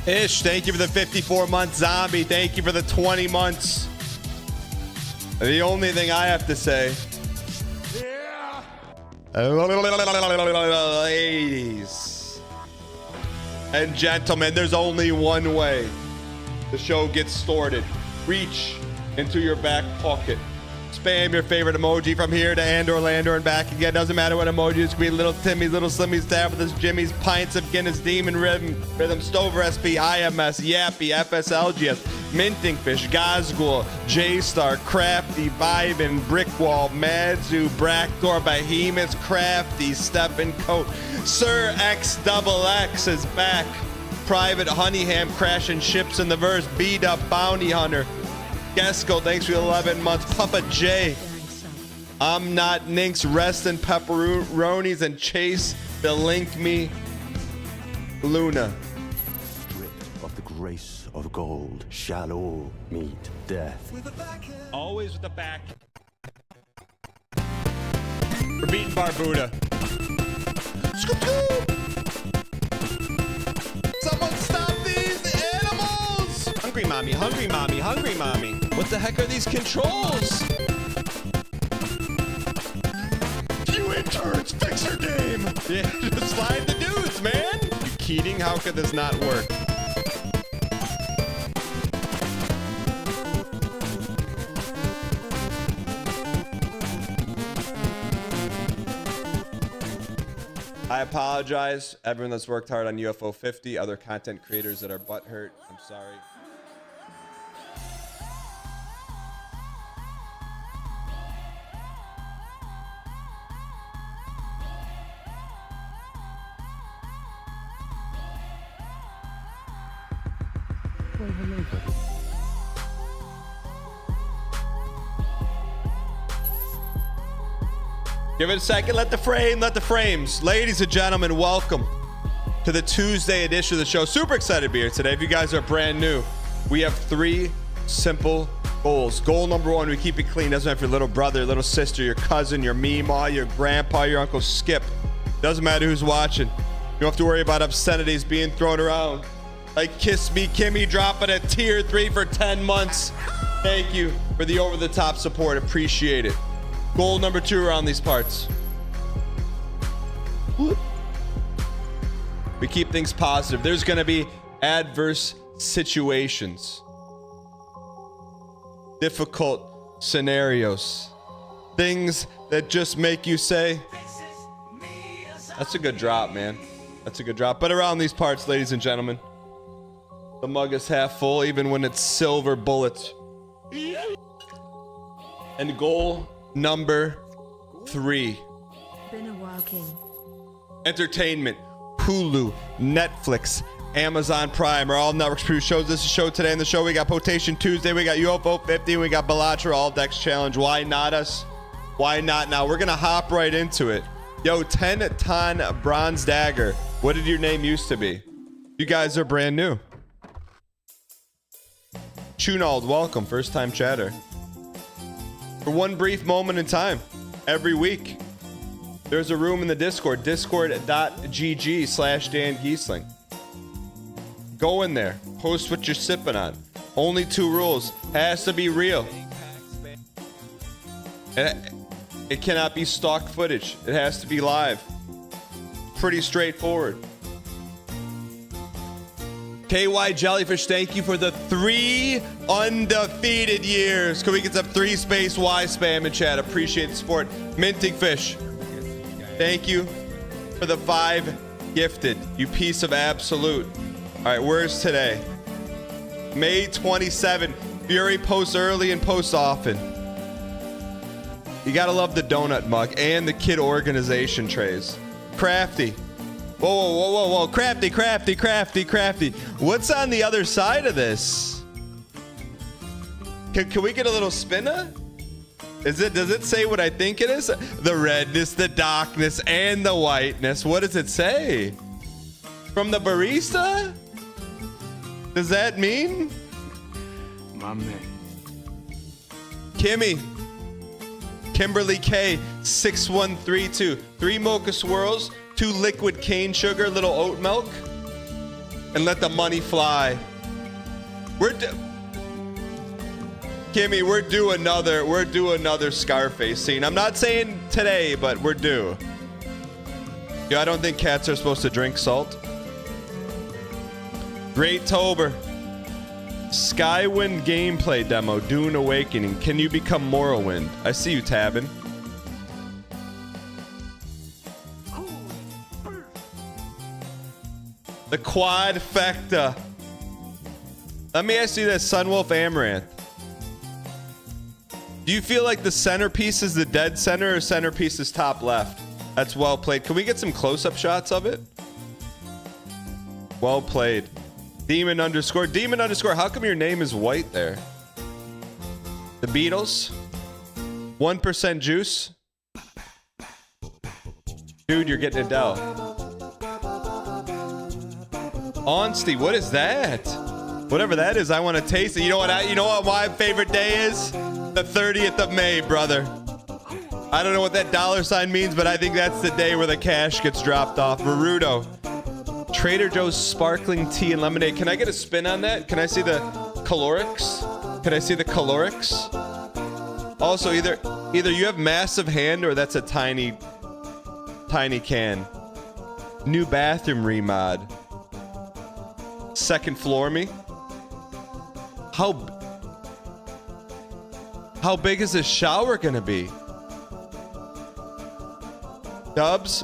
Ish, thank you for the 54-month zombie. Thank you for the 20 months. The only thing I have to say, ladies and gentlemen, there's only one way the show gets started. Reach into your back pocket. Spam your favorite emoji from here to Orlando and back again. Doesn't matter what emoji. It's gonna be little Timmy's, little Slimmy's, Stab with this Jimmy's, Pints of Guinness, Demon Rhythm, Stover SP, IMS, Yappy, FSLGS, Minting Fish, Gazgul, J-Star, Crafty, Vibin, Brickwall, Madzu, Brackdoor, Behemoth, Crafty, Steppin' Coat, Sir XXX is back. Private Honeyham crashing ships in the verse. Beat up Bounty Hunter. Gesco, thanks for 11 months. Papa J. I'm not Ninx. Rest in pepperonis and chase the link me. Luna. Stripped of the grace of gold, shall all meet death. Always with the back. We're beating Barbuda. Someone stop these animals! Hungry mommy, hungry mommy, hungry mommy. What the heck are these controls? You interns, fix your game! Yeah, just slide the dudes, man! You Keating, how could this not work? I apologize, everyone that's worked hard on UFO 50, other content creators that are butthurt. I'm sorry. Give it a second. Let the frames. Ladies and gentlemen, welcome to the Tuesday edition of the show. Super excited to be here today. If you guys are brand new, we have 3 simple goals. Goal number 1, we keep it clean. Doesn't matter if your little brother, your little sister, your cousin, your meemaw, your grandpa, your Uncle Skip. Doesn't matter who's watching. You don't have to worry about obscenities being thrown around. Like Kiss Me Kimmy dropping a tier 3 for 10 months. Thank you for the over-the-top support. Appreciate it. Goal number 2 around these parts. We keep things positive. There's going to be adverse situations, difficult scenarios, things that just make you say, that's a good drop, man. That's a good drop. But around these parts, ladies and gentlemen, the mug is half full, even when it's silver bullets. And goal number 3. Been a while, King. Entertainment. Hulu, Netflix, Amazon Prime are all networks produce shows. This is show today. In the show, we got Potation Tuesday, we got UFO 50, we got Balatro All Decks Challenge. Why not us? Why not now? We're gonna hop right into it. Yo, 10-ton bronze dagger. What did your name used to be? You guys are brand new. Chunald, welcome, first time chatter. For one brief moment in time, every week, there's a room in the Discord, discord.gg/Dan Giesling. Go in there, post what you're sipping on. Only 2 rules, has to be real. It cannot be stock footage, it has to be live. Pretty straightforward. KY Jellyfish, thank you for the 3 undefeated years. Can we get some 3 space Y spam in chat? Appreciate the support. Minting Fish, thank you for the 5 gifted. You piece of absolute. All right, where's today? May 27. Fury posts early and posts often. You gotta love the donut mug and the kid organization trays. Crafty. Whoa, whoa, whoa, whoa, whoa. Crafty, crafty, crafty, crafty. What's on the other side of this? Can we get a little spinner? Does it say what I think it is? The redness, the darkness, and the whiteness. What does it say? From the barista? Does that mean? My man. Kimberly K, 6132. 3 mocha swirls, 2 liquid cane sugar, little oat milk. and let the money fly. Kimmy, we're due another Scarface scene. I'm not saying today, but we're due. Yo, I don't think cats are supposed to drink salt. Great Tober. Skywind gameplay demo, Dune Awakening. Can you become Morrowind? I see you tabbing. The quadfecta. Let me ask you this, Sunwolf Amaranth. Do you feel like the centerpiece is the dead center or centerpiece is top left? That's well played. Can we get some close-up shots of it? Well played. Demon underscore. How come your name is white there? The Beatles. 1% juice. Dude, you're getting Adele. Honesty, what is that? Whatever that is, I want to taste it. You know what my favorite day is? The 30th of May, brother. I don't know what that $sign means, but I think that's the day where the cash gets dropped off. Naruto. Trader Joe's sparkling tea and lemonade. Can I get a spin on that? Can I see the calorics? Also, either you have massive hand or that's a tiny can. New bathroom remod. Second floor me. How big is this shower gonna be? Dubs,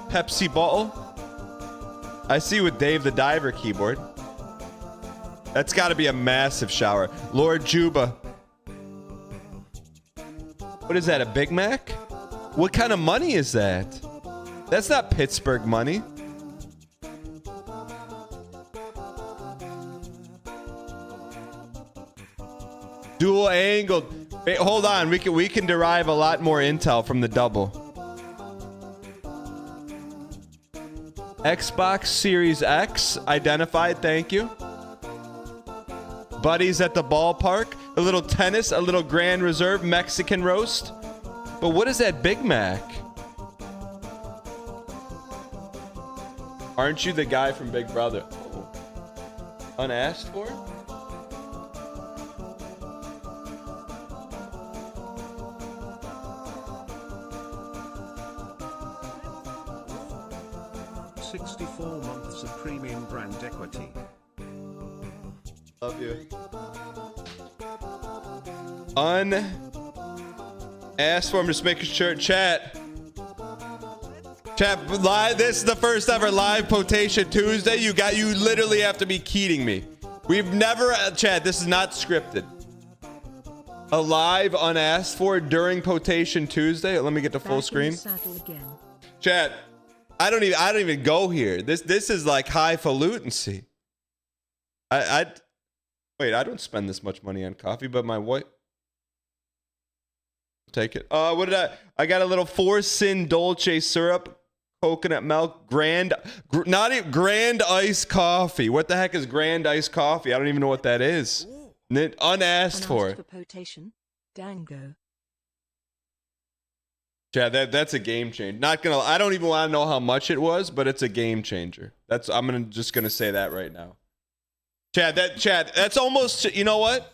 Pepsi bottle. I see with Dave the Diver keyboard. That's got to be a massive shower. Lord Juba. What is that, a Big Mac? What kind of money is that? That's not Pittsburgh money. Dual angled. Wait, hold on, we can derive a lot more intel from the double. Xbox Series X identified, thank you. Buddies at the ballpark, a little tennis, a little Grand Reserve Mexican roast. But what is that Big Mac? Aren't you the guy from Big Brother? Unasked for? Love you. Asked for him, just making sure. Chat live. This is the first ever live Potation Tuesday. You literally have to be kidding me. We've never, chat, this is not scripted. A live unasked for during Potation Tuesday. Let me get the full screen. Chat, I don't even go here. This is like highfalutin. Wait, I don't spend this much money on coffee, but my wife. Take it. What did I got a little 4-Sin Dolce syrup, coconut milk, grand iced coffee. What the heck is grand iced coffee? I don't even know what that is. Unasked for. Potation. Dango. Yeah, that's a game changer. I don't even want to know how much it was, but it's a game changer. I'm just gonna say that right now. Chad, that's almost, you know what?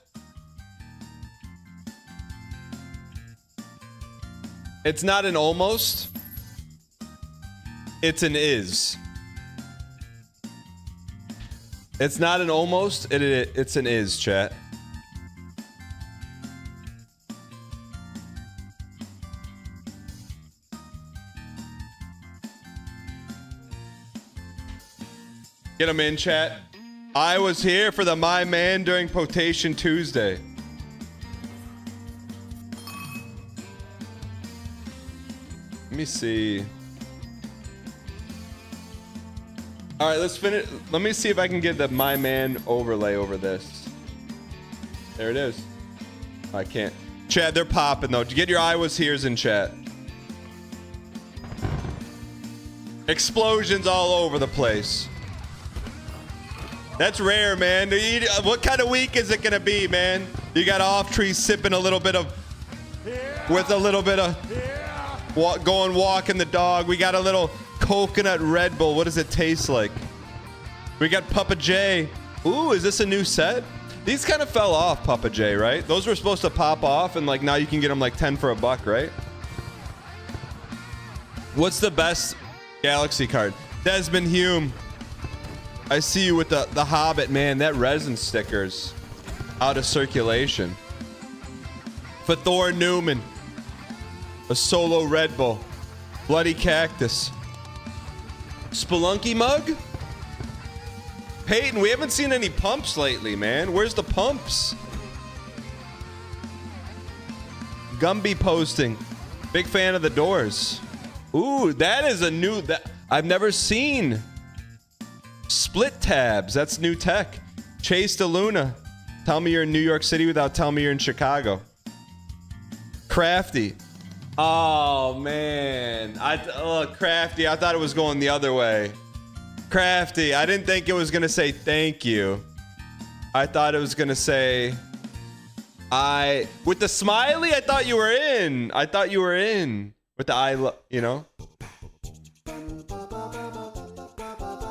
It's not an almost. It's an is. It's not an almost, it's an is, chat. Get him in, chat. I was here for the My Man during Potation Tuesday. Let me see. All right, let's finish. Let me see if I can get the My Man overlay over this. There it is. I can't. Chat, they're popping though. Get your I was here's in chat. Explosions all over the place. That's rare, man. What kind of week is it gonna be, man? You got off tree sipping a little bit of, with a little bit of, going walking the dog. We got a little coconut Red Bull. What does it taste like? We got Papa J. Ooh, is this a new set? These kind of fell off, Papa J, right? Those were supposed to pop off, and like now you can get them like 10 for $1, right? What's the best Galaxy card? Desmond Hume. I see you with the Hobbit, man. That resin sticker's out of circulation. For Thor Newman. A solo Red Bull. Bloody Cactus. Spelunky mug? Peyton, we haven't seen any pumps lately, man. Where's the pumps? Gumby posting. Big fan of the Doors. Ooh, that is a new... that I've never seen. Split tabs. That's new tech. Chase DeLuna. Tell me you're in New York City without telling me you're in Chicago. Crafty. Oh, man. Crafty. I thought it was going the other way. Crafty. I didn't think it was going to say thank you. I thought it was going to say... With the smiley, I thought you were in. I thought you were in. With the you know?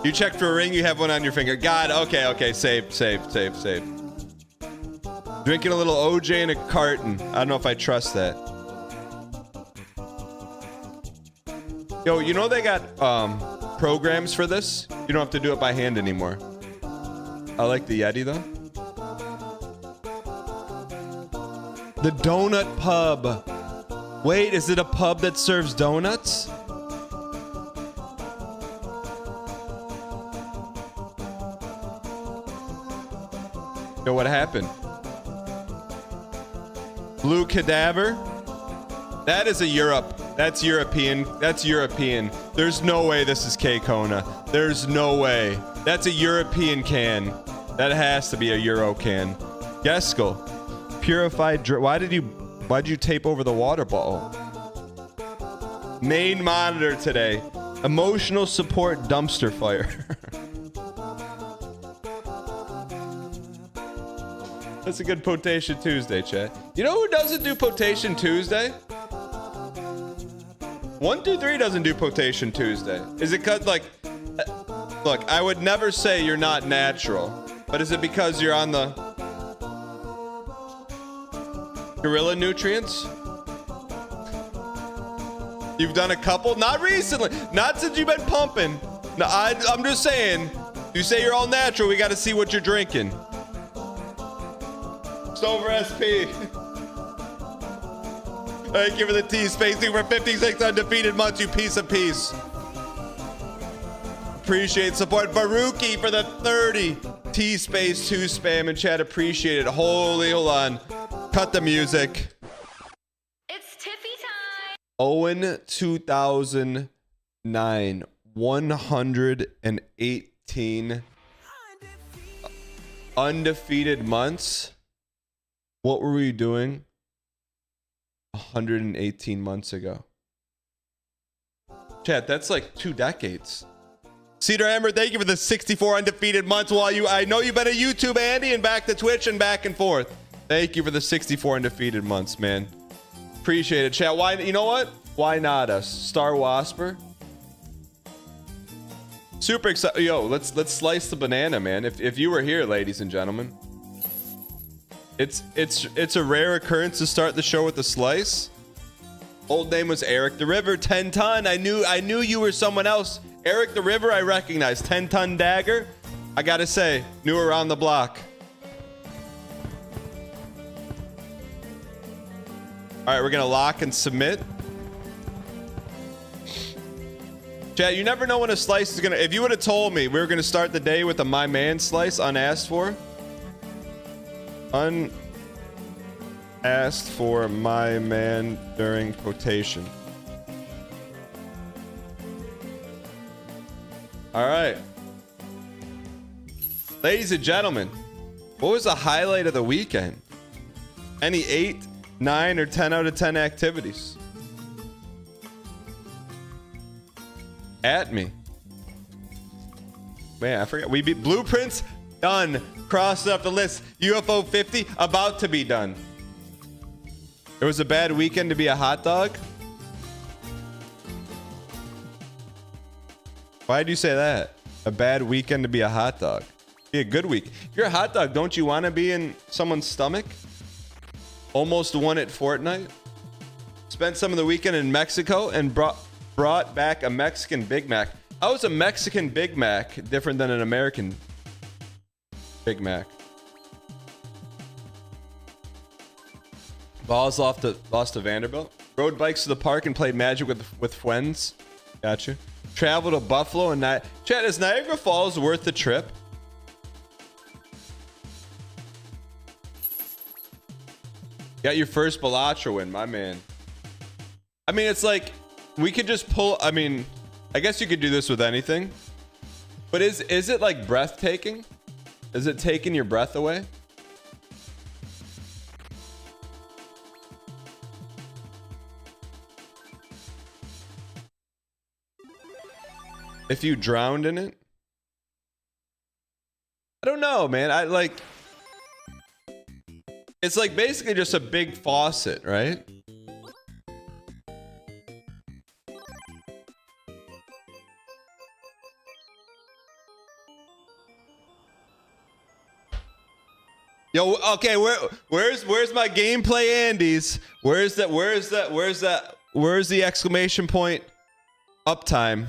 You checked for a ring, you have one on your finger. God, okay. Save. Drinking a little OJ in a carton. I don't know if I trust that. Yo, you know they got programs for this? You don't have to do it by hand anymore. I like the Yeti though. The Donut Pub. Wait, is it a pub that serves donuts? Yo, what happened? Blue Cadaver? That is a Europe. That's European. That's European. There's no way this is K-Kona. There's no way. That's a European can. That has to be a Euro can. Geskel. Purified. Why'd you tape over the water bottle? Main monitor today. Emotional support dumpster fire. That's a good Potation Tuesday, chat. You know who doesn't do Potation Tuesday? 123 doesn't do Potation Tuesday. Is it because, like, look, I would never say you're not natural, but is it because you're on the gorilla nutrients? You've done a couple? Not recently. Not since you've been pumping. No, I'm just saying, you say you're all natural, we got to see what you're drinking. Stover SP. Thank you for the T-Spacing for 56 undefeated months, you piece of peace. Appreciate support. Baruki for the 30. T-Space 2 spam and chat. Appreciate it. Hold on. Cut the music. It's Tiffy time. Owen 2009. 118 undefeated months. What were we doing 118 months ago? Chat, that's like 2 decades. Cedar Ember, thank you for the 64 undefeated months. I know you've been a YouTube Andy and back to Twitch and back and forth. Thank you for the 64 undefeated months, man. Appreciate it, chat. Why? You know what? Why not us? Star Wasper. Super excited. Yo, let's slice the banana, man. If you were here, ladies and gentlemen. It's a rare occurrence to start the show with a slice. Old name was Eric the River. 10 ton. I knew you were someone else. Eric the River, I recognize. 10 ton dagger. I gotta say, new around the block. All right, we're gonna lock and submit. Chat, you never know when a slice is gonna. If you would have told me we were gonna start the day with a my man slice unasked for. Unasked for my man during Potation. All right. Ladies and gentlemen, what was the highlight of the weekend? Any 8, 9, or 10 out of 10 activities? At me. Man, I forgot. We beat Blueprints. Done. Crossed it off the list. UFO 50 about to be done. It was a bad weekend to be a hot dog. Why did you say that? A bad weekend to be a hot dog. Be a good week. If you're a hot dog, don't you want to be in someone's stomach? Almost won at Fortnite. Spent some of the weekend in Mexico and brought back a Mexican Big Mac. How is a Mexican Big Mac different than an American Big Mac? Balls lost to Vanderbilt. Rode bikes to the park and played Magic with friends. Gotcha. Travel to Buffalo and Chat, is Niagara Falls worth the trip? Got your first Balatro win, my man. I mean, it's like we could just pull. I mean, I guess you could do this with anything. But is it like breathtaking? Is it taking your breath away? If you drowned in it? I don't know, man. I like... It's like basically just a big faucet, right? Yo, okay, where's my gameplay Andes? Where's the exclamation point? Uptime.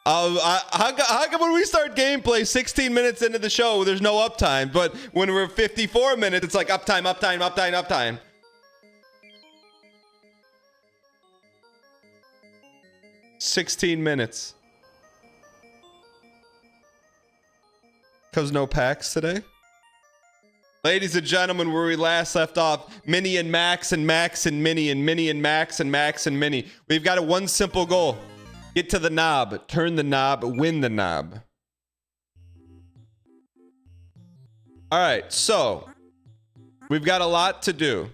How come when we start gameplay 16 minutes into the show, there's no uptime, but when we're 54 minutes, it's like uptime. 16 minutes. Cause no packs today? Ladies and gentlemen, where we last left off, Mini and Max and Max and Mini and Mini and Max and Max and Mini. We've got one simple goal. Get to the knob, turn the knob, win the knob. All right, so we've got a lot to do.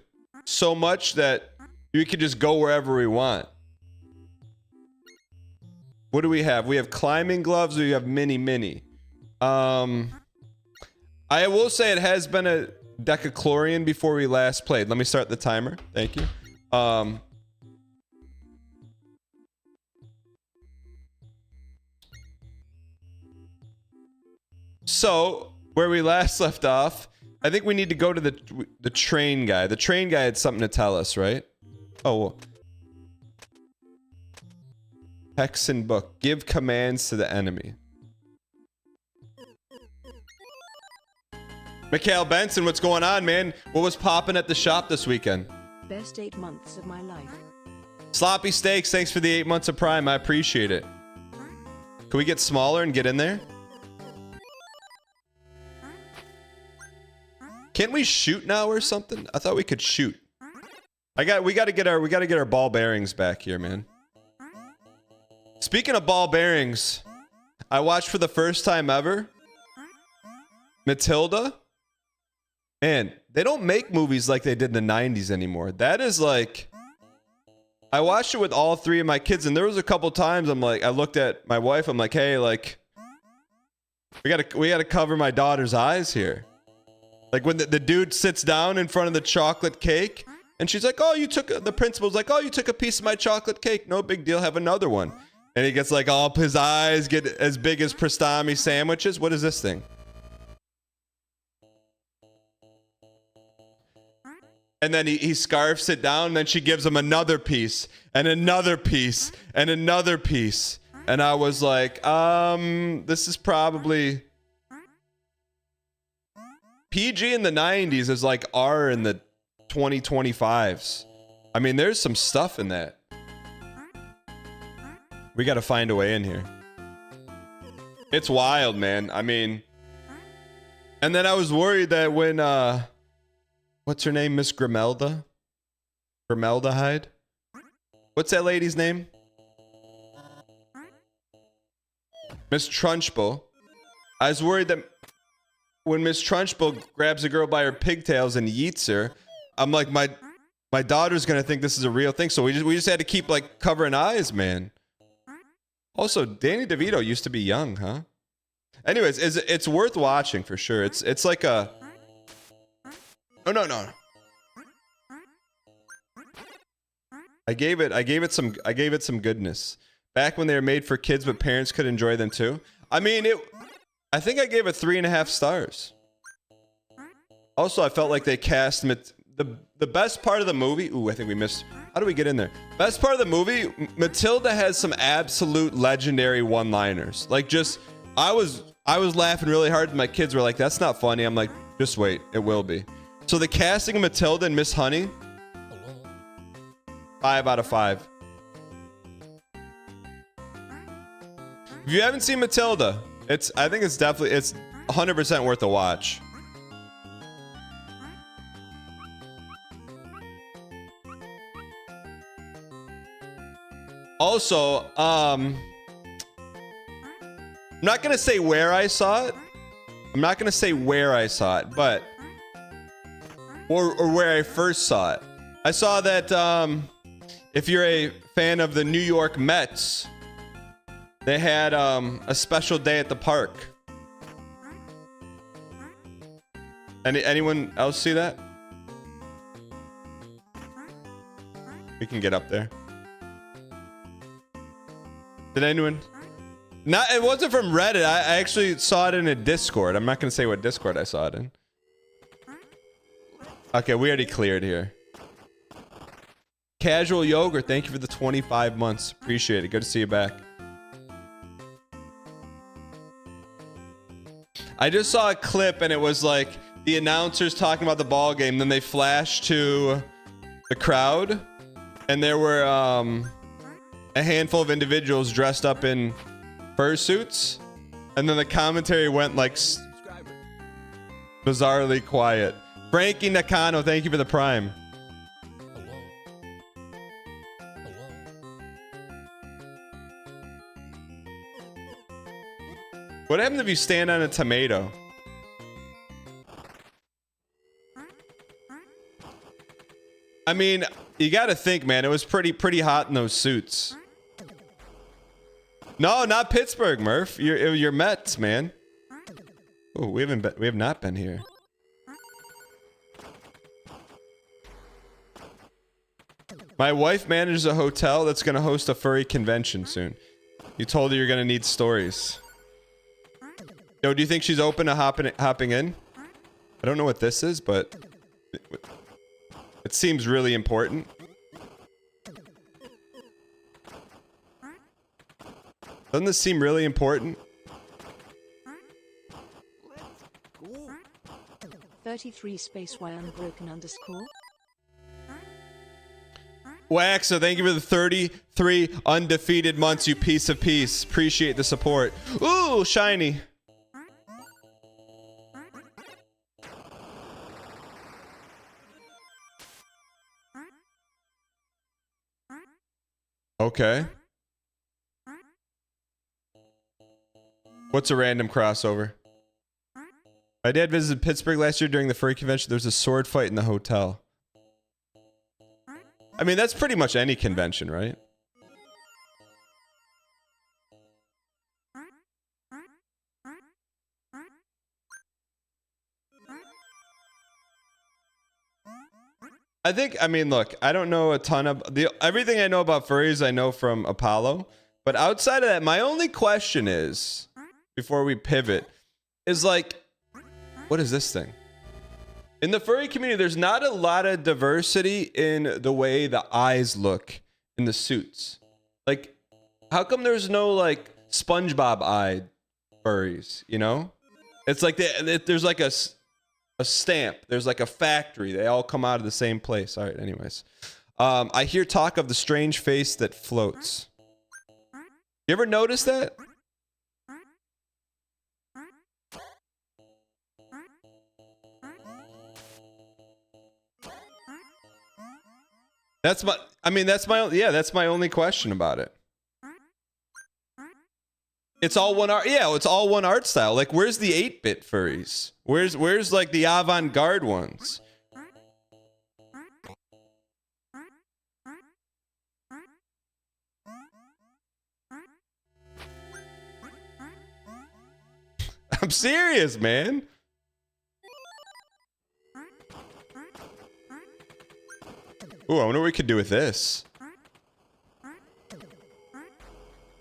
So much that we could just go wherever we want. What do we have? We have climbing gloves, or we have mini. I will say it has been a decachlorian before we last played. Let me start the timer. Thank you. So, where we last left off, I think we need to go to the train guy. The train guy had something to tell us, right? Oh. Hexen book. Give commands to the enemy. Mikhail Benson, what's going on, man? What was popping at the shop this weekend? Best 8 months of my life. Sloppy Steaks, thanks for the 8 months of Prime. I appreciate it. Can we get smaller and get in there? Can't we shoot now or something? I thought we could shoot. We gotta get our ball bearings back here, man. Speaking of ball bearings, I watched for the first time ever Matilda. And they don't make movies like they did in the 90s anymore. That is like... I watched it with all three of my kids, and there was a couple times I'm like, I looked at my wife, I'm like, hey, like, we gotta cover my daughter's eyes here. Like when the dude sits down in front of the chocolate cake, and she's like, the principal's like, oh, you took a piece of my chocolate cake. No big deal, have another one. And he gets like, all his eyes get as big as pastrami sandwiches. What is this thing? And then he scarfs it down, and then she gives him another piece, and another piece, and another piece. And I was like, this is probably... PG in the 90s is like R in the 2025s. I mean, there's some stuff in that. We gotta find a way in here. It's wild, man. I mean... And then I was worried that when, what's her name? Miss Grimelda? Grimeldahide? What's that lady's name? Miss Trunchbull. I was worried that when Miss Trunchbull grabs a girl by her pigtails and yeets her, I'm like, my daughter's gonna think this is a real thing. So we just had to keep like covering eyes, man. Also, Danny DeVito used to be young, huh? Anyways, it's worth watching for sure. It's like a... Oh, no. I gave it some goodness. Back when they were made for kids, but parents could enjoy them too. I mean, I think I gave it 3.5 stars. Also, I felt like they cast the best part of the movie. Ooh, I think we missed. How do we get in there? Best part of the movie, Matilda has some absolute legendary one-liners. Like, just I was laughing really hard. My kids were like, "That's not funny." I'm like, "Just wait, it will be." So the casting of Matilda and Miss Honey, 5 out of 5. If you haven't seen Matilda, I think it's 100% worth a watch. Also, I'm not gonna say where I saw it. But or where I first saw it. I saw that if you're a fan of the New York Mets, they had a special day at the park. Anyone else see that? We can get up there. Did anyone? Not. It wasn't from Reddit. I actually saw it in a Discord. I'm not gonna say what Discord I saw it in. Okay, we already cleared here. Casual Yogurt, thank you for the 25 months. Appreciate it. Good to see you back. I just saw a clip and it was like the announcers talking about the ball game. Then they flashed to the crowd, and there were a handful of individuals dressed up in fursuits, and then the commentary went like bizarrely quiet. Frankie Nakano, thank you for the prime. What happens if you stand on a tomato? I mean, you got to think, man. It was pretty hot in those suits. No, not Pittsburgh, Murph. You're Mets, man. Oh, we have not been here. My wife manages a hotel that's gonna host a furry convention soon. You told her you're gonna need stories. Yo, do you think she's open to hopping in? I don't know what this is, but it seems really important. Doesn't this seem really important? 33 space y unbroken underscore. Waxo, thank you for the 33 undefeated months, you piece of peace. Appreciate the support. Ooh, shiny. Okay. What's a random crossover? My dad visited Pittsburgh last year during the furry convention. There was a sword fight in the hotel. I mean, that's pretty much any convention, right? I mean, look, I don't know a ton of everything I know about furries I know from Apollo, but outside of that, my only question is, before we pivot, is like, what is this thing? In the furry community, there's not a lot of diversity in the way the eyes look in the suits. Like, how come there's no like SpongeBob-eyed furries, you know? It's like there's like a stamp. There's like a factory. They all come out of the same place. All right, anyways. I hear talk of the strange face that floats. You ever notice that? That's my only question about it. It's all one art. Yeah, it's all one art style. Like, where's the 8-bit furries? Where's like the avant-garde ones? I'm serious, man. Ooh, I wonder what we could do with this. You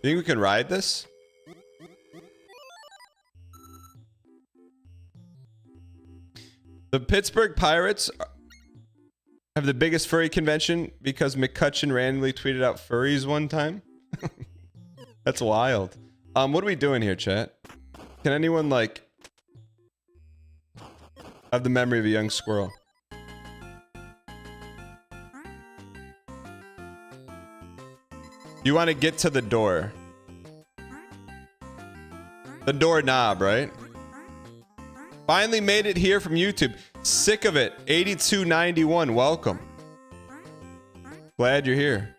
think we can ride this? The Pittsburgh Pirates have the biggest furry convention because McCutcheon randomly tweeted out furries one time. That's wild. What are we doing here, chat? Can anyone, like, have the memory of a young squirrel? You want to get to the door. The doorknob, right? Finally made it here from YouTube. Sick of it. 8291. Welcome. Glad you're here.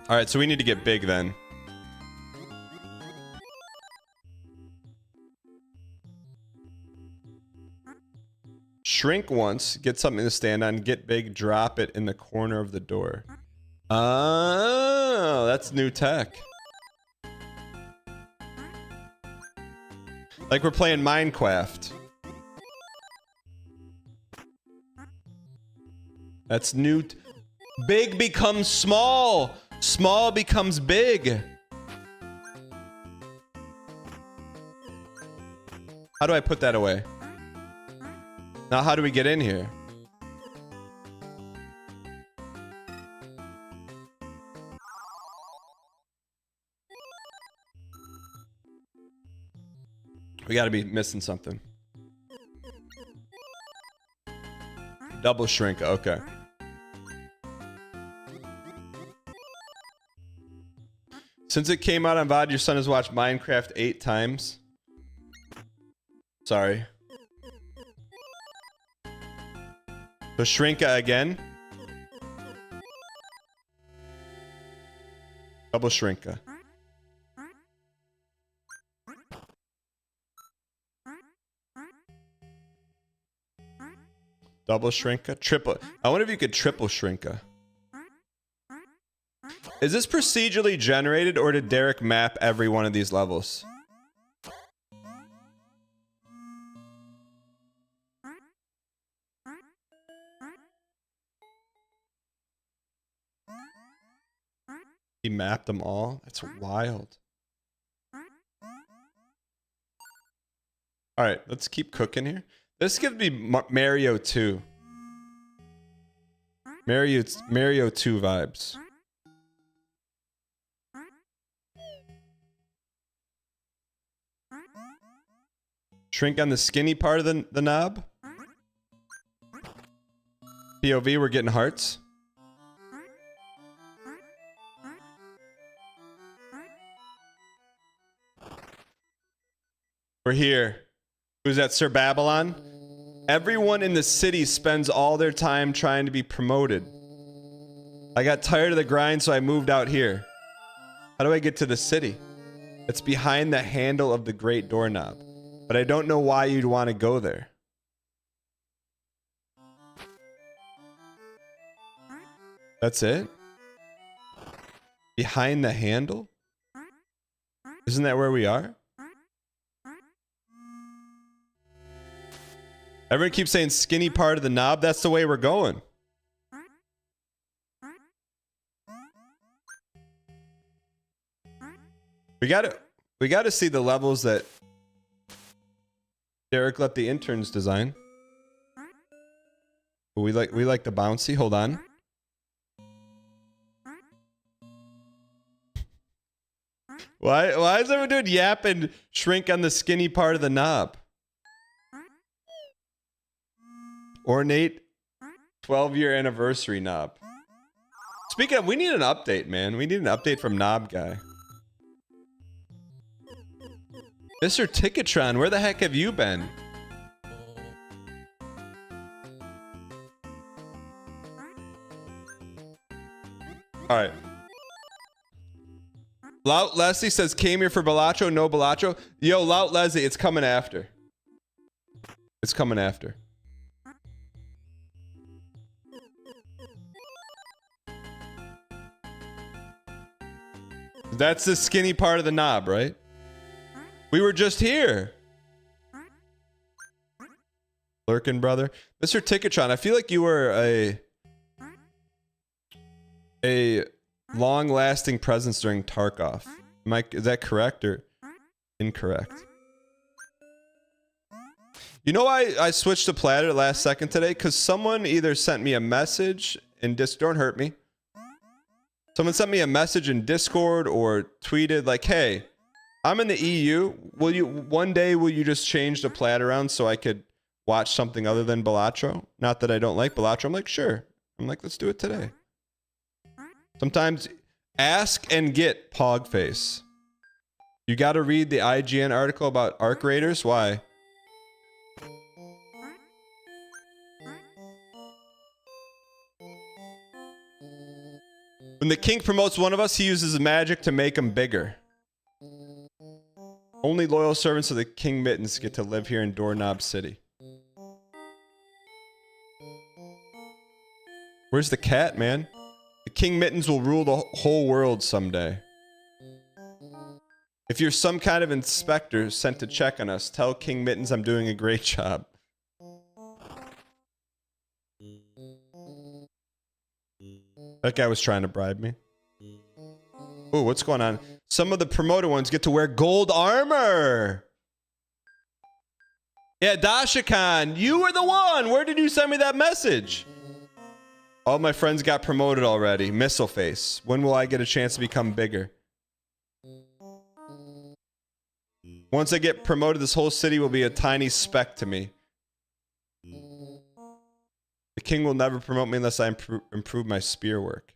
All right, so we need to get big then. Shrink once, get something to stand on, get big, drop it in the corner of the door. Oh, that's new tech. Like we're playing Minecraft. That's new. Big becomes small. Small becomes big. How do I put that away? Now, how do we get in here? We gotta be missing something. Double shrink, okay. Since it came out on VOD, your son has watched Minecraft 8 times. Sorry. So shrinka again. Double shrinka. Double shrinka. Triple. I wonder if you could triple shrinka. Is this procedurally generated or did Derek map every one of these levels? He mapped them all? That's wild. Alright, let's keep cooking here. This gives me Mario 2. Mario 2 vibes. Shrink on the skinny part of the knob. POV, we're getting hearts. We're here. Who's that, Sir Babylon? Everyone in the city spends all their time trying to be promoted. I got tired of the grind, so I moved out here. How do I get to the city? It's behind the handle of the great doorknob. But I don't know why you'd want to go there. That's it? Behind the handle? Isn't that where we are? Everyone keeps saying skinny part of the knob. That's the way we're going. We gotta see the levels that Derek let the interns design. We like the bouncy. Hold on. Why is everyone doing yap and shrink on the skinny part of the knob? Ornate 12-year anniversary knob. Speaking of, we need an update, man. We need an update from Knob Guy. Mr. Ticketron, where the heck have you been? Alright. Lout Leslie says, came here for Balatro, no Balatro. Yo, Lout Leslie, it's coming after. It's coming after. That's the skinny part of the knob, right? We were just here. Lurkin, brother. Mr. Ticketron, I feel like you were a long-lasting presence during Tarkov. Mike, is that correct or incorrect? You know why I switched to platter last second today? Because someone either sent me a message in don't hurt me. Someone sent me a message in Discord or tweeted like, hey, I'm in the EU. One day will you just change the plat around so I could watch something other than Balatro? Not that I don't like Balatro. I'm like, sure. I'm like, let's do it today. Sometimes ask and get pog face. You got to read the IGN article about Arc Raiders. Why? When the king promotes one of us, he uses magic to make him bigger. Only loyal servants of the King Mittens get to live here in Doorknob City. Where's the cat, man? The King Mittens will rule the whole world someday. If you're some kind of inspector sent to check on us, tell King Mittens I'm doing a great job. That guy was trying to bribe me. Ooh, what's going on? Some of the promoted ones get to wear gold armor. Yeah, Dashakan, you were the one. Where did you send me that message? All my friends got promoted already. Missile face. When will I get a chance to become bigger? Once I get promoted, this whole city will be a tiny speck to me. The king will never promote me unless I improve my spear work.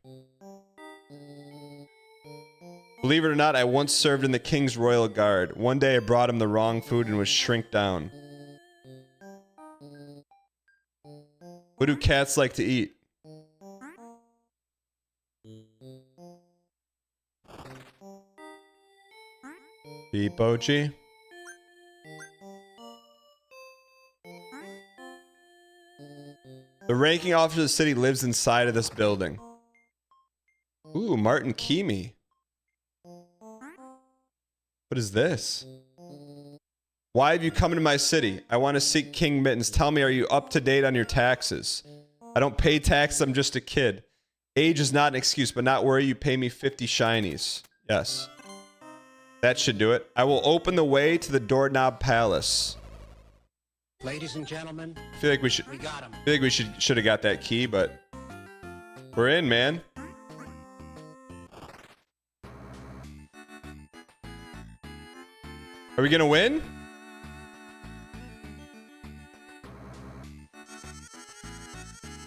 Believe it or not, I once served in the king's royal guard. One day I brought him the wrong food and was shrink down. What do cats like to eat? Pochi. The ranking officer of the city lives inside of this building. Ooh, Martin Kimi. What is this? Why have you come into my city? I want to seek King Mittens. Tell me, are you up to date on your taxes? I don't pay taxes, I'm just a kid. Age is not an excuse, but not worry, you pay me 50 shinies. Yes. That should do it. I will open the way to the Doorknob Palace. Ladies and gentlemen, I feel like we should. got him. I feel like we should have got that key, but we're in, man. Are we gonna win?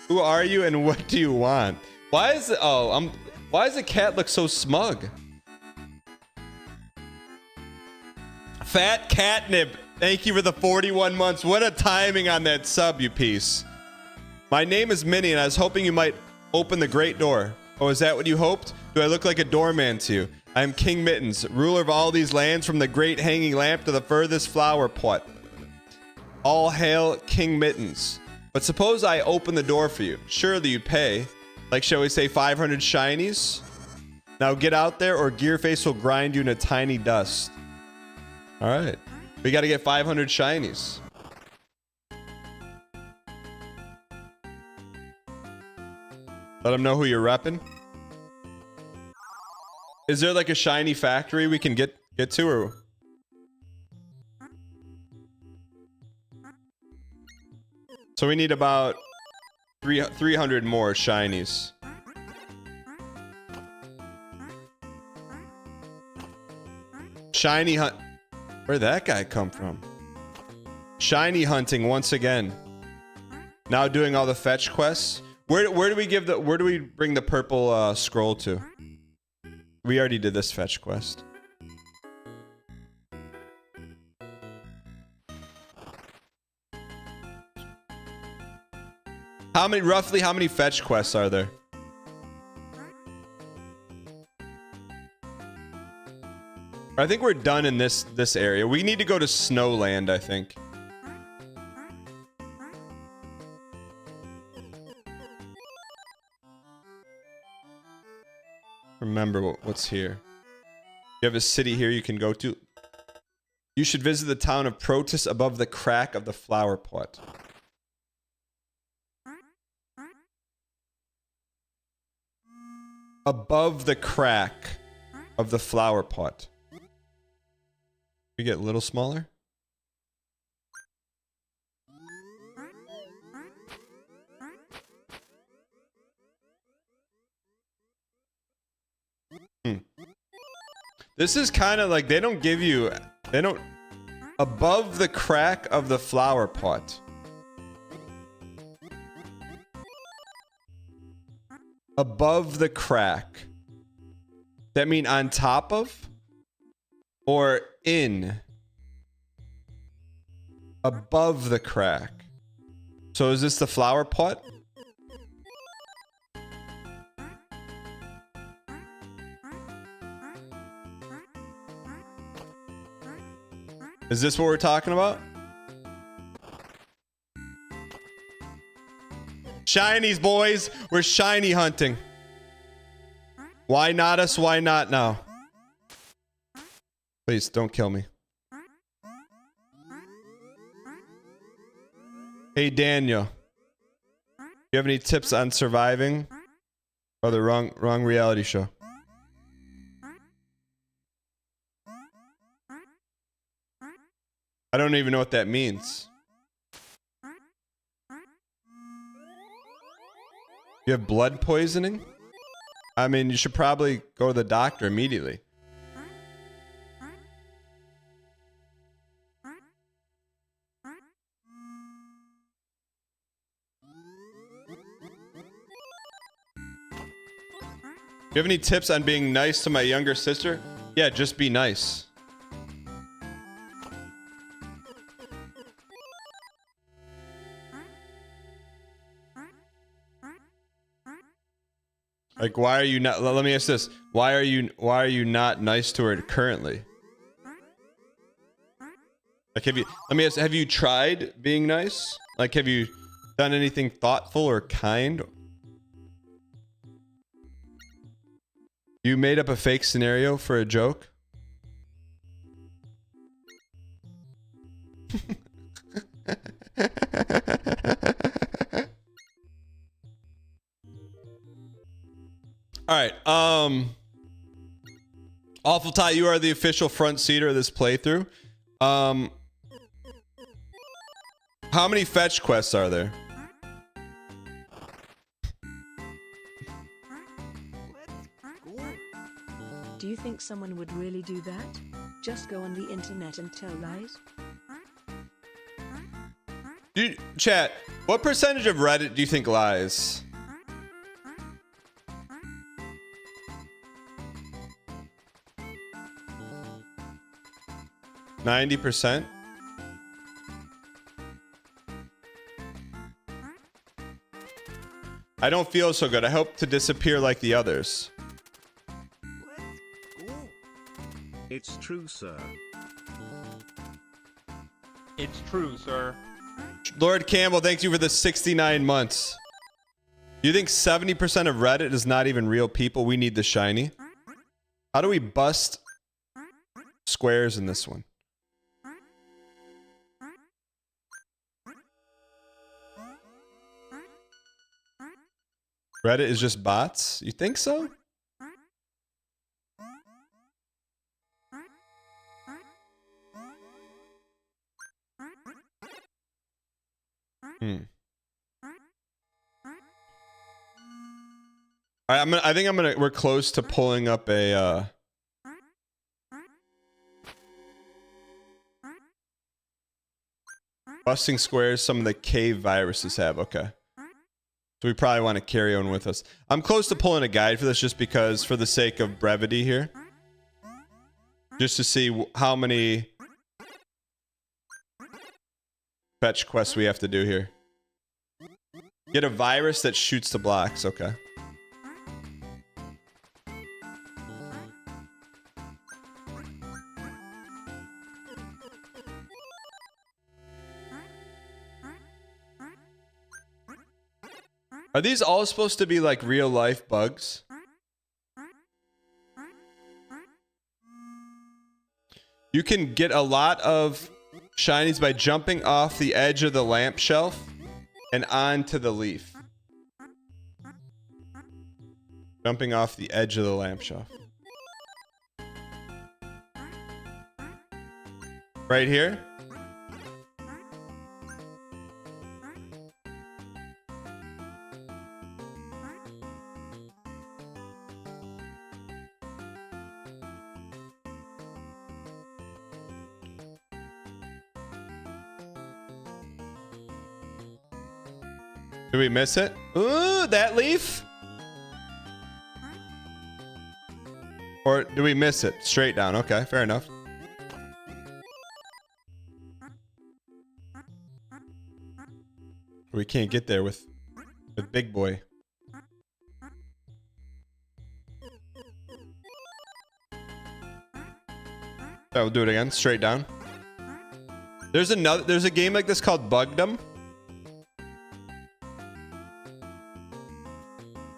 Who are you and what do you want? Why is it? Oh, why does the cat look so smug? Fat Catnip, thank you for the 41 months. What a timing on that sub, you piece. My name is Minnie, and I was hoping you might open the great door. Oh, is that what you hoped? Do I look like a doorman to you? I am King Mittens, ruler of all these lands, from the great hanging lamp to the furthest flower pot. All hail King Mittens. But suppose I open the door for you. Surely you'd pay. Like, shall we say 500 shinies? Now get out there, or Gearface will grind you into tiny dust. All right. We got to get 500 shinies. Let them know who you're repping. Is there like a shiny factory we can get to, or? So we need about 300 more shinies. Shiny hunt. Where'd that guy come from? Shiny hunting once again. Now doing all the fetch quests. Where do we bring the purple scroll to? We already did this fetch quest. Roughly how many fetch quests are there? I think we're done in this area. We need to go to Snowland, I think. Remember what's here. You have a city here you can go to. You should visit the town of Protus above the crack of the flower pot. Above the crack of the flower pot. We get a little smaller. This is kind of like they don't give you, they don't, above the crack of the flower pot. Above the crack. That mean on top of? Or in? Above the crack. So is this the flower pot? Is this what we're talking about? Shinies, boys. We're shiny hunting. Why not us? Why not now? Please don't kill me. Hey, Daniel. Do you have any tips on surviving? Or the wrong reality show? I don't even know what that means. You have blood poisoning? I mean, you should probably go to the doctor immediately. You have any tips on being nice to my younger sister? Yeah, just be nice. Like, why are you not? Let me ask this: why are you not nice to her currently? Like, have you? Let me ask: have you tried being nice? Like, have you done anything thoughtful or kind? You made up a fake scenario for a joke? All right. Awful Tie, you are the official front seater of this playthrough. How many fetch quests are there? Do you think someone would really do that? Just go on the internet and tell lies? Chat, what percentage of Reddit do you think lies? %? I don't feel so good. I hope to disappear like the others. It's true, sir. It's true, sir. Lord Campbell, thank you for the 69 months. You think 70% of Reddit is not even real people? We need the shiny. How do we bust squares in this one? Reddit is just bots? You think so? All right, I think we're close to pulling up a busting squares some of the cave viruses have. Okay. So we probably want to carry on with us. I'm close to pulling a guide for this just because, for the sake of brevity here. Just to see how many fetch quests we have to do here. Get a virus that shoots the blocks. Okay. Are these all supposed to be like real life bugs? You can get a lot of shinies by jumping off the edge of the lamp shelf and onto the leaf. Jumping off the edge of the lamp shelf. Right here? Did we miss it? Ooh, that leaf? Or do we miss it? Straight down. Okay, fair enough. We can't get there with big boy. We'll do it again. Straight down. There's a game like this called Bugdom.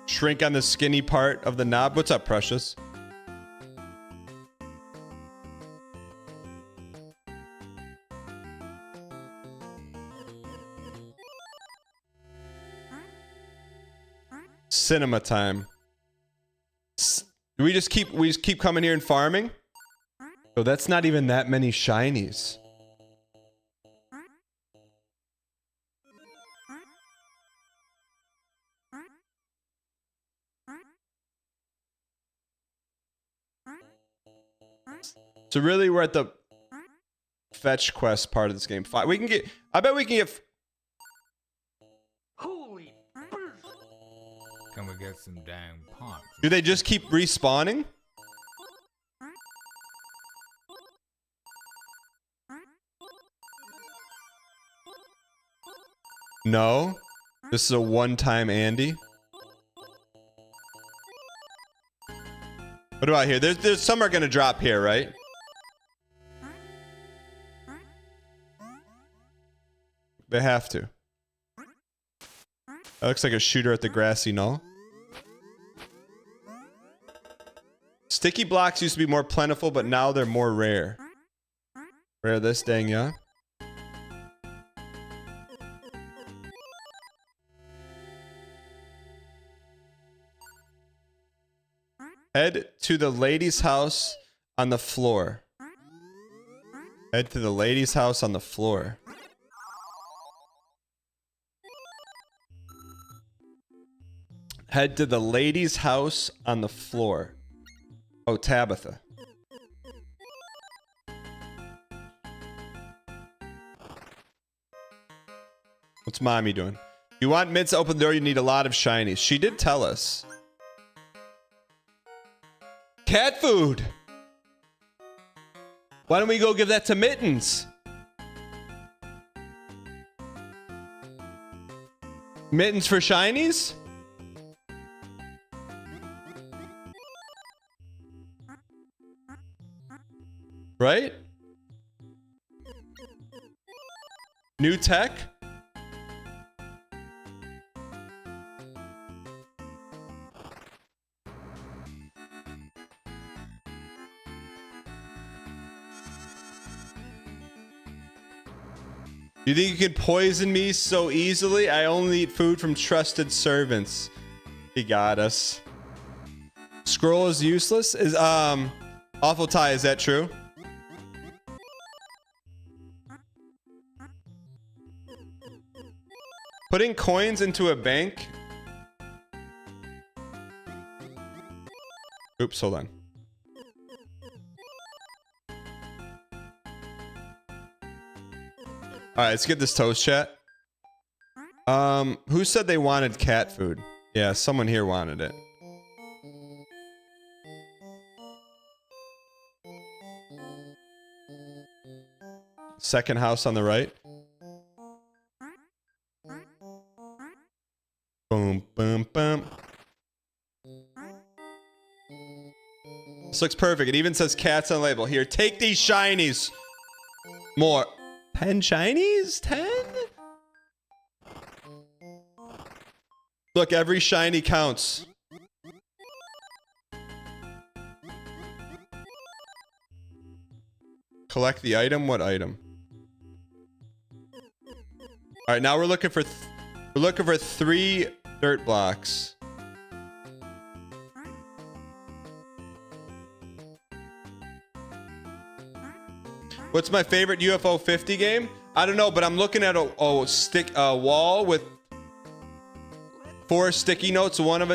Shrink on the skinny part of the knob. What's up, Precious? Cinema time. We just keep coming here and farming. Oh, that's not even that many shinies. So really, we're at the fetch quest part of this game. We can get. I bet we can get. Holy burst! Can we get some damn punks? Do they just keep respawning? No. This is a one-time Andy. What about here? There's some are gonna drop here, right? They have to. That looks like a shooter at the grassy knoll. Sticky blocks used to be more plentiful, but now they're more rare. Rare this dang, yeah. Head to the lady's house on the floor. Head to the lady's house on the floor. Head to the lady's house on the floor. Oh, Tabitha. What's mommy doing? You want Mints to open the door, you need a lot of shinies. She did tell us. Cat food! Why don't we go give that to Mittens? Mittens for shinies? Right? New tech? You think you can poison me so easily? I only eat food from trusted servants. He got us. Scroll is useless? Is Awful Tie, is that true? Putting coins into a bank. Oops, hold on. All right, let's get this toast chat. Who said they wanted cat food? Yeah, someone here wanted it. Second house on the right. Boom, boom, boom. This looks perfect. It even says cats on the label. Here, take these shinies. More. 10 shinies? 10? Look, every shiny counts. Collect the item? What item? All right, now we're looking for 3 dirt blocks. What's my favorite UFO 50 game? I don't know, but I'm looking at a wall with 4 sticky notes. One of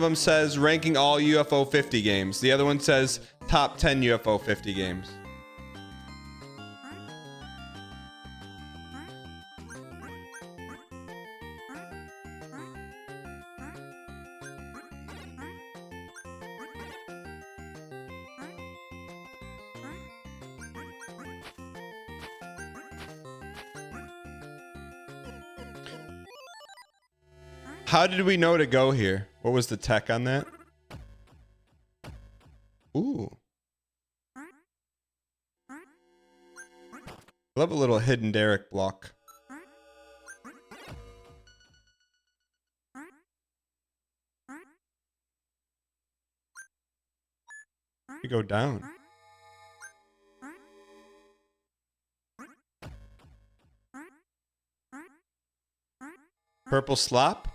them says ranking all UFO 50 games. The other one says top 10 UFO 50 games. How did we know to go here? What was the tech on that? Ooh. I love a little hidden Derek block. We go down. Purple slop?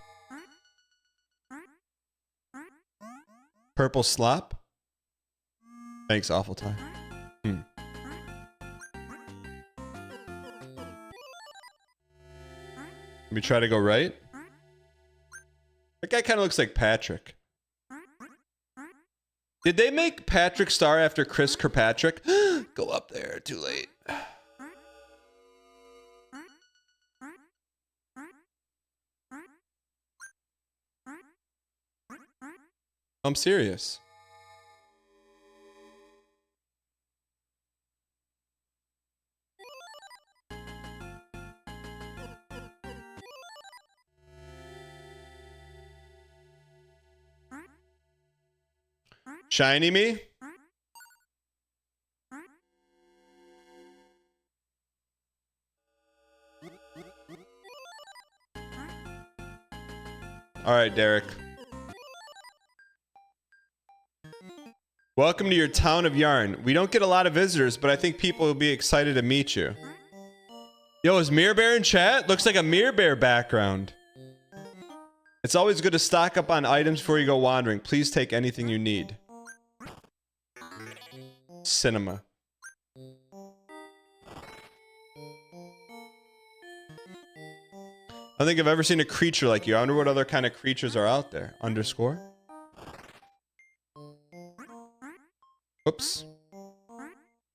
Purple slop? Thanks, awful time. Let me try to go right. That guy kind of looks like Patrick. Did they make Patrick Star after Chris Kirkpatrick? Go up there, too late. I'm serious. Shiny me? All right, Derek. Welcome to your town of Yarn. We don't get a lot of visitors, but I think people will be excited to meet you. Yo, is Mirror Bear in chat? Looks like a Mirror Bear background. It's always good to stock up on items before you go wandering. Please take anything you need. Cinema. I don't think I've ever seen a creature like you. I wonder what other kind of creatures are out there. Underscore. Whoops.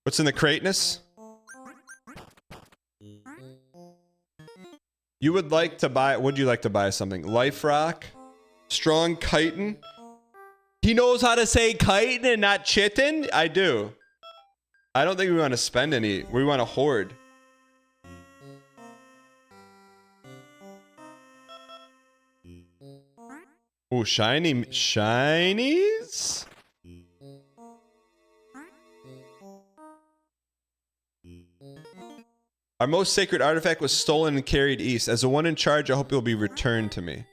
What's in the crateness? You would like to buy... Would you like to buy something? Life Rock? Strong chitin? He knows how to say chitin and not chitin? I do. I don't think we want to spend any. We want to hoard. Ooh, shiny... Shinies? Our most sacred artifact was stolen and carried east. As the one in charge, I hope it will be returned to me.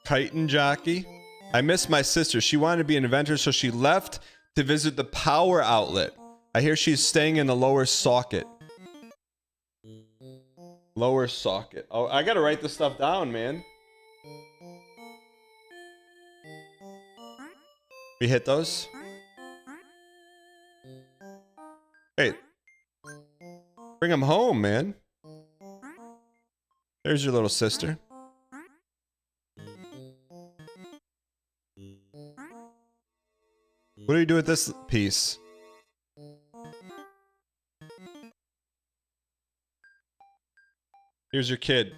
Chitin jockey. I miss my sister. She wanted to be an inventor, so she left to visit the power outlet. I hear she's staying in the lower socket. Lower socket. Oh, I gotta write this stuff down, man. We hit those? Hey. Bring them home, man. There's your little sister. What do you do with this piece? Here's your kid.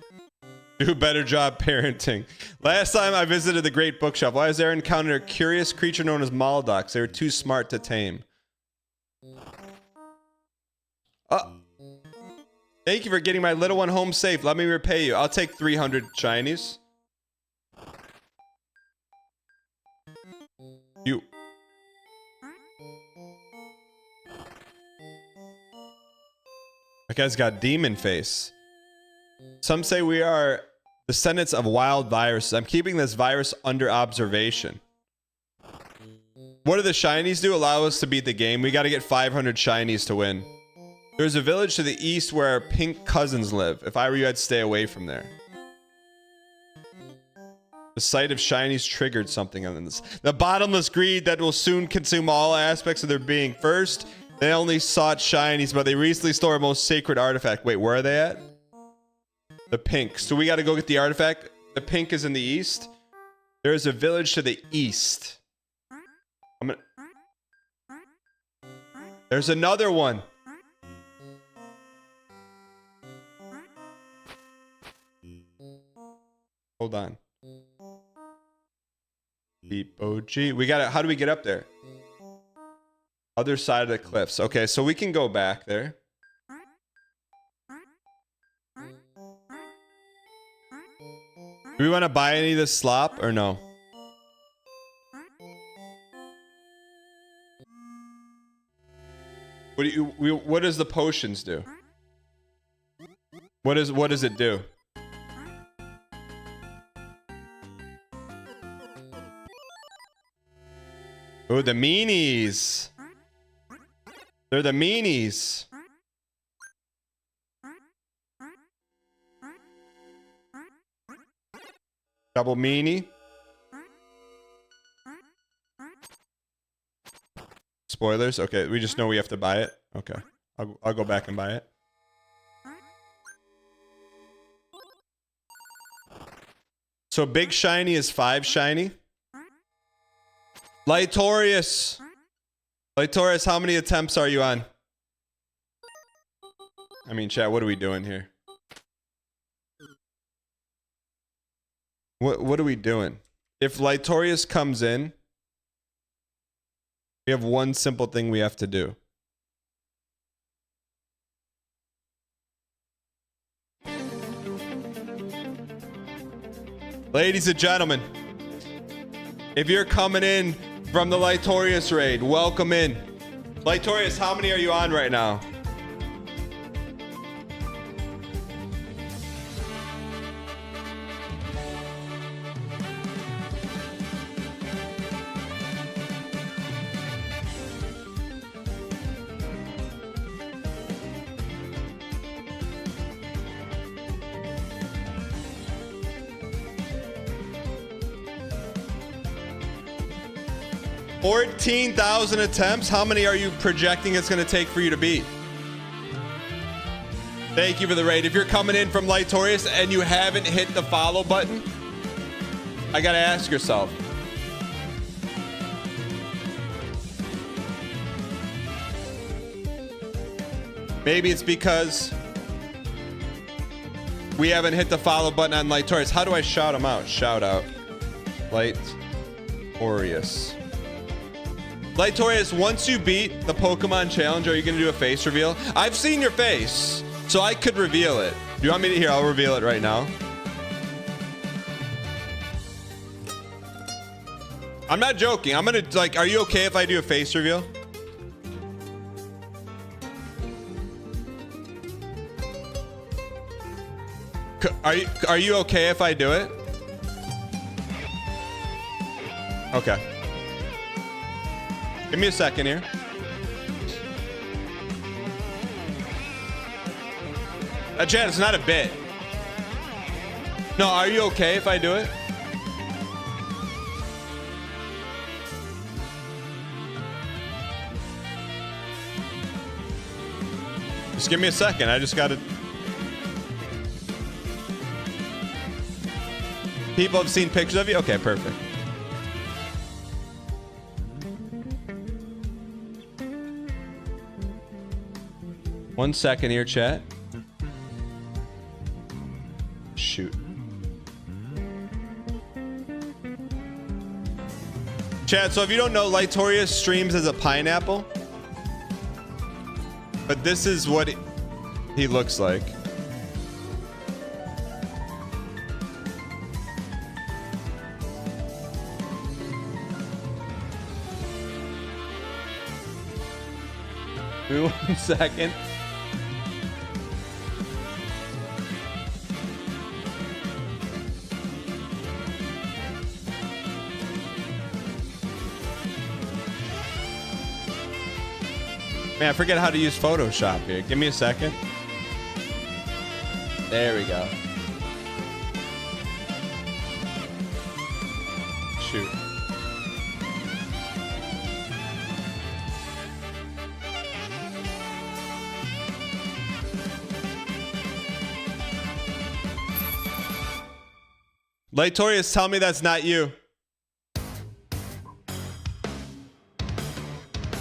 Do a better job parenting. Last time I visited the Great Bookshop, why is there encountered a curious creature known as Maldocs? They were too smart to tame. Thank you for getting my little one home safe. Let me repay you. I'll take 300 shinies. You. That guy's got demon face. Some say we are descendants of wild viruses. I'm keeping this virus under observation. What do the shinies do? Allow us to beat the game. We got to get 500 shinies to win. There's a village to the east where our pink cousins live. If I were you, I'd stay away from there. The sight of shinies triggered something on this. The bottomless greed that will soon consume all aspects of their being. First, they only sought shinies, but they recently stole our most sacred artifact. Wait, where are they at? The pink. So we got to go get the artifact. The pink is in the east. There is a village to the east. There's another one. Hold on. Beep OG. We got it. How do we get up there? Other side of the cliffs. Okay, so we can go back there. Do we want to buy any of this slop or no? What does the potions do? What does it do? Oh, the meanies. They're the meanies. Double meanie. Spoilers. Okay, we just know we have to buy it. Okay, I'll go back and buy it. So big shiny is 5 shiny. Lightorius. Lightorius, how many attempts are you on? I mean, chat, what are we doing here? What are we doing? If Lightorius comes in, we have one simple thing we have to do. Ladies and gentlemen, if you're coming in from the Lightorius raid, welcome in. Lightorius, how many are you on right now? $14,000 attempts. How many are you projecting it's going to take for you to beat? Thank you for the raid. If you're coming in from Lightorius and you haven't hit the follow button, I got to ask yourself. Maybe it's because we haven't hit the follow button on Lightorius. How do I shout him out? Shout out. Lightorius. Lightorius, once you beat the Pokemon challenge, are you going to do a face reveal? I've seen your face, so I could reveal it. Do you want me to? Here, I'll reveal it right now. I'm not joking. I'm going to, like, are you okay if I do a face reveal? Are you okay if I do it? Okay. Give me a second here. Chad, it's not a bit. No, are you okay if I do it? Just give me a second. I just gotta... People have seen pictures of you? Okay, perfect. One second here, chat. Shoot. Chat, so if you don't know, Lightorius streams as a pineapple. But this is what he looks like. Give me 1 second. Man, I forget how to use Photoshop here. Give me a second. There we go. Shoot. Lightorius, tell me that's not you.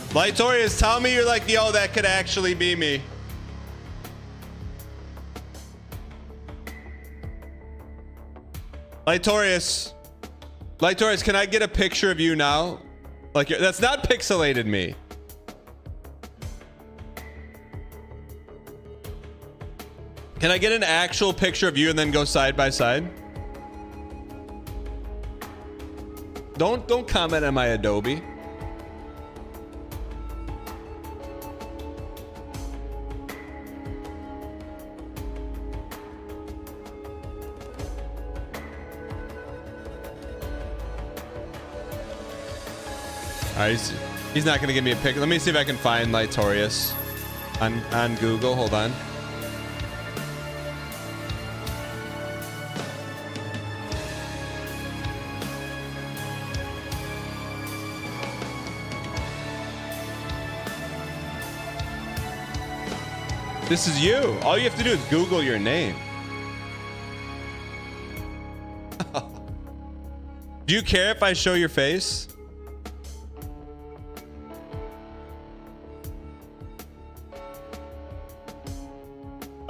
Lightorius, tell me you're like, yo, that could actually be me. Lightorius. Lightorius, can I get a picture of you now? Like, that's not pixelated me. Can I get an actual picture of you and then go side by side? Don't comment on my Adobe. Alright, he's not gonna give me a pic. Let me see if I can find Lightorius on Google. Hold on. This is you. All you have to do is Google your name. Do you care if I show your face?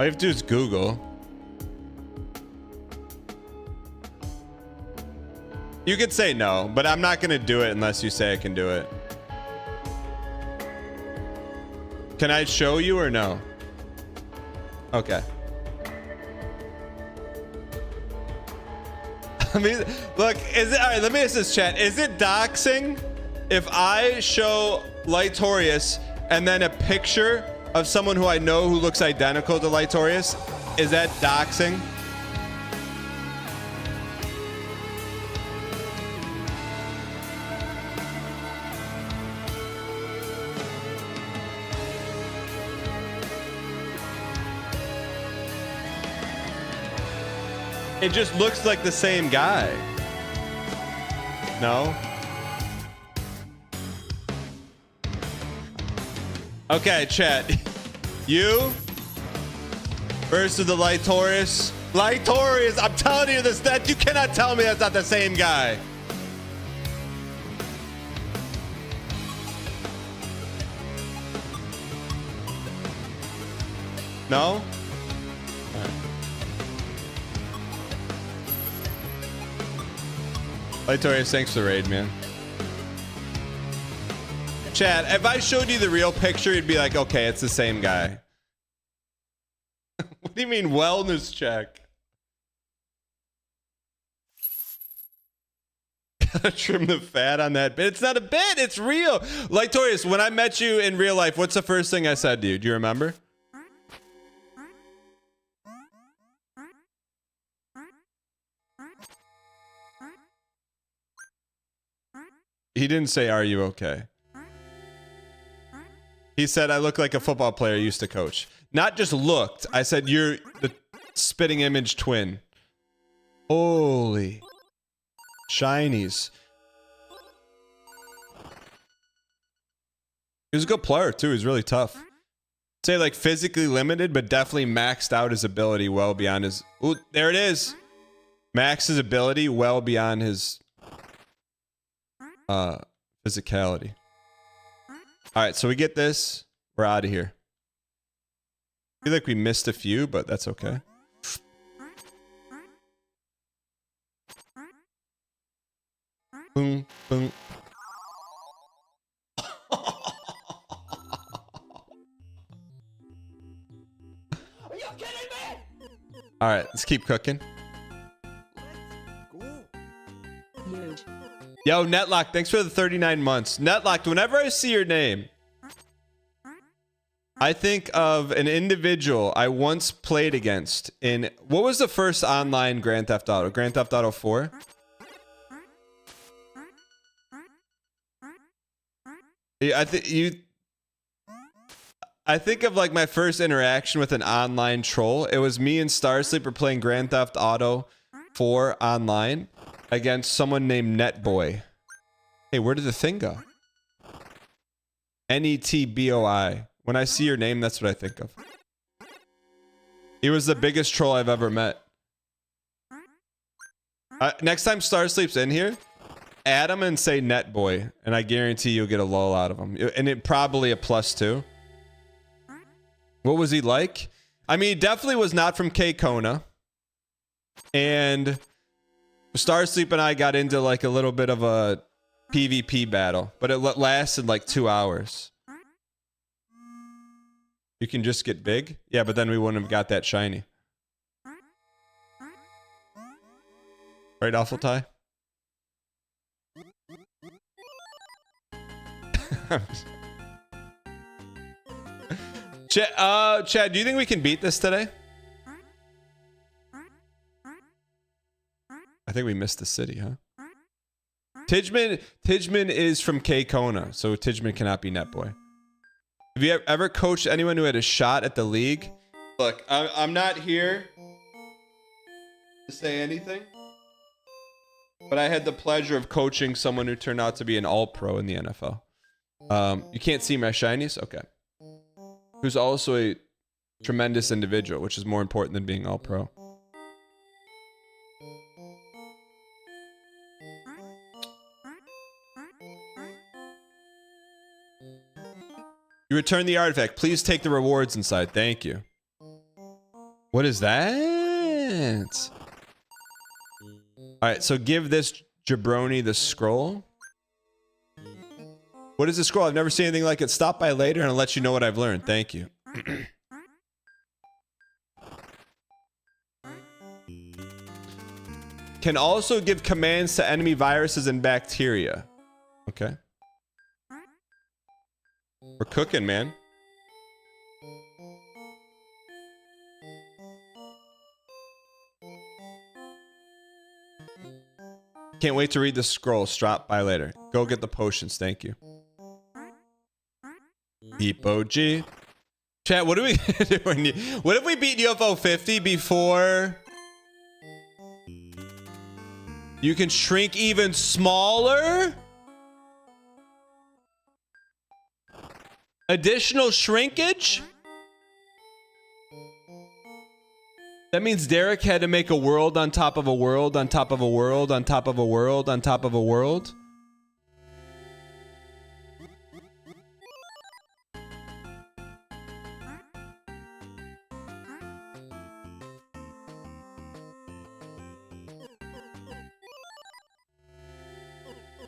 All you have to do is Google. You could say no, but I'm not gonna do it unless you say I can do it. Can I show you or no? Okay. I mean, look, is it all right? Let me ask this, chat. Is it doxing if I show Lightorius and then a picture of someone who I know who looks identical to Lightorius? Is that doxing? It just looks like the same guy. No? Okay, chat. You versus the Lightorius. Lightorius, I'm telling you this, that you cannot tell me that's not the same guy. No? Lightorius, thanks for the raid, man. Chad, if I showed you the real picture, you'd be like, okay, it's the same guy. What do you mean wellness check? Gotta trim the fat on that bit. It's not a bit, it's real. Lightorius, when I met you in real life, what's the first thing I said to you? Do you remember? He didn't say, are you okay? He said, I look like a football player I used to coach. Not just looked. I said, you're the spitting image twin. Holy. Shinies. He was a good player, too. He's really tough. Say, like, physically limited, but definitely maxed out his ability well beyond his... Ooh, there it is. Maxed his ability well beyond his... physicality. All right, so we get this. We're out of here. I feel like we missed a few, but that's okay. Boom, boom. Are you kidding me? All right, let's keep cooking. Huge. Yo, Netlock, thanks for the 39 months. Netlock, whenever I see your name, I think of an individual I once played against in... What was the first online Grand Theft Auto? Grand Theft Auto 4? Yeah, I think of like my first interaction with an online troll. It was me and Starsleeper playing Grand Theft Auto 4 online against someone named Netboy. Hey, where did the thing go? Netboi. When I see your name, that's what I think of. He was the biggest troll I've ever met. Next time Starsleep's in here, add him and say Netboy, and I guarantee you'll get a lol out of him. And it probably a +2. What was he like? I mean, he definitely was not from K-Kona. And Starsleep and I got into like a little bit of a PvP battle, but it lasted like 2 hours. You can just get big? Yeah, but then we wouldn't have got that shiny. Right, Awful Tie? Chad, do you think we can beat this today? I think we missed the city, huh? Tidgeman is from K Kona, so Tidgeman cannot be Netboy. Have you ever coached anyone who had a shot at the league? Look, I'm not here to say anything, but I had the pleasure of coaching someone who turned out to be an all-pro in the NFL. You can't see my shinies? Okay. Who's also a tremendous individual, which is more important than being all-pro. You return the artifact. Please take the rewards inside. Thank you. What is that? Alright, so give this jabroni the scroll. What is the scroll? I've never seen anything like it. Stop by later and I'll let you know what I've learned. Thank you. Can also give commands to enemy viruses and bacteria. Okay. We're cooking, man. Can't wait to read the scroll. Stop by later. Go get the potions. Thank you. Beep OG. Chat, what are we doing? What if we beat UFO 50 before you can shrink even smaller? Additional shrinkage? That means Derek had to make a world on top of a world on top of a world on top of a world on top of a world.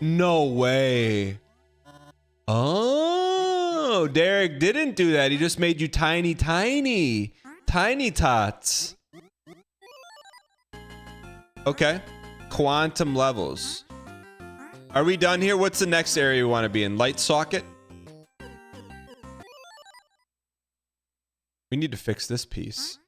No way. Oh, Derek didn't do that. He just made you tiny, tiny, tiny tots. Okay. Quantum levels. Are we done here? What's the next area we want to be in? Light socket? We need to fix this piece.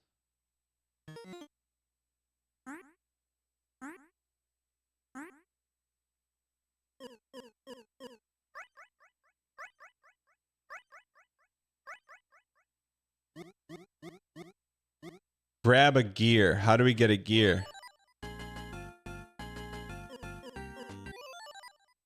Grab a gear. How do we get a gear?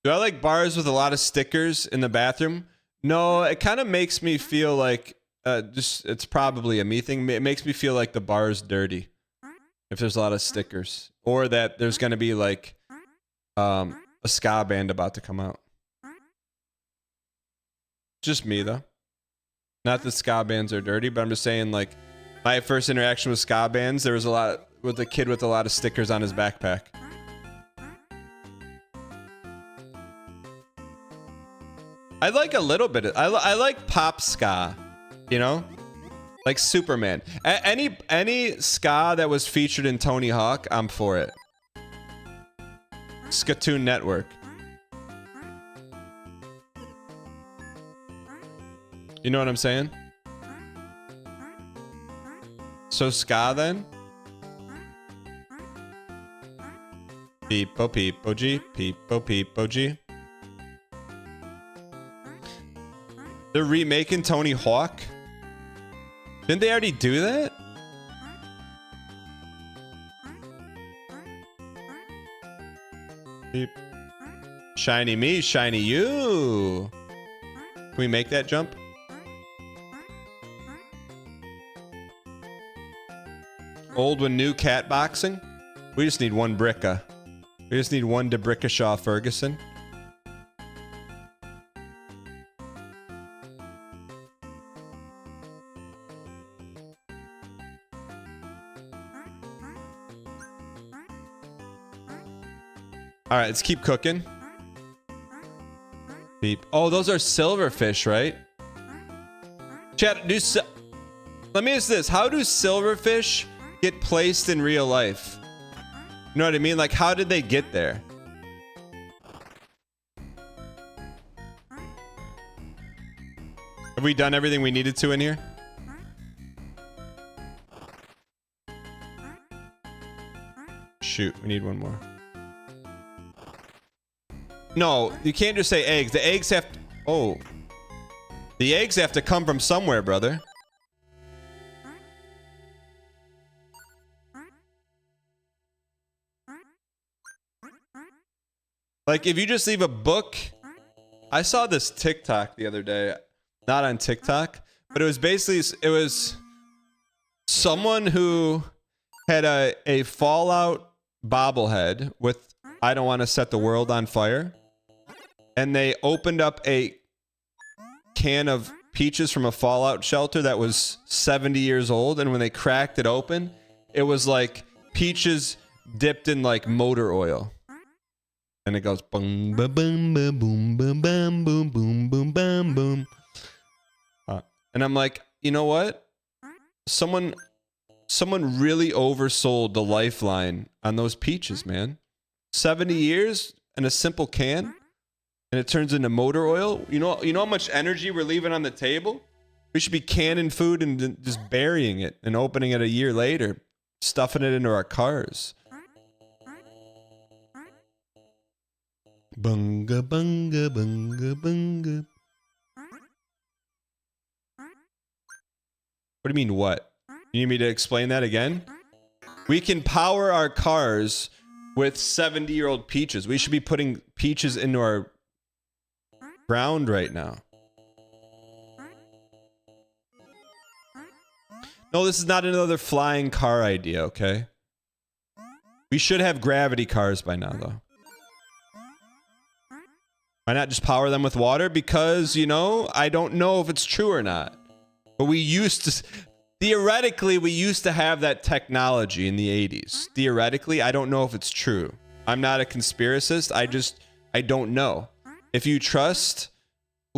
Do I like bars with a lot of stickers in the bathroom? No, it kind of makes me feel like it's probably a me thing. It makes me feel like the bar is dirty if there's a lot of stickers, or that there's gonna be like a ska band about to come out. Just me though. Not that ska bands are dirty, but I'm just saying, like, my first interaction with ska bands, there was a lot with a kid with a lot of stickers on his backpack. I like a little bit of, I like pop ska, you know, like Superman. Any ska that was featured in Tony Hawk, I'm for it. Skatoon Network. You know what I'm saying? So ska then? Peep-o peep-o-g, peep-o peep-o-g. They're remaking Tony Hawk? Didn't they already do that? Beep. Shiny me, shiny you. Can we make that jump? Old with new cat boxing? We just need one bricka. We just need one DeBrickashaw Ferguson. All right, let's keep cooking. Beep. Oh, those are silverfish, right? Chat, let me ask this. How do silverfish get placed in real life? You know what I mean? Like, how did they get there? Have we done everything we needed to in here? Shoot, we need one more. No, you can't just say eggs. The eggs have to... Oh. The eggs have to come from somewhere, brother. Like, if you just leave a book... I saw this TikTok the other day. Not on TikTok, but it was basically... It was someone who had a Fallout bobblehead with I don't want to set the world on fire. And they opened up a can of peaches from a Fallout shelter that was 70 years old. And when they cracked it open, it was like peaches dipped in like motor oil. And it goes boom, boom, boom, boom, boom, boom, boom, boom, boom, boom, boom, boom. And I'm like, you know what? Someone really oversold the lifeline on those peaches, man. 70 years and a simple can, and it turns into motor oil. You know how much energy we're leaving on the table? We should be canning food and just burying it and opening it a year later, stuffing it into our cars. Bunga bunga bunga bunga. What do you mean what? You need me to explain that again? We can power our cars with 70-year-old peaches. We should be putting peaches into our ground right now. No, this is not another flying car idea, okay? We should have gravity cars by now, though. Why not just power them with water? Because, you know, I don't know if it's true or not. But we used to... Theoretically, we used to have that technology in the 80s. Theoretically, I don't know if it's true. I'm not a conspiracist. I don't know. If you trust...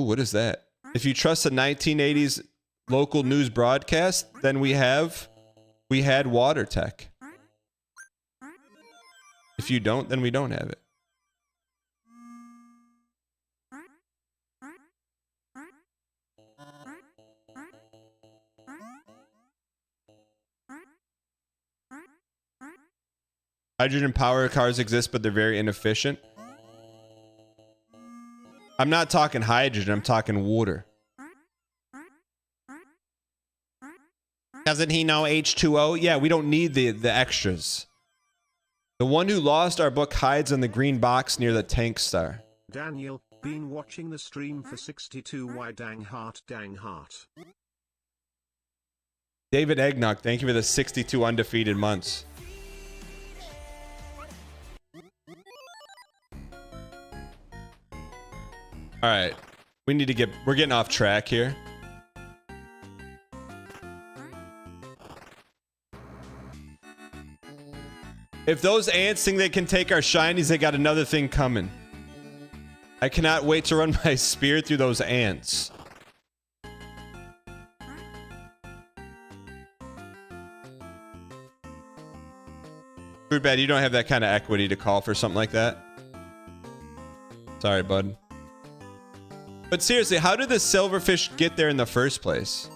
Ooh, what is that? If you trust the 1980s local news broadcast, then we had water tech. If you don't, then we don't have it. Hydrogen power cars exist, but they're very inefficient. I'm not talking hydrogen, I'm talking water. Doesn't he know H2O? Yeah, we don't need the extras. The one who lost our book hides in the green box near the tank star. Daniel, been watching the stream for 62. Why dang heart, dang heart. David Eggnog, thank you for the 62 undefeated months. All right, we're getting off track here. If those ants think they can take our shinies, they got another thing coming. I cannot wait to run my spear through those ants. Too bad you don't have that kind of equity to call for something like that. Sorry, bud. But seriously, how did the silverfish get there in the first place?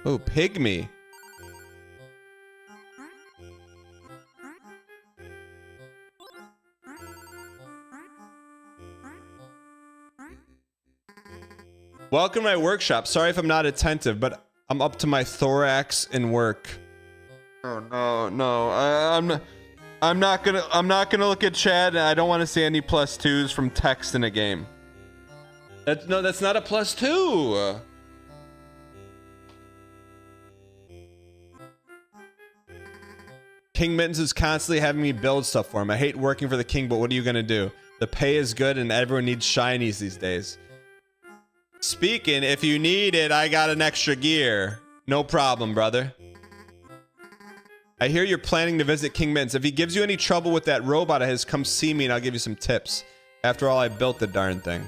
Oh, pygmy. Welcome to my workshop. Sorry if I'm not attentive, but I'm up to my thorax in work. Oh no, I'm not gonna look at chat, and I don't want to see any +2s from text in a game. That's not a +2. King Mittens is constantly having me build stuff for him. I hate working for the king, but what are you gonna do? The pay is good, and everyone needs shinies these days. Speaking, if you need it, I got an extra gear. No problem, brother. I hear you're planning to visit King Mittens. If he gives you any trouble with that robot of his, come see me and I'll give you some tips. After all, I built the darn thing.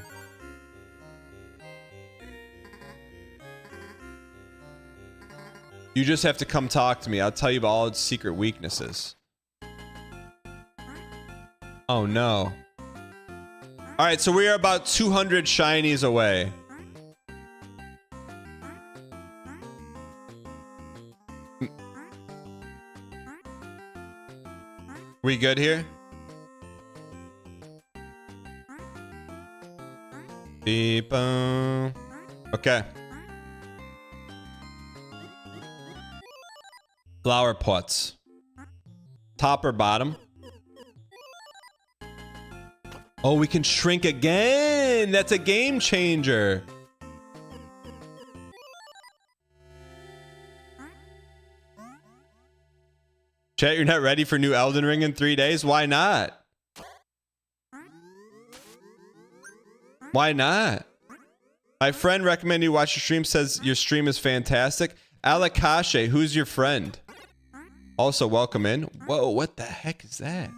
You just have to come talk to me. I'll tell you about all its secret weaknesses. Oh no. All right, so we are about 200 shinies away. We good here? Beep. Okay. Flower pots. Top or bottom? Oh, we can shrink again. That's a game changer. Chat, you're not ready for new Elden Ring in 3 days? Why not? Why not? My friend recommended you watch your stream, says your stream is fantastic. Alakashe, who's your friend? Also, welcome in. Whoa, what the heck is that?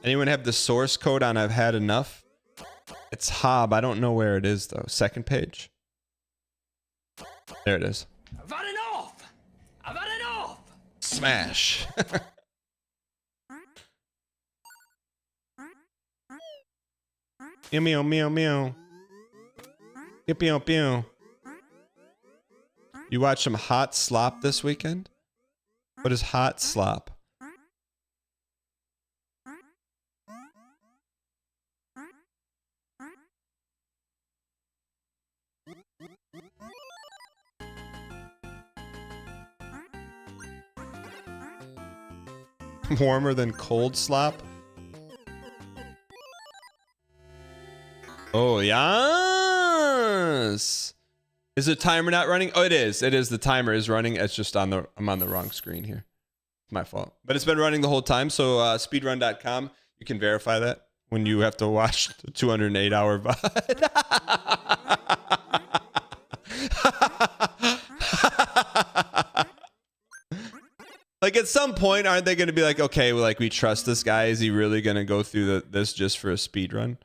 Anyone have the source code on I've had enough? It's Hob. I don't know where it is, though. Second page. There it is. I've had enough! I've had enough! Smash. Meow, meow, meow. Pew, pew, pew. You watch some hot slop this weekend? What is hot slop? Warmer than cold slop? Oh, yes. Is the timer not running? Oh, it is. It is. The timer is running. It's just on the, I'm on the wrong screen here. My fault. But it's been running the whole time. So speedrun.com, you can verify that when you have to watch the 208-hour VOD. Like at some point, aren't they going to be like, okay, well, like we trust this guy. Is he really going to go through this just for a speed run?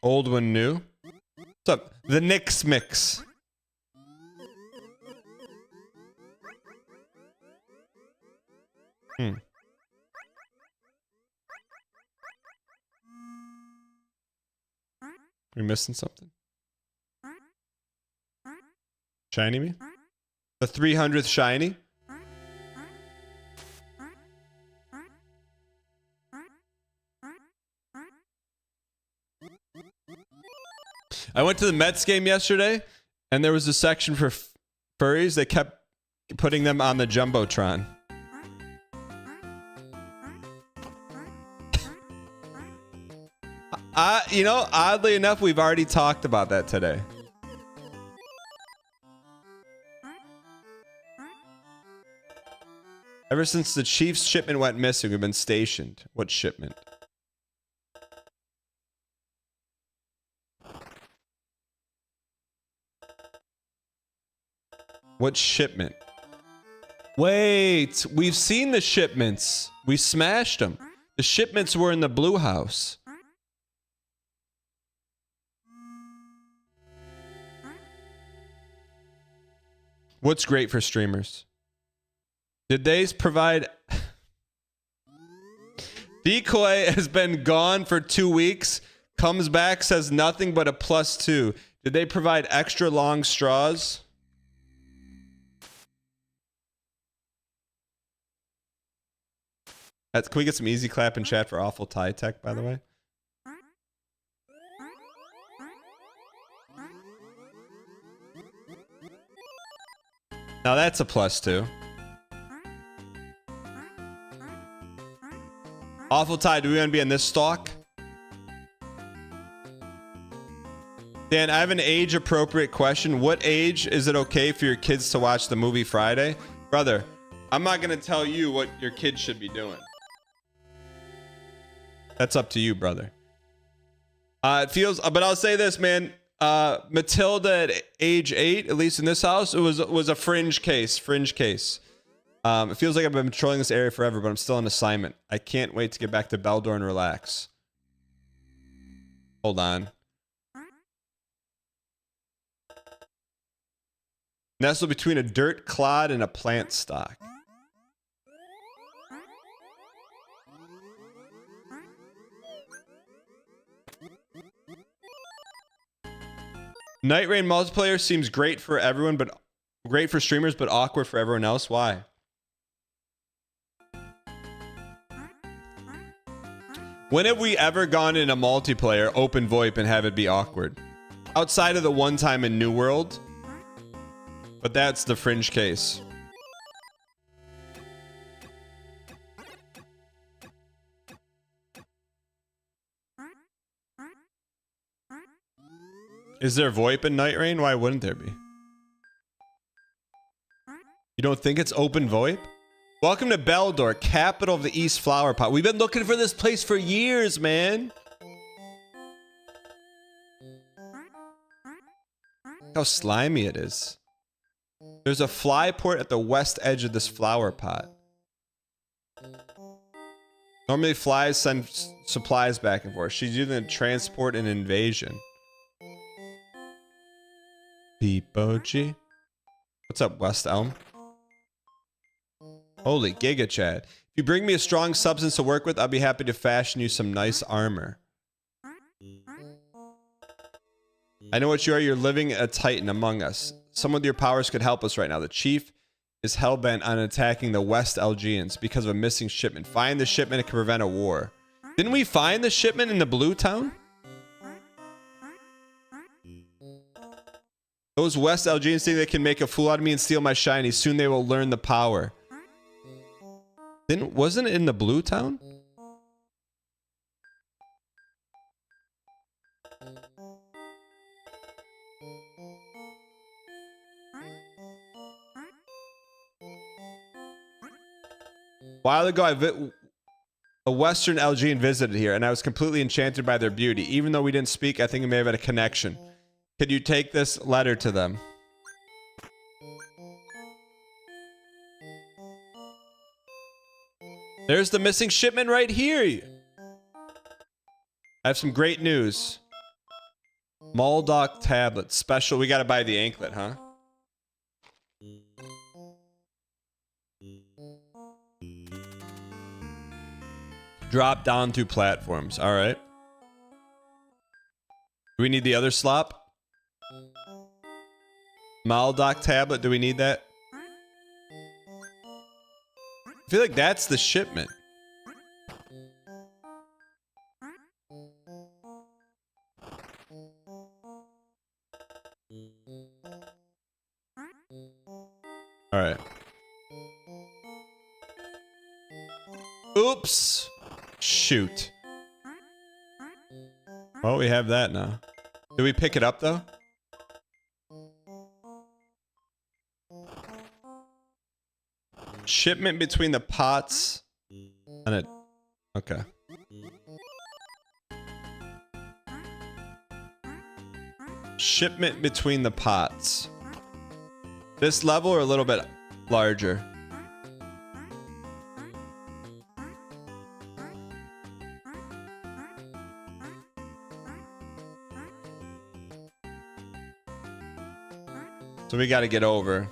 Old one, new. What's up? The Knicks mix. We missing something? Shiny me? The 300th shiny? I went to the Mets game yesterday, and there was a section for furries. They kept putting them on the Jumbotron. You know, oddly enough, we've already talked about that today. Ever since the Chiefs shipment went missing, we've been stationed. What shipment? What shipment? Wait, we've seen the shipments. We smashed them. The shipments were in the blue house. What's great for streamers? Did they provide... Decoy has been gone for 2 weeks. Comes back, says nothing but a +2. Did they provide extra long straws? Can we get some easy clap in chat for awful tie tech, by the way? Now that's a +2. Awful tie, do we want to be in this stock? Dan, I have an age-appropriate question. What age is it okay for your kids to watch the movie Friday? Brother, I'm not going to tell you what your kids should be doing. That's up to you, brother. It feels, but I'll say this, man. Matilda at age 8, at least in this house, it was a fringe case. It feels like I've been patrolling this area forever, but I'm still on assignment. I can't wait to get back to Beldor and relax. Hold on. Nestled between a dirt clod and a plant stock. Night Rain multiplayer seems great for everyone, but great for streamers, but awkward for everyone else. Why? When have we ever gone in a multiplayer open VoIP and have it be awkward? Outside of the one time in New World, but that's the fringe case. Is there VoIP in Night Rain? Why wouldn't there be? You don't think it's open VoIP? Welcome to Beldor, capital of the East Flower Pot. We've been looking for this place for years, man. Look how slimy it is. There's a fly port at the west edge of this flower pot. Normally flies send supplies back and forth. She's using transport and invasion. Potation. What's up, West Elm? Holy Giga Chad. If you bring me a strong substance to work with, I'll be happy to fashion you some nice armor. I know what you are. You're living a titan among us. Someone with your powers could help us right now. The chief is hellbent on attacking the West Elgians because of a missing shipment. Find the shipment. It can prevent a war. Didn't we find the shipment in the Blue Town? Those West Elgians think they can make a fool out of me and steal my shiny. Soon they will learn the power. Wasn't it in the Blue Town? A while ago, a Western Elgian visited here, and I was completely enchanted by their beauty. Even though we didn't speak, I think we may have had a connection. Could you take this letter to them? There's the missing shipment right here. I have some great news. Muldock tablet special. We gotta buy the anklet, huh? Drop down 2 platforms. All right. Do we need the other slop? Muldock tablet. Do we need that? I feel like that's the shipment. All right. Oops. Shoot. Well, we have that now. Did we pick it up though? Shipment between the pots and it. Okay. Shipment between the pots. This level or a little bit larger? So we got to get over.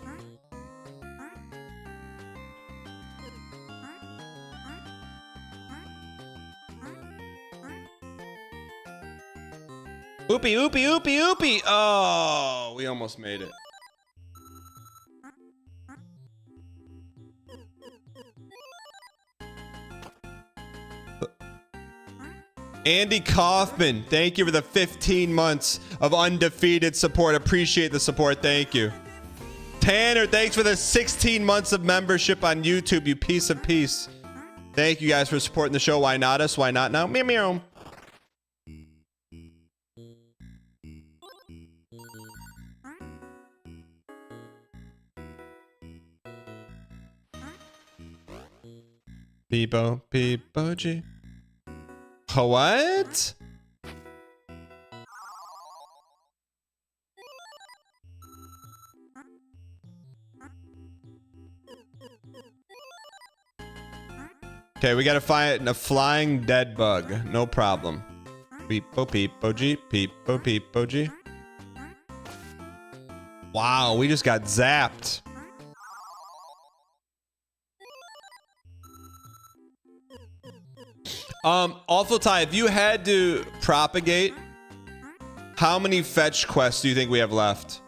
Oopie, oopie, oopie, oopie. Oh, we almost made it. Andy Kaufman, thank you for the 15 months of undefeated support. Appreciate the support. Thank you. Tanner, thanks for the 16 months of membership on YouTube, you piece of peace. Thank you guys for supporting the show. Why not us? Why not now? Meow meow. Peepo, peepo, G. What? Okay, we gotta find a flying dead bug. No problem. Peep-o, peep-o-gee, peep-o, peep-o-gee. Wow, we just got zapped. Awful Ty, if you had to propagate, how many fetch quests do you think we have left?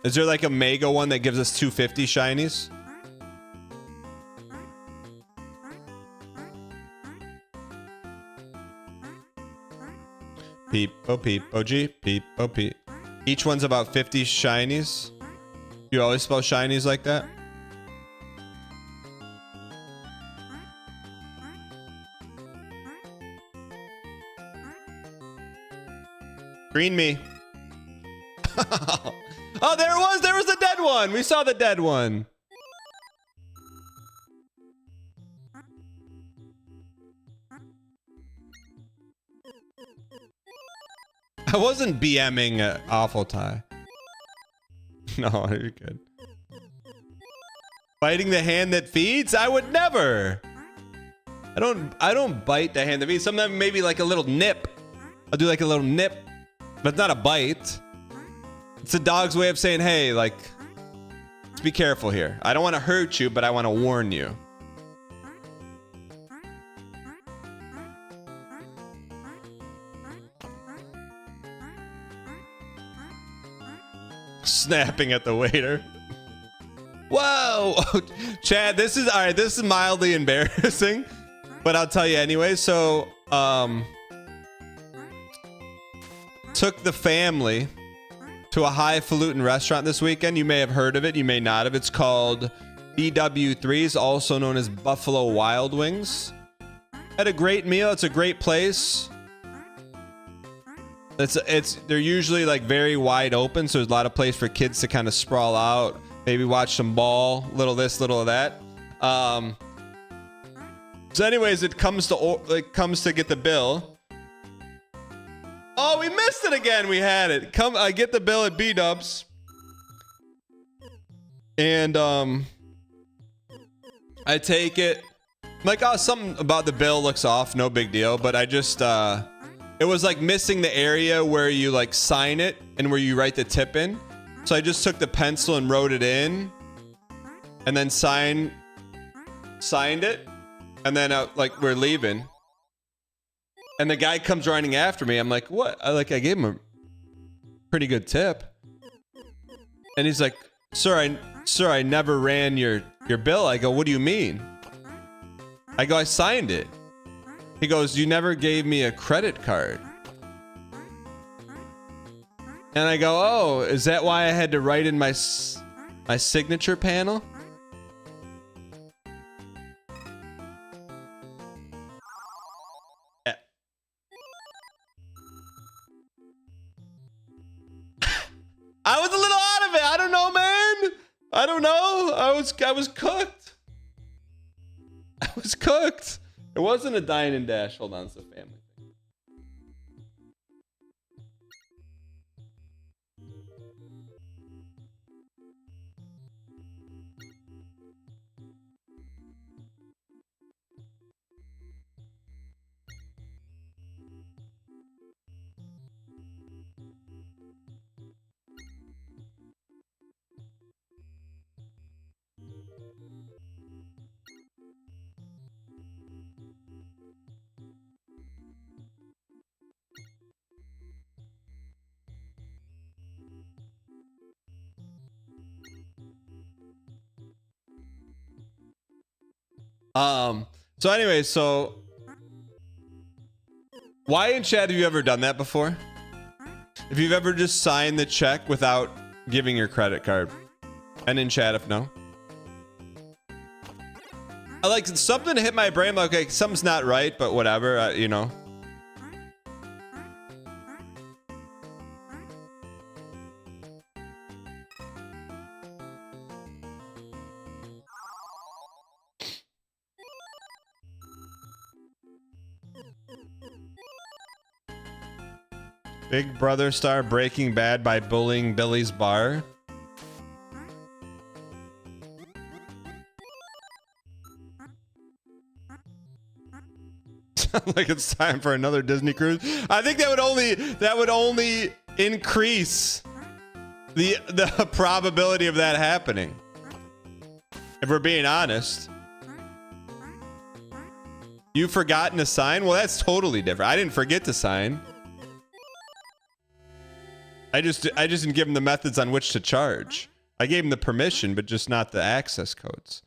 Is there like a mega one that gives us 250 shinies? Peep-o, peep-o-gee, peep-o, peep. Each one's about 50 shinies. You always spell shinies like that? Green me. Oh, there it was. There was the dead one. We saw the dead one. I wasn't BMing Awful Tie. No, you're good. Biting the hand that feeds? I would never. I don't bite the hand that feeds. Sometimes maybe like a little nip. I'll do like a little nip, but not a bite. It's a dog's way of saying, hey, like, let's be careful here. I don't want to hurt you, but I want to warn you. Snapping at the waiter. Whoa, Chad, this is all right. This is mildly embarrassing, but I'll tell you anyway. So, took the family to a highfalutin restaurant this weekend. You may have heard of it. You may not have. It's called BW3s, also known as Buffalo Wild Wings. Had a great meal. It's a great place. They're usually like very wide open, so there's a lot of place for kids to kind of sprawl out, maybe watch some ball, little this, little of that. So anyways, it comes to get the bill. Oh, we missed it again. We had it. I get the bill at B-dubs. And I take it. I'm like, oh, something about the bill looks off, no big deal, but I just it was like missing the area where you like sign it and where you write the tip in. So I just took the pencil and wrote it in and then signed it. And then like we're leaving. And the guy comes running after me. I'm like, what? I gave him a pretty good tip. And he's like, sir, I never ran your bill. I go, what do you mean? I go, I signed it. He goes, you never gave me a credit card. And I go, oh, is that why I had to write in my signature panel? Yeah. I was a little out of it. I don't know, man. I don't know. I was cooked. I was cooked. It wasn't a dine and dash. Hold on, it's a family. So anyway, why in chat have you ever done that before? If you've ever just signed the check without giving your credit card, and in chat if no. I like something hit my brain like, okay, something's not right, but whatever, you know. Big Brother star Breaking Bad by bullying Billy's bar. Sounds like it's time for another Disney cruise. I think that would only increase the probability of that happening. If we're being honest. You've forgotten to sign? Well, that's totally different. I didn't forget to sign. I just didn't give him the methods on which to charge. I gave him the permission, but just not the access codes.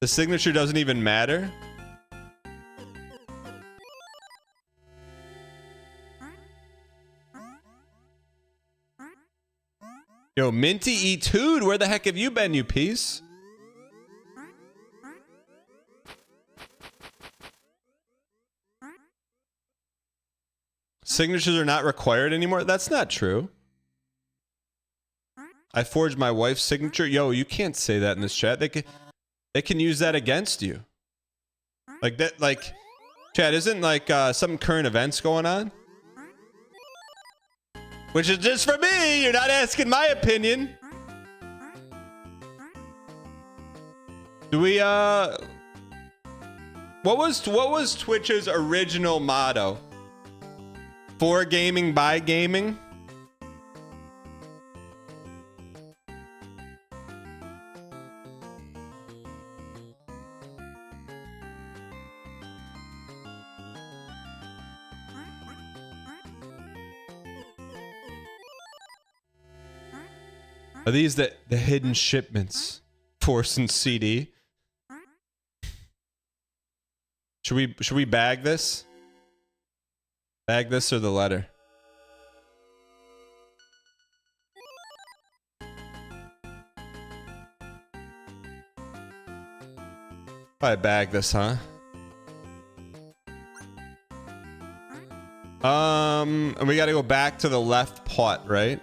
The signature doesn't even matter. Yo, Minty Etude, where the heck have you been, you piece? Signatures are not required anymore? That's not true. I forged my wife's signature. Yo, you can't say that in this chat. They can use that against you. Like that, like, chat, isn't like some current events going on? Which is just for me. You're not asking my opinion. Do we what was Twitch's original motto? For gaming, by gaming? Are these the hidden shipments? Force and CD. Should we bag this? Bag this or the letter? Probably bag this, huh? And we gotta go back to the left pot, right?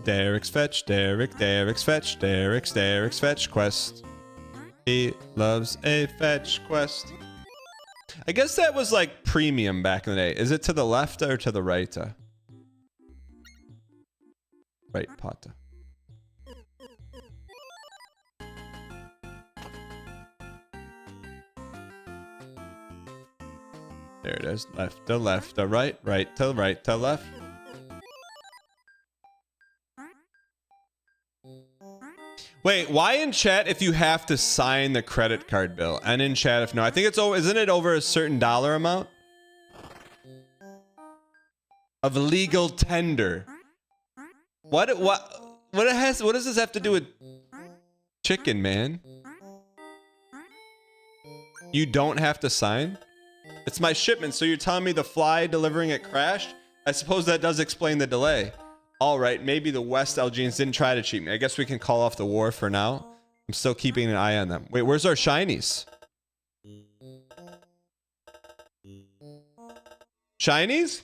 Derek's fetch, Derek's fetch, Derek's fetch quest. He loves a fetch quest. I guess that was like premium back in the day. Is it to the left or to the right? Right, Pata. There it is. Left to left to right, right to right to left. Wait, why in chat if you have to sign the credit card bill? And in chat if no. I think it's over. Isn't it over a certain dollar amount? Of legal tender. What does this have to do with chicken, man? You don't have to sign? It's my shipment, so you're telling me the fly delivering it crashed? I suppose that does explain the delay. All right, maybe the West Algeans didn't try to cheat me. I guess we can call off the war for now. I'm still keeping an eye on them. Wait, where's our shinies? Shinies?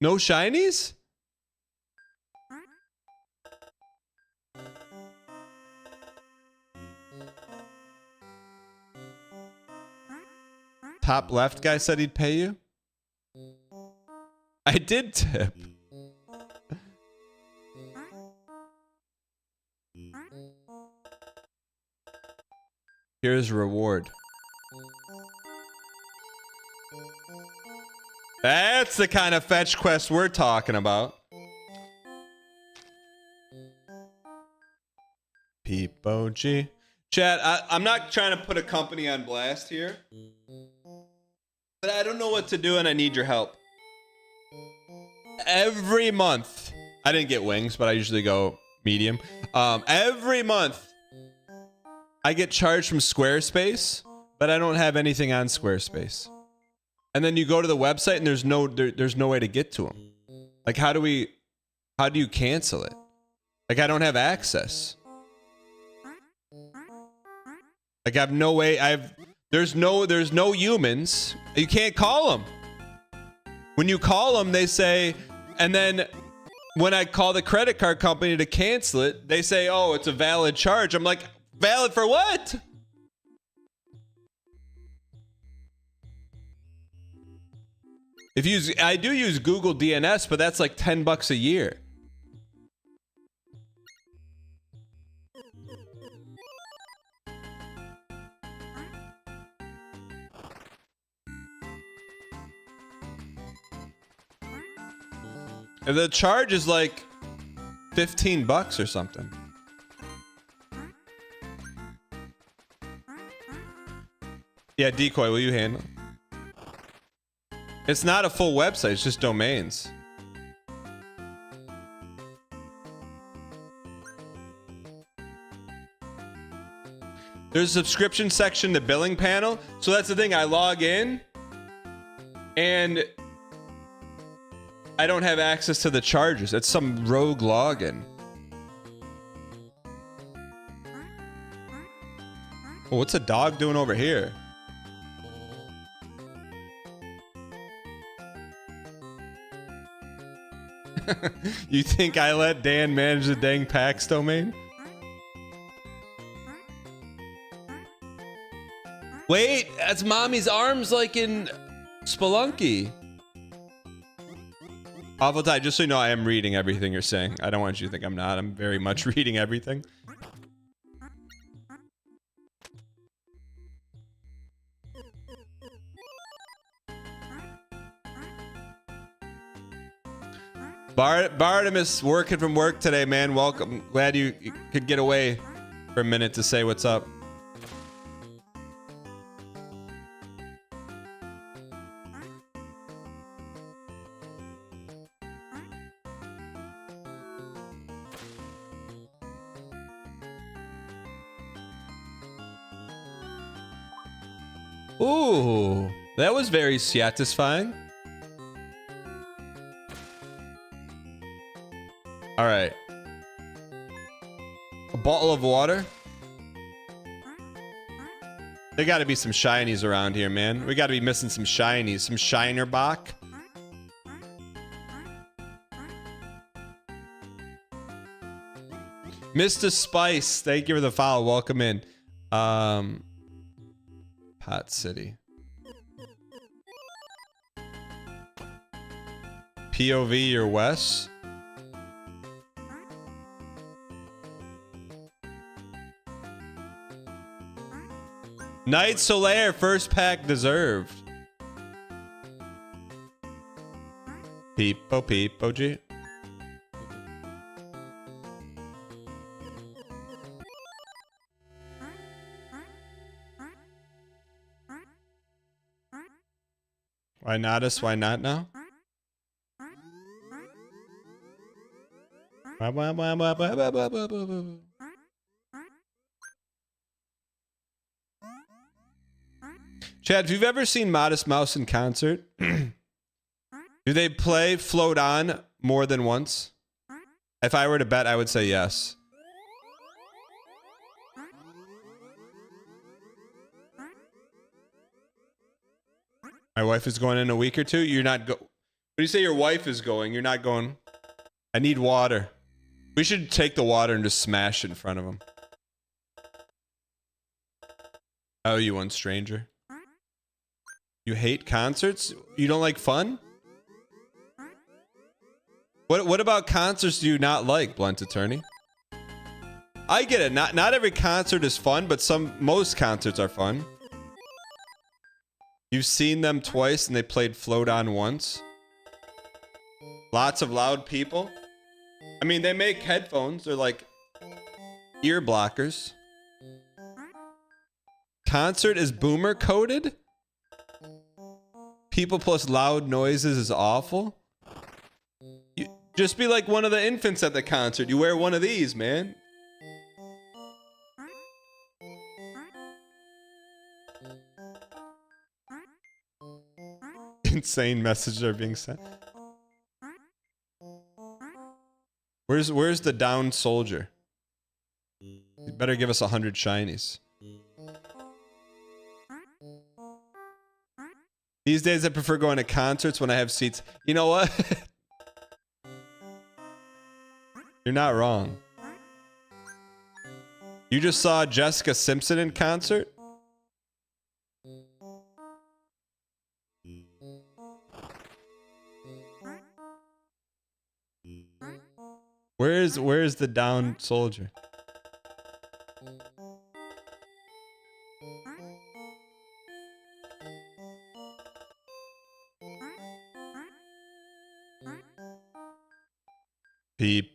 No shinies? Top left guy said he'd pay you? I did tip. Here's reward. That's the kind of fetch quest we're talking about. Peepo G. Chat, I'm not trying to put a company on blast here. But I don't know what to do and I need your help. Every month, I didn't get wings, but I usually go medium. Every month, I get charged from Squarespace, but I don't have anything on Squarespace. And then you go to the website and there's no way to get to them. Like, how do you cancel it? Like, I don't have access. Like, I have no way. There's no humans. You can't call them. When you call them, they say, and then when I call the credit card company to cancel it, they say, oh, it's a valid charge. I'm like, valid for what? I do use Google DNS, but that's like $10 a year. And the charge is like $15 or something. Yeah, Decoy, will you handle? It's not a full website, it's just domains. There's a subscription section, the billing panel. So that's the thing, I log in and I don't have access to the charges. It's some rogue login. Oh, what's a dog doing over here? You think I let Dan manage the dang PAX domain? Wait, that's mommy's arms like in Spelunky. Awful Tide, just so you know, I am reading everything you're saying. I don't want you to think I'm not. I'm very much reading everything. Bartimus working from work today, man. Welcome. Glad you could get away for a minute to say what's up. Ooh, that was very satisfying. All right. A bottle of water. There got to be some shinies around here, man. We got to be missing some shinies. Some Shiner Bach. Mr. Spice, thank you for the follow. Welcome in. Pot City. POV or Wes? Night Solaire, first pack deserved. Peepo G. Why not us? Why not now? Chad, if you've ever seen Modest Mouse in concert, do they play Float On more than once? If I were to bet, I would say yes. My wife is going in a week or two. You're not go. What do you say your wife is going? You're not going. I need water. We should take the water and just smash it in front of him. Oh, you one stranger. You hate concerts? You don't like fun? What about concerts do you not like, Blunt Attorney? I get it. Not every concert is fun, but most concerts are fun. You've seen them twice and they played Float On once. Lots of loud people. I mean, they make headphones. They're like ear blockers. Concert is boomer coded? People plus loud noises is awful? You just be like one of the infants at the concert. You wear one of these, man. Insane messages are being sent. Where's the downed soldier? You better give us 100 shinies. These days I prefer going to concerts when I have seats. You know what? You're not wrong. You just saw Jessica Simpson in concert? Where's the down soldier?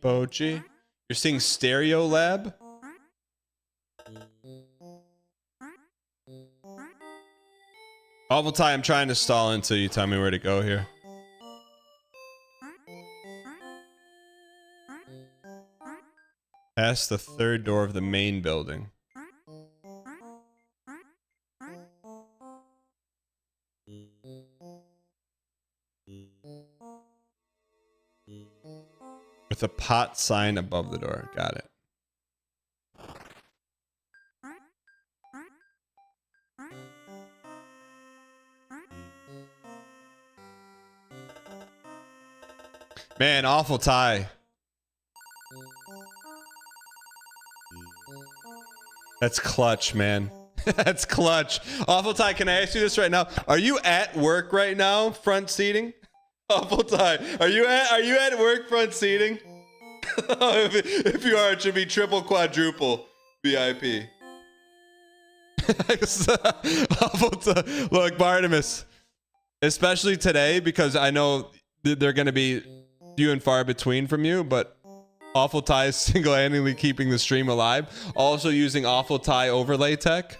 Pochi. You're seeing Stereo Lab? Awful Tie, I'm trying to stall until you tell me where to go here. Past the third door of the main building. With a pot sign above the door. Got it. Man, Awful Tie. That's clutch, man. That's clutch. Awful Tie, can I ask you this right now? Are you at work right now, front seating? Awful Tie, are you at work front seating? if you are, it should be triple, quadruple VIP. Awful Tie. Look, Bartimus, especially today, because I know they're going to be few and far between from you, but Awful Tie is single-handedly keeping the stream alive. Also using Awful Tie overlay tech.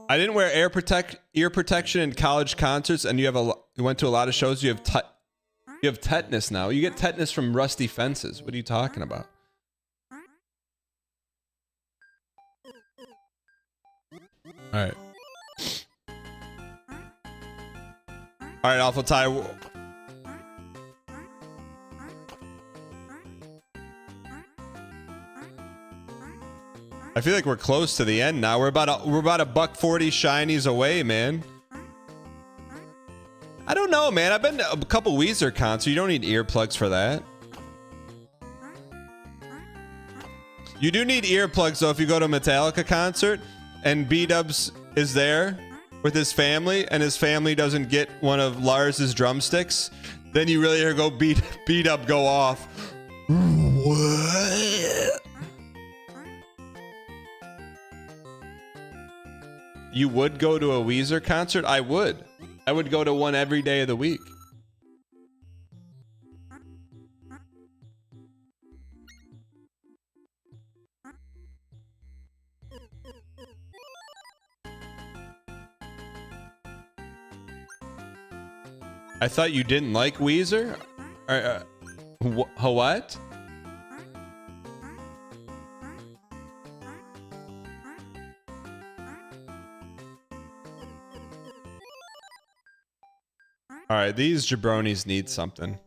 I didn't wear ear protection in college concerts, and you went to a lot of shows. You have tetanus now. You get tetanus from rusty fences. What are you talking about? All right. All right, Awful Tie. I feel like we're close to the end now. We're about a $140 shinies away, man. I don't know, man. I've been to a couple Weezer concerts. You don't need earplugs for that. You do need earplugs though if you go to a Metallica concert and B-Dubs is there with his family and his family doesn't get one of Lars's drumsticks, then you really hear B-Dub go off. What? You would go to a Weezer concert? I would. I would go to one every day of the week. I thought you didn't like Weezer? What? All right, these jabronis need something.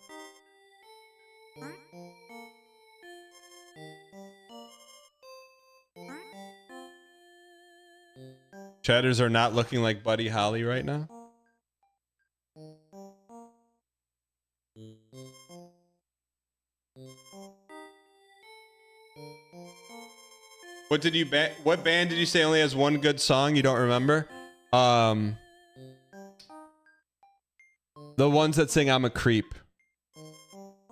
Chatters are not looking like Buddy Holly right now. What did you what band did you say only has one good song you don't remember? The ones that sing I'm a Creep.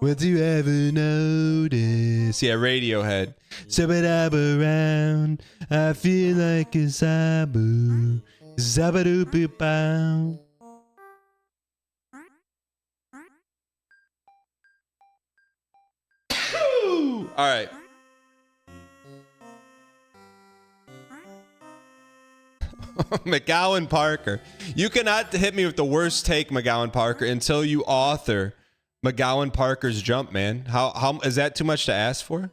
Would you ever notice? Yeah, Radiohead. Around, I feel like a sabu. Zabadoo-boop-bow. All right. McGowan Parker. You cannot hit me with the worst take, McGowan Parker, until you author McGowan Parker's jump, man. How is that too much to ask for?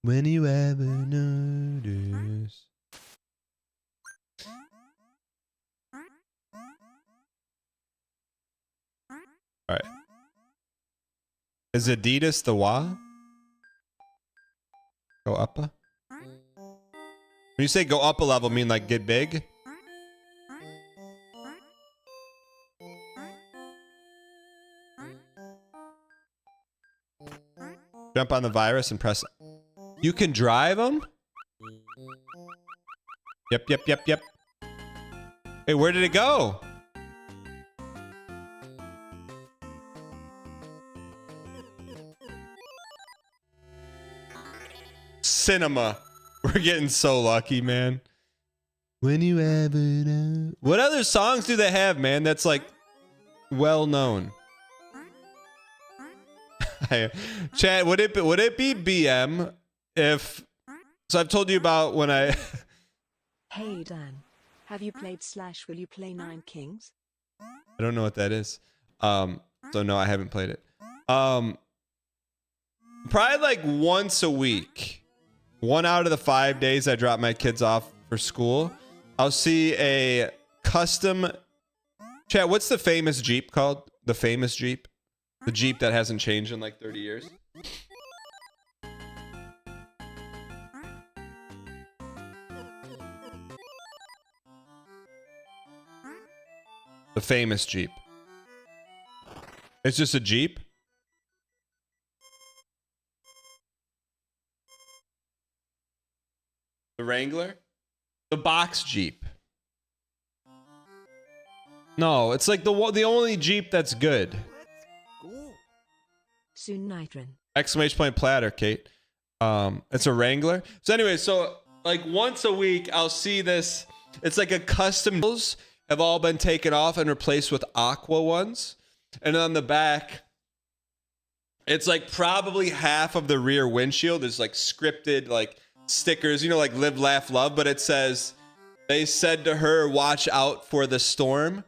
When you ever notice. All right. Is Adidas the wa? Go up a? When you say go up a level, mean like get big? Jump on the virus and press. You can drive them? Yep. Hey, where did it go? Cinema. We're getting so lucky, man. When you ever know. What other songs do they have, man? That's like well known. Chad, would it be BM if? So I've told you about when I. Hey Dan, have you played / Will You Play Nine Kings? I don't know what that is. So no, I haven't played it. Probably like once a week. 1 out of the 5 days I drop my kids off for school, I'll see a custom. Chat, what's the famous Jeep called? The famous Jeep? The Jeep that hasn't changed in like 30 years? The famous Jeep. It's just a Jeep? The Wrangler? The box Jeep. No, it's like the only Jeep that's good. Soon Nitron. Exclamation point platter, Kate. It's a Wrangler. So anyway, so like once a week I'll see this. It's like a custom have all been taken off and replaced with aqua ones. And on the back, it's like probably half of the rear windshield is like scripted like stickers, you know, like live, laugh, love, but it says they said to her, watch out for the storm.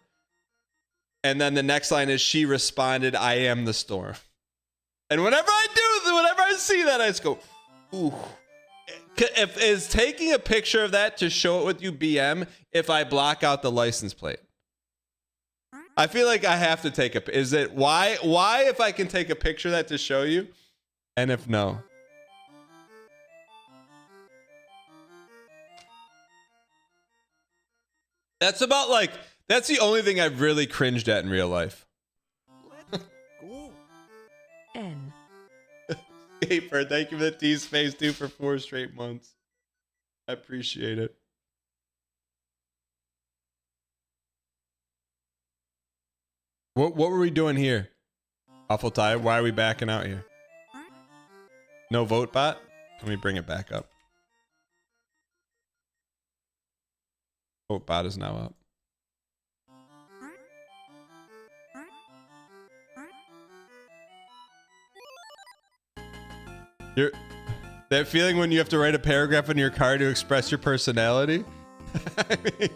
And then the next line is she responded, I am the storm. And whenever I see that, I just go, ooh. If is taking a picture of that to show it with you BM if I block out the license plate. I feel like I have to take a. Is it why if I can take a picture of that to show you, and if no? That's about like that's the only thing I've really cringed at in real life. N. Gaper, thank you for the T-Space, dude, for 4 straight months. I appreciate it. What were we doing here? Awful tired. Why are we backing out here? No vote bot? Let me bring it back up. Vote bot is now up. That feeling when you have to write a paragraph in your car to express your personality? I mean,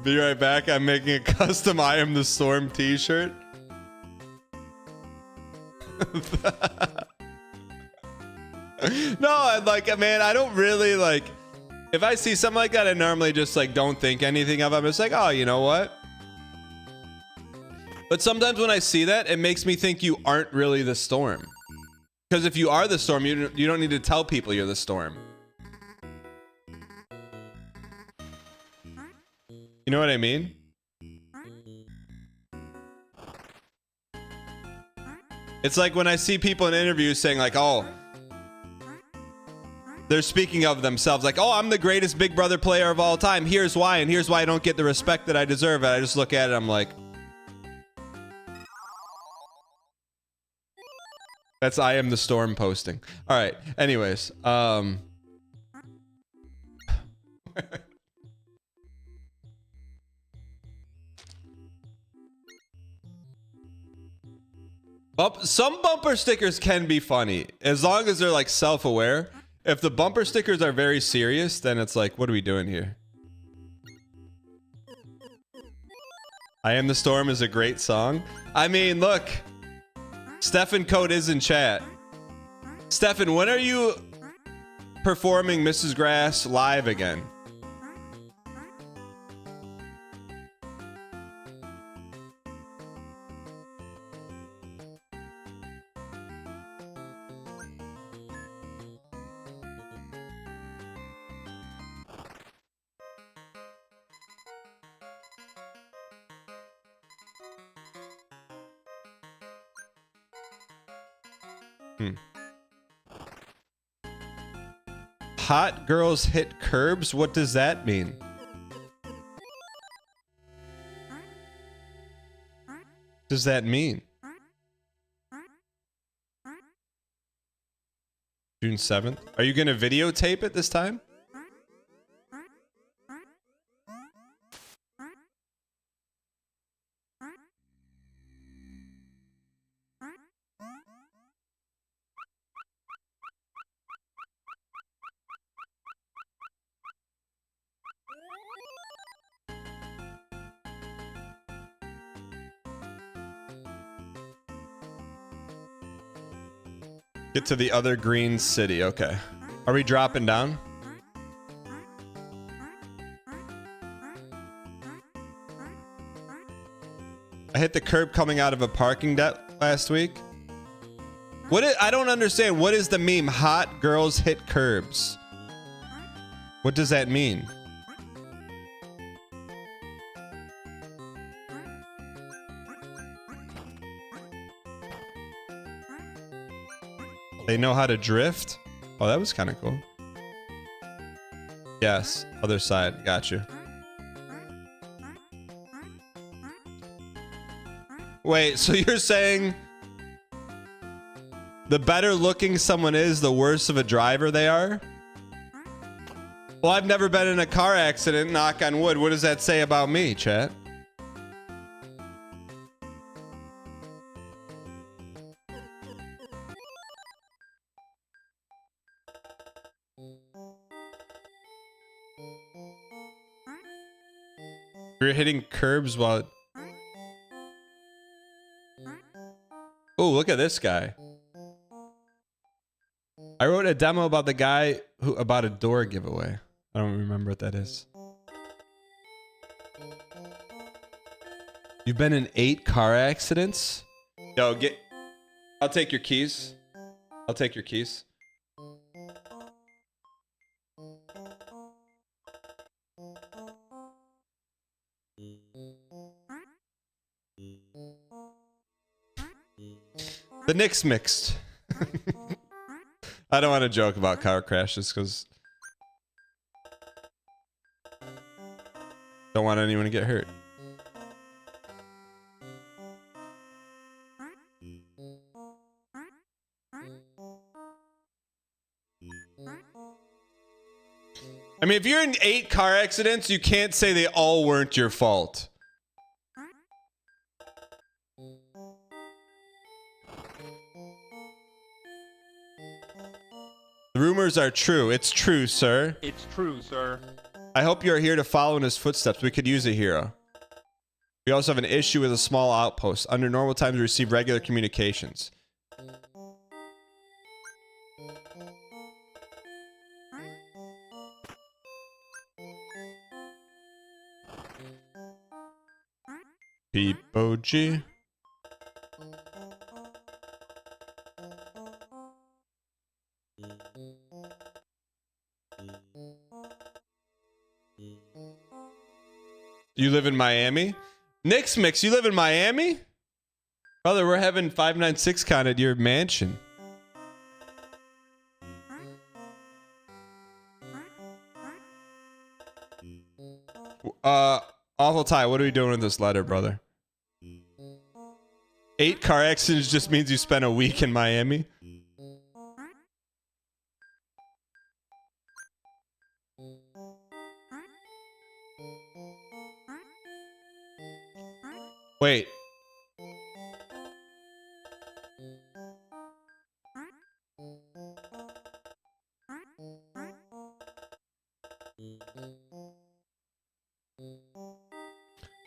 be right back. I'm making a custom I Am the Storm t-shirt. No, like, man, I don't really like, if I see something like that, I normally just like don't think anything of it. I'm just like, oh, you know what? But sometimes when I see that, it makes me think you aren't really the storm. Because if you are the storm, you don't need to tell people you're the storm. You know what I mean? It's like when I see people in interviews saying like, oh, they're speaking of themselves like, oh, I'm the greatest Big Brother player of all time. Here's why, and here's why I don't get the respect that I deserve. And I just look at it, I'm like, that's I Am the Storm posting. All right. Anyways, some bumper stickers can be funny as long as they're like self-aware. If the bumper stickers are very serious, then it's like, what are we doing here? I Am the Storm is a great song. I mean, look. Stefan Code is in chat. Stefan, when are you performing Mrs. Grass live again? Hot girls hit curbs? What does that mean? What does that mean? June 7th? Are you gonna videotape it this time? Get to the other green city. Okay. Are we dropping down? I hit the curb coming out of a parking deck last week. I don't understand. What is the meme? Hot girls hit curbs. What does that mean? They know how to drift? Oh, that was kind of cool. Yes, other side. Got you. Wait, so you're saying the better looking someone is, the worse of a driver they are? Well, I've never been in a car accident, knock on wood. What does that say about me, chat? You're hitting curbs while... Oh, look at this guy. I wrote a demo about the guy who about a door giveaway. I don't remember what that is. You've been in 8 car accidents? Yo, I'll take your keys. I'll take your keys. The Knicks mixed. I don't want to joke about car crashes because don't want anyone to get hurt. I mean, if you're in 8 car accidents, you can't say they all weren't your fault. The rumors are true. It's true, sir. It's true, sir. I hope you're here to follow in his footsteps. We could use a hero. We also have an issue with a small outpost. Under normal times, we receive regular communications. Peep-o-G. You live in Miami? Knicks Mix, you live in Miami? Brother, we're having 596 count at your mansion. Awful Ty, what are we doing with this letter, brother? 8 car accidents just means you spent a week in Miami? Wait.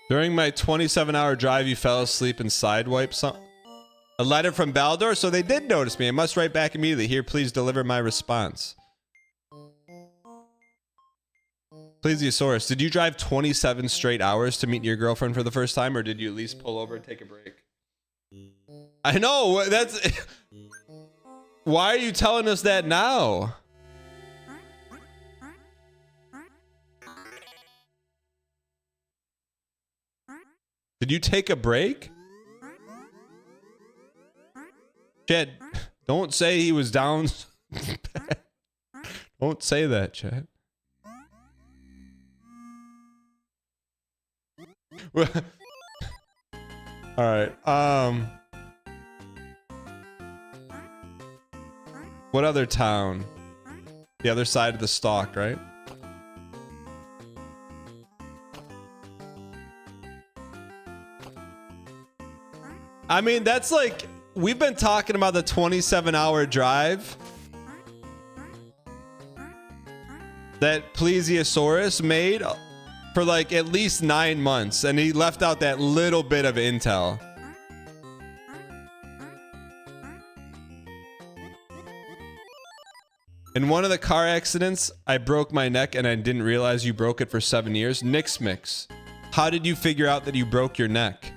During my 27-hour drive, you fell asleep and sidewiped something. A letter from Balatro? So they did notice me. I must write back immediately. Here, please deliver my response. Plesiosaurus, did you drive 27 straight hours to meet your girlfriend for the first time, or did you at least pull over and take a break? I know, that's... Why are you telling us that now? Did you take a break? Chad, Don't say he was down. Don't say that, chat. All right. What other town? The other side of the stalk, right? I mean, that's like, we've been talking about the 27-hour drive that Plesiosaurus made for like at least 9 months, and he left out that little bit of intel. In one of the car accidents, I broke my neck and I didn't realize you broke it for 7 years. Nix Mix, how did you figure out that you broke your neck?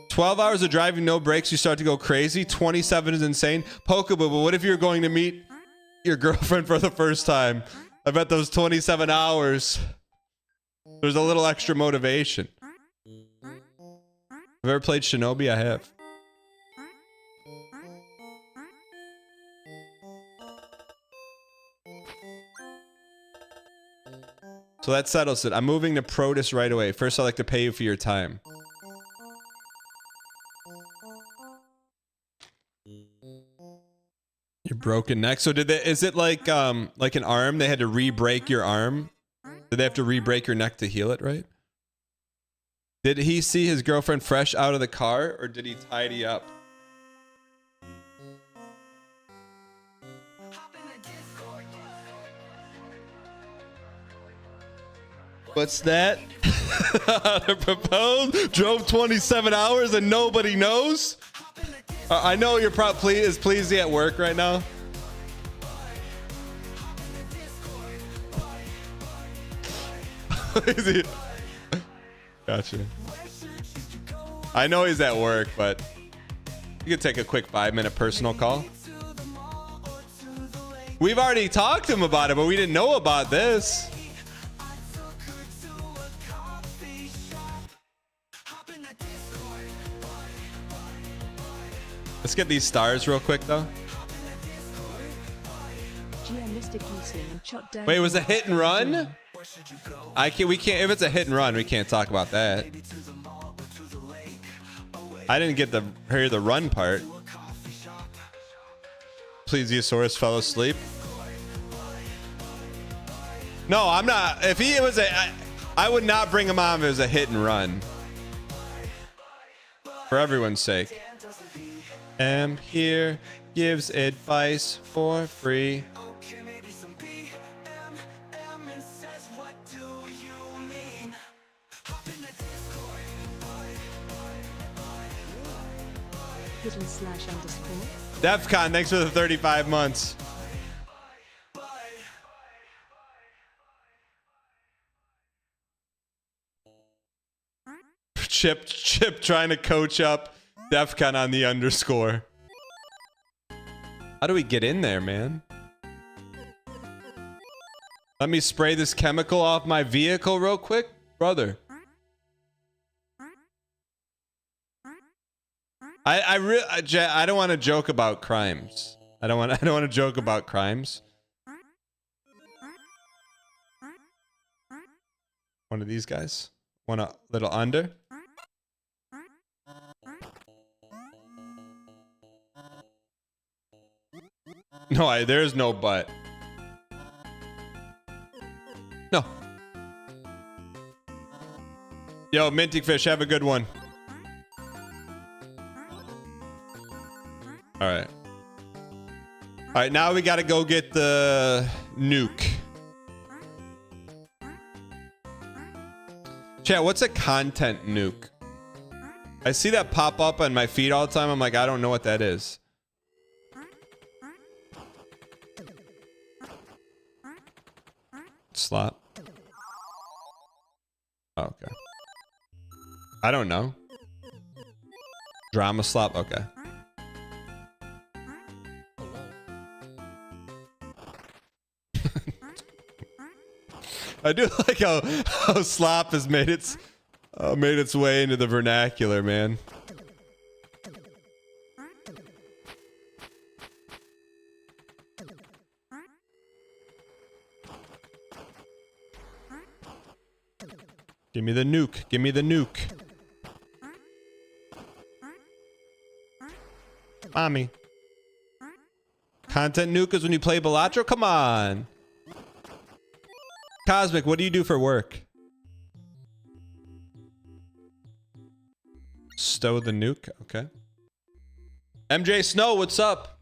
"12 hours of driving, no brakes, you start to go crazy. 27 is insane. Pokeboo, but what if you're going to meet your girlfriend for the first time? I bet those 27 hours, there's a little extra motivation." Have you ever played Shinobi? I have. So that settles it. I'm moving to Protus right away. First, I'd like to pay you for your time. Your broken neck. So did they, is it like an arm? They had to re-break your arm? Did they have to re-break your neck to heal it, right? Did he see his girlfriend fresh out of the car, or did he tidy up? What's that? To propose? Drove 27 hours and nobody knows? I know you're probably is Pleasy at work right now. Gotcha. I know he's at work, but you could take a quick 5-minute personal call. We've already talked to him about it, but we didn't know about this. Let's get these stars real quick, though. Wait, was it hit and run? We can't. If it's a hit and run, we can't talk about that. I didn't get to hear the run part. Plesiosaurus fell asleep. No, I'm not. If he was I would not bring him on if it was a hit and run. For everyone's sake. Am here, gives advice for free. Defcon, thanks for the 35 months. Chip trying to coach up Defcon on the underscore. How do we get in there, man? Let me spray this chemical off my vehicle real quick, brother. I don't want to joke about crimes. I don't want to joke about crimes. One of these guys. One a little under. No, there's no but. No. Yo, Minty Fish, have a good one. All right. All right, now we got to go get the nuke. Chat, what's a content nuke? I see that pop up on my feed all the time. I'm like, I don't know what that is. Slot. Oh, okay. I don't know. Drama slop. Okay. I do like how slop has made its way into the vernacular, man. Give me the nuke. Give me the nuke. Mommy. Content nuke is when you play Balatro? Come on. Cosmic, what do you do for work? Stow the nuke? Okay. MJ Snow, what's up?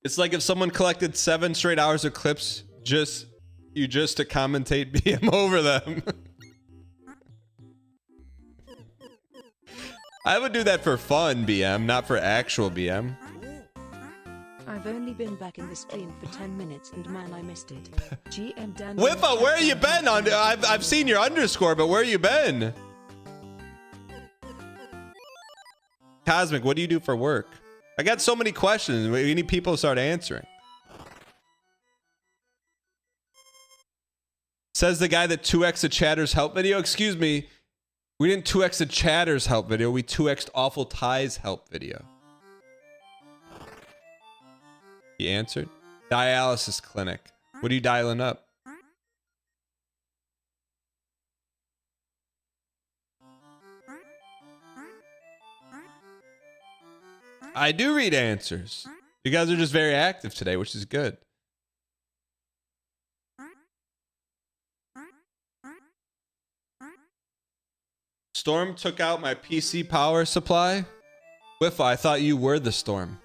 It's like if someone collected 7 straight hours of clips just to commentate BM over them. I would do that for fun, BM, not for actual BM. I've only been back in the stream for 10 minutes and man, I missed it. GM Dan. Wiffa, where you been? I've seen your underscore, but where you been? Cosmic, what do you do for work? I got so many questions. We need people to start answering. Says the guy that 2x the Chatter's help video. Excuse me. We didn't 2x the Chatter's help video. We 2x'd Awful Tie's help video. He answered. Dialysis clinic. What are you dialing up? I do read answers. You guys are just very active today, which is good. Storm took out my PC power supply. Wiffa, I thought you were the storm.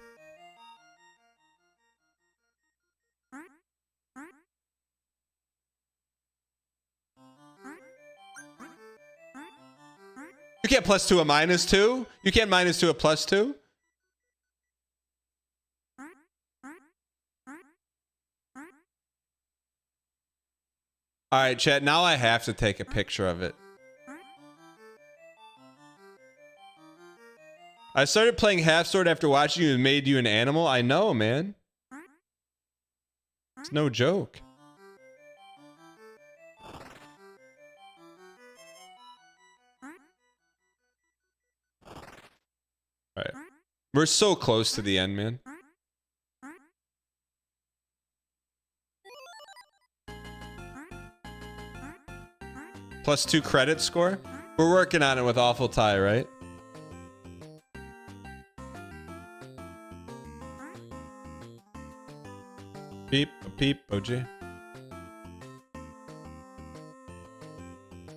You can't +2 a -2? You can't -2 a +2? All right, chat. Now I have to take a picture of it. I started playing Half Sword after watching you and made you an animal. I know, man. It's no joke. All right. We're so close to the end, man. +2 credit score? We're working on it with Awful Tie, right? Beep, beep, OG.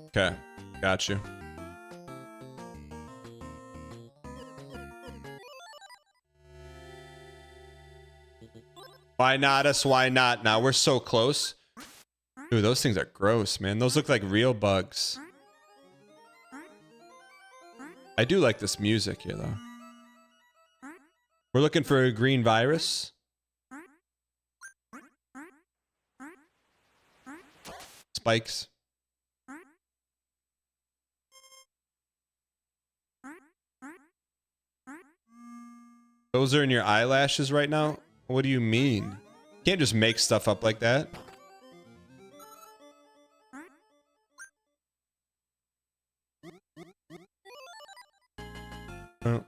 Okay, got you. Why not us? Why not? Now we're so close. Dude, those things are gross, man. Those look like real bugs. I do like this music here, though. We're looking for a green virus. Spikes. Those are in your eyelashes right now? What do you mean? You can't just make stuff up like that. Oh.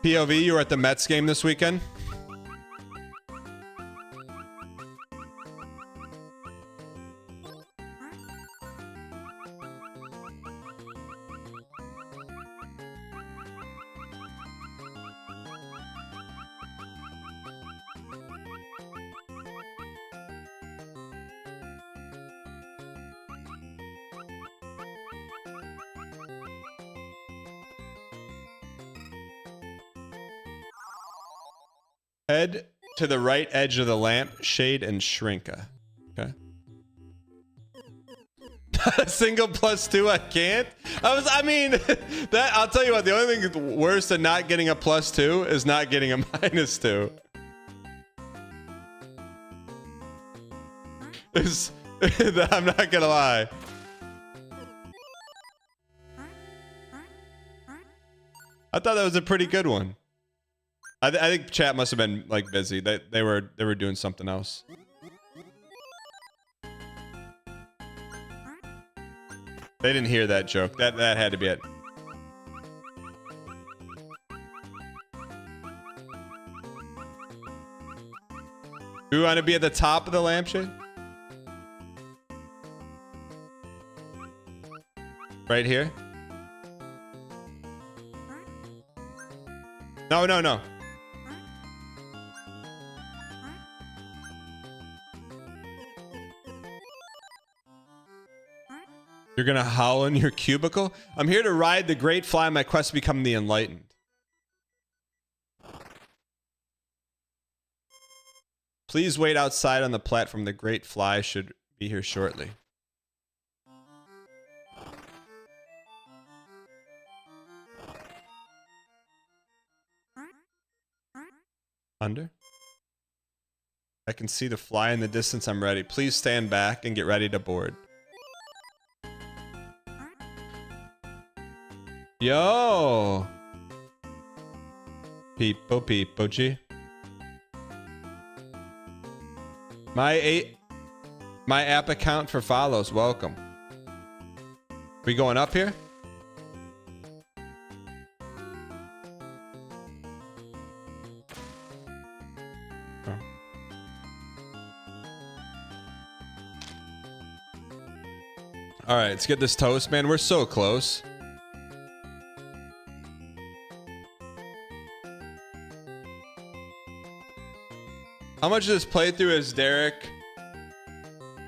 POV, you were at the Mets game this weekend? Head to the right edge of the lamp, shade and shrink. Okay. A single +2, I can't. I mean, that I'll tell you what, the only thing worse than not getting a +2 is not getting a -2. I'm not gonna lie. I thought that was a pretty good one. I think chat must have been like busy. They were doing something else. They didn't hear that joke. That had to be it. Do we want to be at the top of the lampshade? Right here? No, no, no. You're gonna howl in your cubicle? I'm here to ride the great fly on my quest to become the enlightened. Please wait outside on the platform. The great fly should be here shortly. Under? I can see the fly in the distance. I'm ready. Please stand back and get ready to board. Yo! Peepo G. My app account for follows. Welcome. We going up here? Oh. All right, let's get this toast, man. We're so close. How much of this playthrough is Derek?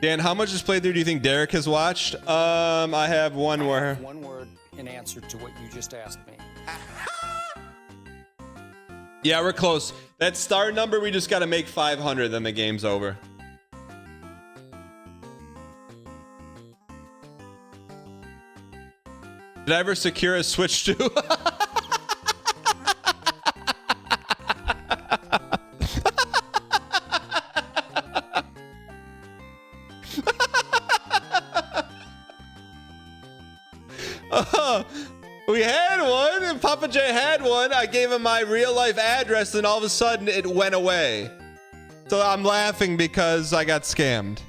Dan, how much of this playthrough do you think Derek has watched? I have one word. One word in answer to what you just asked me. Yeah, we're close. That star number, we just got to make 500, then the game's over. Did I ever secure a Switch 2? We had one, and Papa J had one. I gave him my real life address, and all of a sudden it went away. So I'm laughing because I got scammed.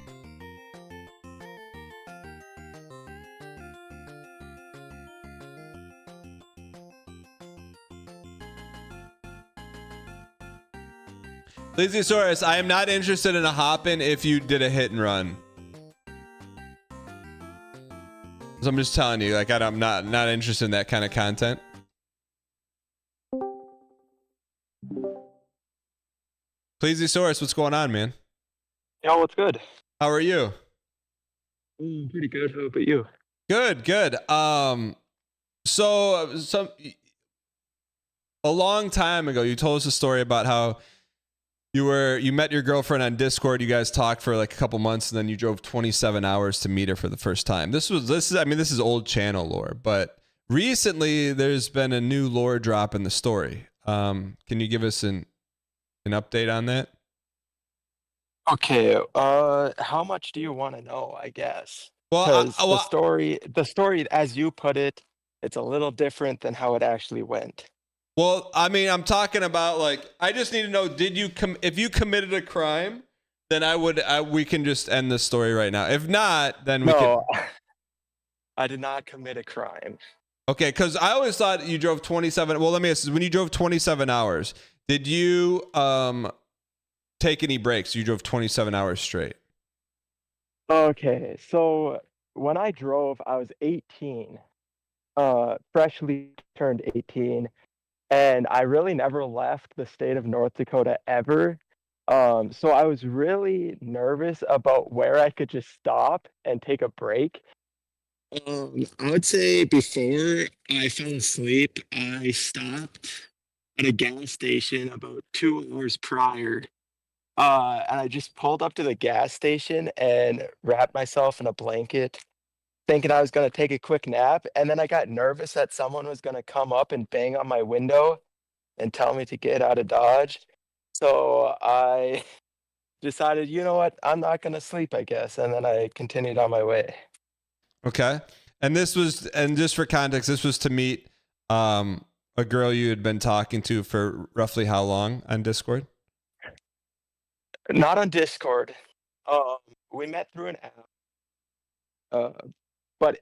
Lazysaurus, I am not interested in a hop-in if you did a hit and run. So I'm just telling you, like, I'm not interested in that kind of content. Plesiosaurus, what's going on, man? Yo, what's good? How are you? Pretty good. How about you? Good, good. So a long time ago, you told us a story about how you met your girlfriend on Discord. You guys talked for like a couple months, and then you drove 27 hours to meet her for the first time. This is old channel lore, but recently there's been a new lore drop in the story. Can you give us an update on that? Okay. How much do you want to know? I guess. Well, the story, as you put it, it's a little different than how it actually went. Well, I mean, I'm talking about, like, I just need to know, if you committed a crime, then we can just end this story right now. If not, then we can. I did not commit a crime. Okay, because I always thought you drove 27. Well, let me ask you, when you drove 27 hours, did you take any breaks? You drove 27 hours straight. Okay, so when I drove, I was 18, freshly turned 18. And I really never left the state of North Dakota ever. So I was really nervous about where I could just stop and take a break. I would say before I fell asleep, I stopped at a gas station about 2 hours prior. And I just pulled up to the gas station and wrapped myself in a blanket, thinking I was going to take a quick nap. And then I got nervous that someone was going to come up and bang on my window and tell me to get out of Dodge. So I decided, you know what, I'm not going to sleep, I guess. And then I continued on my way. Okay. And just for context, this was to meet a a girl you had been talking to for roughly how long on Discord? Not on Discord. We met through an app. But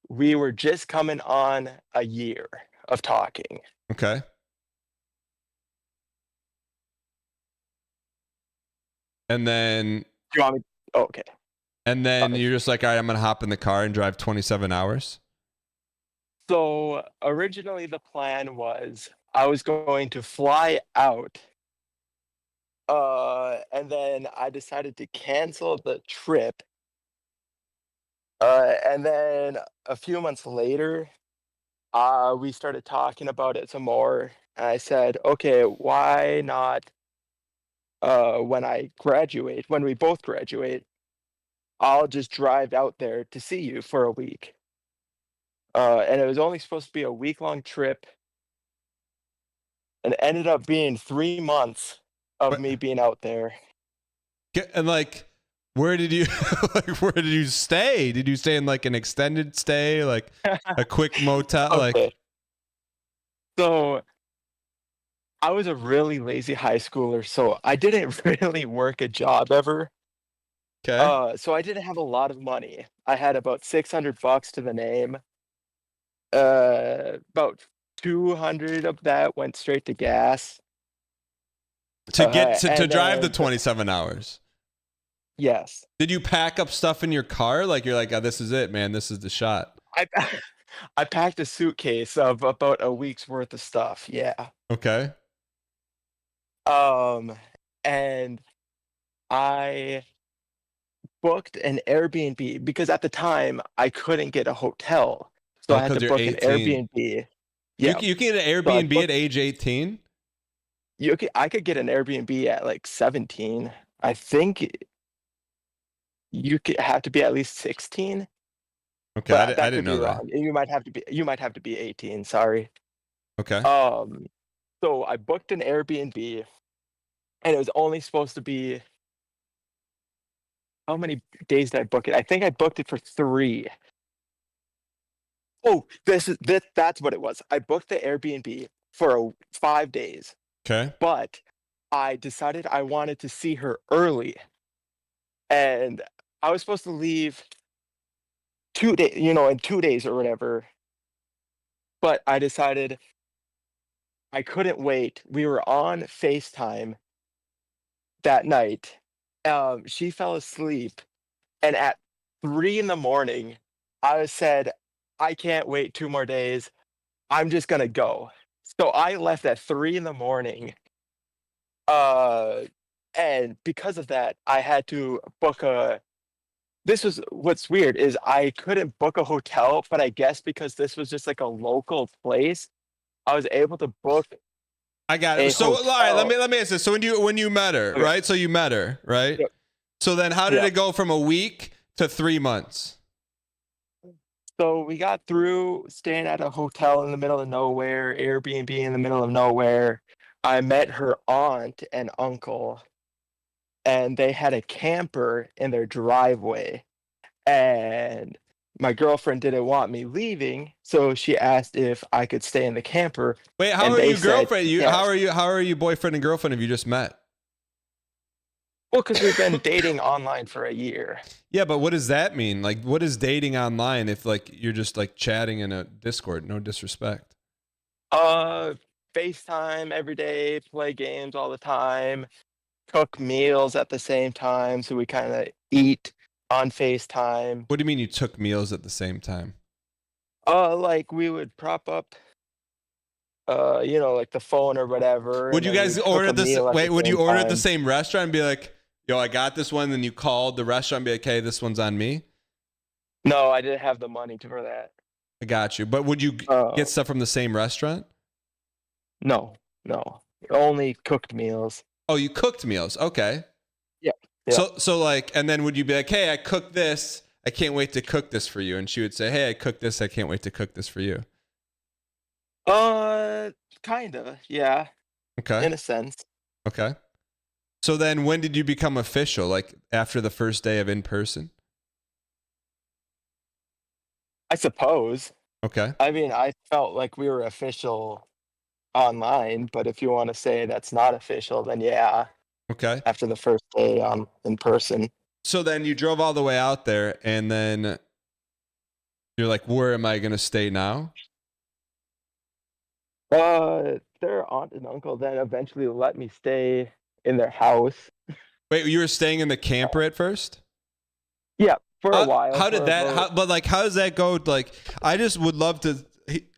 we were just coming on a year of talking. Okay. And then Do you want me? Oh, okay. and then you're just like, all right, I'm gonna hop in the car and drive 27 hours. So originally the plan was I was going to fly out. And then I decided to cancel the trip. And then a few months later, we started talking about it some more. And I said, okay, why not when we both graduate, I'll just drive out there to see you for a week. And it was only supposed to be a week-long trip, and it ended up being 3 months of me being out there. And like, where did you where did you stay? Did you stay in like an extended stay, like a quick motel? Okay. Like, So I was a really lazy high schooler, so I didn't really work a job ever. okay, So I didn't have a lot of money. I had about $600 to the name. About 200 of that went straight to gas. to get to and drive the then 27 hours. Yes. Did you pack up stuff in your car? Like you're like, oh, this is it, man. This is the shot. I packed a suitcase of about a week's worth of stuff. Yeah. Okay. And I booked an Airbnb because at the time I couldn't get a hotel, so I had to you're book 18. an Airbnb. You Yeah, can get an Airbnb at age 18. I could get an Airbnb at like 17. I think you could have to be at least 16. Okay, But I didn't know that. wrong. You might have to be 18. Sorry. Okay. So I booked an Airbnb, and it was only supposed to be. How many days did I book it? I think I booked it for 3. Oh, that's what it was. I booked the Airbnb for 5 days, Okay. but I decided I wanted to see her early, and I was supposed to leave 2 days, in 2 days or whatever. But I decided I couldn't wait. We were on FaceTime that night. She fell asleep, and at 3 in the morning, I said, I can't wait 2 more days. I'm just gonna go. So I left at 3 in the morning. And because of that, I had to book what's weird is I couldn't book a hotel, but I guess because this was just like a local place, I was able to book. I got it. So all right, let me ask this. So when you met her, Okay. right? So you met her, right? Yep. So then how did Yep. it go from a week to 3 months? So we got through staying at a hotel in the middle of nowhere, Airbnb in the middle of nowhere. I met her aunt and uncle, and they had a camper in their driveway. And my girlfriend didn't want me leaving, so she asked if I could stay in the camper. Wait, how and are they you said girlfriend? yes. How are you boyfriend and girlfriend if you just met? Well, because we've been dating online for a year. Yeah, but what does that mean? Like, what is dating online if like you're just like chatting in a Discord? No disrespect. FaceTime every day, play games all the time, cook meals at the same time, so we kind of eat on FaceTime. What do you mean you took meals at the same time? Like we would prop up, like the phone or whatever. Would you and then guys we'd cook order a this? meal at Wait, the would you same order at the time. same restaurant and be like, yo, I got this one, then you called the restaurant and be like, hey, this one's on me? No, I didn't have the money for that. I got you. But would you get stuff from the same restaurant? No, only cooked meals. Oh, you cooked meals. Okay. Yeah. So like, and then would you be like, hey, I cooked this. I can't wait to cook this for you. And she would say, hey, I cooked this. I can't wait to cook this for you. Kinda, yeah, Okay. in a sense. Okay. So then when did you become official? Like after the first day of in person? I suppose. Okay. I mean, I felt like we were official online, but if you want to say that's not official, then yeah, Okay. after the first day in person. So then you drove all the way out there, and then you're like, where am I going to stay now? Their aunt and uncle then eventually let me stay in their house. Wait, you were staying in the camper at first? Yeah, for a while. How did for that, about- how does that go? Like, I just would love to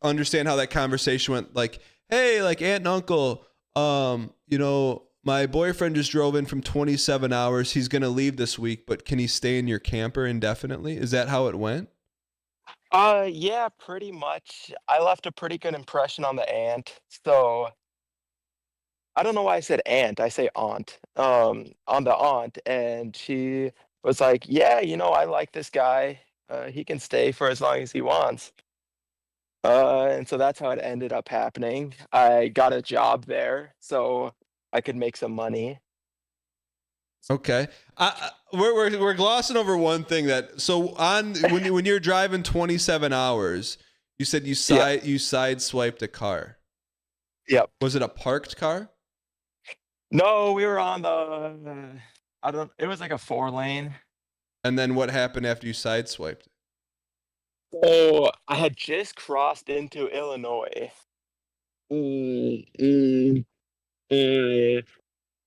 understand how that conversation went. Like, hey, like aunt and uncle, you know, my boyfriend just drove in from 27 hours. He's going to leave this week, but can he stay in your camper indefinitely? Is that how it went? Yeah, pretty much. I left a pretty good impression on the aunt. So I don't know why I said aunt. I say aunt. On the aunt, and she was like, "Yeah, you know, I like this guy. He can stay for as long as he wants." And so that's how it ended up happening. I got a job there, so I could make some money. Okay. We're glossing over one thing that, so on when you're driving 27 hours, you said you sideswiped a car. Yep. Was it a parked car? No, we were on the it was like a 4-lane. And then what happened after you sideswiped? So I had just crossed into Illinois.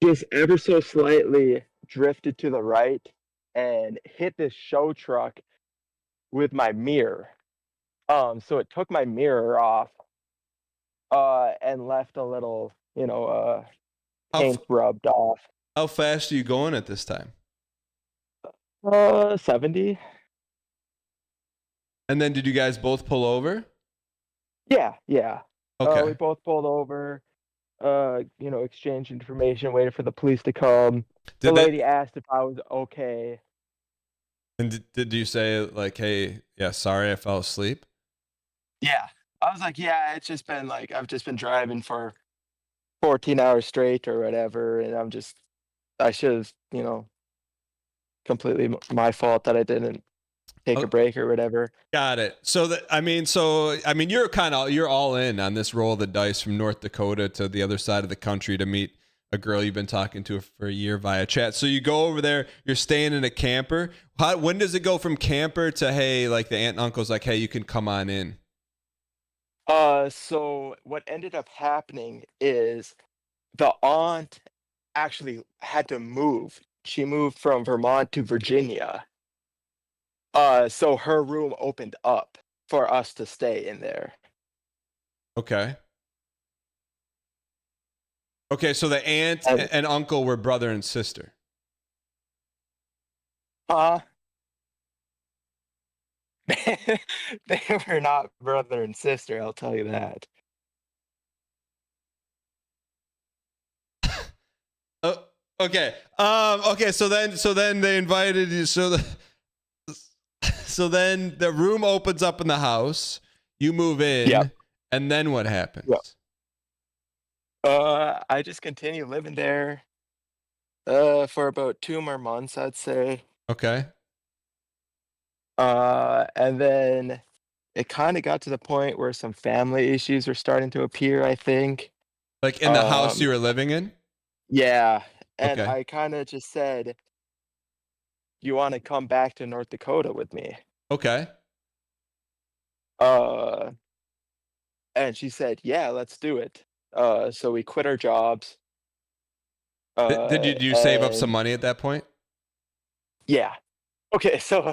Just ever so slightly drifted to the right and hit this show truck with my mirror. So it took my mirror off, and left a little, paint rubbed off. How fast are you going at this time? 70. And then did you guys both pull over? Yeah. Okay. We both pulled over, exchanged information, waited for the police to come. The lady asked if I was okay. And did you say like, hey, yeah, sorry, I fell asleep? Yeah. I was like, yeah, it's just been like, I've just been driving for 14 hours straight or whatever. And I should have, completely my fault that I didn't take a break or whatever. Got it. So you're all in on this roll of the dice from North Dakota to the other side of the country to meet a girl you've been talking to for a year via chat. So you go over there, you're staying in a camper. When does it go from camper to, hey, like the aunt and uncle's like, hey, you can come on in? So what ended up happening is the aunt actually had to move. She moved from Vermont to Virginia. So her room opened up for us to stay in there. Okay. Okay, so the aunt and uncle were brother and sister. They were not brother and sister, I'll tell you that. Okay. Okay. So then they invited you. So then the room opens up in the house. You move in. Yep. And then what happens? Yep. I just continue living there. For about 2 more months, I'd say. Okay. And then it kind of got to the point where some family issues were starting to appear, I think. Like in the house you were living in? Yeah. And Okay. I kind of just said, you want to come back to North Dakota with me? Okay. And she said, yeah, let's do it. So we quit our jobs. Did you save up some money at that point? Yeah. Okay, so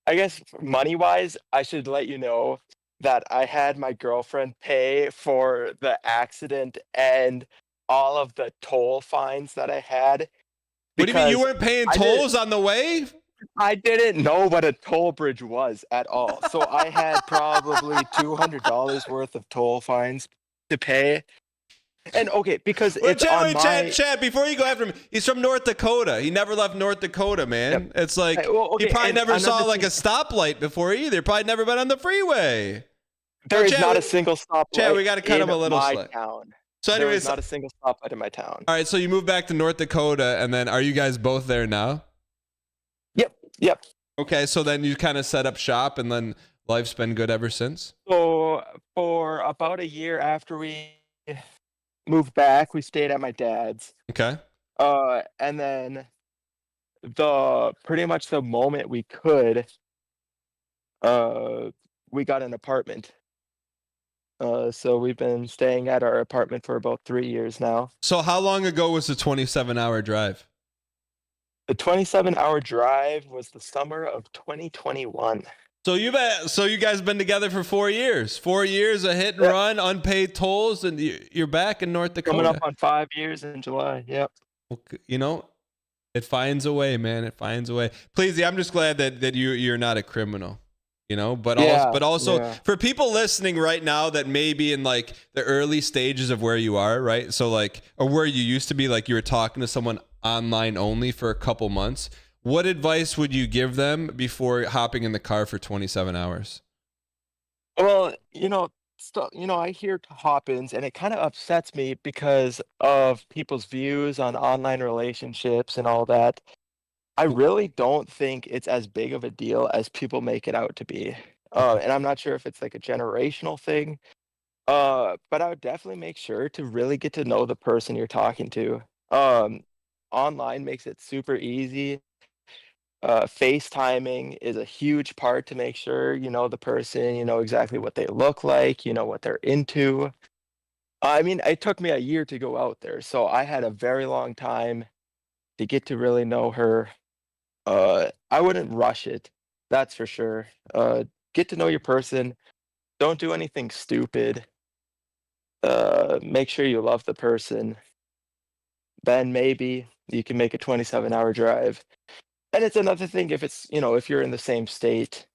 I guess money-wise, I should let you know that I had my girlfriend pay for the accident and all of the toll fines that I had. What do you mean you because weren't paying tolls on the way? I didn't know what a toll bridge was at all. So I had probably $200 worth of toll fines to pay. And okay, because it's on my... Chad, before you go after him, he's from North Dakota. He never left North Dakota, man. Yep. It's like, okay, he probably never saw another like a stoplight before either. Probably never been on the freeway. There is not a single stoplight. Chad, we got to cut him a little slack. Town. So There anyways, is not a single stoplight in my town. all right, so you moved back to North Dakota, and then are you guys both there now? Yep. Okay, so then you kind of set up shop, and then life's been good ever since? So for about a year after we moved back. We stayed at my dad's. Okay. And then pretty much the moment we could, we got an apartment. So we've been staying at our apartment for about 3 years now. So how long ago was the 27-hour drive? The 27-hour drive was the summer of 2021. So you guys been together for 4 years. 4 years of hit and run, unpaid tolls, and you're back in North Dakota. Coming up on 5 years in July. Yep. Well, you know, it finds a way, man. It finds a way. Please, I'm just glad that you're not a criminal. You know, but also for people listening right now that may be in like the early stages of where you are, right? So like, or where you used to be, like you were talking to someone online only for a couple months. What advice would you give them before hopping in the car for 27 hours? Well, I hear hop-ins, and it kind of upsets me because of people's views on online relationships and all that. I really don't think it's as big of a deal as people make it out to be. And I'm not sure if it's like a generational thing. But I would definitely make sure to really get to know the person you're talking to. Online makes it super easy. FaceTiming is a huge part to make sure you know the person, you know exactly what they look like, you know what they're into. I mean, it took me a year to go out there, so I had a very long time to get to really know her. I wouldn't rush it, that's for sure. Get to know your person. Don't do anything stupid. Make sure you love the person. Then maybe you can make a 27-hour drive. And it's another thing if it's, if you're in the same state,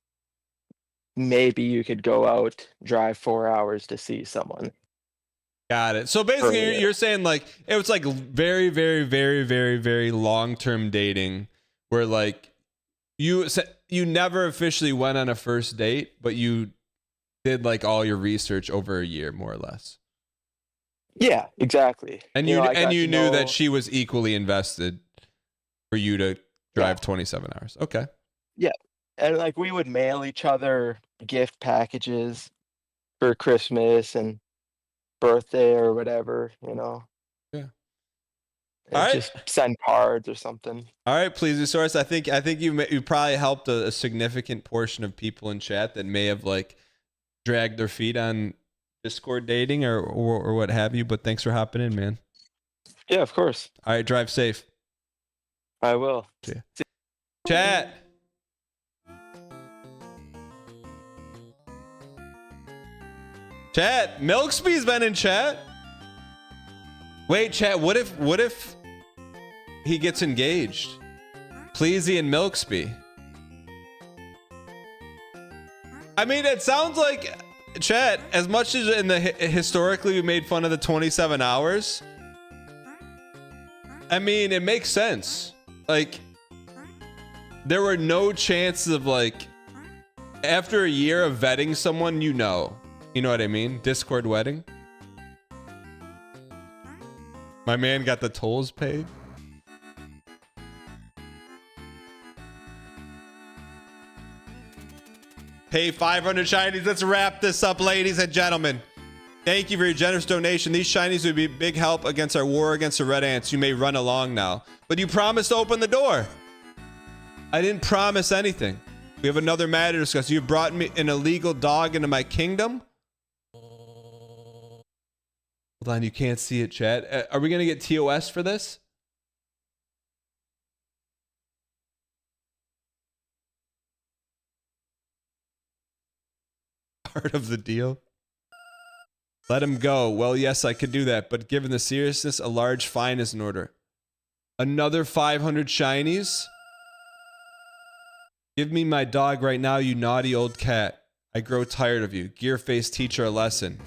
maybe you could go out, drive 4 hours to see someone. Got it. So basically, you're saying like it was like very, very, very, very, very long-term dating, where like you never officially went on a first date, but you did like all your research over a year, more or less. Yeah, exactly. And you knew that she was equally invested for you to drive 27 hours. Okay. Yeah. And like we would mail each other gift packages for Christmas and birthday or whatever, Yeah. And All right. just send cards or something. All right, Plesiosaurus. I think you probably helped a significant portion of people in chat that may have like dragged their feet on Discord dating or what have you. But thanks for hopping in, man. Yeah, of course. All right, drive safe. I will. Yeah. Chat. Chat. Milkspee's been in chat. Wait, chat. What if he gets engaged? Pleasy and Milkspee. I mean, it sounds like, chat, as much as in the historically we made fun of the 27 hours. I mean, it makes sense. Like, there were no chances of like, after a year of vetting someone, you know what I mean? Discord wedding. My man got the tolls paid. Pay 500 shinies. Let's wrap this up, ladies and gentlemen. Thank you for your generous donation. These shinies would be a big help against our war against the red ants. You may run along now. But you promised to open the door. I didn't promise anything. We have another matter to discuss. You brought me an illegal dog into my kingdom? Hold on, you can't see it, chat. Are we going to get TOS for this? Part of the deal. Let him go. Well, yes, I could do that, but given the seriousness, a large fine is in order. Another 500 shinies? Give me my dog right now, you naughty old cat. I grow tired of you. Gearface, teach her a lesson.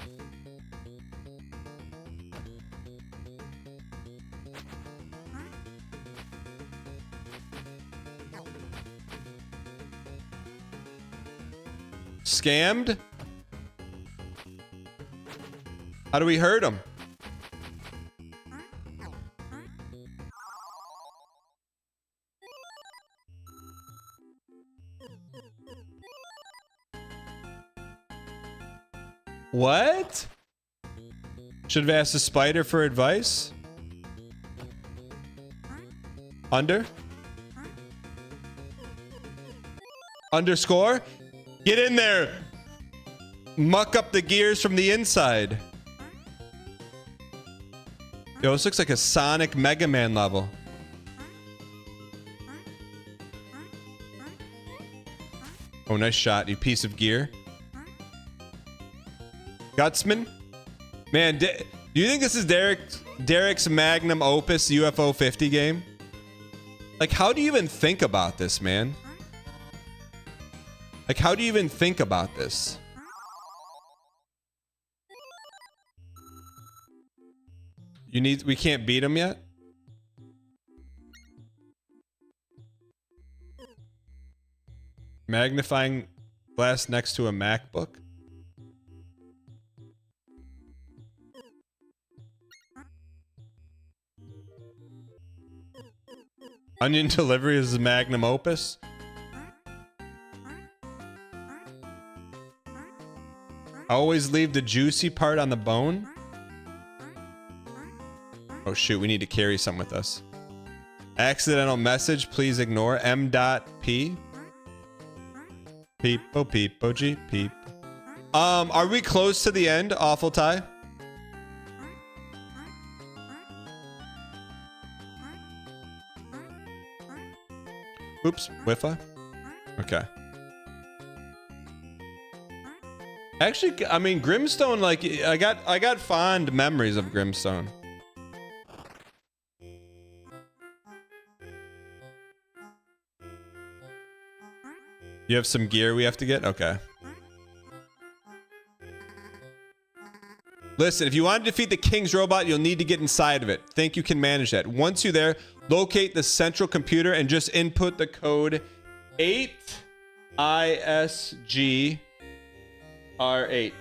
Scammed? How do we hurt him? What? Should have asked the spider for advice. Under. Underscore. Get in there. Muck up the gears from the inside. Yo, this looks like a Sonic Mega Man level. Oh, nice shot, you piece of gear. Gutsman? Man, do you think this is Derek's magnum opus UFO 50 game? Like, how do you even think about this, man? Like, how do you even think about this? We can't beat him yet? Magnifying glass next to a MacBook? Onion delivery is his magnum opus? Always leave the juicy part on the bone? Oh shoot, we need to carry some with us. Accidental message, please ignore. M.P. Peep, oh peep, oh gee, peep. Are we close to the end, Awful Tie? Oops, Wi-Fi. Okay. Actually, I mean, Grimstone, like, I got fond memories of Grimstone. You have some gear we have to get? Okay. Listen, if you want to defeat the King's robot, you'll need to get inside of it. Think you can manage that. Once you're there, locate the central computer and just input the code 8ISGR8.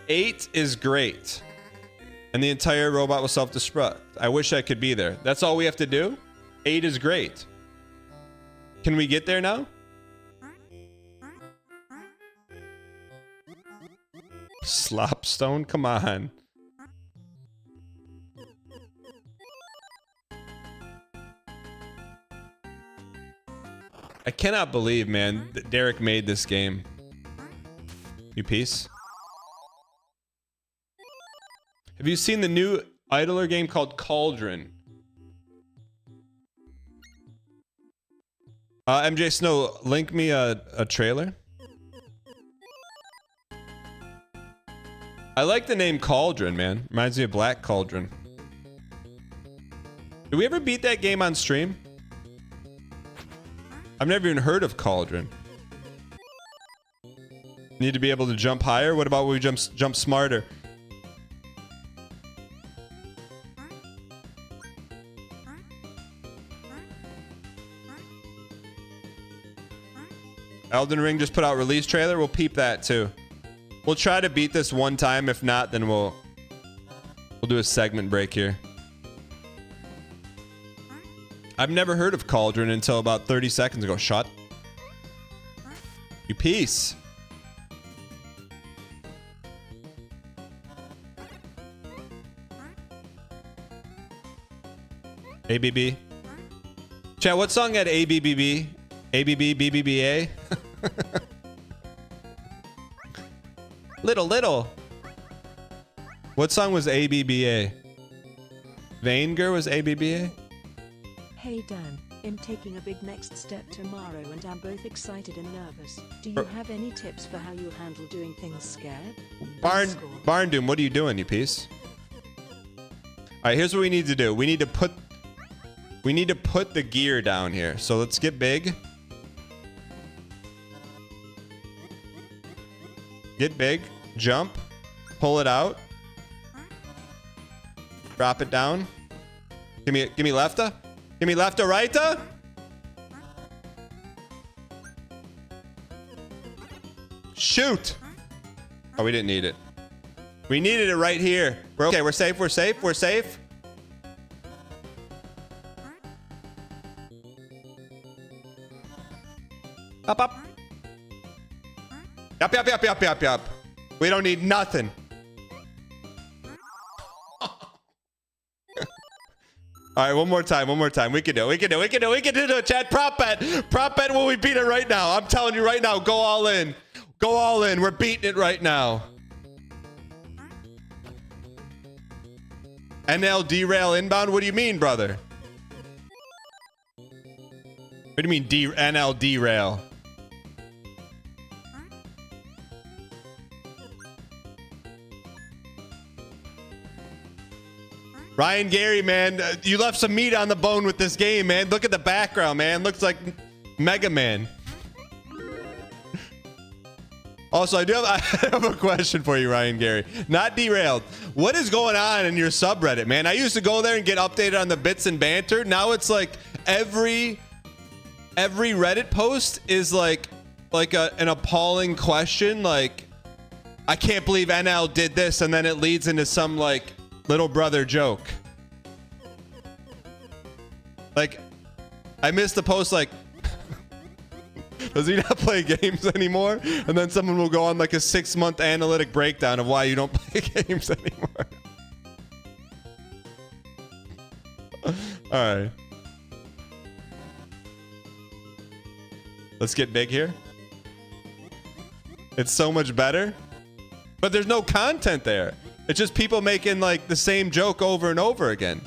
8 is great. And the entire robot will self-destruct. I wish I could be there. That's all we have to do? 8 is great. Can we get there now? Slopstone? Come on. I cannot believe, man, that Derek made this game. You piece. Have you seen the new idler game called Cauldron? MJ Snow, link me a trailer. I like the name Cauldron, man. Reminds me of Black Cauldron. Did we ever beat that game on stream? I've never even heard of Cauldron. Need to be able to jump higher? What about when we jump smarter? Elden Ring just put out release trailer. We'll peep that too. We'll try to beat this one time. If not, then we'll do a segment break here. I've never heard of Cauldron until about 30 seconds ago. Shut. You piece. ABB. Chat, what song had ABBB? ABB, BBBA? Little. What song was ABBA? Vanger was ABBA? Hey Dan, I'm taking a big next step tomorrow and I'm both excited and nervous. Do you have any tips for how you handle doing things scared? Barn Doom, what are you doing, you piece? Alright, here's what we need to do. We need to put the gear down here. So let's get big. Get big, jump, pull it out, drop it down. Give me lefta. Give me lefta, righta. Shoot. Oh, we didn't need it. We needed it right here. We're okay. We're safe. We're safe. We're safe. Up. Yup. We don't need nothing. All right, one more time. We can do it. Chat, prop bet. Will we beat it right now? I'm telling you right now, go all in. We're beating it right now. NL derail inbound? What do you mean, brother? What do you mean NL derail? Ryan Gary, man, you left some meat on the bone with this game, man. Look at the background, man. Looks like Mega Man. Also, I have a question for you, Ryan Gary. Not derailed. What is going on in your subreddit, man? I used to go there and get updated on the bits and banter. Now it's like every Reddit post is like an appalling question. Like, I can't believe NL did this, and then it leads into some like little brother joke. Like, I missed the post like, does he not play games anymore? And then someone will go on like a 6-month analytic breakdown of why you don't play games anymore. All right. Let's get big here. It's so much better. But there's no content there. It's just people making like the same joke over and over again.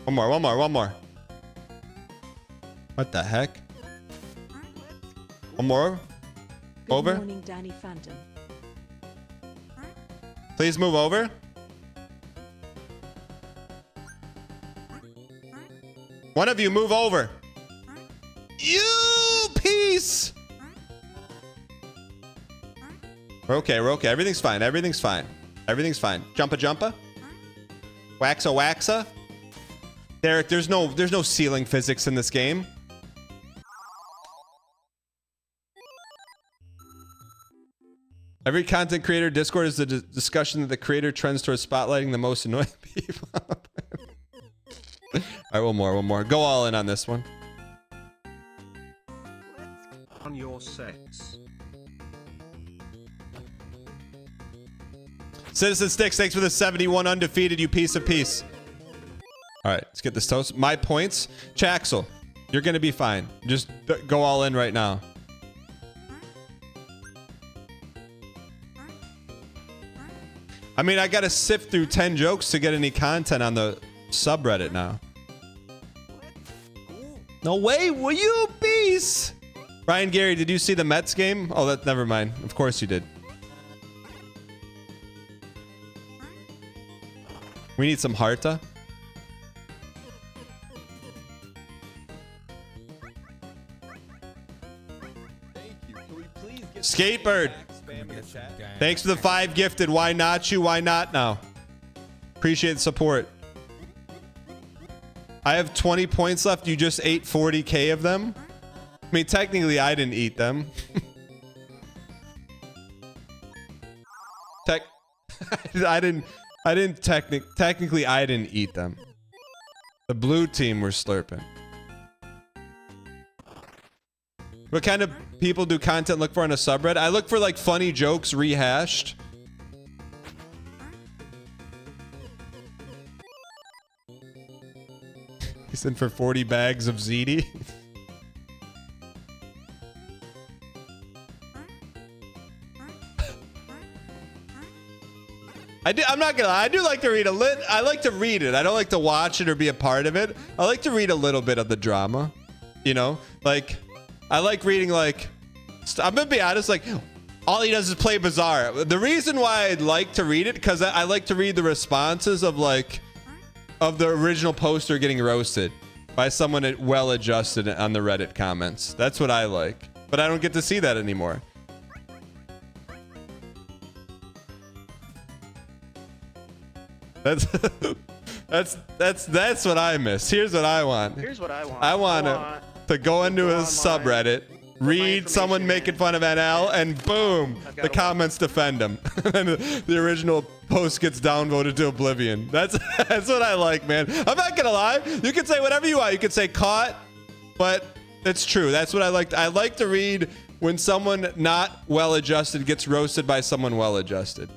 One more. What the heck? One more. Over. Good morning, Danny Phantom. Please move over. One of you move over. You piece. We're okay. Everything's fine. Everything's fine. Jumpa. Waxa. Derek, there's no ceiling physics in this game. Every content creator Discord is the discussion that the creator trends towards spotlighting the most annoying people. All right, one more. Go all in on this one. On your sets. Citizen Sticks, thanks for the 71 undefeated, you piece of peace. All right, let's get this toast. My points. Chaxel, you're going to be fine. Just go all in right now. I mean, I got to sift through 10 jokes to get any content on the subreddit now. No way, will you beast? Ryan Gary, did you see the Mets game? Oh, never mind. Of course you did. We need some Harta. Skatebird, thanks for the 5 gifted. Why not you? Why not now? Appreciate the support. I have 20 points left. You just ate 40k of them. I mean, technically, I didn't eat them. Technically, I didn't eat them. The blue team were slurping. What kind of people do content look for on a subreddit? I look for like funny jokes rehashed. He's in for 40 bags of ZD. I'm not gonna lie, I do like to read I like to read it. I don't like to watch it or be a part of it. I like to read a little bit of the drama. You know? Like, I like reading, like, I'm gonna be honest, like, all he does is play Bizarre. The reason why I'd like to read it, because I like to read the responses of, like, of the original poster getting roasted by someone well adjusted on the Reddit comments. That's what I like. But I don't get to see that anymore. That's what I miss. Here's what I want. I want to go into a subreddit, read someone making fun of NL, and boom, the comments defend him. And the original post gets downvoted to oblivion. That's what I like, man. I'm not gonna lie. You can say whatever you want. You can say caught But it's true. That's what I like. I like to read when someone not well-adjusted gets roasted by someone well-adjusted.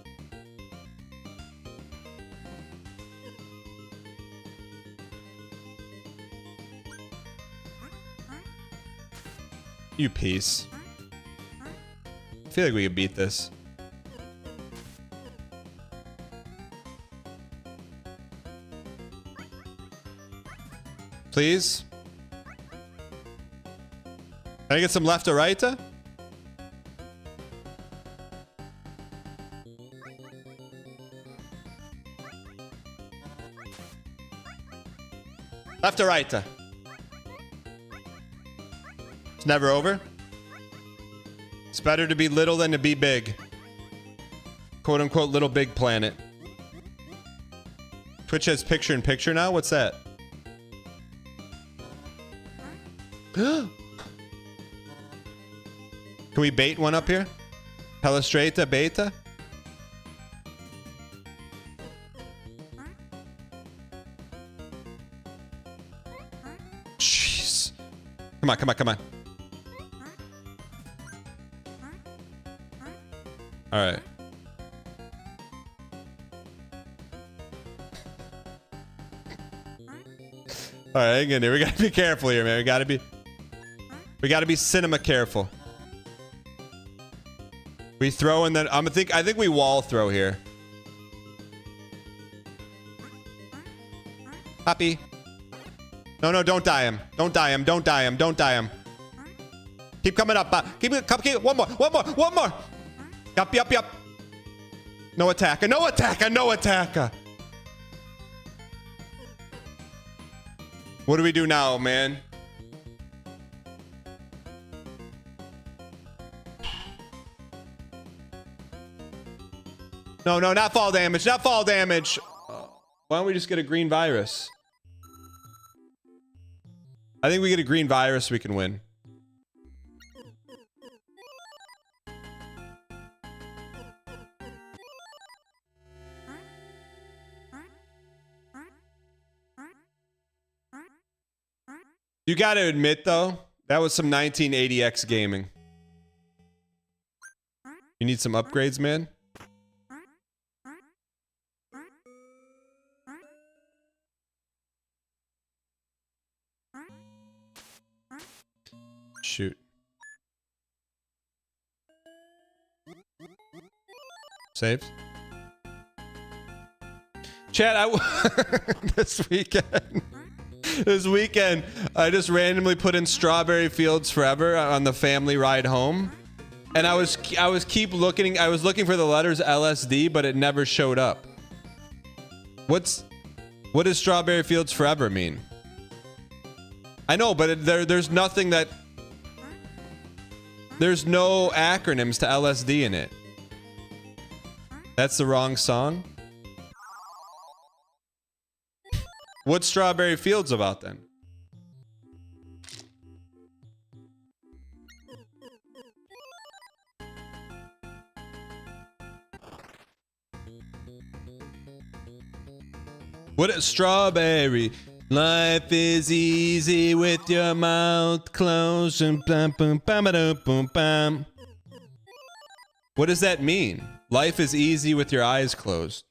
You piece. I feel like we could beat this. Please? Can I get some left or right? Left or right? It's never over. It's better to be little than to be big. Quote unquote little big planet. Twitch has picture in picture now? What's that? Can we bait one up here? Palestrata beta? Jeez. Come on, come on, come on. All right. All right, again, we gotta be careful here, man. We gotta be cinema careful. We throw and then I think we wall throw here. Happy. No, don't die him. Don't die him. Don't die him. Don't die him. Keep coming up. Keep one more. Yup. No attacker. No attacker. What do we do now, man? No, not fall damage. Not fall damage. Why don't we just get a green virus? I think we get a green virus, we can win. You gotta admit, though, that was some 1980X gaming. You need some upgrades, man? Shoot. Saves. Chat, this weekend, I just randomly put in Strawberry Fields Forever on the family ride home. And I was looking for the letters LSD, but it never showed up. What does Strawberry Fields Forever mean? I know, but there's nothing that... There's no acronyms to LSD in it. That's the wrong song? What's Strawberry Fields about then? What is strawberry? Life is easy with your mouth closed and bam, boom, bam, boom, bam. What does that mean? Life is easy with your eyes closed.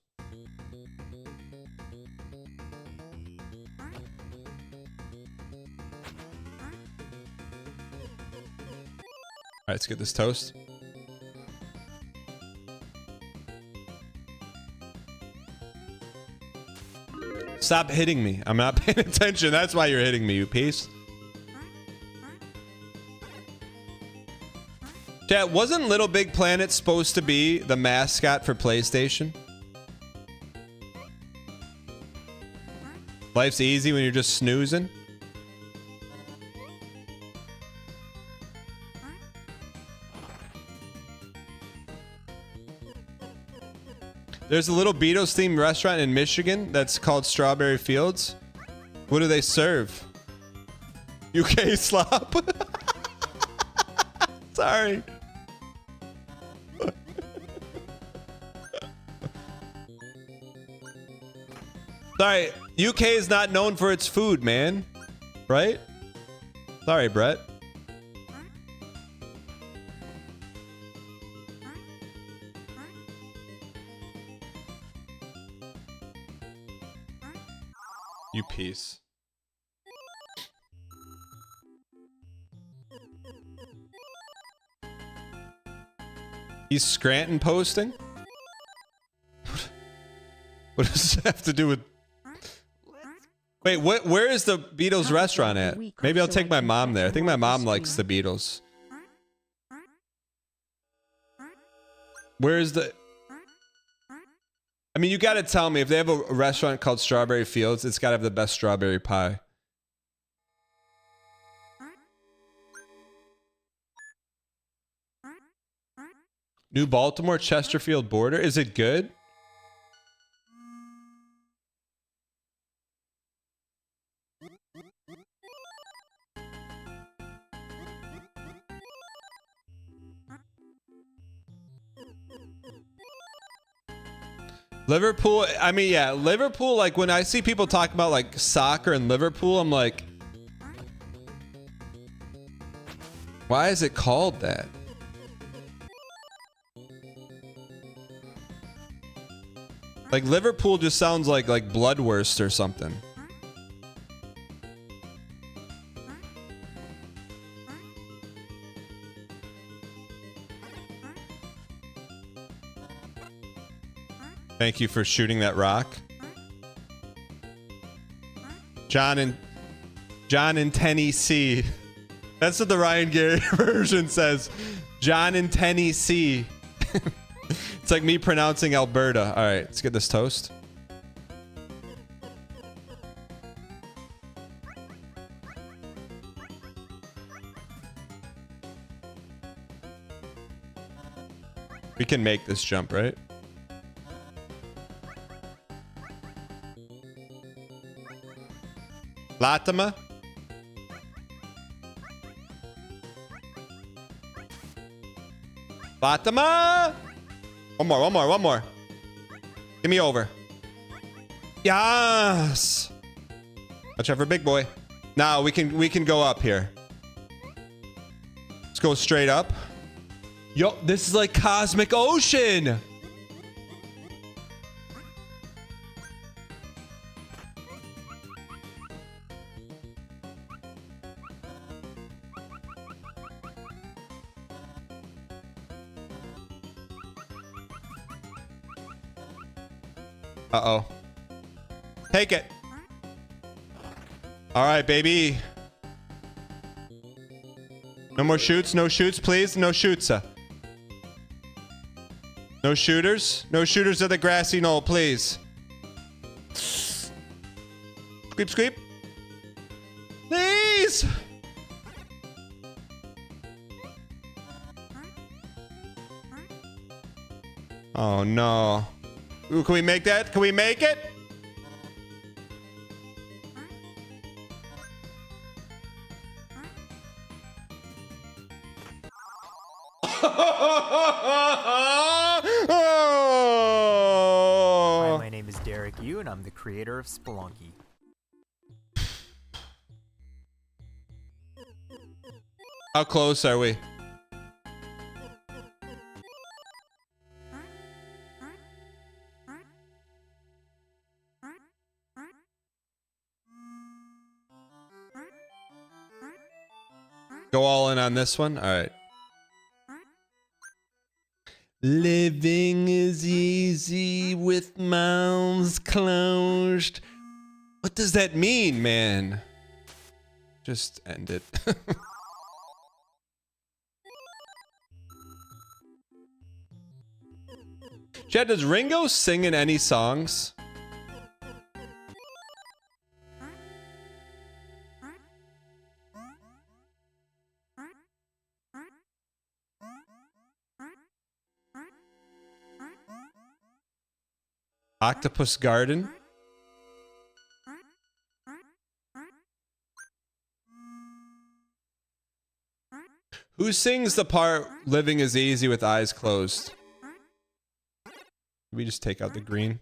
All right, let's get this toast. Stop hitting me. I'm not paying attention. That's why you're hitting me, you piece. Chat, wasn't Little Big Planet supposed to be the mascot for PlayStation? Life's easy when you're just snoozing. There's a little Beatles themed restaurant in Michigan that's called Strawberry Fields. What do they serve? UK slop? Sorry. Sorry, UK is not known for its food, man. Right? Sorry, Brett. You piece. He's Scranton posting? What does this have to do with... Wait, where is the Beatles restaurant at? Maybe I'll take my mom there. I think my mom likes the Beatles. Where is the... I mean, you gotta tell me, if they have a restaurant called Strawberry Fields, it's gotta have the best strawberry pie. New Baltimore, Chesterfield border. Is it good? Liverpool, I mean, yeah, Liverpool, like when I see people talk about like soccer in Liverpool, I'm like, why is it called that? Like Liverpool just sounds like Bloodwurst or something. Thank you for shooting that rock. John and Tennessee. That's what the Ryan Gary version says. John and Tennessee. It's like me pronouncing Alberta. All right, let's get this toast. We can make this jump, right? Latima. Latima. One more. Give me over. Yes. Watch out for big boy. Now we can go up here. Let's go straight up. Yo, this is like Cosmic Ocean. Uh-oh. Take it. All right, baby. No more shoots. No shoots, please. No shoots. No shooters. No shooters at the grassy knoll, please. Squeep, squeep. Please. Oh, no. Ooh, can we make that? Can we make it? Hi, my name is Derek Yu, and I'm the creator of Spelunky. How close are we? Go all in on this one? All right. Living is easy with mouths closed. What does that mean, man? Just end it. Chad, does Ringo sing in any songs? Octopus Garden? Who sings the part living is easy with eyes closed? Can we just take out the green?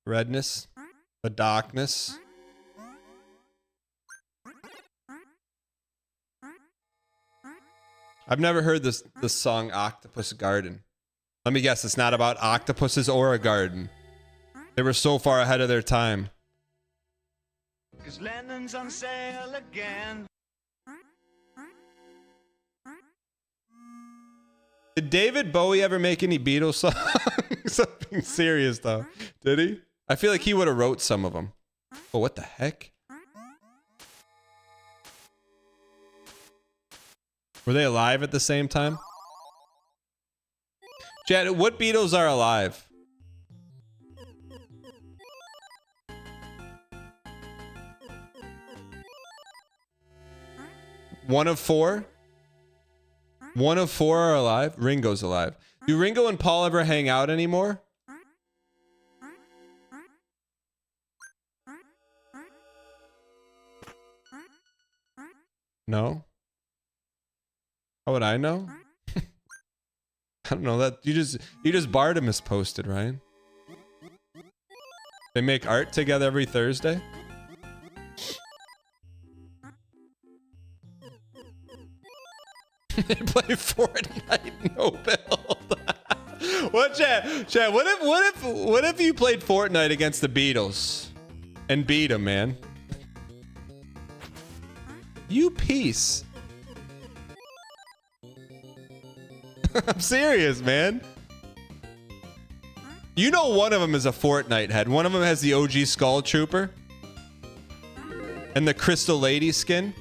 redness, the darkness. I've never heard this song Octopus Garden. Let me guess, it's not about octopuses or a garden. They were so far ahead of their time. 'Cause London's on sale again. Did David Bowie ever make any Beatles songs? I'm being serious though. Did he? I feel like he would have wrote some of them. Oh, what the heck? Were they alive at the same time? Chad, what Beatles are alive? One of four? One of four are alive? Ringo's alive. Do Ringo and Paul ever hang out anymore? No? How would I know? I don't know that you just Bartimus posted, right? They make art together every Thursday. They play Fortnite, no build. What, Chad? What if you played Fortnite against the Beatles and beat them, man? You piece. I'm serious, man. You know one of them is a Fortnite head. One of them has the OG Skull Trooper. And the Crystal Lady skin.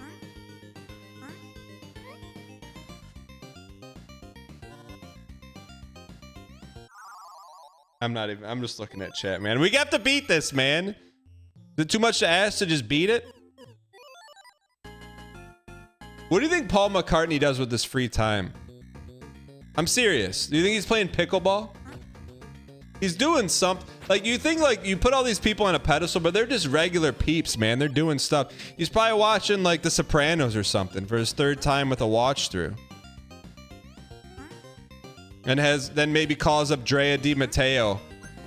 I'm just looking at chat, man. We have to beat this, man. Is it too much to ask to just beat it? What do you think Paul McCartney does with this free time? I'm serious. Do you think he's playing pickleball? He's doing something. Like, you think, like, you put all these people on a pedestal, but they're just regular peeps, man. They're doing stuff. He's probably watching, like, The Sopranos or something for his third time with a watch through. And then maybe calls up Drea Di Matteo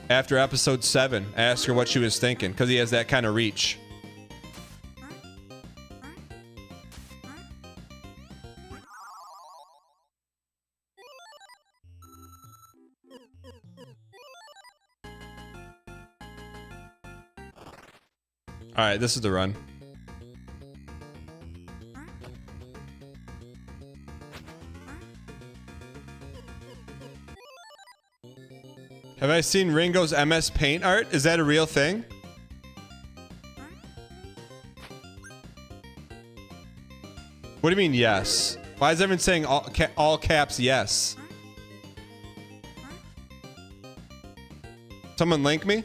after episode 7. Ask her what she was thinking, because he has that kind of reach. All right, this is the run. Have I seen Ringo's MS Paint art? Is that a real thing? What do you mean, yes? Why is everyone saying all caps yes? Someone link me?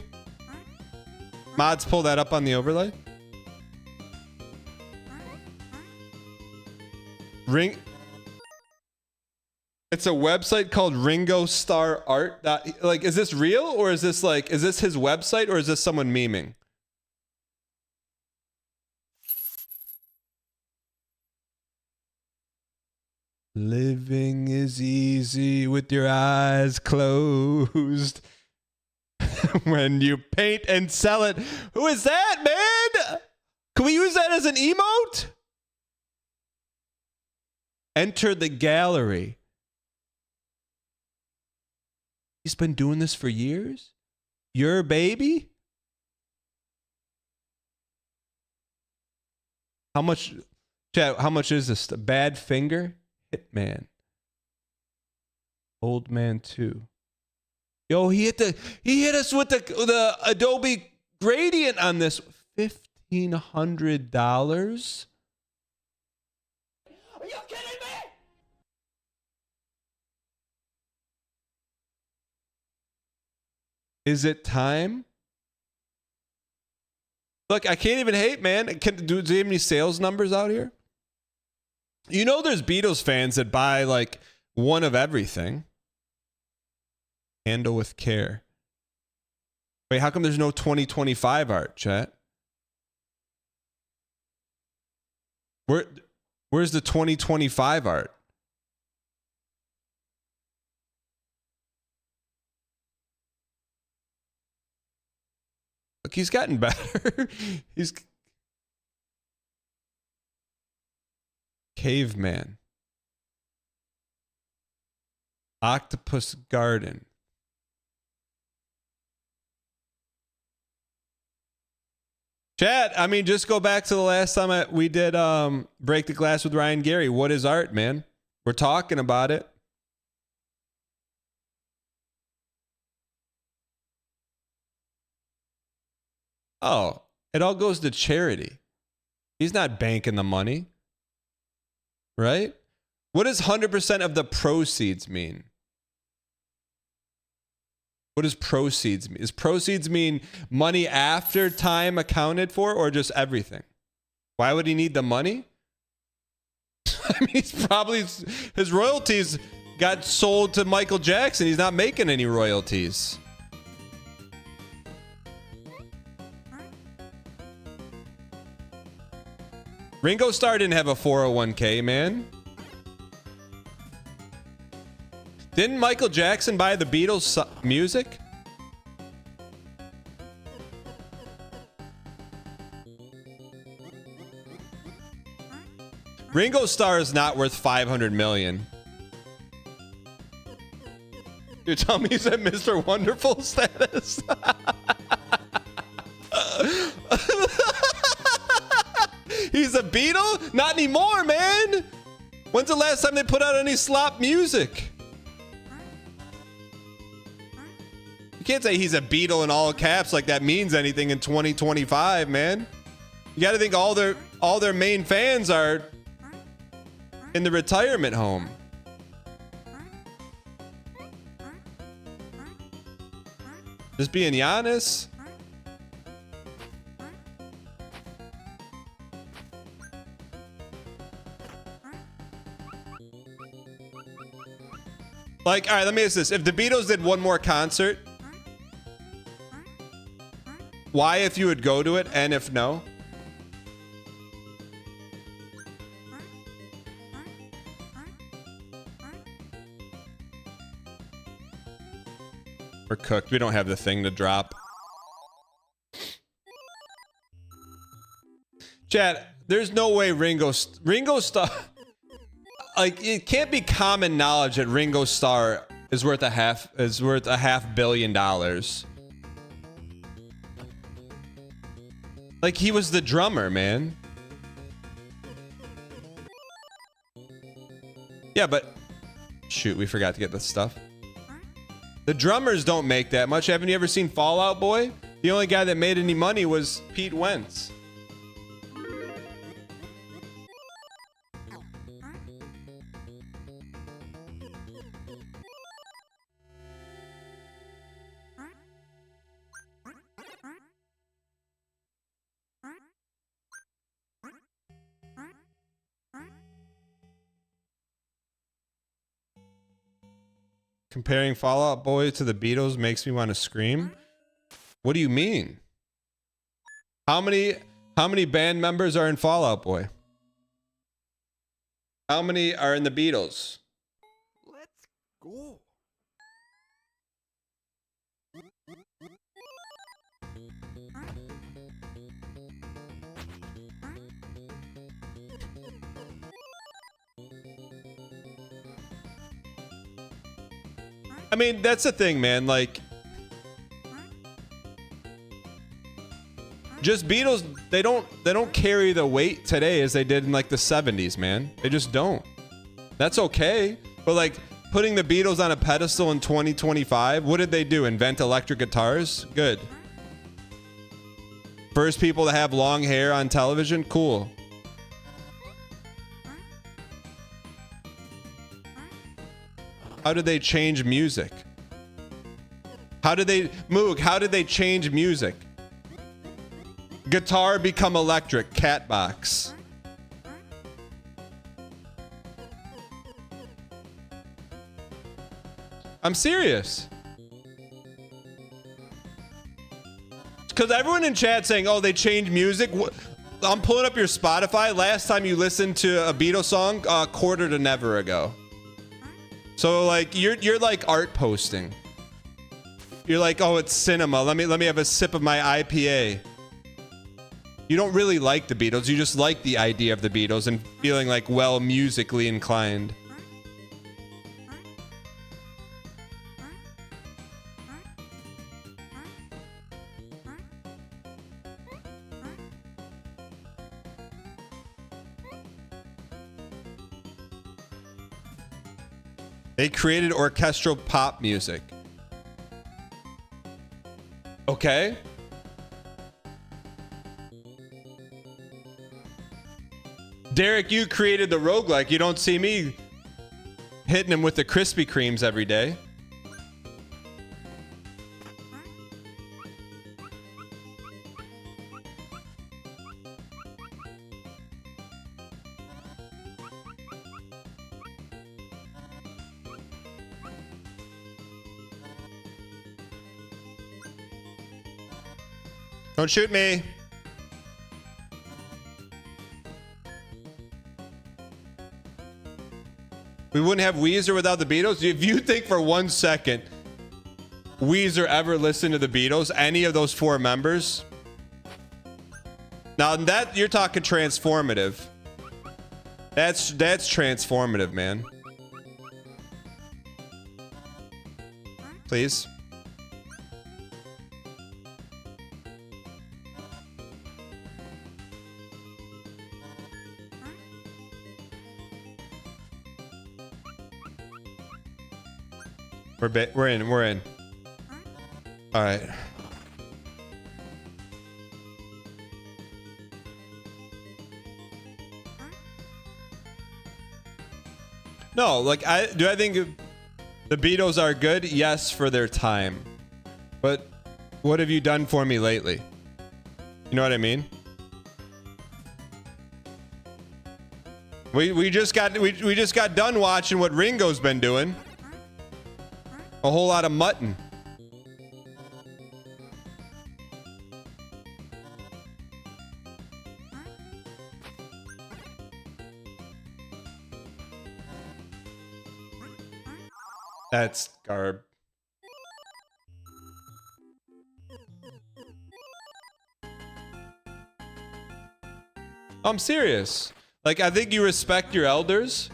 Mods, pull that up on the overlay. It's a website called Ringo Star Art. Like, is this real, or is this like, is this his website, or is this someone memeing? Living is easy with your eyes closed. When you paint and sell it. Who is that, man? Can we use that as an emote? Enter the gallery. He's been doing this for years? Your baby? How much, chat, how much is this? Bad Finger? Hitman. Old Man 2. Yo, he hit us with the Adobe Gradient on this. $1,500. Are you kidding me? Is it time? Look, I can't even hate, man. Do you have any sales numbers out here? You know there's Beatles fans that buy like one of everything. Handle with care. Wait, how come there's no 2025 art, chat? Where's the 2025 art? Look, he's gotten better. He's caveman. Octopus garden. Chat, I mean, just go back to the last time we did Break the Glass with Ryan Gary. What is art, man? We're talking about it. Oh, it all goes to charity. He's not banking the money. Right? What does 100% of the proceeds mean? What does proceeds mean? Does proceeds mean money after time accounted for or just everything? Why would he need the money? I mean, he's probably, his royalties got sold to Michael Jackson. He's not making any royalties. Ringo Starr didn't have a 401k, man. Didn't Michael Jackson buy the Beatles music? Ringo Starr is not worth 500 million. You're telling me he's at Mr. Wonderful status? He's a Beatle? Not anymore, man. When's the last time they put out any slop music? You can't say he's a Beatle in all caps like that means anything in 2025, man. You got to think all their main fans are in the retirement home. Just being honest. Like, all right, let me ask this. If the Beatles did one more concert, why if you would go to it and if no? We're cooked. We don't have the thing to drop. Chat, there's no way Ringo Starr... Like, it can't be common knowledge that Ringo Starr is worth a $500 million. Like, he was the drummer, man. Yeah, but shoot, we forgot to get this stuff. The drummers don't make that much. Haven't you ever seen Fall Out Boy? The only guy that made any money was Pete Wentz. Comparing Fall Out Boy to the Beatles makes me want to scream. What do you mean? How many band members are in Fall Out Boy? How many are in the Beatles? Let's go. I mean, that's the thing, man. Like, just Beatles, they don't carry the weight today as they did in like the 70s, man. They just don't. That's okay. But like putting the Beatles on a pedestal in 2025, what did they do? Invent electric guitars? Good. First people to have long hair on television? Cool. How did they change music? How did they change music? Guitar become electric, cat box. I'm serious. Because everyone in chat saying, oh, they changed music. I'm pulling up your Spotify. Last time you listened to a Beatles song, a quarter to never ago. So like you're like art posting. You're like, oh, it's cinema. Let me have a sip of my IPA. You don't really like the Beatles. You just like the idea of the Beatles and feeling like well musically inclined. They created orchestral pop music. Okay. Derek, you created the roguelike. You don't see me hitting him with the Krispy Kremes every day. Don't shoot me. We wouldn't have Weezer without the Beatles. If you think for 1 second Weezer ever listened to the Beatles, any of those 4 members, now that you're talking transformative. That's transformative, man. Please. We're in. All right. No, like I think the Beatles are good? Yes, for their time. But what have you done for me lately? You know what I mean? We just got done watching what Ringo's been doing. A whole lot of mutton. That's garb. I'm serious. Like, I think you respect your elders,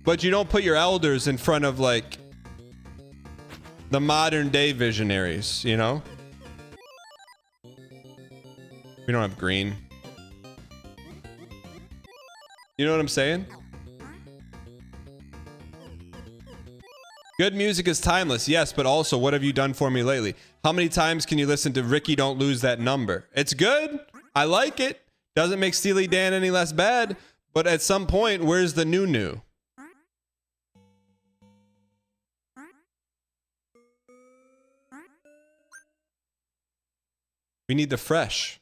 but you don't put your elders in front of, like, the modern day visionaries, you know? We don't have green. You know what I'm saying? Good music is timeless, yes, but also, what have you done for me lately? How many times can you listen to Ricky Don't Lose That Number? It's good. I like it. Doesn't make Steely Dan any less bad, but at some point, where's the new? We need the fresh.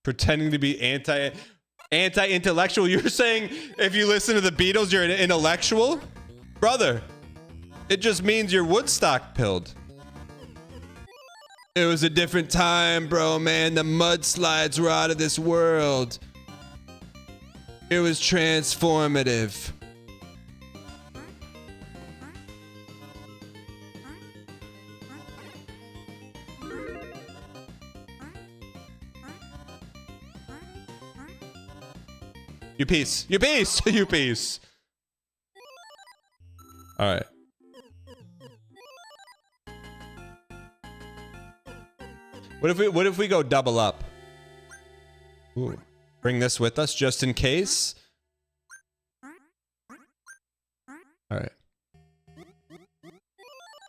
Pretending to be anti-intellectual. You're saying if you listen to the Beatles, you're an intellectual? Brother, it just means you're Woodstock pilled. It was a different time, bro, man. The mudslides were out of this world. It was transformative. You peace. You peace. You peace. All right. What if we go double up? Ooh. Bring this with us just in case. All right.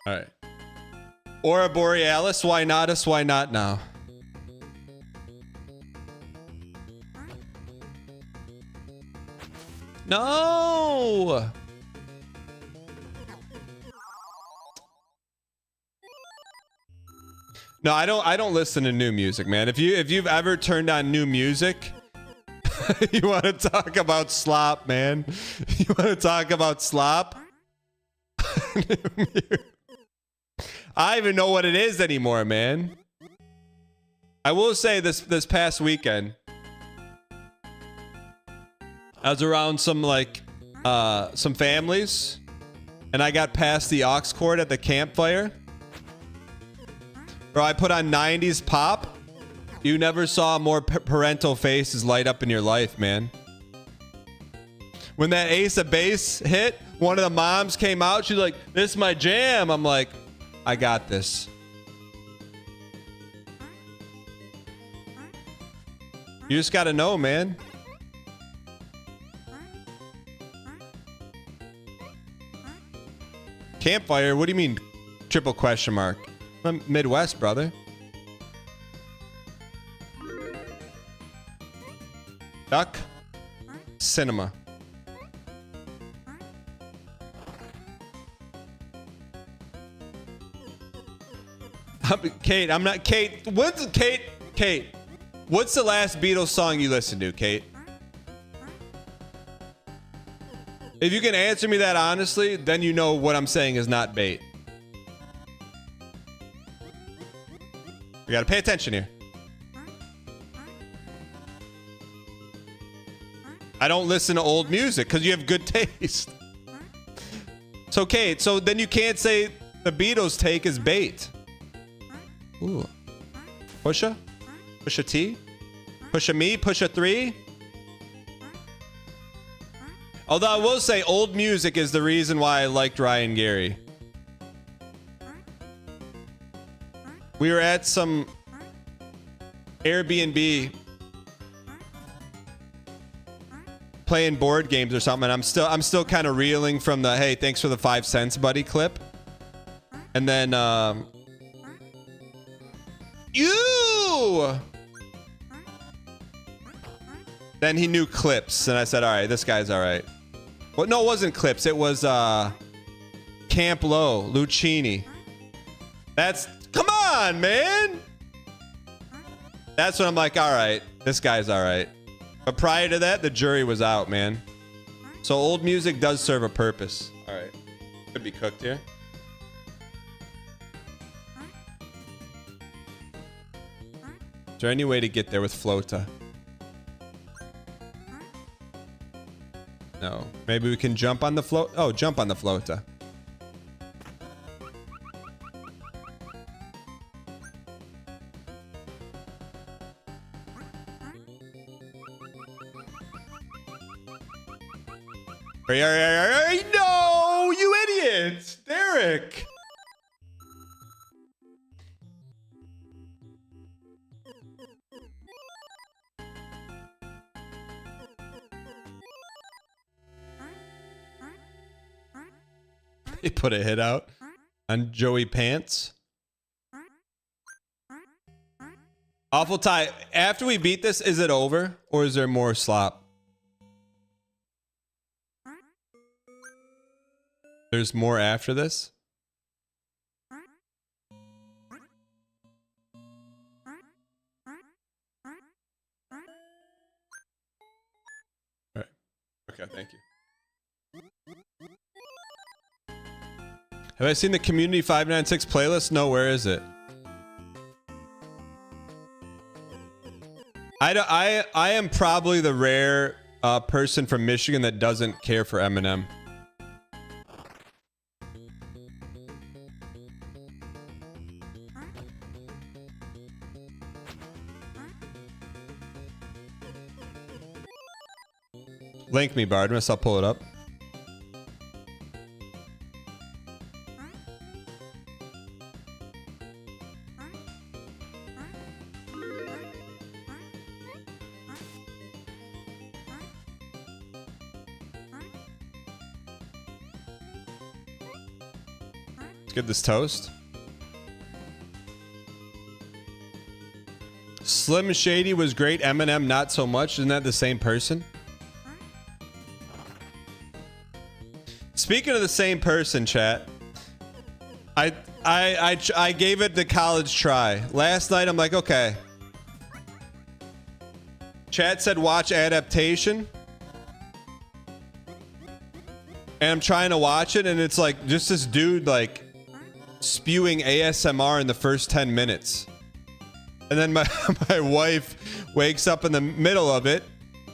All right. Aura Borealis, why not us? Why not now? No. No, I don't listen to new music, man. If you've ever turned on new music, you want to talk about slop, man. You want to talk about slop? I don't even know what it is anymore, man. I will say this past weekend, I was around some families, and I got past the aux cord at the campfire. Bro, I put on 90s pop. You never saw more parental faces light up in your life, man. When that Ace of Base hit, one of the moms came out. She's like, "This is my jam." I'm like, "I got this." You just gotta know, man. Campfire? What do you mean? Triple question mark. I'm Midwest, brother. Duck. Cinema. Kate, I'm not Kate. What's Kate? Kate. What's the last Beatles song you listened to, Kate? If you can answer me that honestly, then you know what I'm saying is not bait. We gotta pay attention here. I don't listen to old music because you have good taste. So, Kate, so then you can't say the Beatles take is bait. Ooh. Pusha? Pusha T? Pusha me? Pusha 3? Although I will say old music is the reason why I liked Ryan Gary. We were at some Airbnb playing board games or something, and I'm still kind of reeling from the "Hey, thanks for the 5 cents, buddy" clip. And then then he knew Clips, and I said, "All right, this guy's all right." Well, no, it wasn't Clips. It was Camp Low, Lucchini. Come on, man. That's when I'm like, all right, this guy's all right. But prior to that, the jury was out, man. So old music does serve a purpose. All right. Could be cooked here. Is there any way to get there with Flota? No. Maybe we can jump on the float. Oh, jump on the Flota. No, you idiot! Derek! He put a hit out on Joey Pants. Awful tie. After we beat this, is it over? Or is there more slop? There's more after this? All right. Okay, thank you. Have I seen the Community 596 playlist? No, where is it? I am probably the rare person from Michigan that doesn't care for Eminem. Link me, Bardmus. I'll pull it up. Let's get this toast. Slim Shady was great. Eminem not so much. Isn't that the same person? Speaking of the same person, chat, I gave it the college try. Last night, I'm like, okay. Chat said watch Adaptation. And I'm trying to watch it, and it's like just this dude like spewing ASMR in the first 10 minutes. And then my my wife wakes up in the middle of it,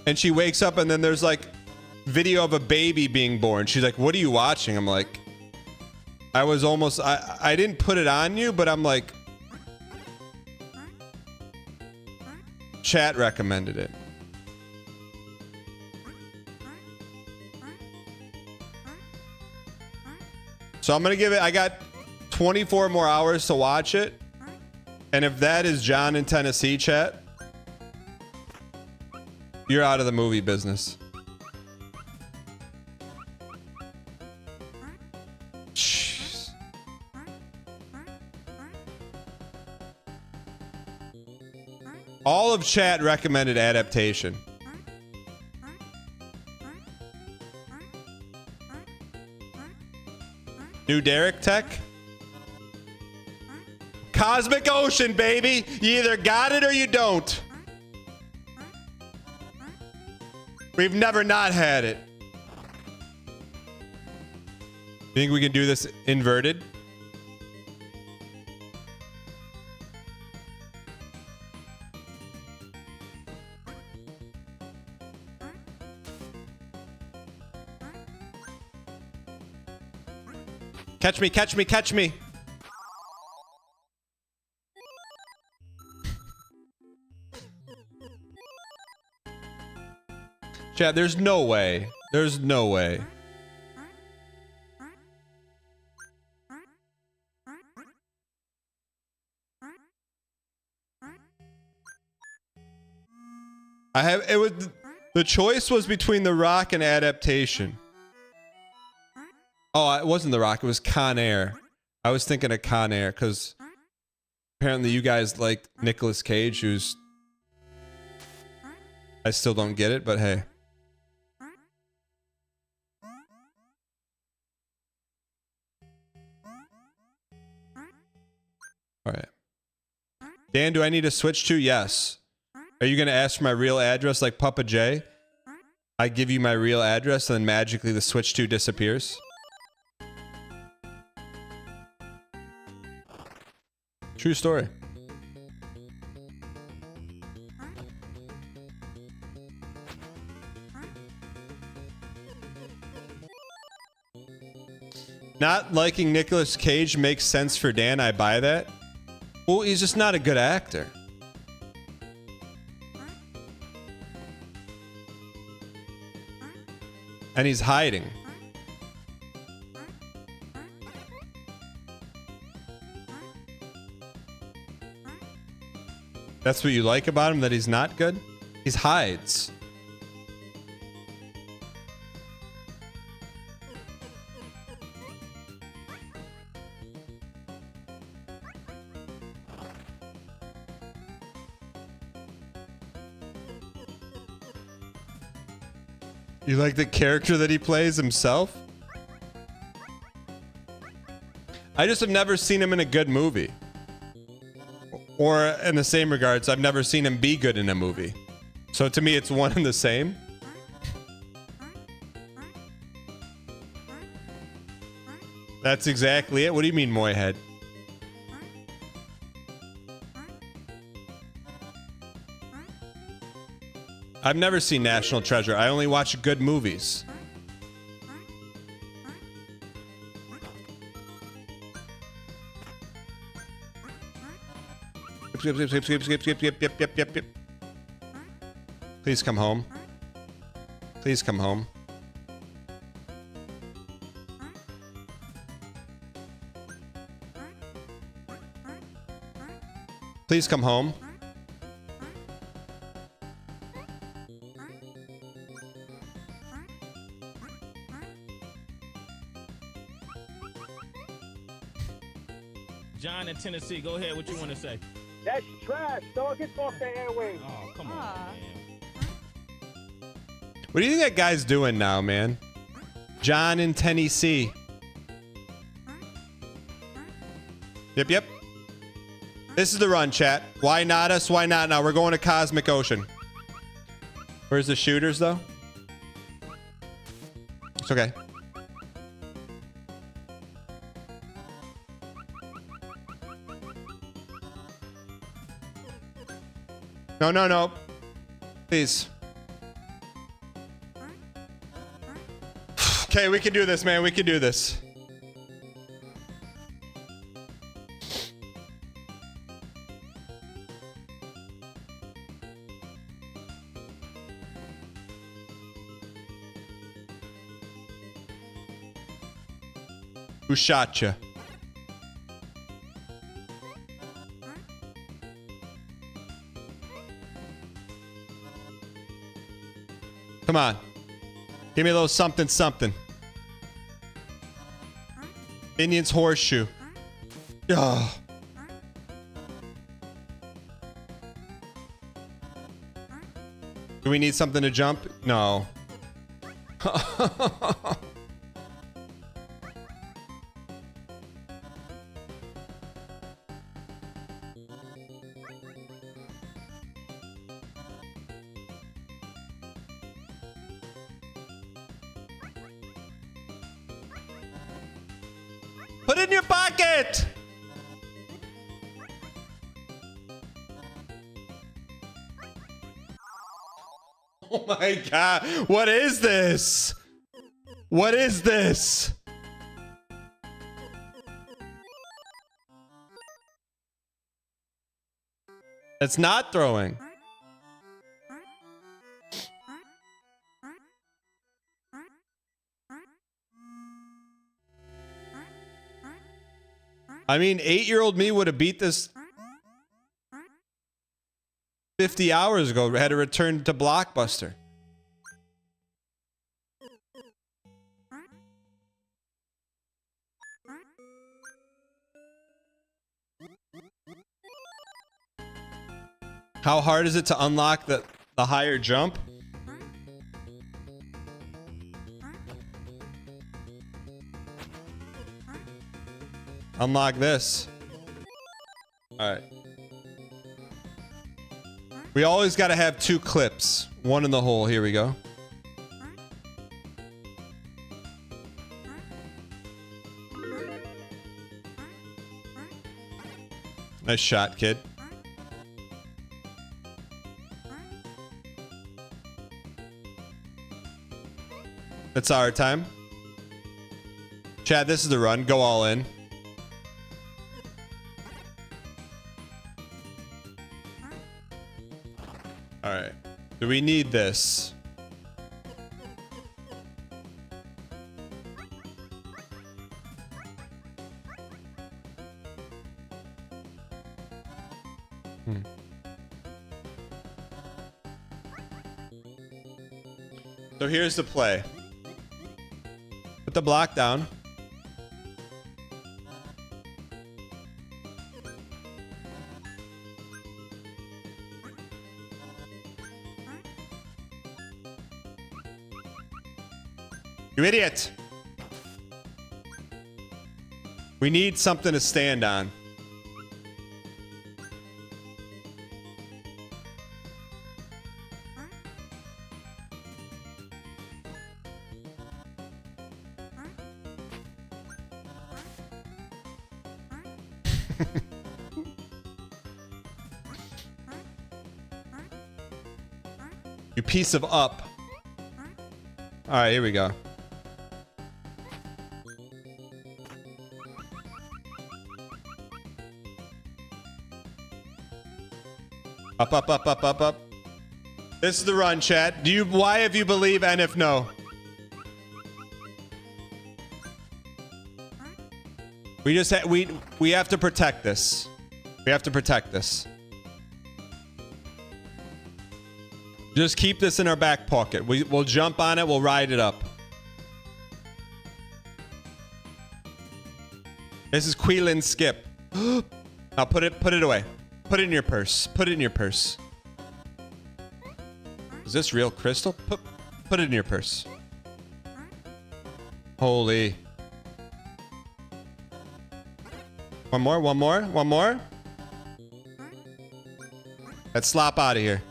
and she wakes up and then there's like video of a baby being born. She's like, "What are you watching?" I'm like, I didn't put it on you, but I'm like, chat recommended it. So I'm gonna give it, I got 24 more hours to watch it. And if that is John in Tennessee, chat, you're out of the movie business. Jeez. All of chat recommended adaptation. New Derek tech? Cosmic Ocean, baby! You either got it or you don't. We've never not had it. You think we can do this inverted? Catch me, catch me, catch me. Chat, there's no way. There's no way. The choice was between The Rock and adaptation. Oh, it wasn't The Rock. It was Con Air. I was thinking of Con Air because apparently you guys like Nicolas Cage, who's... I still don't get it, but hey. All right. Dan, do I need to switch to? Yes. Are you going to ask for my real address like Papa J? I give you my real address and then magically the switch to disappears? True story. Not liking Nicolas Cage makes sense for Dan. I buy that. Well, he's just not a good actor. And he's hiding. That's what you like about him, that he's not good? He hides. You like the character that he plays himself? I just have never seen him in a good movie. Or in the same regards, I've never seen him be good in a movie. So to me, it's one and the same. That's exactly it. What do you mean, Moyhead? I've never seen National Treasure. I only watch good movies. Skip. Please come home. Please come home. Please come home. John in Tennessee, go ahead. What you want to say? That's trash, dog. Get off the airwaves. Oh, come on, man. What do you think that guy's doing now, man? John in Tennessee. Yep. This is the run, chat. Why not us? Why not now? We're going to Cosmic Ocean. Where's the shooters, though? It's okay. No, no, no. Please. Okay, we can do this, man. We can do this. Who shot you? Come on. Give me a little something, something. Minion's horseshoe. Ugh. Do we need something to jump? No. Put it in your pocket! Oh my god. What is this? What is this? It's not throwing. I mean, 8-year-old me would have beat this 50 hours ago. Had to return to Blockbuster. How hard is it to unlock the higher jump? Unlock this. All right. We always got to have 2 clips. One in the hole. Here we go. Nice shot, kid. It's our time. Chad, this is the run. Go all in. All right. Do we need this? So here's the play. Put the block down. You idiot! We need something to stand on. You piece of up. All right, here we go. Up, up, up, up, up, up. This is the run, chat. Do you? Why have you believe and if no? We just we have to protect this. We have to protect this. Just keep this in our back pocket. We'll jump on it. We'll ride it up. This is Queelan Skip. Now put it away. Put it in your purse. Put it in your purse. Is this real crystal? Put it in your purse. Holy. One more, one more, one more. Let's slop out of here.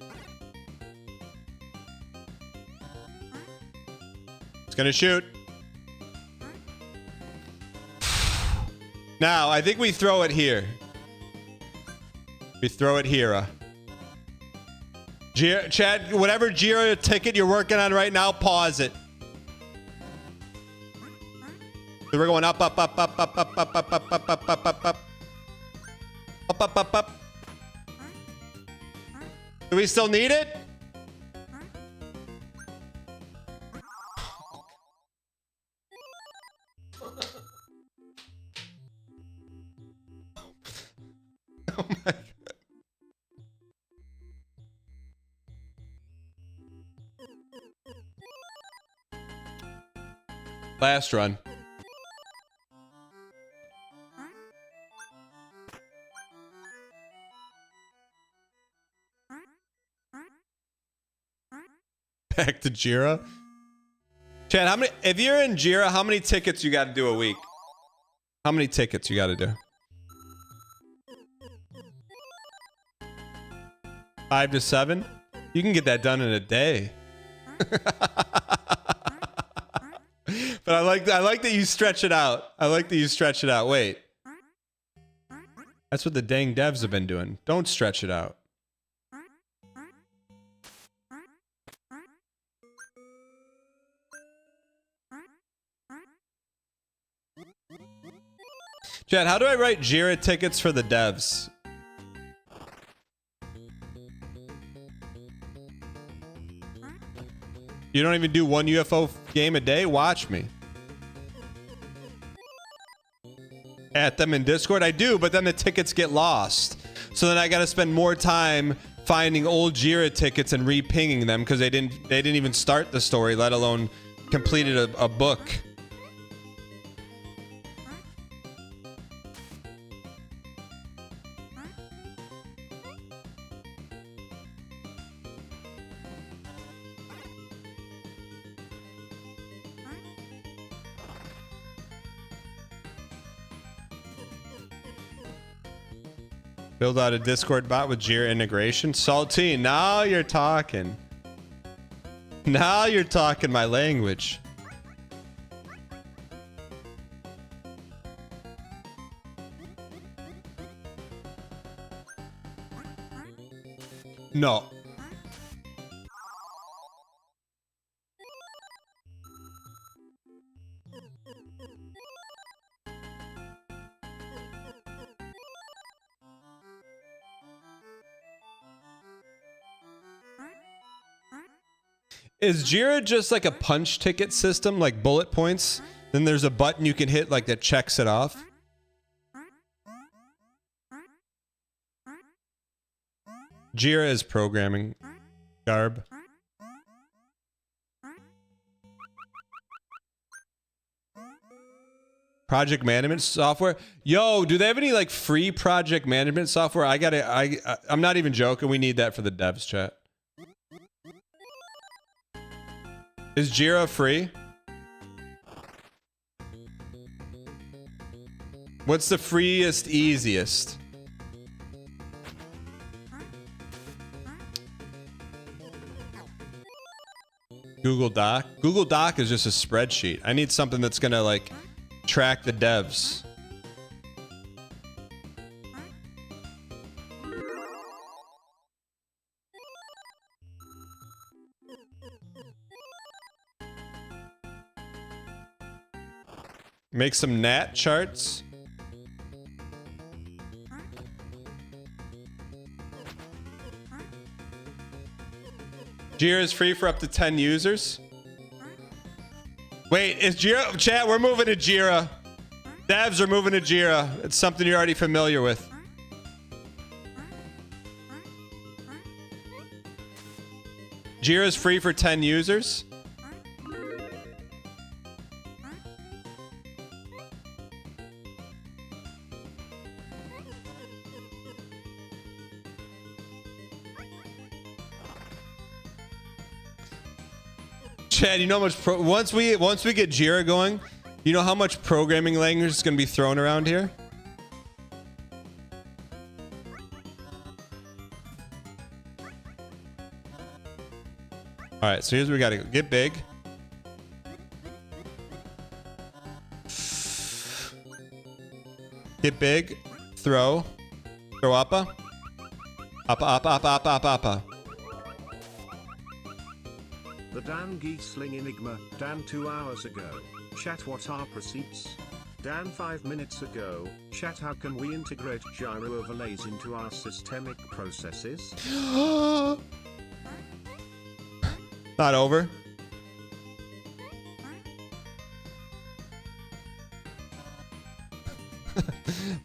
It's gonna shoot. Now, I think we throw it here. We throw it here. Chad, whatever Jira ticket you're working on right now, pause it. So we're going up, up, up, up, up, up, up, up, up, up, up, up, up, up, up. Up, up, up, up. Do we still need it? Oh my God. Last run. Back to Jira. Chad, how many, if you're in Jira, how many tickets you got to do a week? How many tickets you got to do? 5 to 7? You can get that done in a day. But I like that you stretch it out. I like that you stretch it out. Wait. That's what the dang devs have been doing. Don't stretch it out. Chad, how do I write Jira tickets for the devs? You don't even do one UFO game a day? Watch me. At them in Discord? I do, but then the tickets get lost. So then I gotta spend more time finding old Jira tickets and re-pinging them because they didn't even start the story, let alone completed a book. Build out a Discord bot with Jira integration. Saltine, now you're talking. Now you're talking my language. No. Is Jira just like a punch ticket system, like bullet points? Then there's a button you can hit like that checks it off? Jira is programming. Garb. Project management software? Yo, do they have any like free project management software? I'm not even joking. We need that for the devs chat. Is Jira free? What's the freest, easiest? Google Doc? Google Doc is just a spreadsheet. I need something that's gonna like track the devs. Make some NAT charts. Jira is free for up to 10 users. Wait, is Jira... Chat, we're moving to Jira. Devs are moving to Jira. It's something you're already familiar with. Jira is free for 10 users. Chad, you know how much once we get Jira going, you know how much programming language is going to be thrown around here? All right, so here's where we got to go. Get big. Get big. Throw. Throw uppa. Uppa, uppa, uppa, uppa, uppa, uppa. The Dan Giesling Enigma. Dan 2 hours ago. Chat, what are receipts? Dan 5 minutes ago. Chat, how can we integrate gyro overlays into our systemic processes? Not over.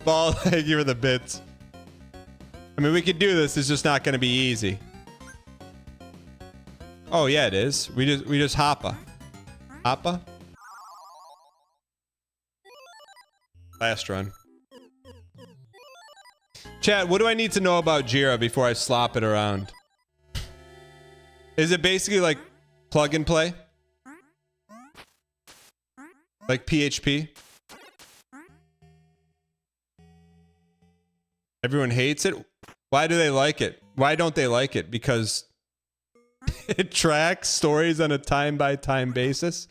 Ball, thank you for the bits. I mean, we could do this. It's just not going to be easy. Oh yeah, it is. We just hoppa. Hoppa. Last run. Chat, what do I need to know about Jira before I slop it around? Is it basically like plug and play? Like PHP? Everyone hates it? Why do they like it? Why don't they like it? Because it tracks stories on a time-by-time basis?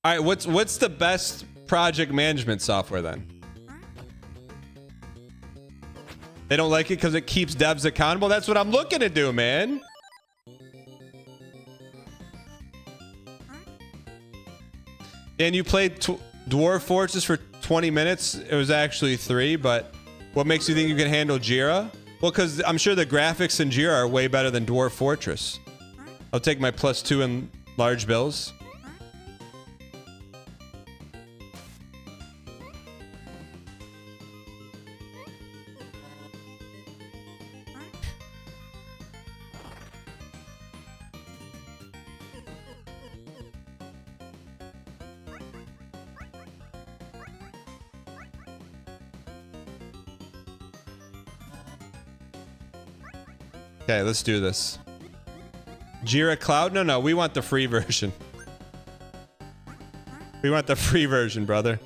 All right, what's the best project management software then? They don't like it because it keeps devs accountable? That's what I'm looking to do, man. And you played Dwarf Fortress for 20 minutes. It was actually 3, but what makes you think you can handle Jira? Well, because I'm sure the graphics in Jira are way better than Dwarf Fortress. I'll take my +2 in large bills. Okay, let's do this. Jira Cloud? No, we want the free version. We want the free version, brother.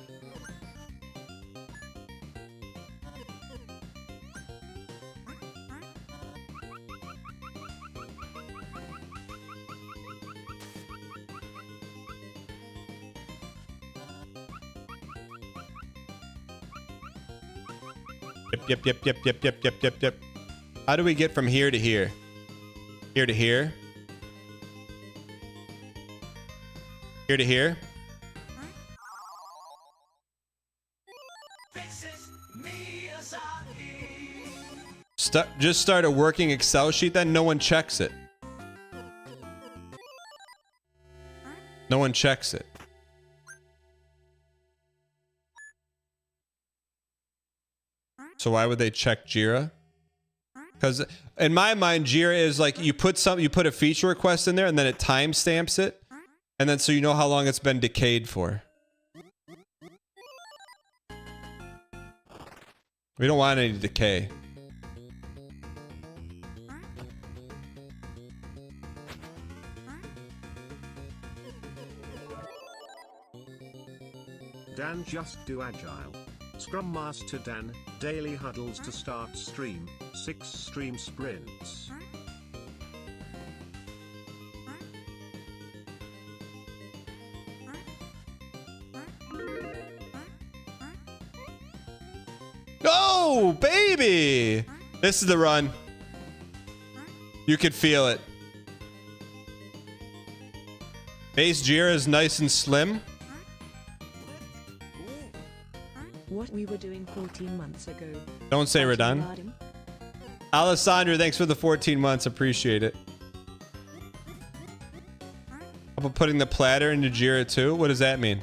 Yep. How do we get from here to here? Here to here? Here to here? Just start a working Excel sheet, then no one checks it. No one checks it. So why would they check Jira? Because in my mind, Jira is like you put a feature request in there and then it timestamps it, and then so you know how long it's been decayed for. We don't want any decay. Dan, just do agile. Scrum Master Dan, daily huddles to start stream, 6 stream sprints. Oh, baby! This is the run. You could feel it. Base Jira is nice and slim. What we were doing 14 months ago. Don't say we're done. Alessandra, thanks for the 14 months. Appreciate it. How about putting the platter into Jira too? What does that mean?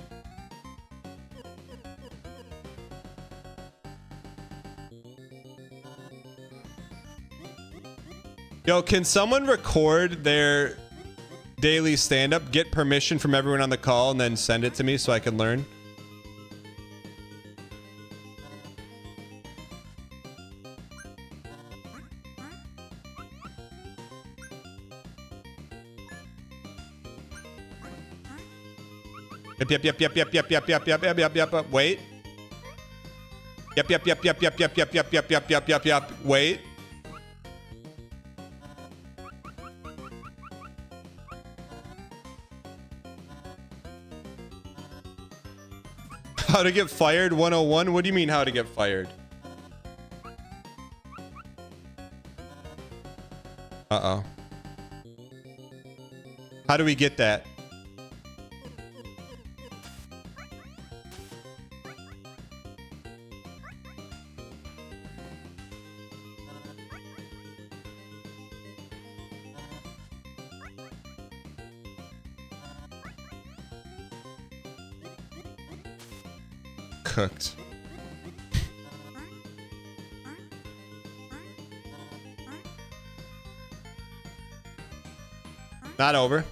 Yo, can someone record their daily stand-up, get permission from everyone on the call, and then send it to me so I can learn? Yep. Wait. Yep. Wait. How to get fired 101? What do you mean how to get fired? Uh-oh. How do we get that? Cooked. Not over.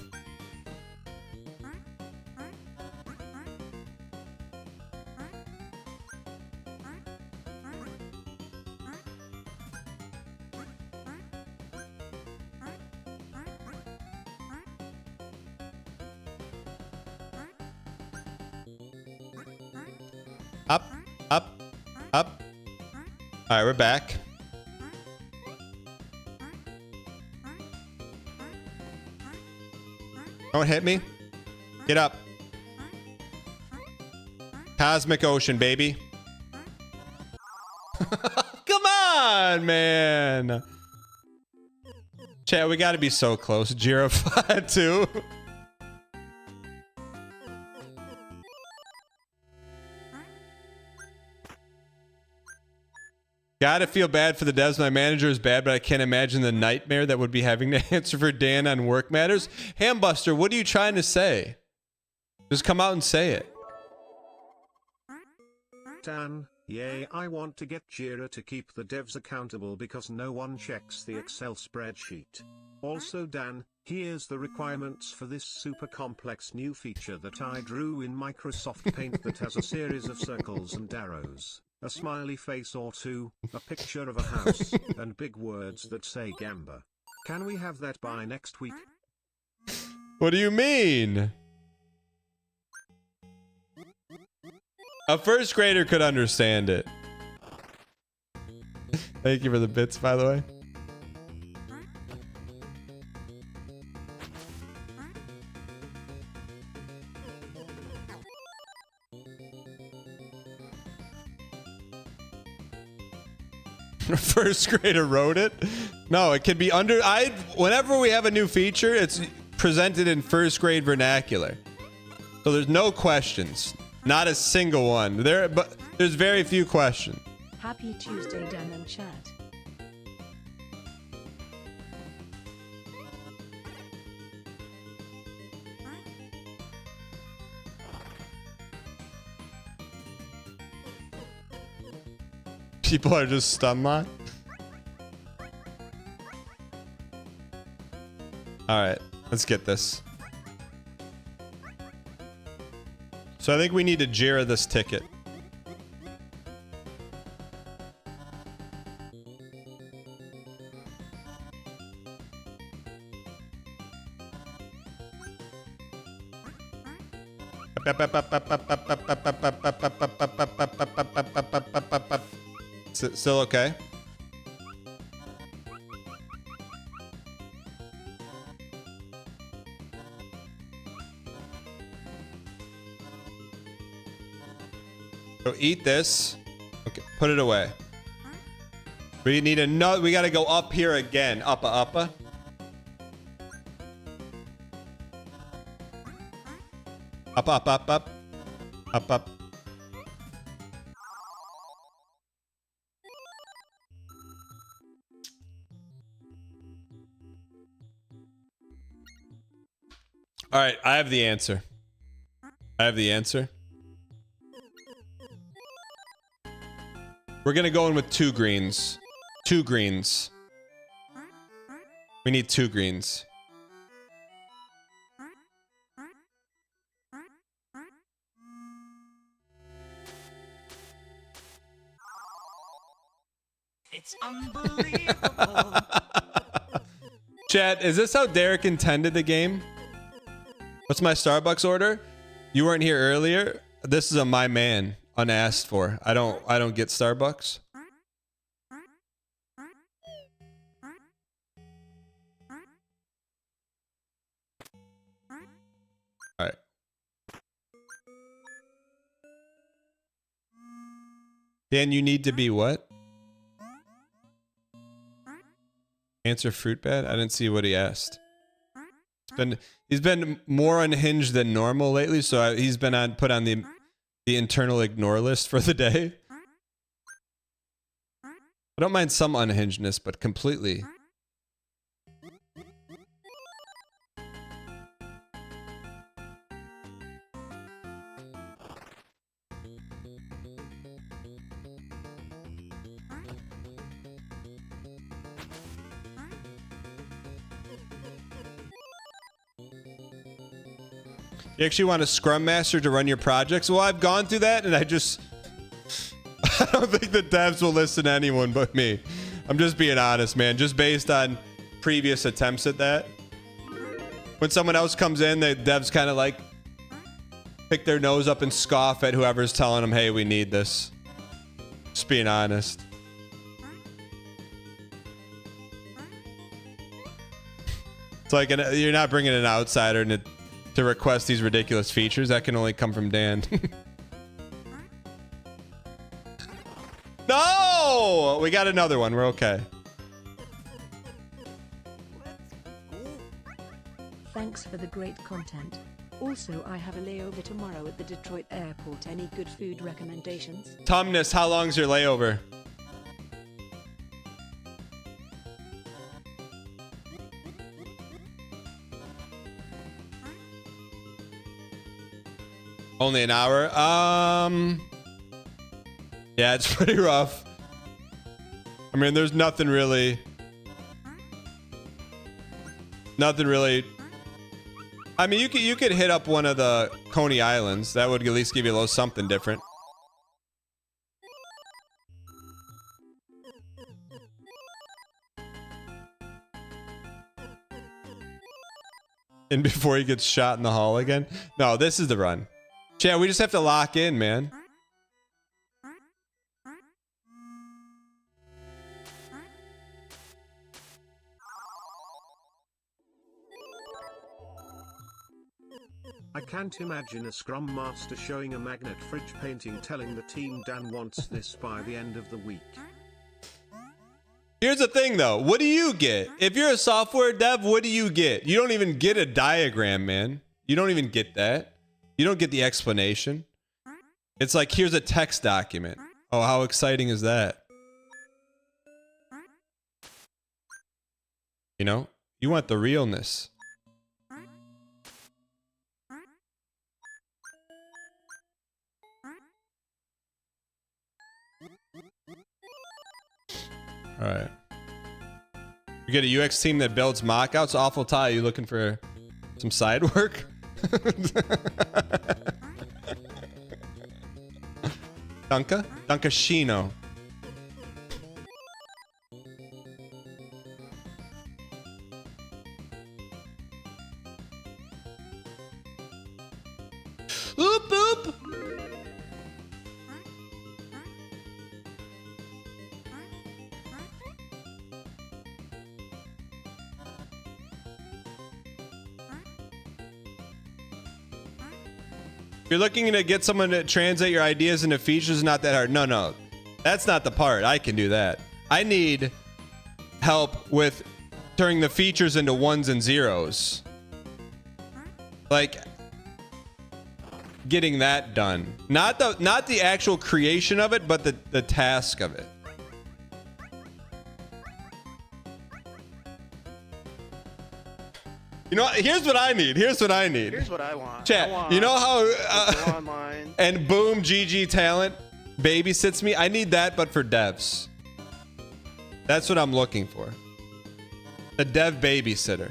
Up, up, up. All right, we're back. Don't hit me. Get up. Cosmic Ocean, baby. Come on, man. Chat, we got to be so close. Jira 2. Gotta feel bad for the devs. My manager is bad, but I can't imagine the nightmare that would be having to answer for Dan on work matters. Hambuster, what are you trying to say? Just come out and say it. Dan, yay, I want to get Jira to keep the devs accountable because no one checks the Excel spreadsheet. Also Dan, here's the requirements for this super complex new feature that I drew in Microsoft Paint that has a series of circles and arrows, a smiley face or two, a picture of a house, and big words that say Gamba. Can we have that by next week? What do you mean? A first grader could understand it. Thank you for the bits, by the way. First grader wrote it? No, it can be under... whenever we have a new feature, it's presented in first grade vernacular. So there's no questions. Not a single one. But there's very few questions. Happy Tuesday, Dan and chat. People are just stun locked. All right, let's get this. So I think we need to Jira this ticket. Still okay? So eat this. Okay, put it away. We need another. We got to go up here again. Uppa, uppa. Up, up, up, up. Up, up. All right, I have the answer. I have the answer. We're gonna go in with 2 greens. 2 greens. We need 2 greens. It's unbelievable. Chat, is this how Derek intended the game? What's my Starbucks order? You weren't here earlier. This is a my man, unasked for. I don't get Starbucks. All right. Dan, you need to be what? Answer fruit bat? I didn't see what he asked. He's been more unhinged than normal lately, so he's been put on the internal ignore list for the day. I don't mind some unhingedness, but completely. You actually want a scrum master to run your projects? Well, I've gone through that, and I don't think the devs will listen to anyone but me. I'm just being honest, man. Just based on previous attempts at that. When someone else comes in, the devs kind of like pick their nose up and scoff at whoever's telling them, hey, we need this. Just being honest. It's like you're not bringing an outsider to request these ridiculous features. That can only come from Dan. No! We got another one. We're okay. Thanks for the great content. Also, I have a layover tomorrow at the Detroit airport. Any good food recommendations? Tumnus, how long's your layover? Only an hour? Yeah, it's pretty rough. I mean, there's nothing really. I mean, you could hit up one of the Coney Islands. That would at least give you a little something different. And before he gets shot in the hall again? No, this is the run. Yeah, we just have to lock in, man. I can't imagine a Scrum Master showing a magnet fridge painting telling the team Dan wants this by the end of the week. Here's the thing, though. What do you get? If you're a software dev, what do you get? You don't even get a diagram, man. You don't even get that. You don't get the explanation. It's like, here's a text document. Oh, how exciting is that? You know? You want the realness. All right. You get a UX team that builds mockouts. Awful Ty, you looking for some side work? Dunkashino. Oop, oop. You're looking to get someone to translate your ideas into features, not that hard. No. That's not the part. I can do that. I need help with turning the features into ones and zeros. Like getting that done. Not the actual creation of it, but the task of it. You know what? Here's what I need. Here's what I need. Here's what I want. Chat, you know how online. And boom, GG Talent babysits me? I need that, but for devs. That's what I'm looking for. A dev babysitter.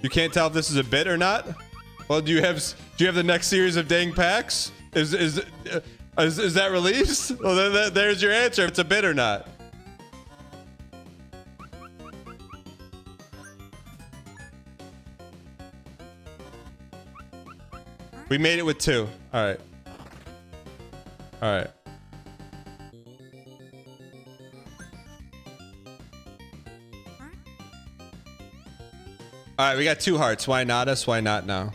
You can't tell if this is a bit or not? Well, do you have the next series of dang packs? Is that released? Well, then there's your answer. If it's a bit or not. We made it with 2. All right. All right. All right, we got 2 hearts. Why not us? Why not now?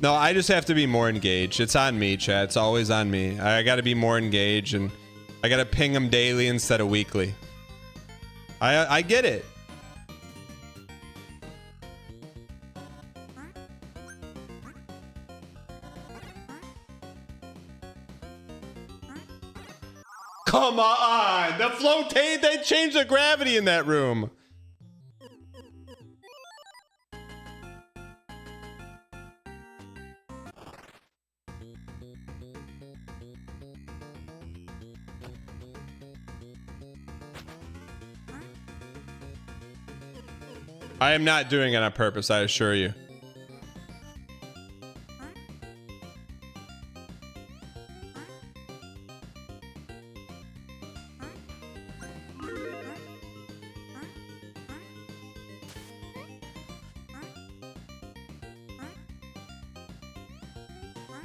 No, I just have to be more engaged. It's on me, chat. It's always on me. I got to be more engaged, and I got to ping them daily instead of weekly. I get it. Come on! The floatate, they changed the gravity in that room. I am not doing it on purpose, I assure you.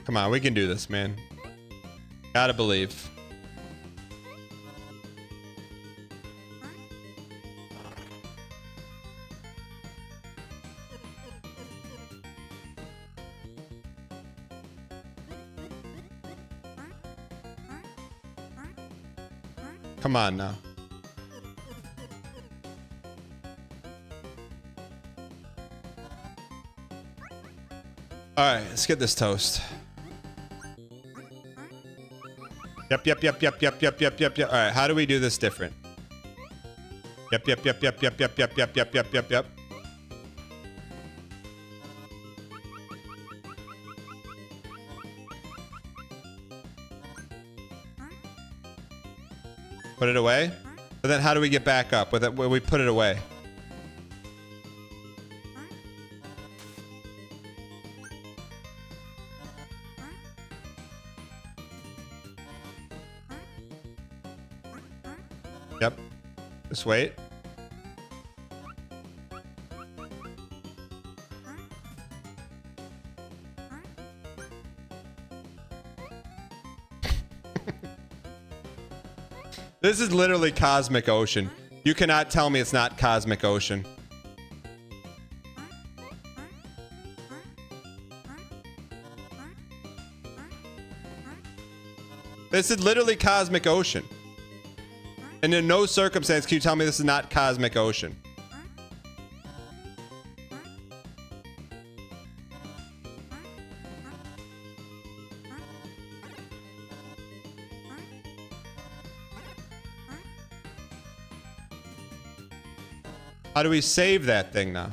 Come on, we can do this, man. Gotta believe. Come on now. All right, let's get this toast. Yep. All right, how do we do this different? Yep. Put it away? But then how do we get back up with it when we put it away? Yep. Just wait. This is literally Cosmic Ocean. You cannot tell me it's not Cosmic Ocean. This is literally Cosmic Ocean. And in no circumstance can you tell me this is not Cosmic Ocean. How do we save that thing now?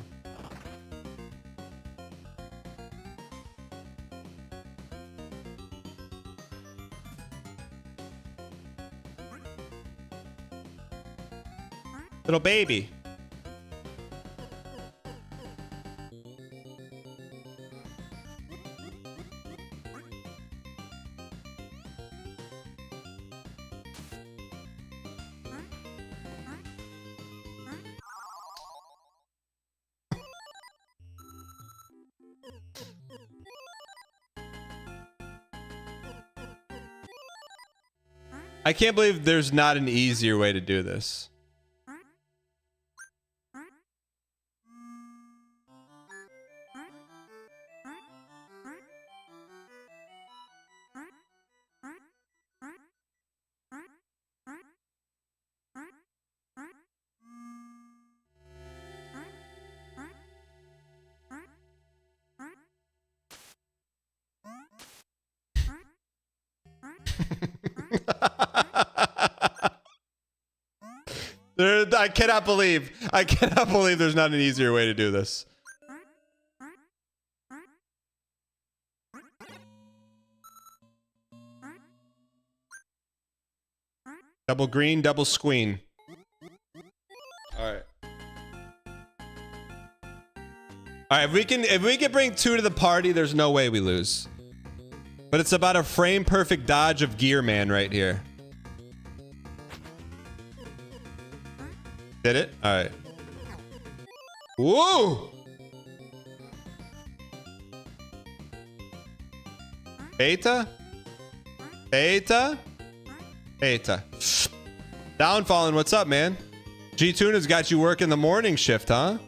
Little baby. I can't believe there's not an easier way to do this. I cannot believe there's not an easier way to do this. Double green, double squeen. All right. All right, if we can bring 2 to the party, there's no way we lose. But it's about a frame perfect dodge of Gear Man right here. Did it? All right. Whoa! Beta? Beta? Beta. Downfallen, what's up, man? G-Tuna's got you working the morning shift, huh?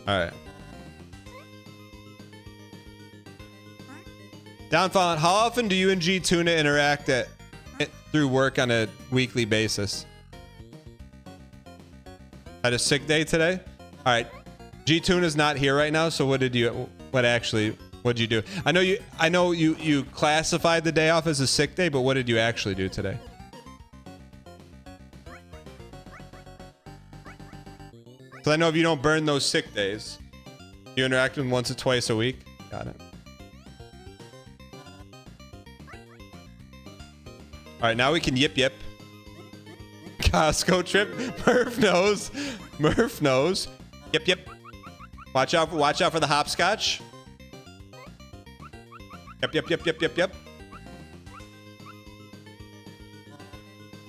Alright. Downfallen, how often do you and G-Tuna interact through work on a weekly basis? Had a sick day today? Alright. G-Tuna's not here right now, so what'd you do? I know you classified the day off as a sick day, but what did you actually do today? Because I know if you don't burn those sick days, you interact with them once or twice a week. Got it. All right, now we can yip yip. Costco trip. Murph knows. Murph knows. Yip yip. Watch out for the hopscotch. Yep, yep, yep, yep, yep, yep.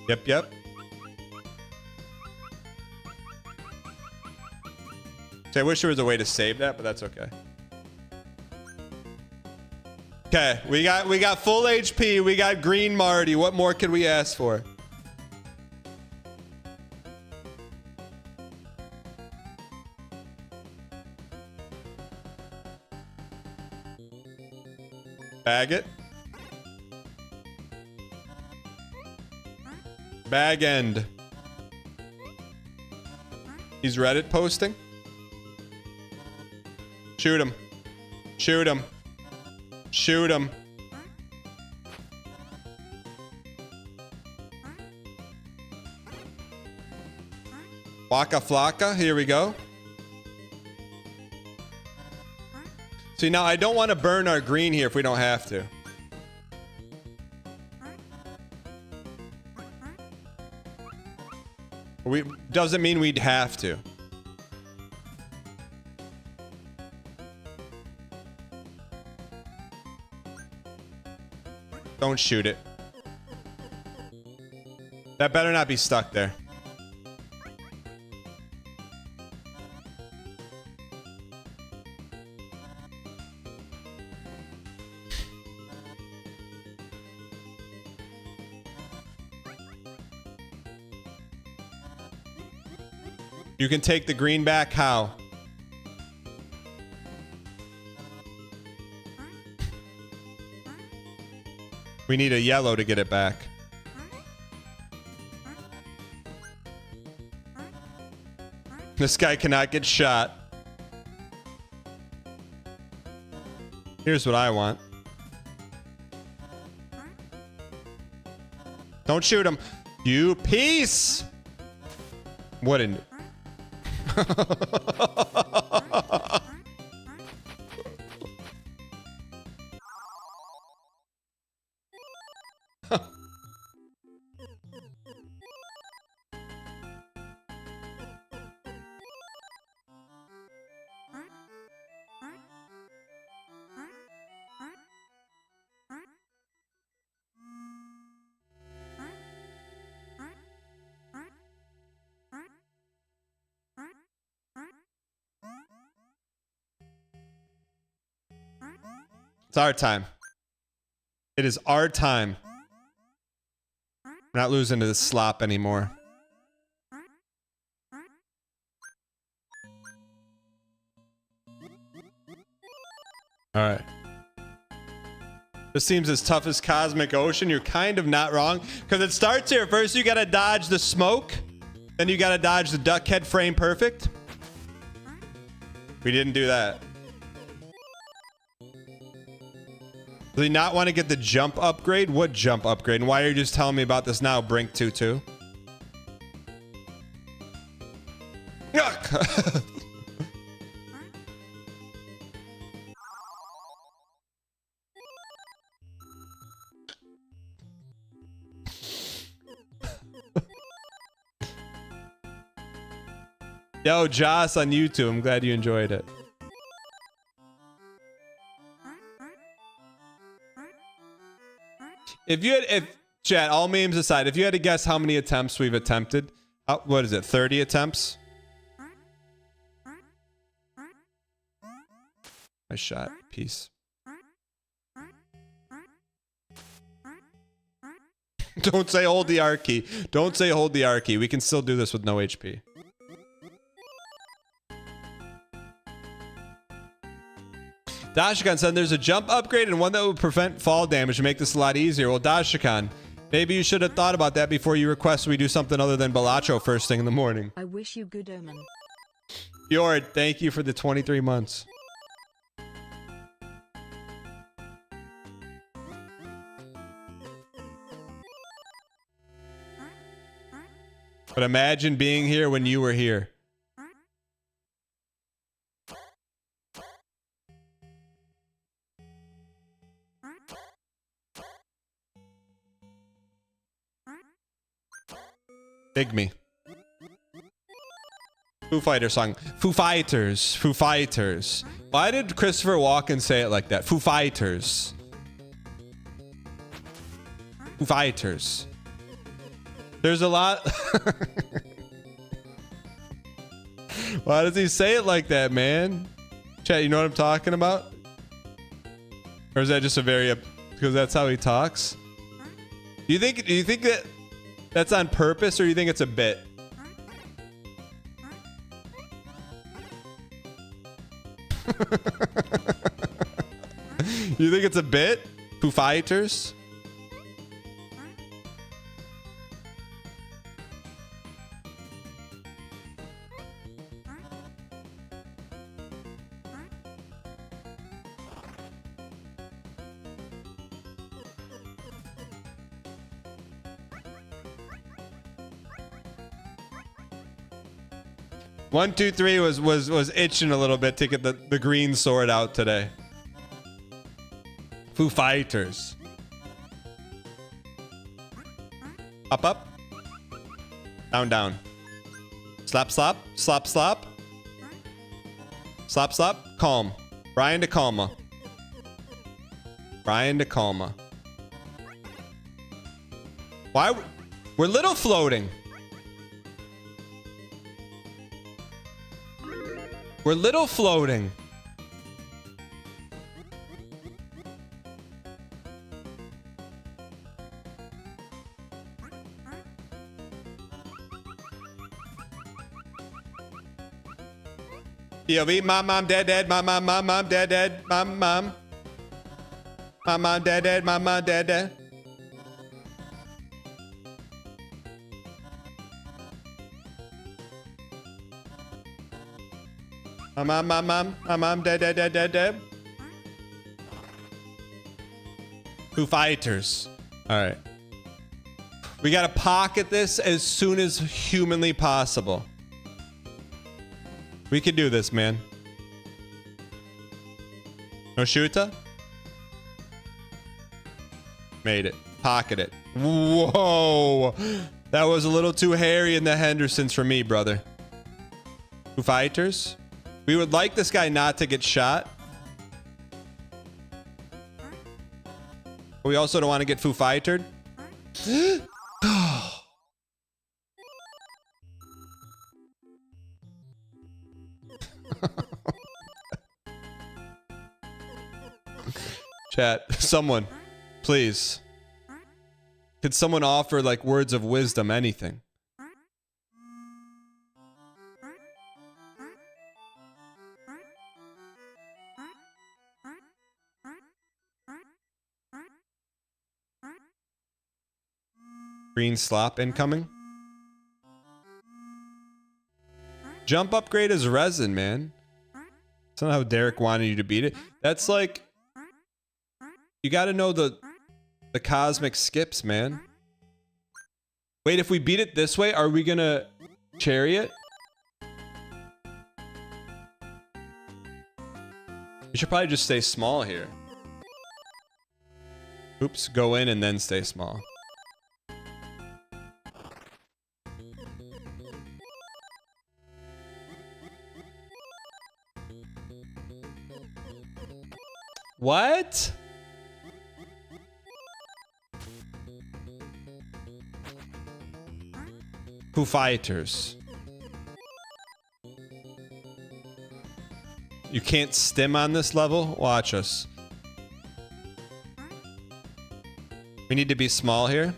Yep, yep. So I wish there was a way to save that, but that's okay. Okay, we got full HP, we got green Marty. What more could we ask for? Bag it. Bag end. He's Reddit posting. Shoot him. Shoot him. Shoot him. Waka flocka. Here we go. See, now I don't want to burn our green here if we don't have to. Doesn't mean we'd have to. Don't shoot it. That better not be stuck there. You can take the green back. How? We need a yellow to get it back. This guy cannot get shot. Here's what I want. Don't shoot him. You piece. What an... It's our time. It is our time. We're not losing to this slop anymore. All right. This seems as tough as Cosmic Ocean. You're kind of not wrong. Because it starts here. First, you got to dodge the smoke. Then you got to dodge the duck head frame perfect. We didn't do that. Do you not want to get the jump upgrade? What jump upgrade? And why are you just telling me about this now, Brink22? Yuck! Yo, Joss on YouTube. I'm glad you enjoyed it. If chat, all memes aside, if you had to guess how many attempts we've attempted, what is it, 30 attempts? Nice shot. Peace. Don't say hold the R key. Don't say hold the R key. We can still do this with no HP. Dashikan said there's a jump upgrade and one that would prevent fall damage to make this a lot easier. Well, Dashikan, maybe you should have thought about that before you request we do something other than Balatro first thing in the morning. I wish you good omen. Fjord, thank you for the 23 months. But imagine being here when you were here. Dig me. Foo Fighter song. Foo Fighters. Foo Fighters. Why did Christopher Walken say it like that? Foo Fighters. Foo Fighters. There's a lot. Why does he say it like that, man? Chat, you know what I'm talking about? Or is that just a very... because that's how he talks? Do you think that that's on purpose, or do you think it's a bit? You think it's a bit? Foo Fighters? One, two, three was itching a little bit to get the green sword out today. Foo Fighters. Up, up. Down, down. Slap, slap. Slap, slap. Slap, slap. Calm. Brian De Calma. Brian De Calma. Why? We're little floating. We're little floating. POV, mom, dead, mom, dead, mom. Mom, dead, mom, dead. Mom, dead. Foo Fighters. All right. We gotta pocket this as soon as humanly possible. We can do this, man. No shooter? Made it. Pocket it. Whoa. That was a little too hairy in the Hendersons for me, brother. Foo Fighters? We would like this guy not to get shot. But we also don't want to get Foo Fightered. Chat, someone, please. Could someone offer like words of wisdom, anything? Green slop incoming. Jump upgrade is resin, man. That's not how Derek wanted you to beat it. That's like... You gotta know the cosmic skips, man. Wait, if we beat it this way, are we gonna chariot? You should probably just stay small here. Oops, go in and then stay small. What? Foo Fighters. You can't stim on this level. Watch us. We need to be small here.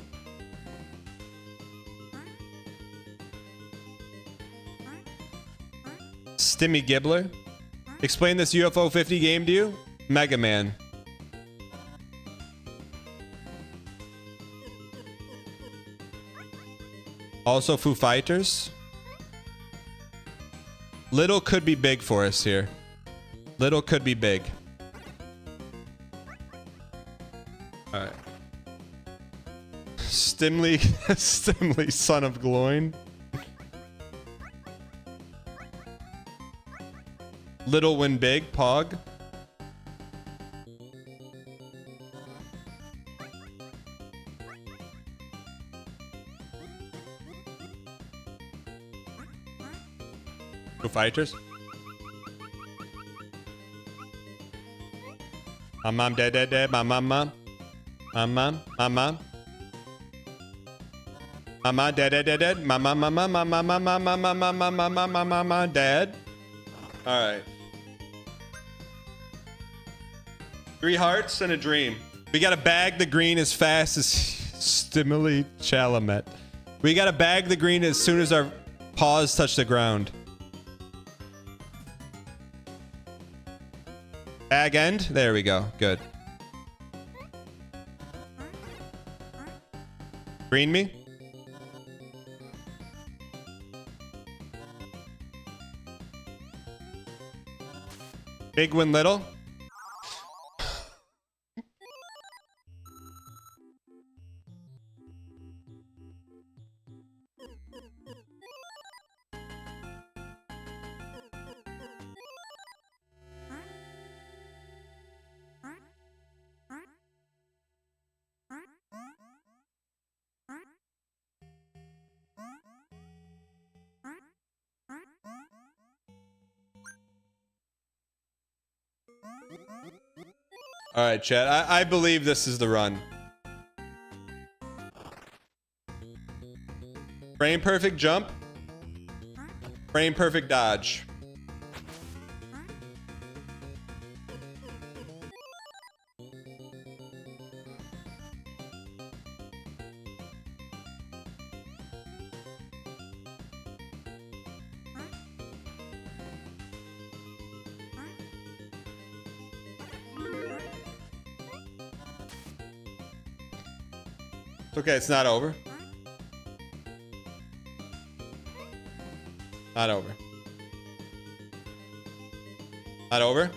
Stimmy Gibbler. Explain this UFO 50 game to you. Mega Man. Also Foo Fighters. Little could be big for us here. Little could be big. Alright. Stimly, Stimly, son of Gloin. Little win big, Pog. Foo Fighters. My mom dead. My mom. My mom dead. My mom dead. All right. 3 hearts and a dream. We gotta bag the green as fast as Stimuli Chalamet. We gotta bag the green as soon as our paws touch the ground. Bag end. There we go. Good. Green me. Big win little. All right, chat. I believe this is the run. Frame perfect jump. Frame perfect dodge. Okay, it's not over. Not over. Not over.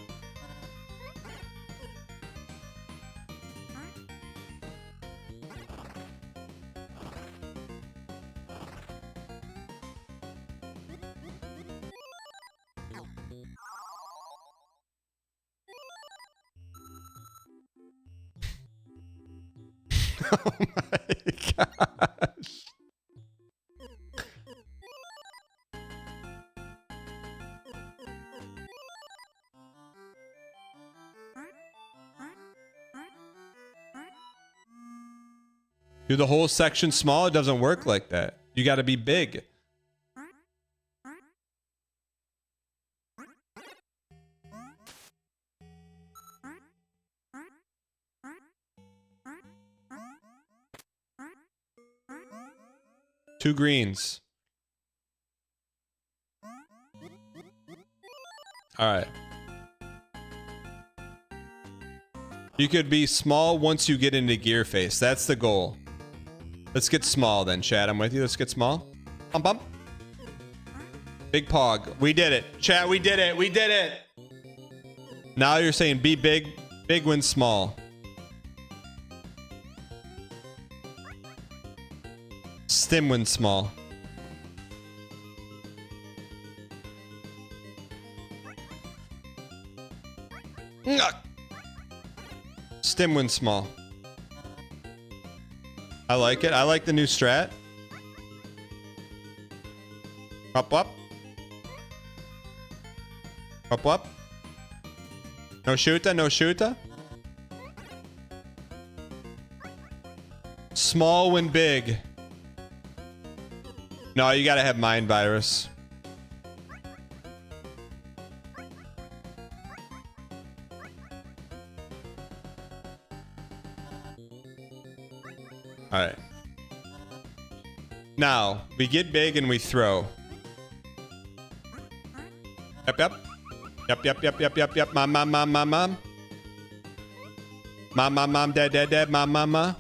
Oh my gosh. Do the whole section small? It doesn't work like that. You got to be big. Two greens. All right. You could be small once you get into gear face. That's the goal. Let's get small then, Chad. I'm with you. Let's get small. Bump, bump. Big pog. We did it. Chad, we did it. We did it. Now you're saying be big. Big wins small. Stim wins small. Stim wins small. I like it. I like the new strat. Up, up. Up, up. No shooter, no shooter. Small win big. No, you gotta have mind virus. All right. Now, we get big and we throw. Yep, yep. Yep, yep, yep, yep, yep, yep. Mom, mom, mom, mom, mom. Mom, mom, mom, dad, dad, dad, mom, mama.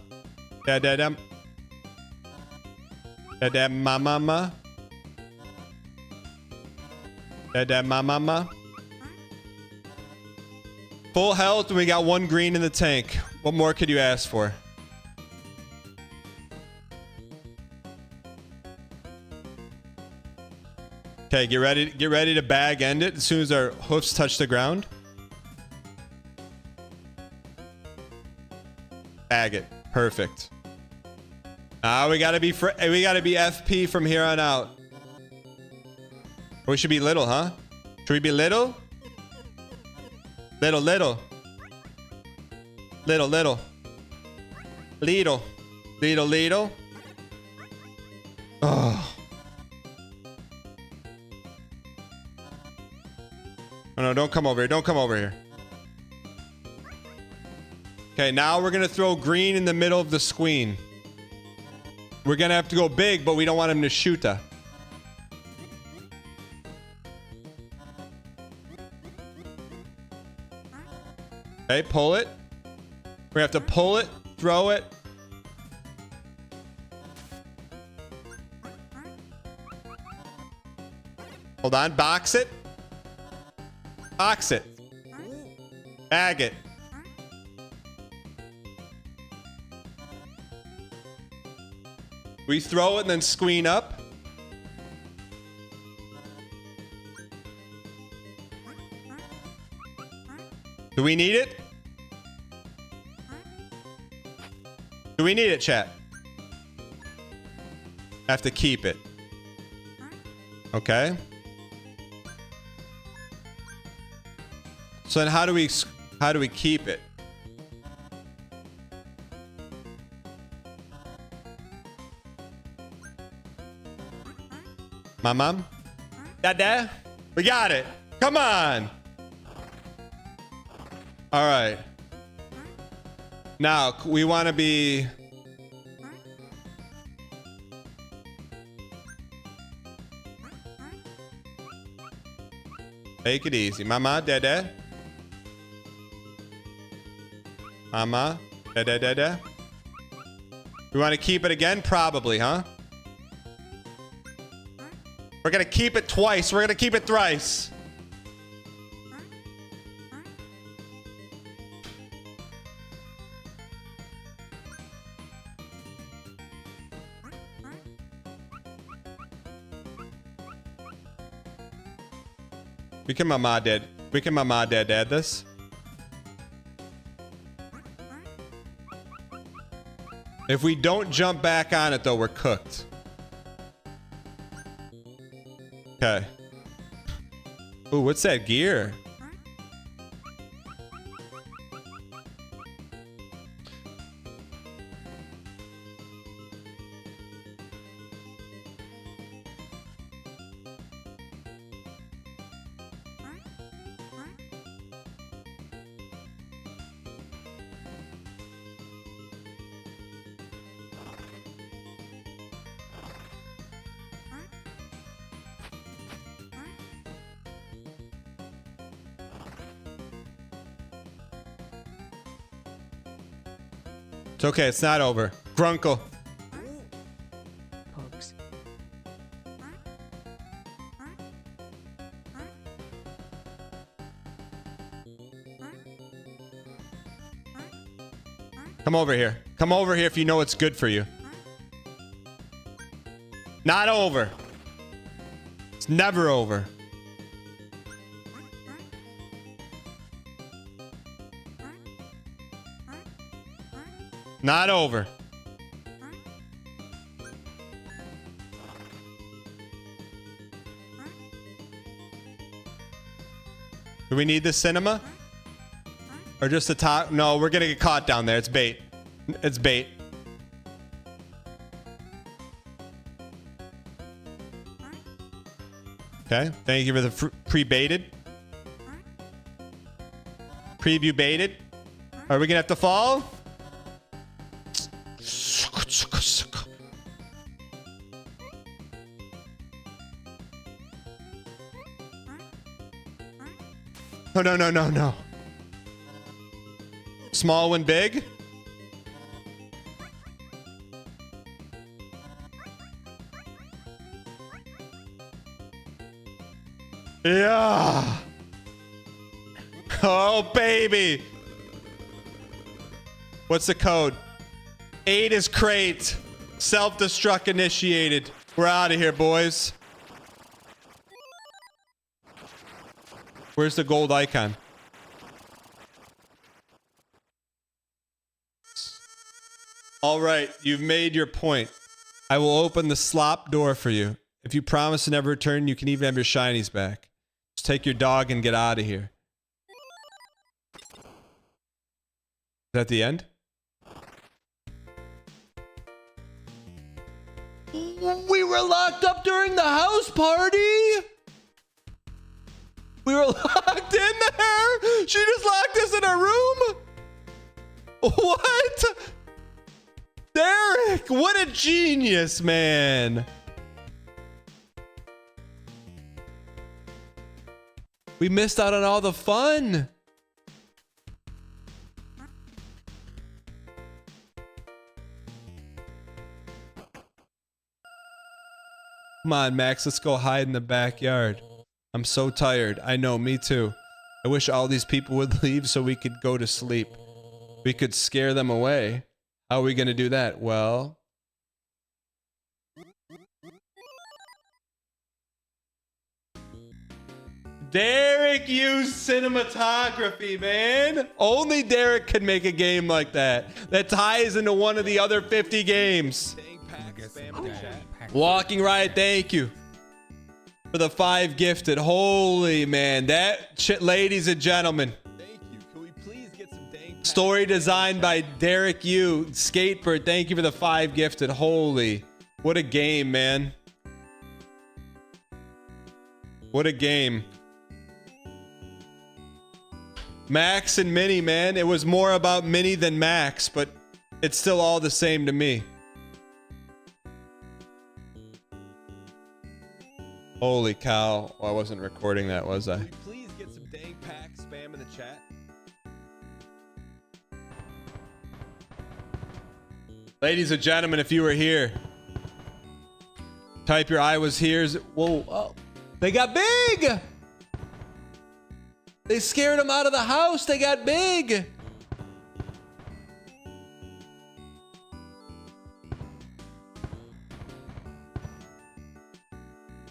Dad, dad, dad. Dad, dad, mom, mama. Dad, dad, mom, mama. Full health and we got 1 green in the tank. What more could you ask for? Okay, get ready to bag end it as soon as our hoofs touch the ground. Bag it. Perfect. Now we gotta be FP from here on out. We should be little, huh? Should we be little? Little, little. Little, little. Little. Little, little. Oh. Oh no, don't come over here. Don't come over here. Okay, now we're going to throw green in the middle of the squeen. We're going to have to go big, but we don't want him to shoot us. Okay, pull it. We have to pull it, throw it. Hold on, box it. Box it. Bag it. We throw it and then squeen up. Do we need it? Do we need it, chat? Have to keep it. Okay. So then how do we keep it? My mom? Dad? We got it. Come on. All right. Now, we want to be... Make it easy. Mama, dad. Mama, dad. We want to keep it again? Probably, huh? We're going to keep it twice. We're going to keep it thrice. We can mama dad this. If we don't jump back on it though, we're cooked. Okay. Ooh, what's that gear? It's okay, it's not over. Grunkle. Pogs. Come over here. Come over here if you know what's good for you. Not over. It's never over. Not over. Do we need the cinema? Or just the top? No, we're gonna get caught down there. It's bait. It's bait. Okay, thank you for the pre-baited. Preview baited. Are we gonna have to fall? Oh, no, no, no, no. Small win big? Yeah. Oh, baby. What's the code? 8 is crate. Self-destruct initiated. We're out of here, boys. Where's the gold icon? All right, you've made your point. I will open the slop door for you. If you promise to never return, you can even have your shinies back. Just take your dog and get out of here. Is that the end? We were locked up during the house party. We were locked in there. She just locked us in a room. What? Derek, what a genius, man. We missed out on all the fun. Come on, Max, let's go hide in the backyard. I'm so tired. I know, me too. I wish all these people would leave so we could go to sleep. We could scare them away. How are we gonna do that? Well... Derek used cinematography, man. Only Derek can make a game like that. That ties into one of the other 50 games. Walking Riot, thank you for the 5 gifted. Holy man, that shit, ladies and gentlemen. Thank you. Can we please get some dang story designed by Derek Yu. Skatebird, thank you for the 5 gifted. Holy, what a game, man. What a game. Max and Minnie, man. It was more about Minnie than Max, but it's still all the same to me. Holy cow. Oh, I wasn't recording that, was I? Can we please get some dang pack spam in the chat? Ladies and gentlemen, if you were here, type your I was here's. Whoa. Oh. They got big! They scared them out of the house. They got big.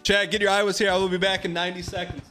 Chad, get your I was here. I will be back in 90 seconds.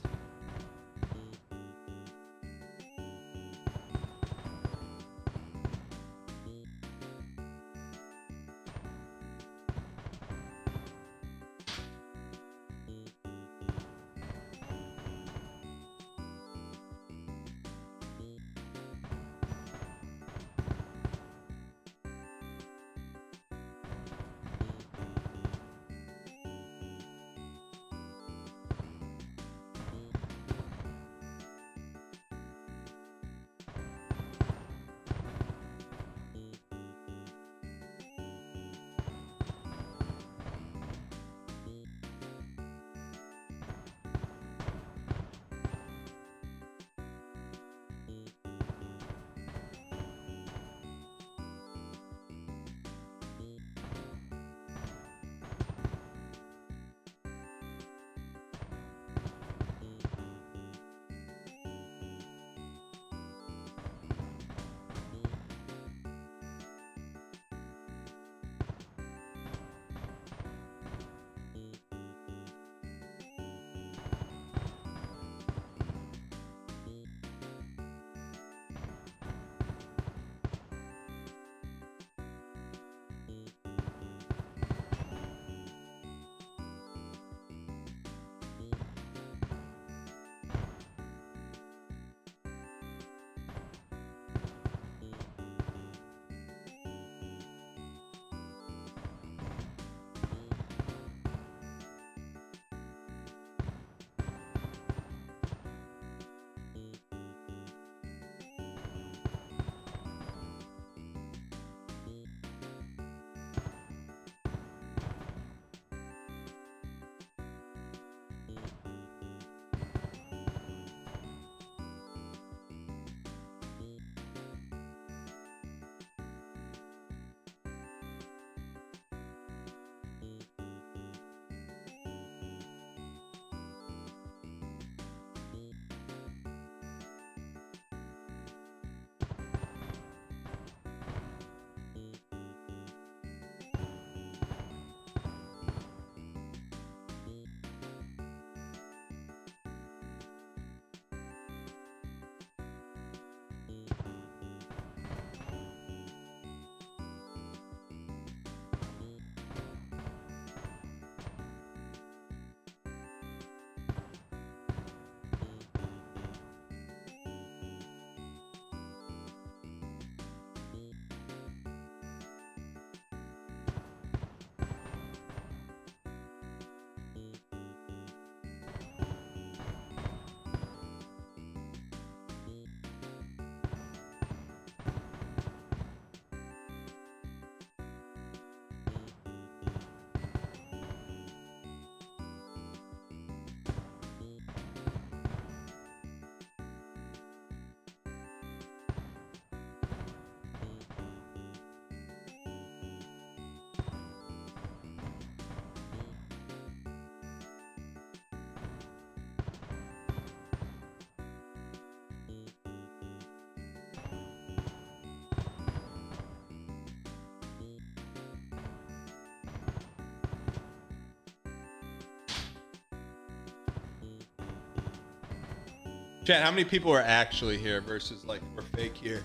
Chat, how many people are actually here versus like we're fake here?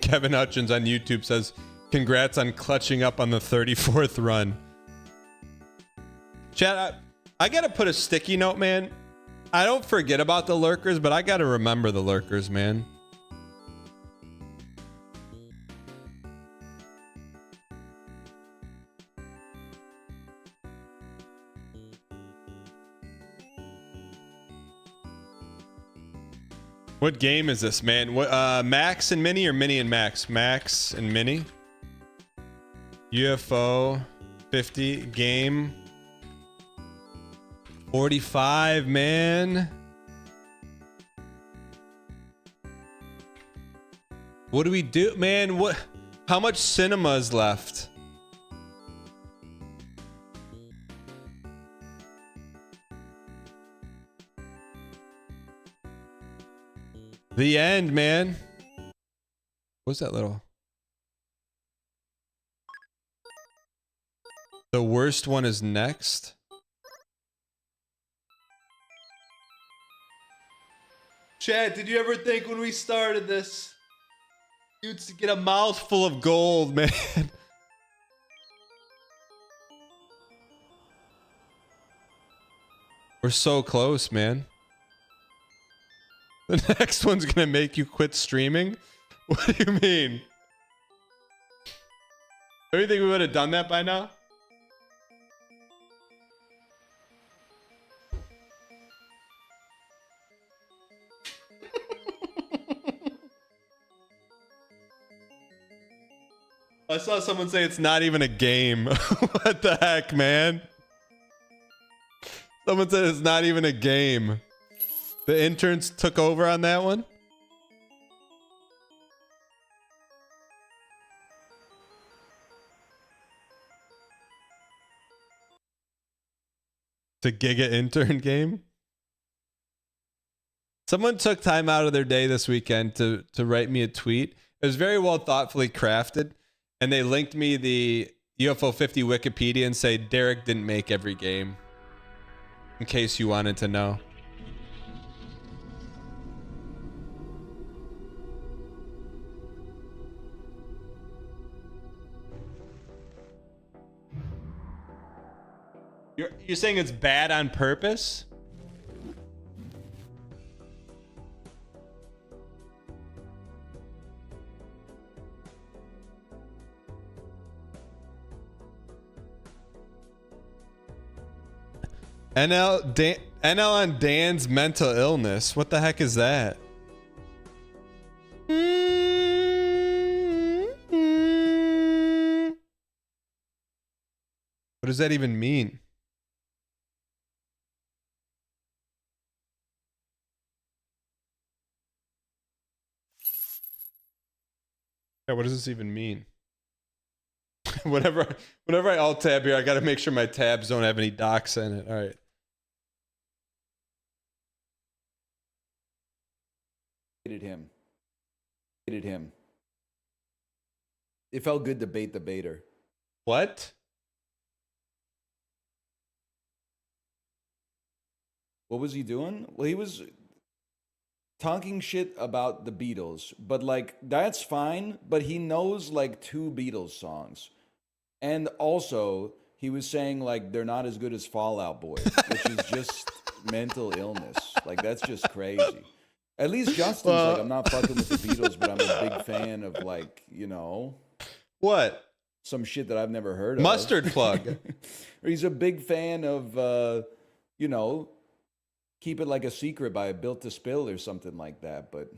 Kevin Hutchins on YouTube says, congrats on clutching up on the 34th run. Chat, I gotta put a sticky note, man. I don't forget about the lurkers, but I gotta remember the lurkers, man. What game is this, man? What Max and Mini or Mini and Max? Max and Mini. UFO 50 game 45, man. What do we do, man? What? How much cinema is left? The end, man. What's that little? The worst one is next. Chad, did you ever think when we started this, you'd get a mouthful of gold, man? We're so close, man. The next one's gonna make you quit streaming? What do you mean? Don't you think we would have done that by now? I saw someone say it's not even a game. What the heck, man? Someone said it's not even a game. The interns took over on that one? The Giga intern game? Someone took time out of their day this weekend to write me a tweet. It was very well thoughtfully crafted. And they linked me the UFO 50 Wikipedia and say Derek didn't make every game. In case you wanted to know. You're saying it's bad on purpose? NL on Dan's mental illness. What the heck is that? What does that even mean? Yeah, what does this even mean? whenever I alt tab here, I gotta make sure my tabs don't have any docs in it. All right. Hated him. It felt good to bait the baiter. What? What was he doing? Well, he was talking shit about the Beatles, but like that's fine, but he knows like 2 Beatles songs. And also, he was saying like they're not as good as Fall Out Boy, which is just mental illness. Like that's just crazy. At least Justin's like, I'm not fucking with the Beatles, but I'm a big fan of like, you know, what? Some shit that I've never heard of. Mustard plug. Or he's a big fan of, you know, Keep It Like a Secret by Built to Spill or something like that. But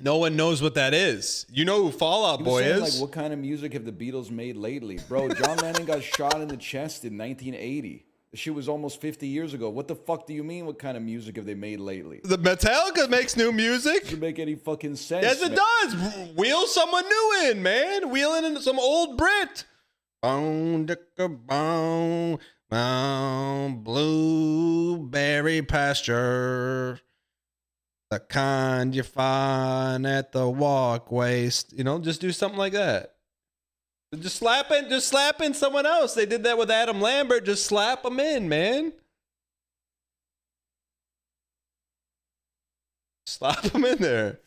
no one knows what that is. You know who Fall Out Boy saying, is? Like, what kind of music have the Beatles made lately? Bro, John Lennon got shot in the chest in 1980. The shit was almost 50 years ago. What the fuck do you mean? What kind of music have they made lately? The Metallica makes new music. Doesn't make any fucking sense. Yes, it does. Wheel someone new in, man. Wheeling in some old Brit. Bone, dicka, bone, bone, blueberry pasture. The kind you find at the walkway. You know, just do something like that. Just slapping someone else. They did that with Adam Lambert. Just slap him in, man. Slap him in there.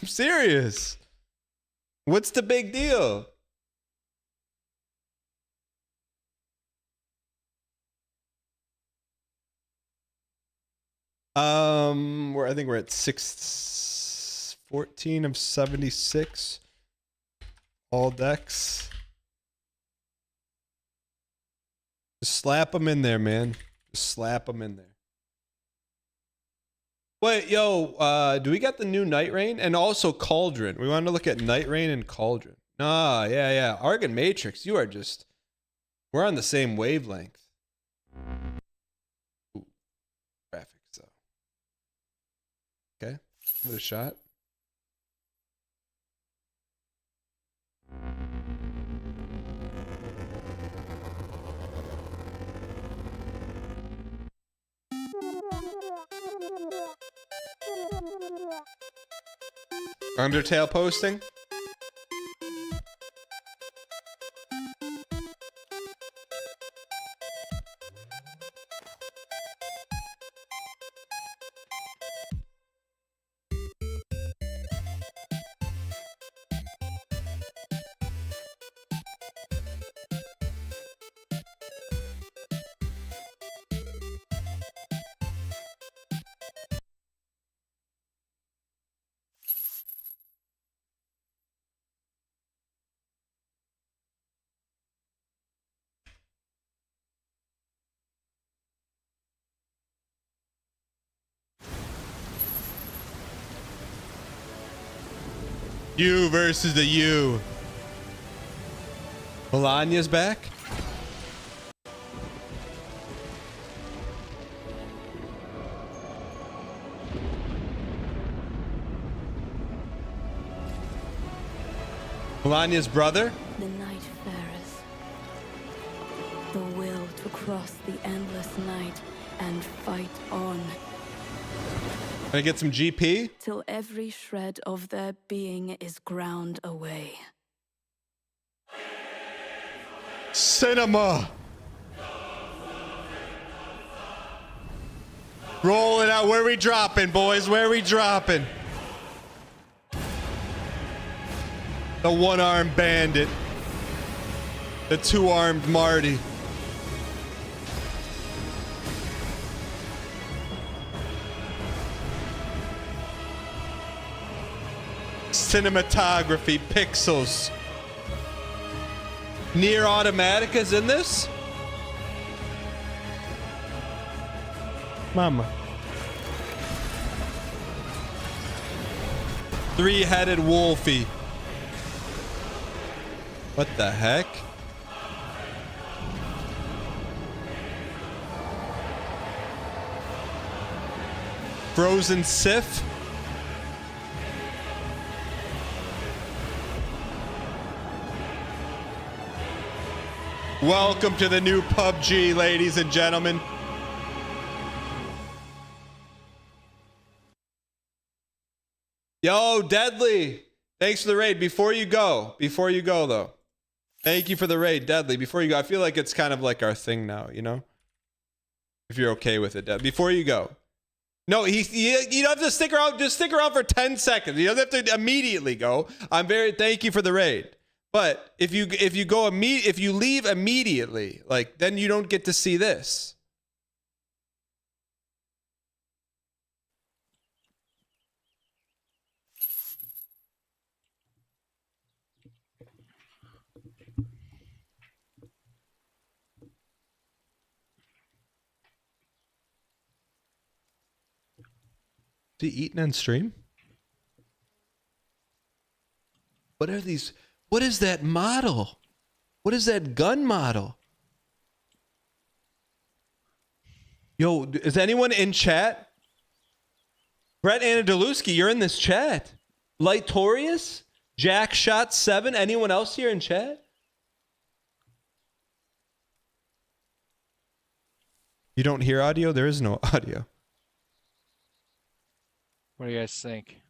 I'm serious. What's the big deal? I think we're at 614 of 76. All decks. Just slap them in there, man. Just slap them in there. Wait, yo, do we got the new Night Rain? And also Cauldron. We wanted to look at Night Rain and Cauldron. Nah, yeah. Argon Matrix, you are just... We're on the same wavelength. Ooh, graphics, though. Okay, give it a shot. Undertale posting. You versus the you. Melania's back. Melania's brother. The night farers. The will to cross the endless night and fight on. Can I get some GP? Till every shred of their being is ground away. Cinema. Roll it out. Where we dropping, boys? Where we dropping? The one-armed bandit. The two-armed Marty. Cinematography, pixels. Near Automatica's in this? Mama. Three-headed wolfie. What the heck? Frozen Sif? Welcome to the new PUBG, ladies and gentlemen. Yo, Deadly. Thanks for the raid. Before you go though. Thank you for the raid, Deadly. Before you go, I feel like it's kind of like our thing now, you know? If you're okay with it, Deadly. Before you go. No, you don't have to stick around. Just stick around for 10 seconds. You don't have to immediately go. Thank you for the raid. But if you leave immediately, like, then you don't get to see this. Is he eating on stream? What are these? What is that model? What is that gun model? Yo, is anyone in chat? Brett Anadoluski, you're in this chat. Lightorius? Jack Shot 7? Anyone else here in chat? You don't hear audio? There is no audio. What do you guys think?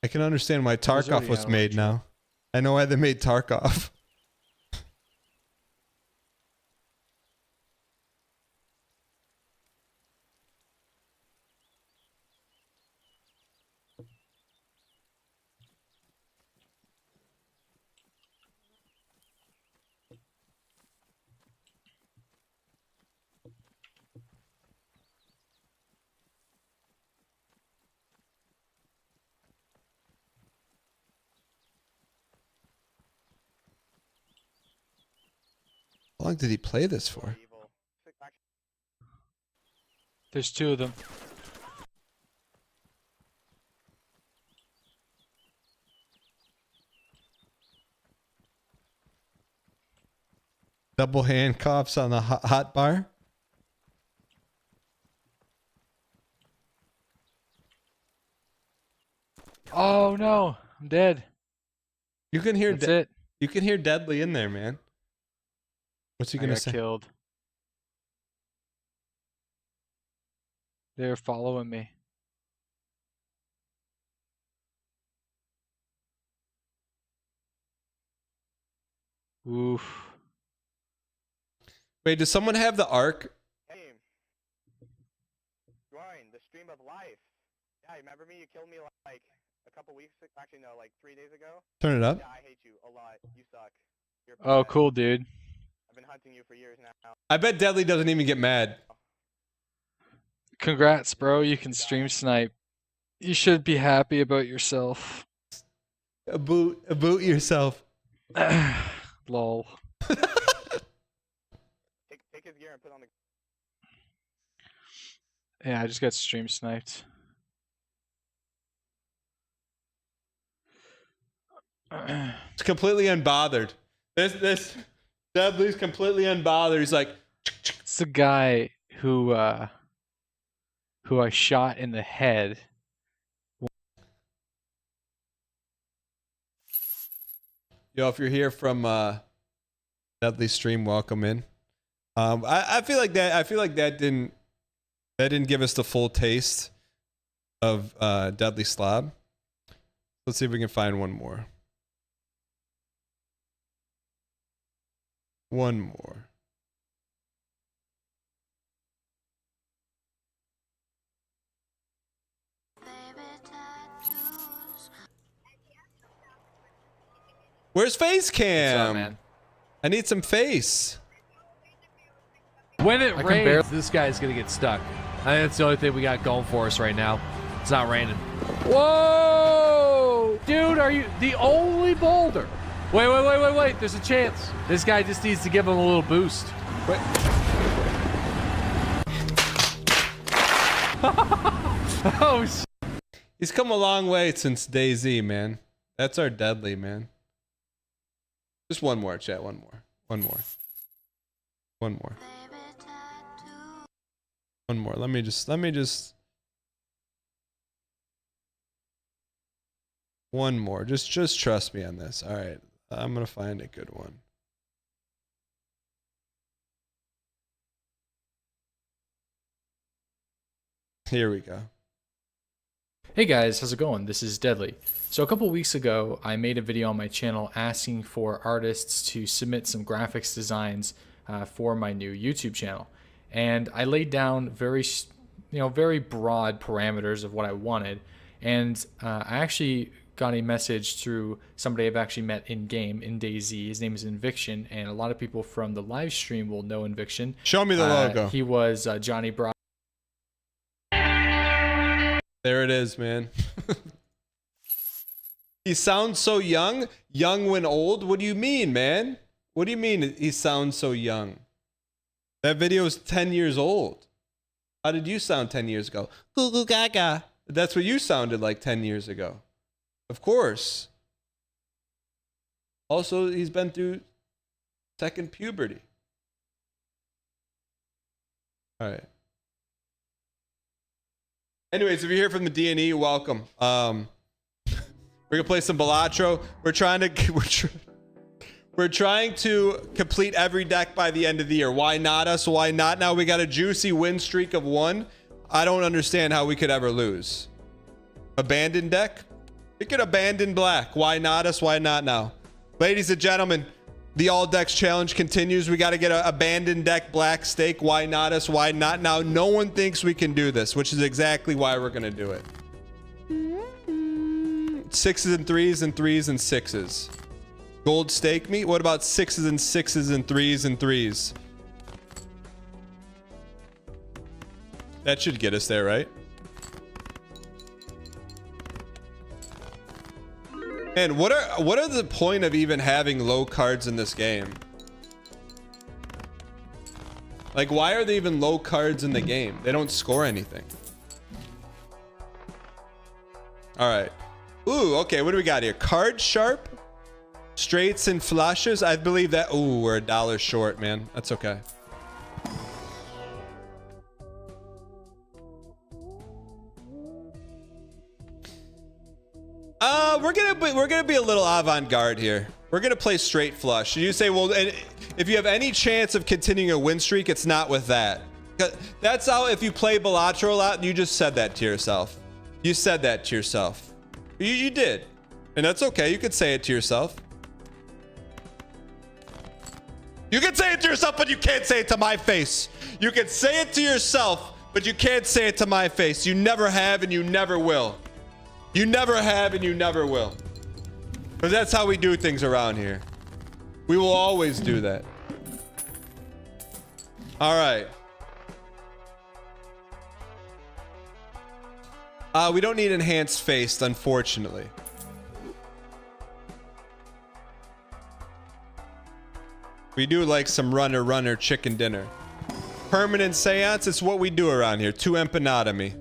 I can understand why Tarkov already was out, made now. I know why they made Tarkov. How long did he play this for? There's 2 of them. Double handcuffs on the hot bar? Oh no, I'm dead. You can hear That's it. You can hear Deadly in there, man. What's he I gonna got say? killed. They're following me. Oof. Wait, does someone have the arc? Join the stream of life. Yeah, remember me? You killed me like a couple weeks, actually no, like 3 days ago. Turn it up. Yeah, I hate you a lot. You suck. You're Oh, bad. cool, dude. I've been hunting you for years now. I bet Deadly doesn't even get mad. Congrats, bro. You can stream snipe. You should be happy about yourself. Boot yourself. Lol. Take his gear and put on the. Yeah, I just got stream sniped. It's completely unbothered. This Deadly's completely unbothered. He's like, it's the guy who I shot in the head. yo, if you're here from Deadly stream, welcome in. I feel like that didn't give us the full taste of Deadly Slob. Let's see if we can find one more. One more. Where's face cam? What's up, man? I need some face. When it I can rains, barely- this guy's gonna get stuck. I think that's the only thing we got going for us right now. It's not raining. Whoa! Dude, are you the only boulder? Wait. There's a chance. This guy just needs to give him a little boost. Wait. Oh, shit. He's come a long way since DayZ, man. That's our Deadly, man. Just one more, chat. One more. One more. Let me just. One more. Just trust me on this. All right. I'm gonna find a good one. Here we go. Hey guys, how's it going? This is Deadly. So a couple weeks ago, I made a video on my channel asking for artists to submit some graphics designs for my new YouTube channel. And I laid down very broad parameters of what I wanted. And I actually got a message through somebody I've actually met in-game, in DayZ. His name is Inviction, and a lot of people from the live stream will know Inviction. Show me the logo. He was Johnny Bra. There it is, man. He sounds so young. Young when old? What do you mean, man? What do you mean he sounds so young? That video is 10 years old. How did you sound 10 years ago? Goo goo gaga. That's what you sounded like 10 years ago. Of course. Also, he's been through second puberty. All right. Anyways, if you're here from the D&E, welcome. We're gonna play some Balatro. We're trying to complete every deck by the end of the year. Why not us? Why not now? We got a juicy win streak of 1. I don't understand how we could ever lose. Abandoned deck? We could abandon black. Why not us? Why not now? Ladies and gentlemen, the all decks challenge continues. We got to get an abandoned deck black stake. Why not us? Why not now? No one thinks we can do this, which is exactly why we're going to do it. 6s and 3s and 3s and 6s. Gold stake me? What about 6s and 6s and 3s and 3s? That should get us there, right? Man, what are the point of even having low cards in this game? Like, why are they even low cards in the game? They don't score anything. All right. Ooh, okay, what do we got here? Card sharp, straights and flushes. I believe that. Ooh, we're $1 short, man. That's okay. We're gonna be a little avant-garde here. We're gonna play straight flush. You say, well, if you have any chance of continuing a win streak, it's not with that. That's how. If you play Balatro a lot, you just said that to yourself. You said that to yourself. You did, and that's okay. You could say it to yourself. You can say it to yourself, but you can't say it to my face. You can say it to yourself, but you can't say it to my face. You never have, and you never will. You never have, and you never will. Because that's how we do things around here. We will always do that. All right. We don't need enhanced faced, unfortunately. We do like some runner chicken dinner. Permanent seance, it's what we do around here. 2 empanotomy.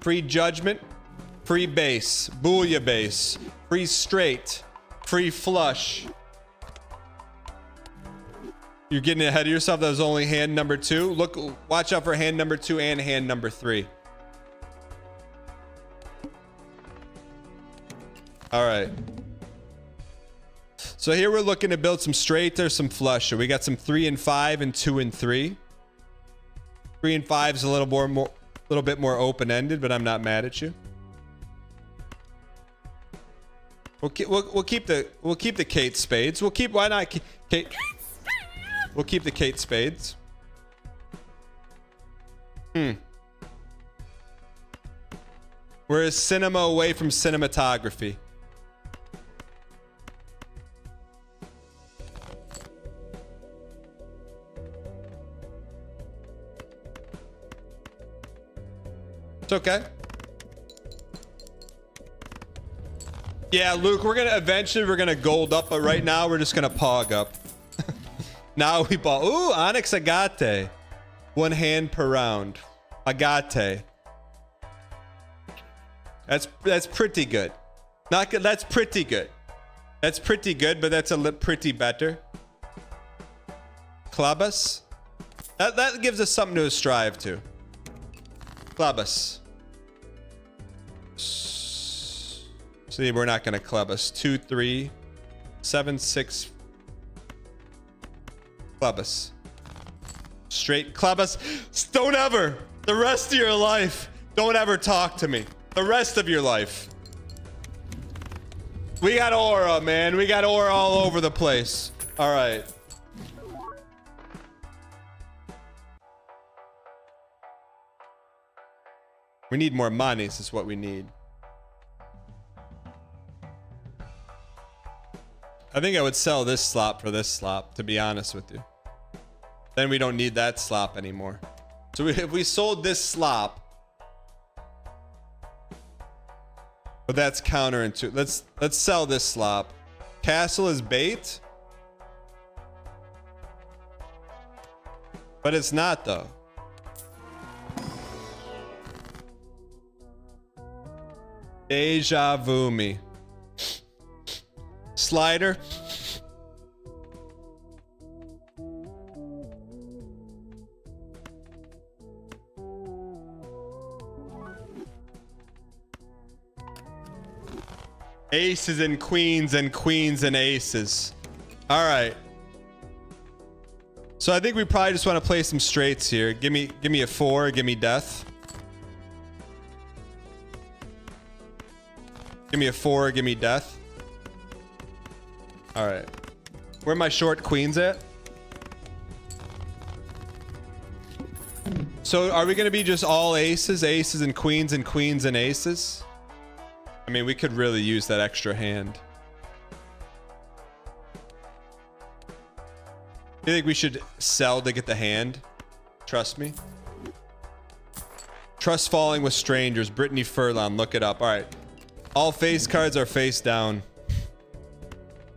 Free judgment. Free base. Booyah base. Free straight. Free flush. You're getting ahead of yourself. That was only hand number 2. Look, watch out for hand number 2 and hand number 3. All right. So here we're looking to build some straight or some flush. So we got some 3 and 5 and 2 and 3. 3 and 5 is a little bit more open-ended, but I'm not mad at you. We'll keep the Kate spades. Why not Kate? We'll keep the Kate spades. We're a cinema away from cinematography. It's okay. Yeah, Luke, we're gonna gold up, but right now we're just gonna pog up. Now we bought. Ooh, Onyx Agate. 1 hand per round. Agate. That's pretty good. Not good. That's pretty good. That's pretty good, but that's a pretty better. Clubus. That gives us something to strive to. Clubus. See, we're not gonna club us. 2, 3, 7, 6. Club us. Straight club us. Don't ever, the rest of your life, don't ever talk to me. The rest of your life. We got aura, man. We got aura all over the place. All right. We need more monies is what we need. I think I would sell this slop for this slop, to be honest with you. Then we don't need that slop anymore. So if we sold this slop, but that's counterintuitive. Let's sell this slop. Castle is bait, but it's not though. Deja vu me. Slider. Aces and queens and queens and aces. All right. So I think we probably just want to play some straights here. Give me a 4. Give me death. Give me a 4. Give me death. All right. Where are my short queens at? So are we going to be just all aces, aces and queens and aces? I mean, we could really use that extra hand. You think we should sell to get the hand? Trust me. Trust falling with strangers. Brittany Furlong. Look it up. All right. All face cards are face down.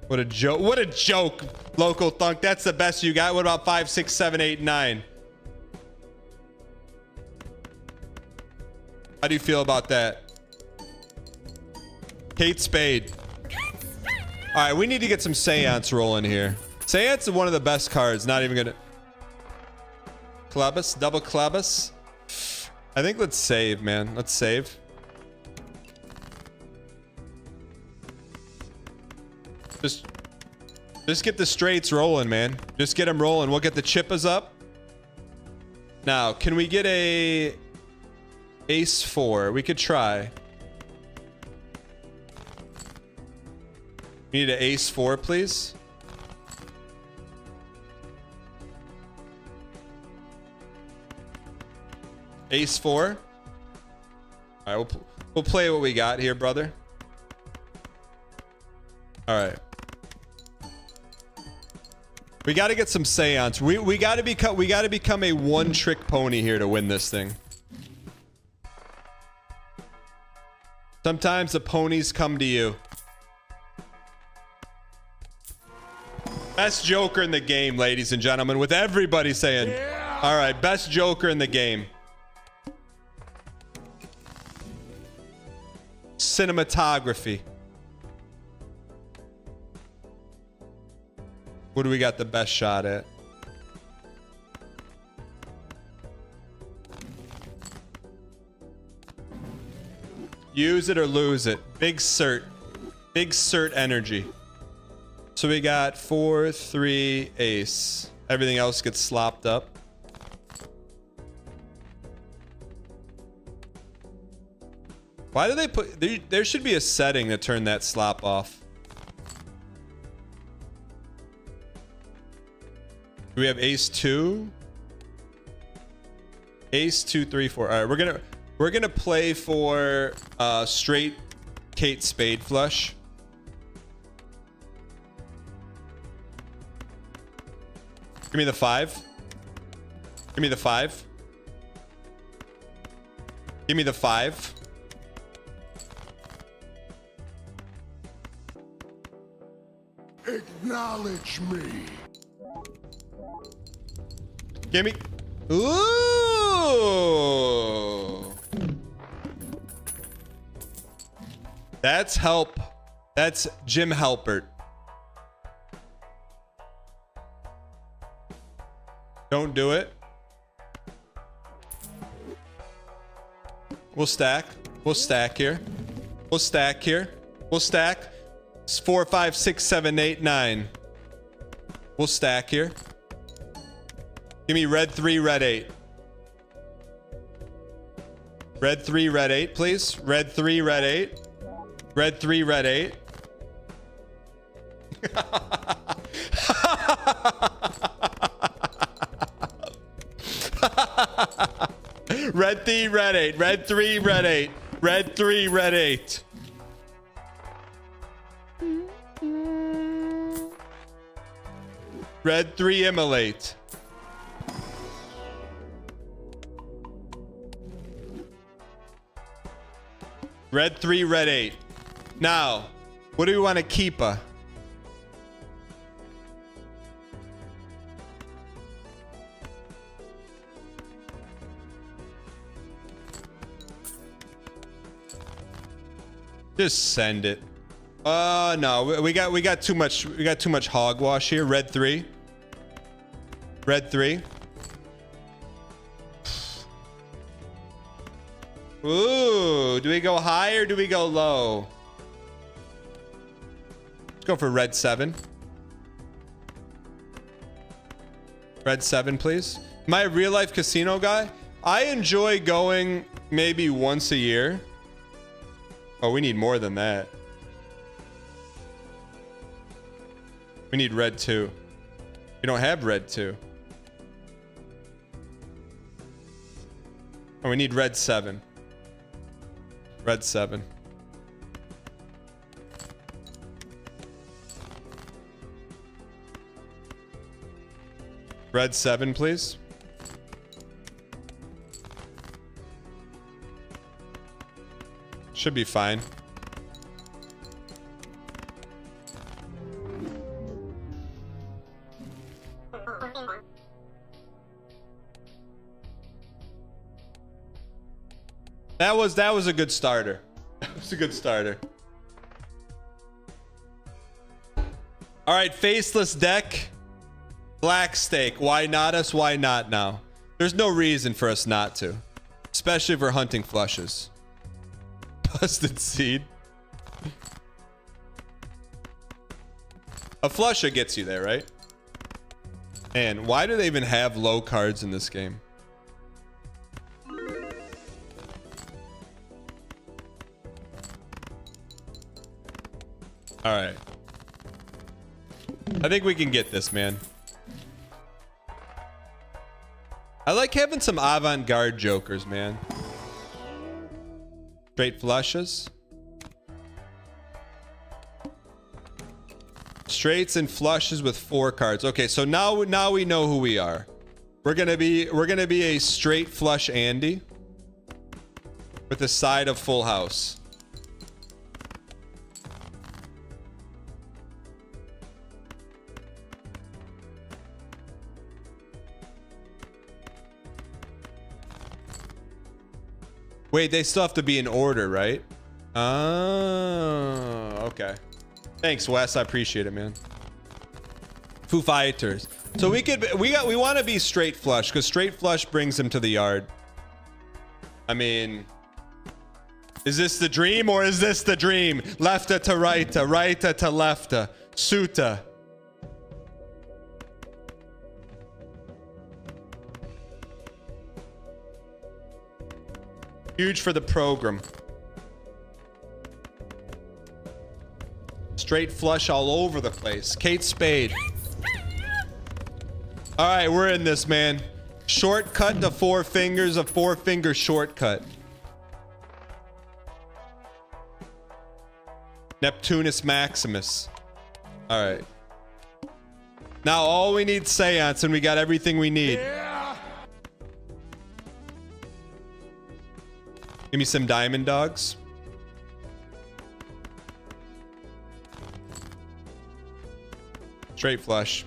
What a joke. What a joke, Local Thunk. That's the best you got. What about 5, 6, 7, 8, 9? How do you feel about that? Kate Spade. All right, we need to get some Seance rolling here. Seance is one of the best cards. Not even gonna... Clubus, double Clubus. I think let's save, man. Let's save. Just get the straights rolling, man. Just get them rolling. We'll get the chippas up. Now, can we get a ace 4? We could try. We need an ace 4, please. Ace 4. All right, we'll play what we got here, brother. All right. We got to get some Seance. We got to become a one-trick pony here to win this thing. Sometimes the ponies come to you. Best Joker in the game, ladies and gentlemen, with everybody saying, yeah. All right, best Joker in the game. Cinematography. What do we got the best shot at? Use it or lose it. Big cert. Big cert energy. So we got 4, 3, ace. Everything else gets slopped up. Why do they put... There should be a setting to turn that slop off. Do we have ace 2? Ace 2, 3, 4. All right, we're gonna play for straight Kate Spade flush. Give me the 5. Give me the 5. Give me the 5. Acknowledge me. Give me. Ooh. That's help. That's Jim Halpert. Don't do it. We'll stack. We'll stack here. We'll stack here. We'll stack. It's 4, 5, 6, 7, 8, 9. We'll stack here. Give me red 3, red 8. Red 3, red 8, please. Red 3, red 8. Red 3, red 8. Red 3, red 8. Red 3, red 8. Red 3, red 8. Red 3, immolate. Red 3, red 8. Now, what do we want to keep? Just send it. No, we got too much. We got too much hogwash here. Red 3. Red 3. Ooh, do we go high or do we go low? Let's go for red 7. Red 7, please. Am I a real life casino guy? I enjoy going maybe once a year. Oh, we need more than that. We need red 2. We don't have red 2. Oh, we need red 7. Red 7. Red 7, please. Should be fine. That was a good starter. That was a good starter. All right, faceless deck. Black stake. Why not us? Why not now? There's no reason for us not to. Especially if we're hunting flushes. Busted seed. A flusher gets you there, right? And why do they even have low cards in this game? All right. I think we can get this, man. I like having some avant-garde jokers, man. Straight flushes. Straights and flushes with 4 cards. Okay, so now we know who we are. We're gonna be a straight flush Andy with a side of full house. Wait, they still have to be in order, right? Oh, okay. Thanks, Wes. I appreciate it, man. Foo Fighters. So we want to be straight flush because straight flush brings him to the yard. I mean, is this the dream or is this the dream? Lefta to righta, righta to lefta, suta. Huge for the program. Straight flush all over the place. Kate Spade. All right, we're in this, man. Shortcut to 4 fingers, a 4-finger shortcut. Neptunus Maximus. All right. Now all we need seance and we got everything we need. Give me some diamond dogs. Straight flush.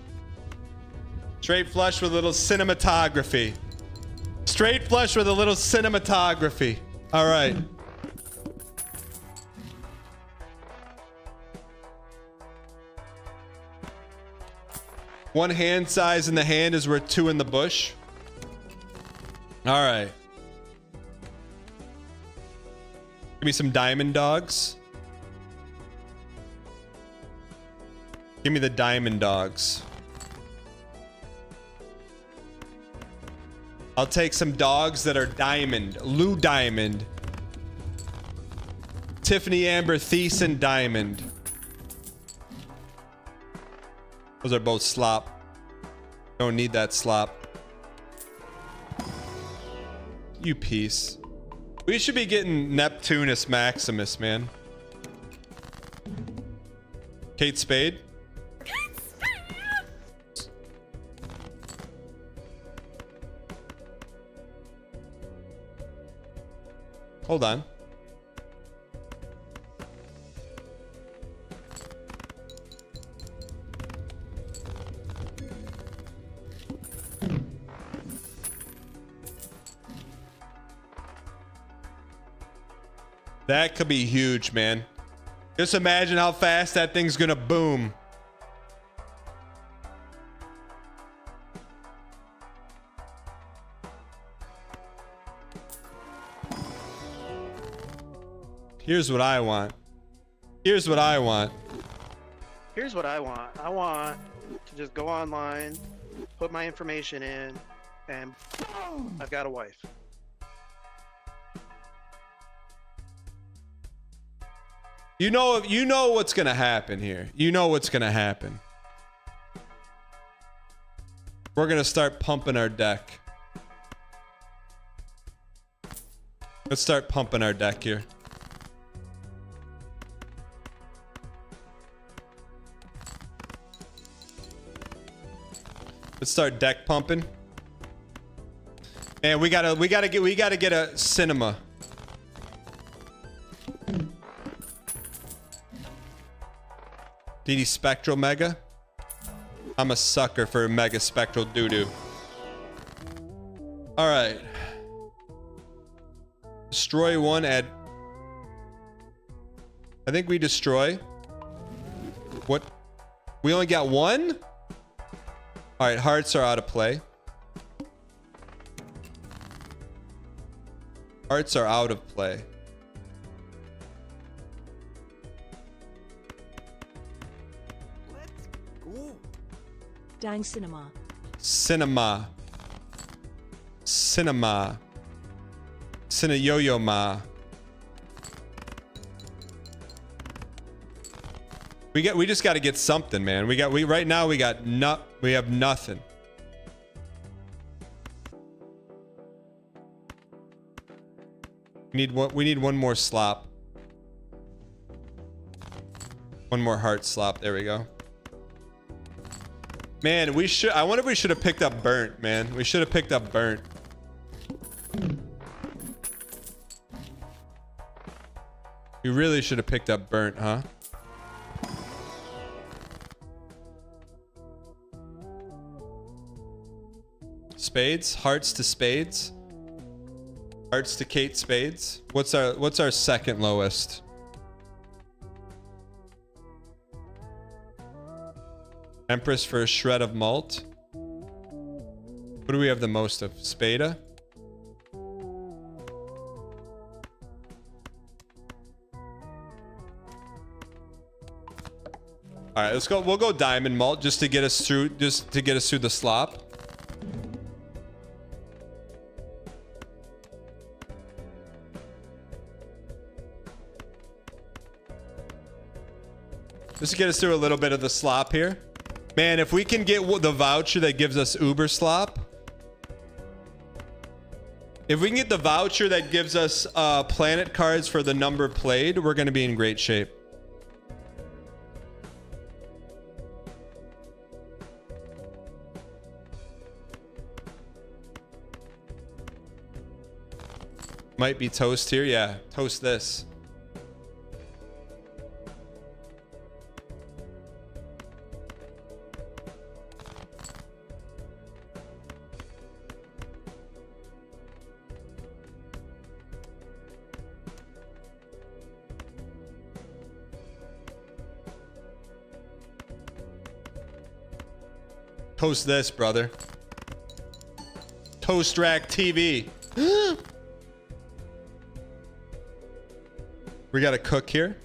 Straight flush with a little cinematography. Straight flush with a little cinematography. All right. One hand size in the hand is worth 2 in the bush. All right. Give me some diamond dogs. Give me the diamond dogs. I'll take some dogs that are diamond. Lou Diamond. Tiffany Amber Thiessen Diamond. Those are both slop. Don't need that slop. You piece. We should be getting Neptunus Maximus, man. Kate Spade. Hold on. That could be huge, man. Just imagine how fast that thing's gonna boom. Here's what I want. Here's what I want. Here's what I want. I want to just go online, put my information in, and boom, I've got a wife. You know what's gonna happen here. You know what's gonna happen. We're gonna start pumping our deck. Let's start pumping our deck here. Let's start deck pumping. And we gotta get a cinema. DD Spectral Mega. I'm a sucker for Mega Spectral doo-doo. Alright. Destroy one, add... I think we destroy. What? We only got one? Alright, hearts are out of play. Hearts are out of play. Dang cinema. Cinema. Cinema. Cine-yo-yo-ma. We just got to get something, man. Right now we have nothing. We need one more slop. One more heart slop. There we go. Man, I wonder if we should have picked up burnt, man. We should have picked up burnt. We really should have picked up burnt, huh? Spades, hearts to spades. Hearts to Kate spades. What's our second lowest? Empress for a shred of malt. What do we have the most of? Spada? All right, let's go. We'll go diamond malt just to get us through the slop. Just to get us through a little bit of the slop here. Man, if we can get the voucher that gives us Uber slop. If we can get the voucher that gives us planet cards for the number played, we're going to be in great shape. Might be toast here. Yeah, toast this. Toast this, brother. Toast rack TV. We got to cook here.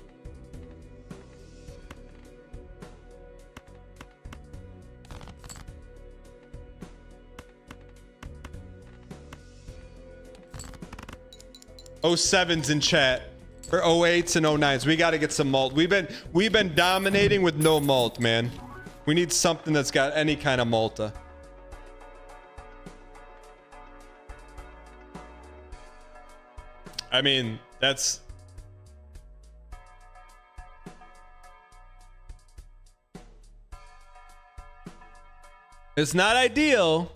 '07s in chat, or '08s and '09s. We got to get some malt. We've been dominating with no malt, man. We need something that's got any kind of malta. I mean, that's... It's not ideal.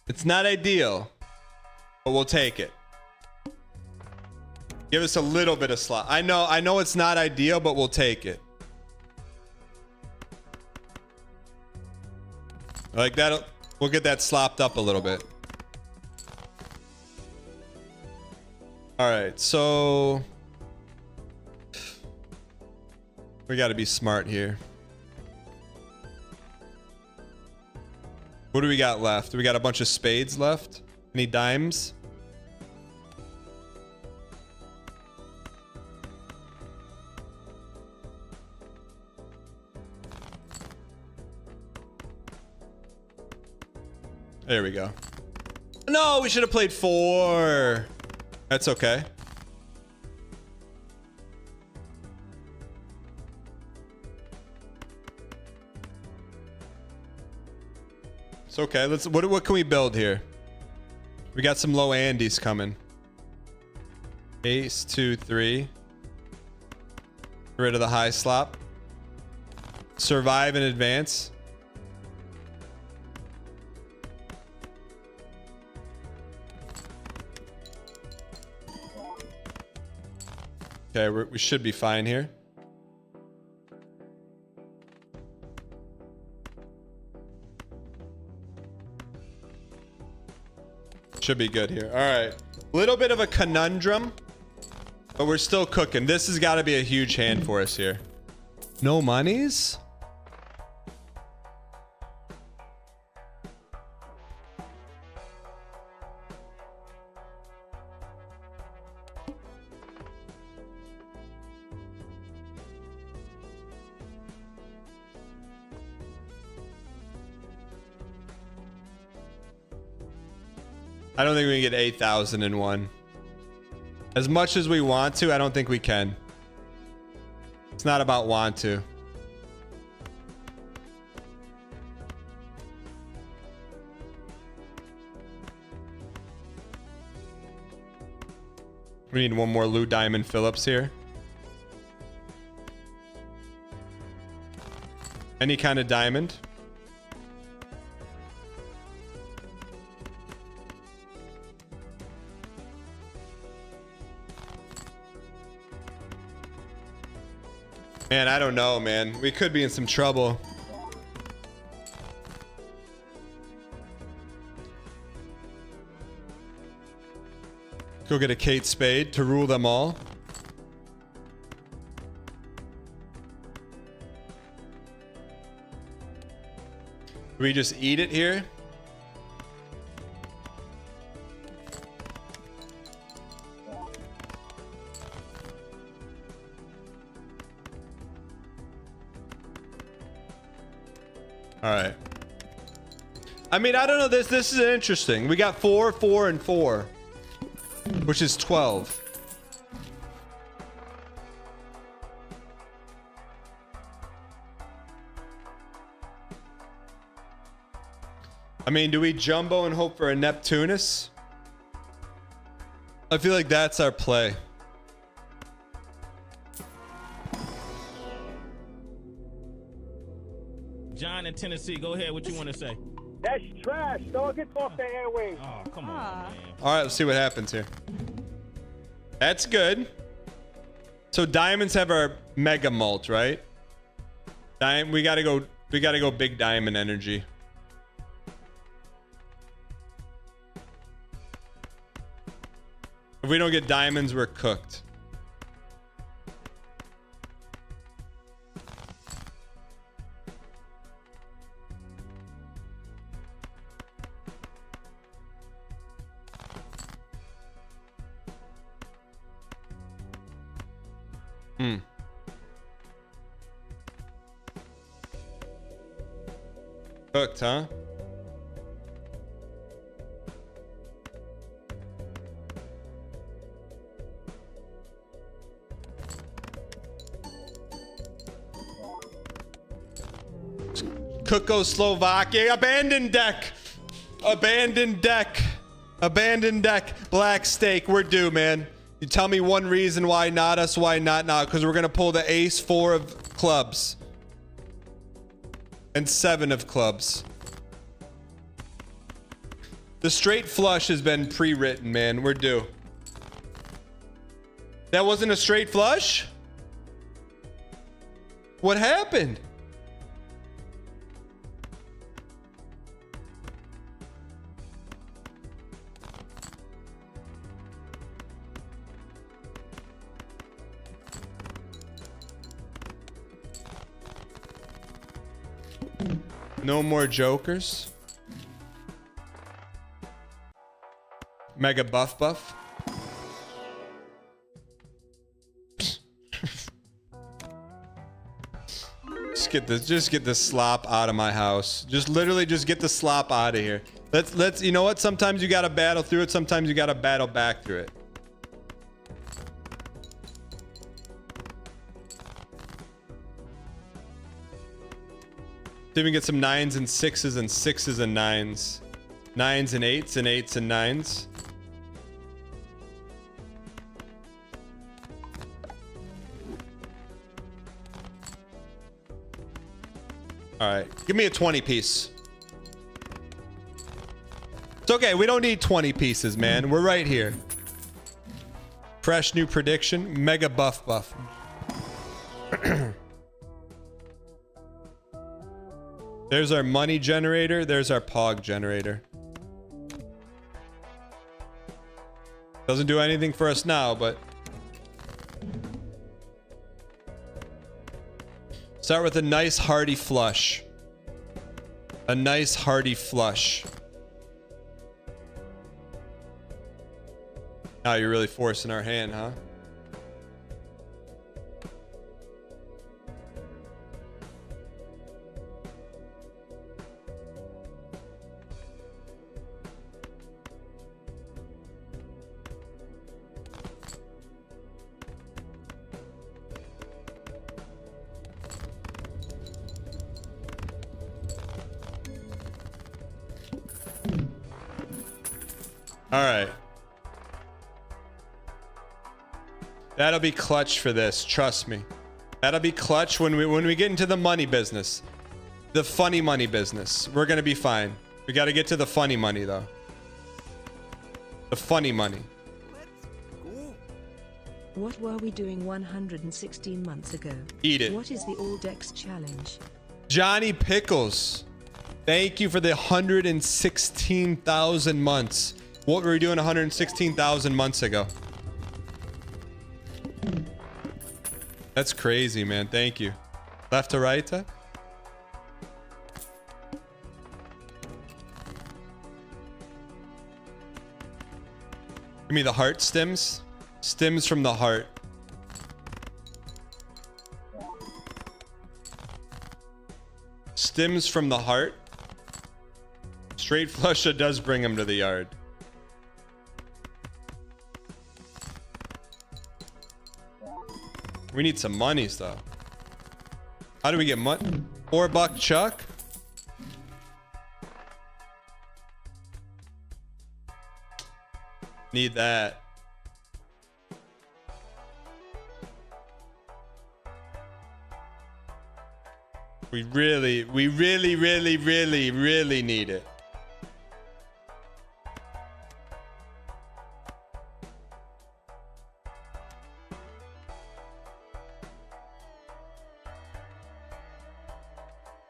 It's not ideal, but we'll take it. Give us a little bit of slop. I know it's not ideal, but we'll take it. Like that, we'll get that slopped up a little bit. All right, so we got to be smart here. What do we got left? We got a bunch of spades left. Any dimes? There we go. No, we should have played 4. That's okay. It's okay. Let's. What can we build here? We got some low Andes coming. Ace, 2, 3. Get rid of the high slop. Survive and advance. Okay, we should be fine here. Should be good here. All right. Little bit of a conundrum, but we're still cooking. This has got to be a huge hand for us here. No monies? I don't think we can get 8,001. As much as we want to, I don't think we can. It's not about want to. We need one more Lou Diamond Phillips here. Any kind of diamond. Man, I don't know, man. We could be in some trouble. Go get a Kate Spade to rule them all. Do we just eat it here? All right. I mean, I don't know. This is interesting. We got 4, 4, and 4, which is 12. I mean, do we jumbo and hope for a Neptunus? I feel like that's our play. John in Tennessee, go ahead. What you want to say? That's trash, dog. Get off the airwaves. Oh, come on, man. All right, let's see what happens here. That's good. So diamonds have our mega mult, right? We gotta go big diamond energy. If we don't get diamonds, we're cooked. Cooked, huh? Czechoslovakia. Abandoned deck. Abandoned deck. Abandoned deck. Black stake. We're due, man. You tell me one reason why not us, why not now. Because we're going to pull the ace 4 of clubs. And 7 of clubs. The straight flush has been pre-written, man. We're due. That wasn't a straight flush? What happened? No more jokers. Mega buff. Just get the slop out of my house. Just literally just get the slop out of here. Let's you know what? Sometimes you gotta battle through it, sometimes you gotta battle back through it. See if we can get some 9s and 6s and 6s and 9s. 9s and 8s and 8s and 9s. All right, give me a 20 piece. It's okay, we don't need 20 pieces, man. We're right here. Fresh new prediction, mega buff. There's our money generator. There's our pog generator. Doesn't do anything for us now, but start with a nice hearty flush. A nice hearty flush. Now you're really forcing our hand, huh? All right. That'll be clutch for this. Trust me. That'll be clutch when we get into the money business. The funny money business. We're going to be fine. We got to get to the funny money though. The funny money. What were we doing 116 months ago? Eat it. What is the all decks challenge? Johnny Pickles. Thank you for the 116,000 months. What were we doing 116,000 months ago? That's crazy, man. Thank you. Left to right? Give me the heart stems. Stems from the heart. Stems from the heart. Straight flush does bring him to the yard. We need some monies though. How do we get money? $4 chuck? Need that. We really need it.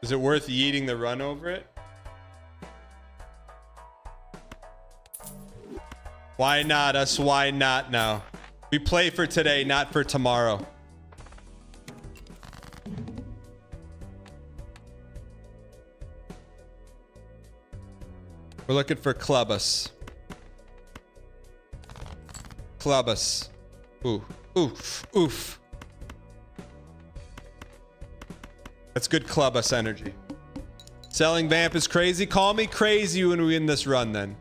Is it worth yeeting the run over it? Why not us? Why not now? We play for today, not for tomorrow. We're looking for Clubus. Clubus. Ooh. Oof. Oof. That's good Clubus energy. Selling Vamp is crazy. Call me crazy when we win this run then.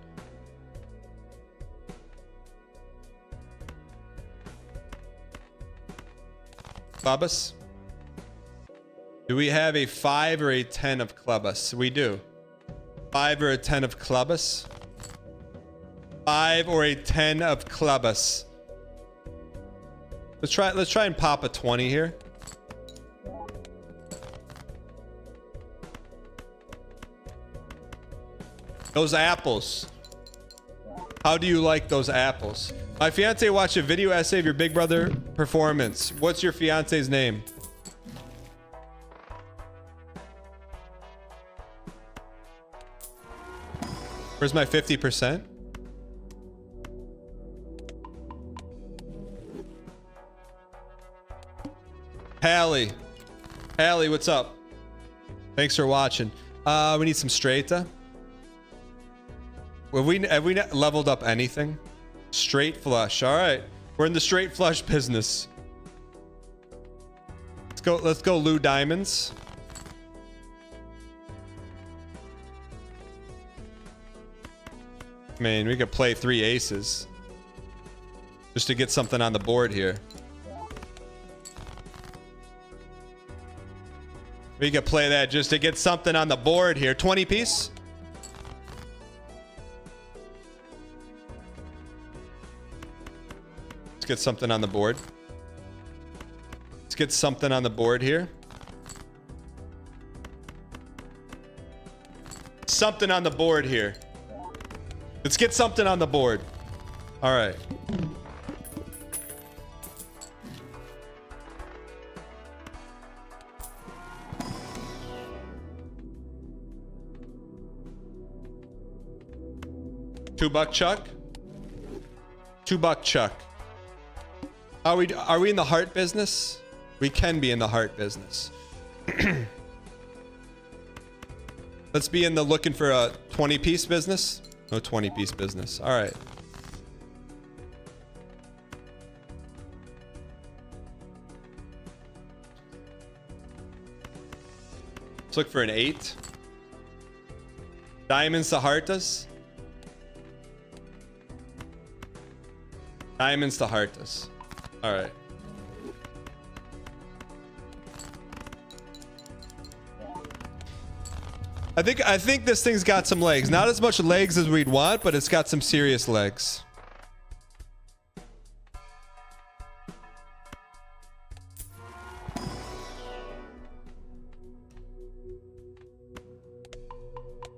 Clubus? Do we have a 5 or a 10 of Clubus? We do. 5 or a 10 of Clubus? 5 or a 10 of Clubus. Let's try and pop a 20 here. Those apples. How do you like those apples? My fiance watched a video essay of your Big Brother performance. What's your fiance's name? Where's my 50%? Hallie. Hallie, what's up? Thanks for watching. We need some straighta. Have we leveled up anything? Straight flush. All right. We're in the straight flush business. Let's go Lou Diamonds. Man, we could play 3 aces just to get something on the board here. We could play that just to get something on the board here. 20 piece. Let's get something on the board. Let's get something on the board here. Something on the board here. Let's get something on the board. All right. $2 chuck. $2 chuck. Are we in the heart business? We can be in the heart business. Let's be in the looking for a 20 piece business. No 20 piece business. All right. Let's look for an 8. Diamonds to heartas. Diamonds to heartas. All right. I think this thing's got some legs. Not as much legs as we'd want, but it's got some serious legs.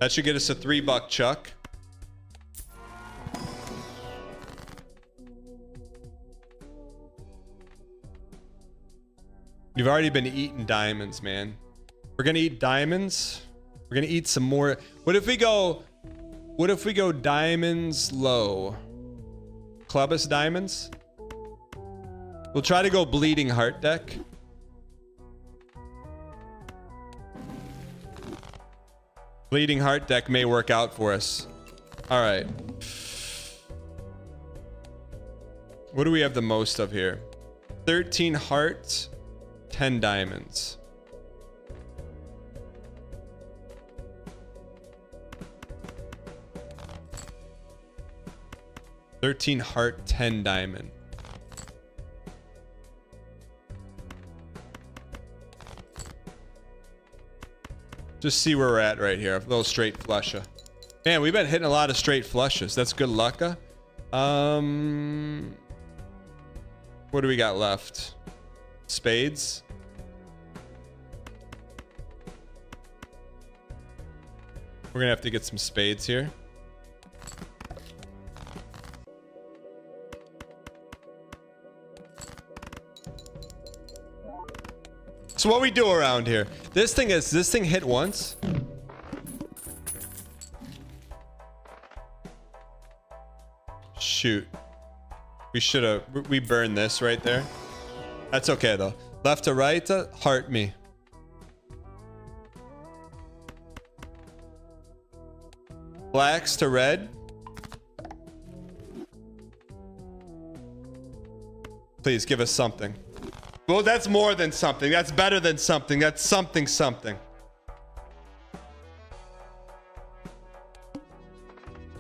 That should get us a $3 chuck. You've already been eating diamonds, man. We're gonna eat diamonds. We're gonna eat some more. What if we go diamonds low? Clubus diamonds? We'll try to go bleeding heart deck. Bleeding heart deck may work out for us. All right. What do we have the most of here? 13 hearts, 10 diamonds. $13 heart, 10 diamond. Just see where we're at right here. A little straight flusha. Man, we've been hitting a lot of straight flushes. That's good lucka. What do we got left? Spades. We're gonna have to get some spades here. So what we do around here? This thing hit once. Shoot. We burned this right there. That's okay though. Left to right, heart me. Blacks to red. Please give us something. Well, that's more than something. That's better than something. That's something.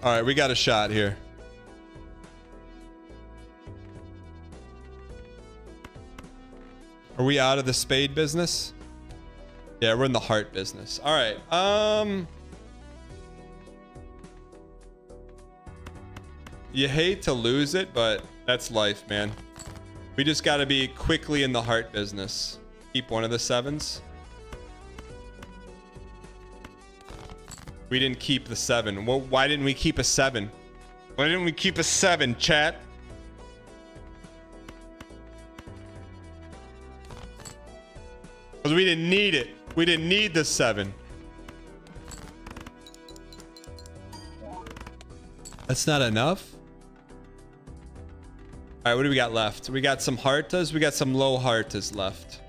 All right, we got a shot here. Are we out of the spade business? Yeah, we're in the heart business. All right. You hate to lose it, but that's life, man. We just got to be quickly in the heart business. Keep one of the 7s. We didn't keep the 7. Well, why didn't we keep a 7? Why didn't we keep a 7, chat? Because we didn't need it. We didn't need the 7. That's not enough? All right, what do we got left? We got some heartas. We got some low heartas left.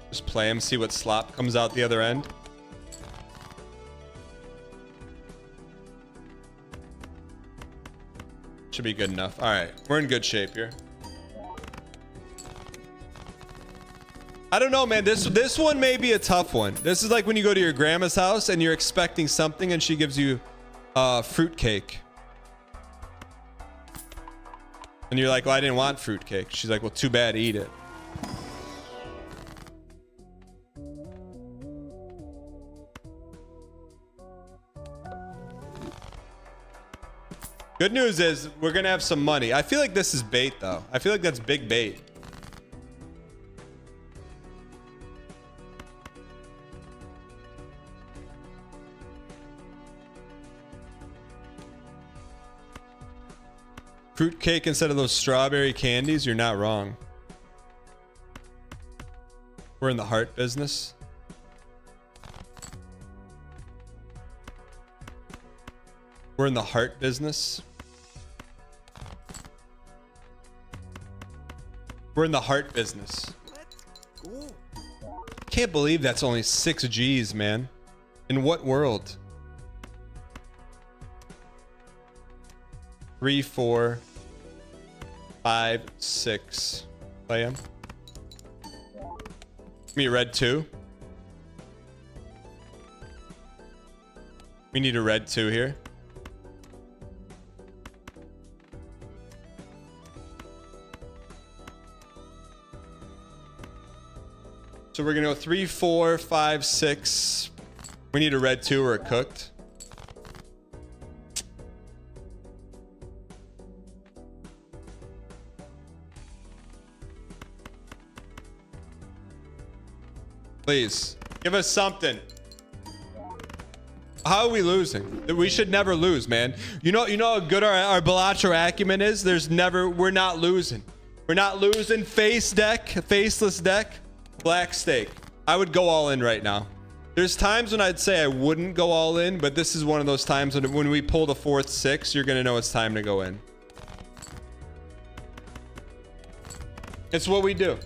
Just play them, see what slop comes out the other end. Should be good enough. All right, we're in good shape here. I don't know, man. This one may be a tough one. This is like when you go to your grandma's house and you're expecting something and she gives you fruitcake. And you're like, well, I didn't want fruitcake. She's like, well, too bad, eat it. Good news is we're gonna have some money. I feel like this is bait though. I feel like that's big bait. Fruit cake instead of those strawberry candies? You're not wrong. We're in the heart business. We're in the heart business. We're in the heart business. Can't believe that's only 6 G's, man. In what world? 3, 4, 5, 6. Play him. Give me a red 2. We need a red 2 here. So we're gonna go 3, 4, 5, 6. We need a red 2 or a cooked. Please give us something. How are we losing? We should never lose, man. You know how good our Balatro acumen is. We're not losing. We're not losing. Faceless deck. Black stake. I would go all in right now. There's times when I'd say I wouldn't go all in, but this is one of those times when we pull the 4th 6, you're gonna know it's time to go in. It's what we do.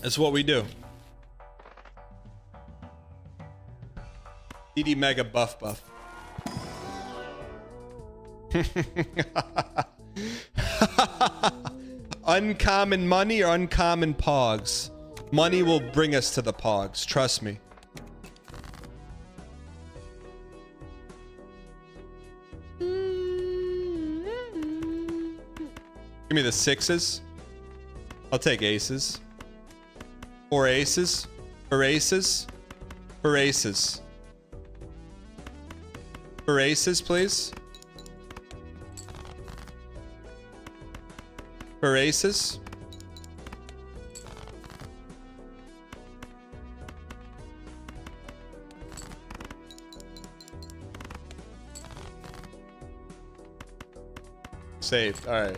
It's what we do. DD Mega buff. Uncommon money or uncommon pogs? Money will bring us to the pogs. Trust me. Give me the 6s. I'll take aces. 4 aces. For aces. For aces. For aces, please. For aces. Saved. All right.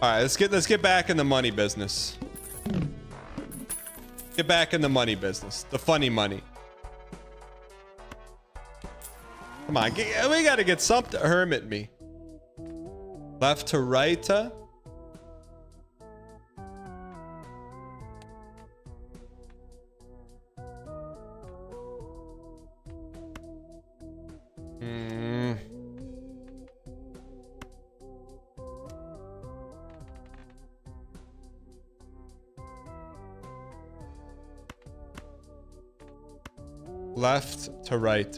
All right. Let's get back in the money business. Get back in the money business. The funny money. Come on. We got to get something. Hermit me. Left to right. Left to right.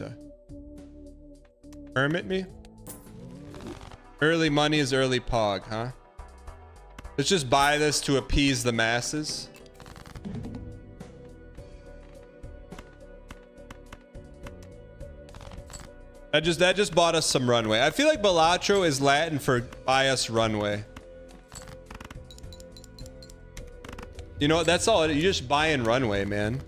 Hermit me? Early money is early pog, huh? Let's just buy this to appease the masses. That just bought us some runway. I feel like Balatro is Latin for buy us runway. You know what? That's all. You just buy in runway, man.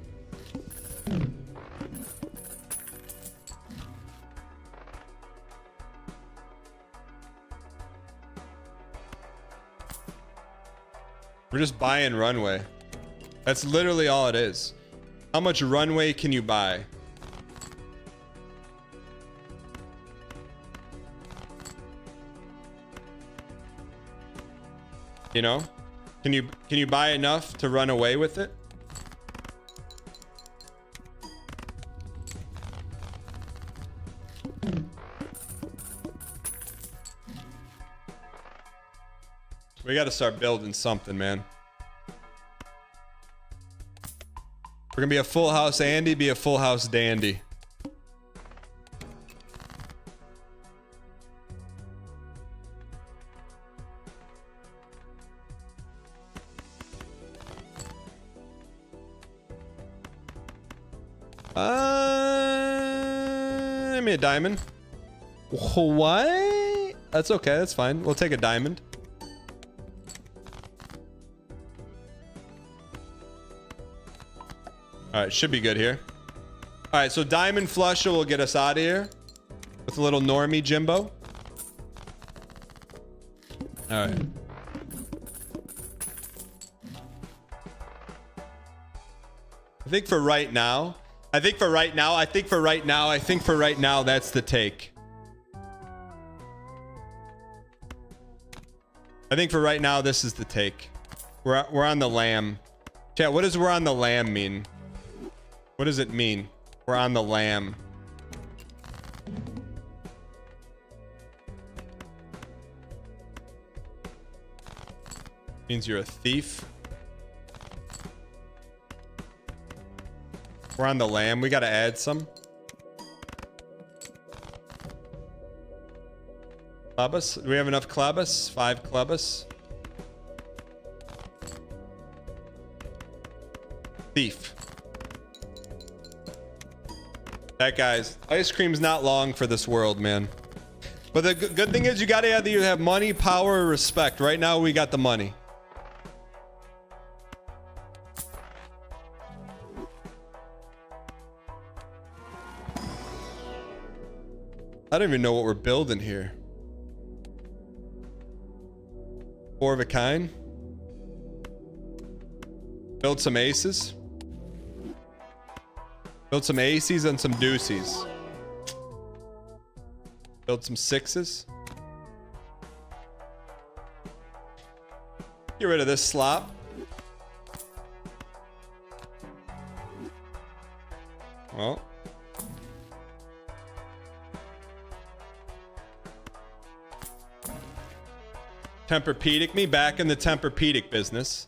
We're just buying runway. That's literally all it is. How much runway can you buy? You know? Can you buy enough to run away with it? We got to start building something, man. We're gonna be a full house Andy, be a full house Dandy. Give me a diamond. What? That's okay. That's fine. We'll take a diamond. All right, should be good here. All right, so diamond flusher will get us out of here with a little normie Jimbo. All right. I think for right now, that's the take. I think for right now, this is the take. We're on the lamb. Chat, what does we're on the lamb mean? What does it mean? We're on the lamb. Means you're a thief. We're on the lamb. We got to add some. Clubus? Do we have enough clubus? 5 clubus. Thief. That guys, ice cream's not long for this world, man. But the good thing is you gotta either have money, power, or respect. Right now we got the money. I don't even know what we're building here. 4 of a kind. Build some aces. Build some aces and some deuces. Build some 6s. Get rid of this slop. Well. Tempur-Pedic me back in the Tempur-Pedic business.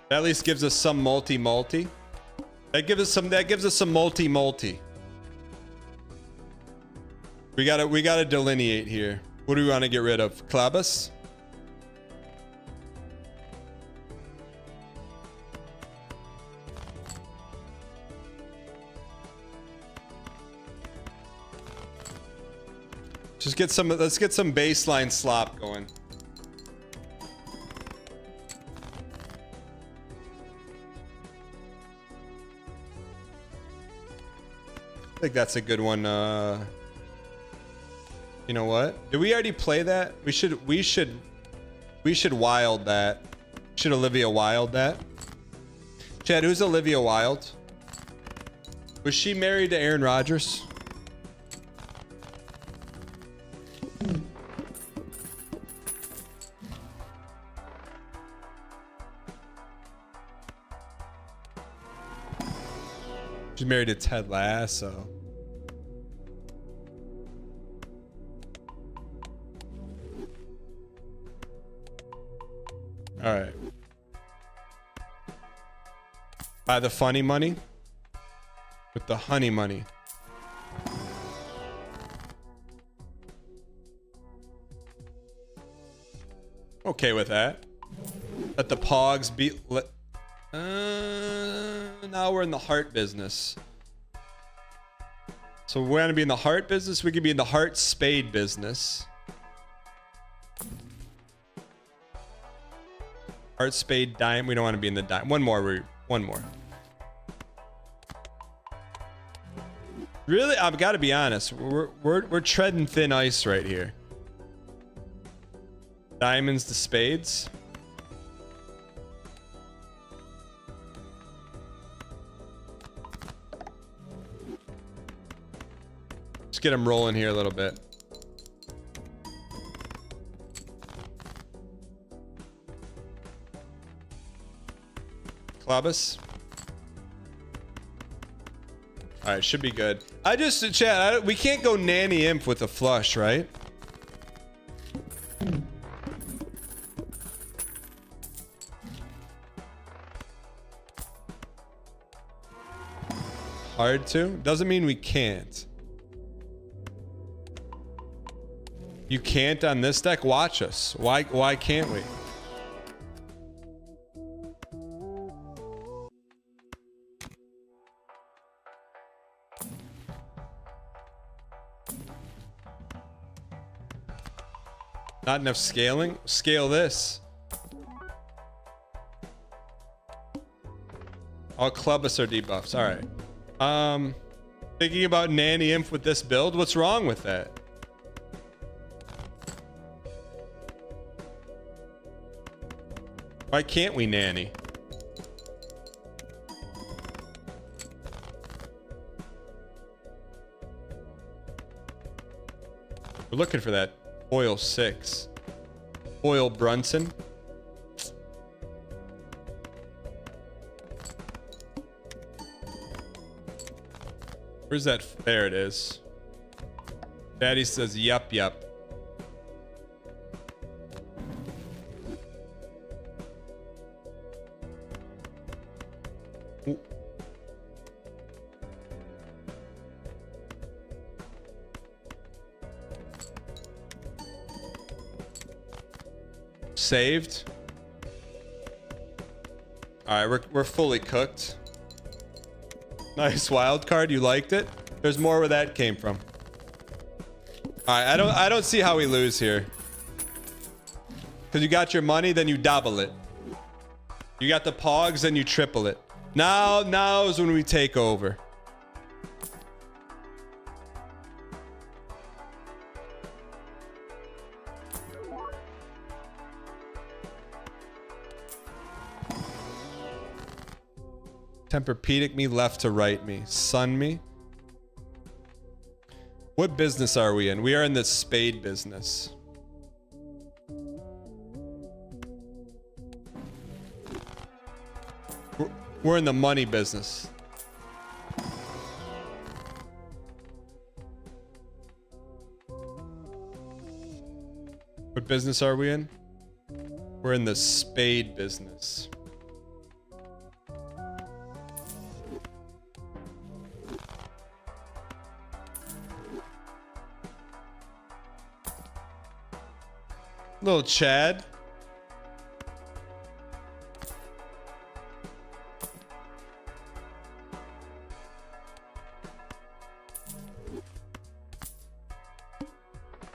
That at least gives us some multi. That gives us some multi. We gotta delineate here. What do we want to get rid of? Clubus? Just get some, let's get some baseline slop going. I think that's a good one. You know what? Did we already play that? We should wild that. Should Olivia Wilde that? Chad, who's Olivia Wilde? Was she married to Aaron Rodgers? She's married to Ted Lasso. All right. Buy the funny money with the honey money. Okay with that. Let the pogs be. Now we're in the heart business. So we're gonna be in the heart business. We could be in the heart spade business. Heart spade dime. We don't want to be in the dime. One more. Really, I've got to be honest. We're treading thin ice right here. Diamonds to spades. Just get them rolling here a little bit. Clubus. All right, should be good. We can't go nanny imp with a flush, right? Hard to? Doesn't mean we can't. You can't on this deck? Watch us. Why can't we? Not enough scaling? Scale this. All club us our debuffs. Alright. Thinking about Nanny Imp with this build? What's wrong with that? Why can't we Nanny? We're looking for that foil 6. Foil Brunson. Where's that? There it is. Daddy says, yup. Ooh. Saved. All right, we're fully cooked. Nice wild card. You liked it? There's more where that came from. All right, I don't see how we lose here. Because you got your money, then you double it. You got the pogs, then you triple it. Now is when we take over. Tempur-Pedic me, left to right me, sun me. What business are we in? We are in the spade business. We're in the money business. What business are we in? We're in the spade business. Little Chad.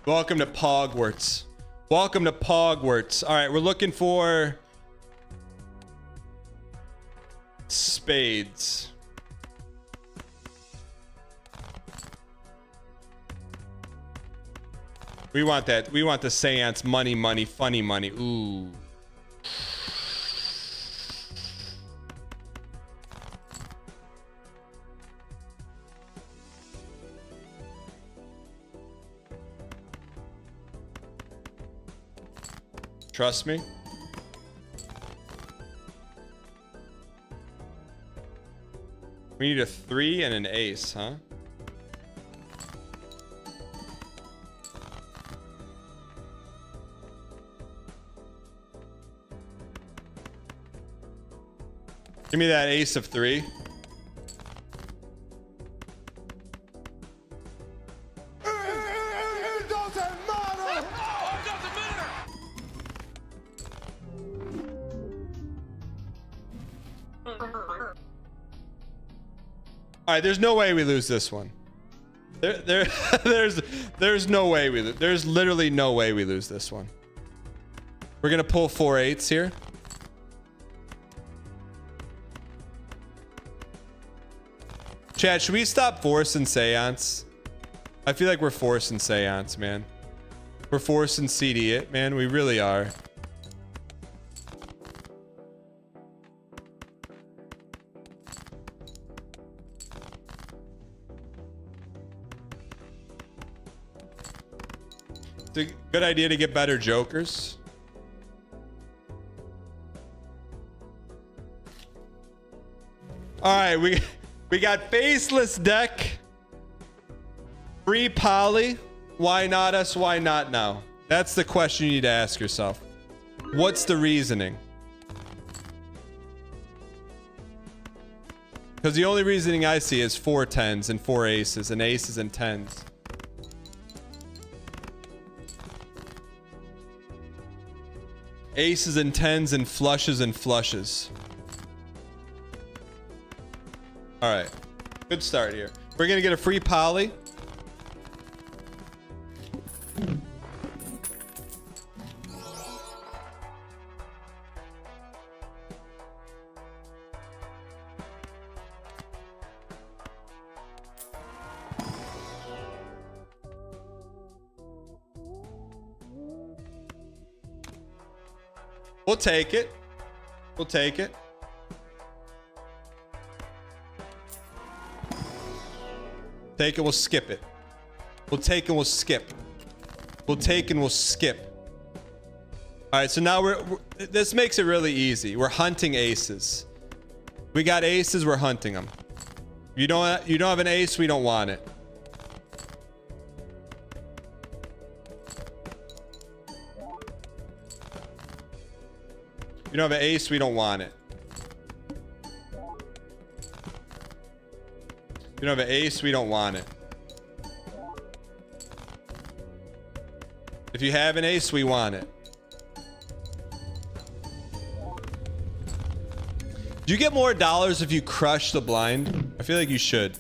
Welcome to Pogwarts. Welcome to Pogwarts. All right, we're looking for spades. We want that. We want the seance money, funny money. Ooh. Trust me. We need a 3 and an ace, huh? Give me that ace of 3. All right, there's no way we lose this one. There's no way we lose. There's literally no way we lose this one. We're gonna pull 4 8s here. Chad, should we stop forcing seance? I feel like we're forcing seance, man. We're forcing CD it, man. We really are. It's a good idea to get better jokers. All right, we got faceless deck. Free poly. Why not us? Why not now? That's the question you need to ask yourself. What's the reasoning? Because the only reasoning I see is 4 10s and 4 aces and aces and 10s. Aces and tens and flushes and flushes. All right. Good start here. We're going to get a free poly. We'll take it. We'll take it. Take it, we'll skip it. We'll take and we'll skip. We'll take and we'll skip. All right, so now this makes it really easy. We're hunting aces. We got aces, we're hunting them. You don't have an ace, we don't want it. You don't have an ace, we don't want it. You don't have an ace, we don't want it. If you have an ace, we want it. Do you get more dollars if you crush the blind? I feel like you should.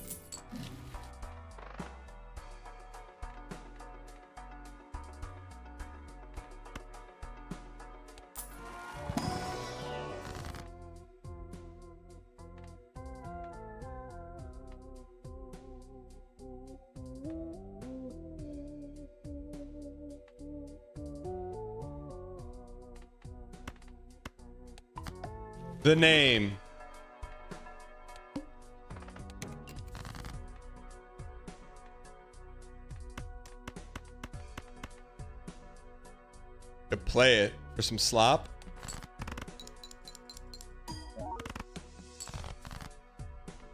The name. To play it for some slop.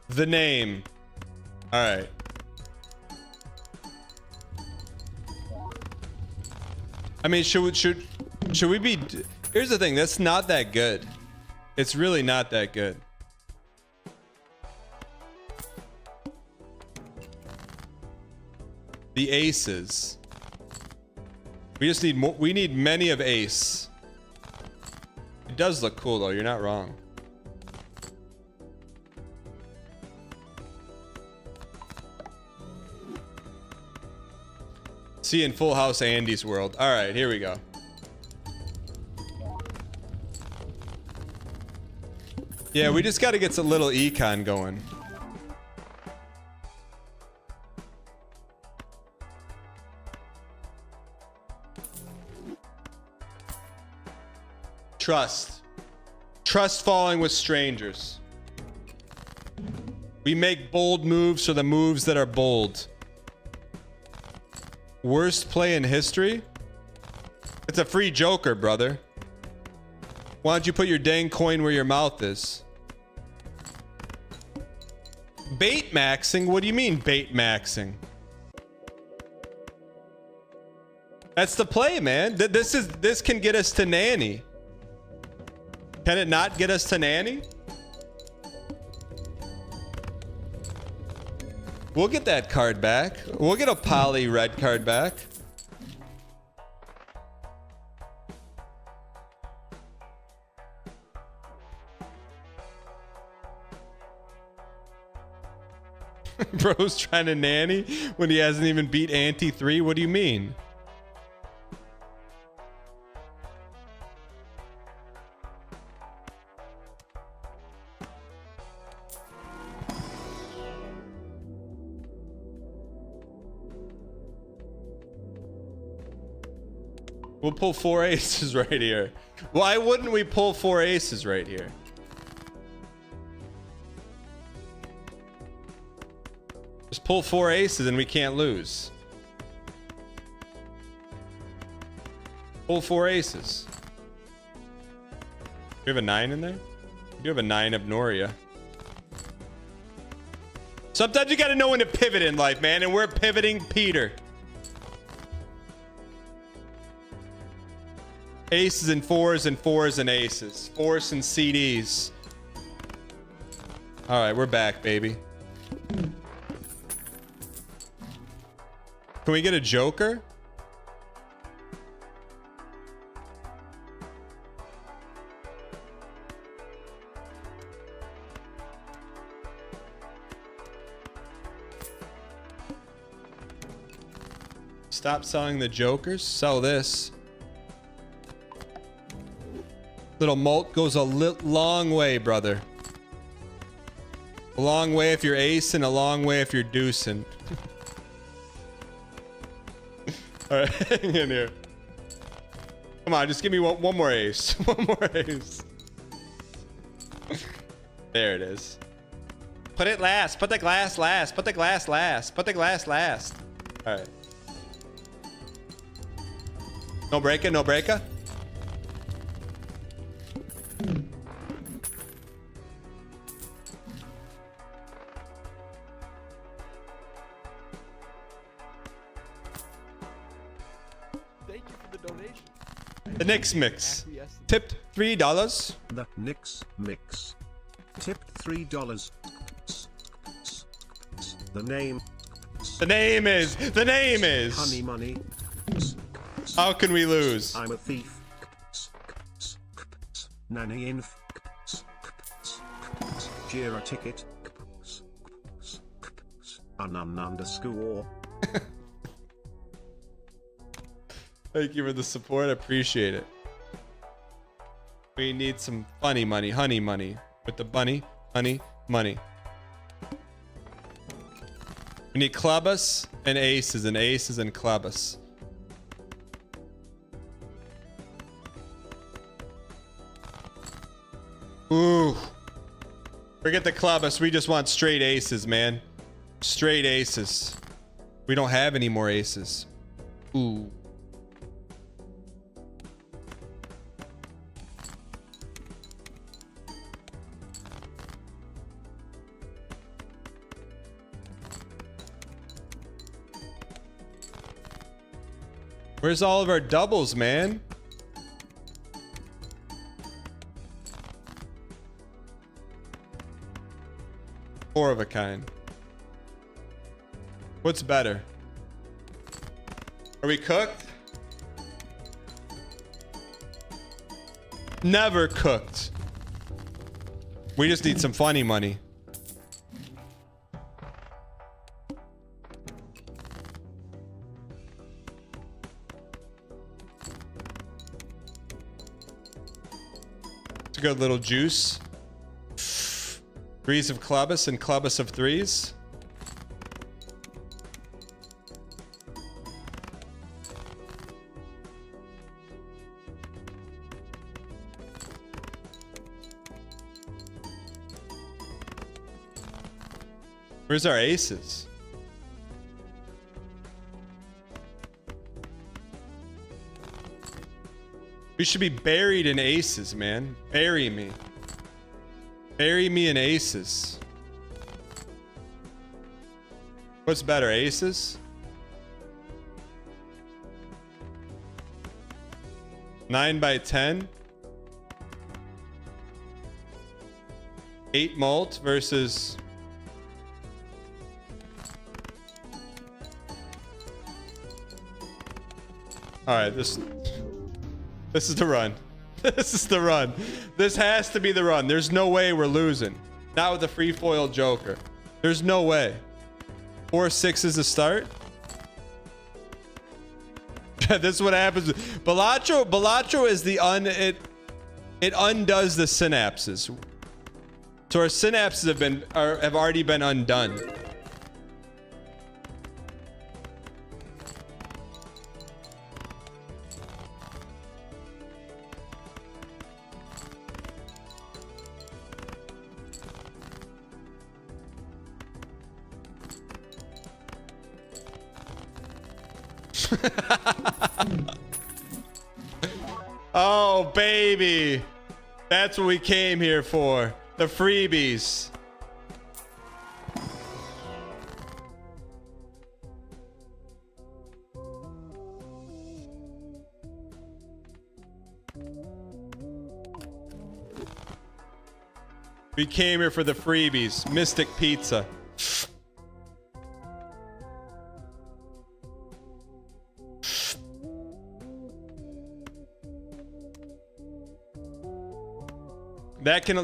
The name. All right. I mean, should we be? Here's the thing. That's not that good. It's really not that good. The aces. We just need more. We need many of ace. It does look cool though. You're not wrong. See in Full House Andy's world. All right, here we go. Yeah, we just got to get some little econ going. Trust. Trust falling with strangers. We make bold moves for the moves that are bold. Worst play in history? It's a free joker, brother. Why don't you put your dang coin where your mouth is? Bait maxing? What do you mean bait maxing? That's the play, man. This can get us to nanny. Can it not get us to nanny? We'll get that card back. We'll get a poly red card back. Bro's trying to nanny when he hasn't even beat Ante 3. What do you mean? We'll pull 4 aces right here. Why wouldn't we pull 4 aces right here? Just pull 4 aces and we can't lose. Pull 4 aces. You have a 9 in there? You have a 9 of Noria. Sometimes you gotta know when to pivot in life, man, and we're pivoting Peter. Aces and fours and fours and aces. Fours and CDs. All right, we're back, baby. Can we get a joker? Stop selling the jokers. Sell this. Little malt goes a long way, brother. A long way if you're acing, a long way if you're deucing. All right, hang in here. Come on, just give me one more ace. One more ace. There it is. Put it last. Put the glass last. Put the glass last. Put the glass last. All right. No breaker. No breaker. Thank you for the donation. The Knicks mix. Tipped $3. The Knicks mix. Tipped $3. The name. The name is. Honey money. How can we lose? I'm a thief. Nanny inf. Jira ticket. Underscore. Thank you for the support. I appreciate it. We need some funny money, honey money. With the bunny, honey, money. We need clubbus and aces and clubbus. Ooh. Forget the clubbus. We just want straight aces, man. Straight aces. We don't have any more aces. Ooh. Where's all of our doubles, man? Four of a kind. What's better? Are we cooked? Never cooked. We just need some funny money. It's a good little juice. Threes of clubbus and clubbus of threes. Where's our aces? We should be buried in aces, man. Bury me. Bury me in aces. What's better, aces? 9 by 10. 8 malt versus... All right, this is the run. This is the run. This has to be the run. There's no way we're losing. Not with the free foil joker. There's no way. 4-6 is the start. This is what happens. Balatro is the it undoes the synapses. So our synapses have already been undone. Oh, baby. That's what we came here for. The freebies. We came here for the freebies. Mystic Pizza.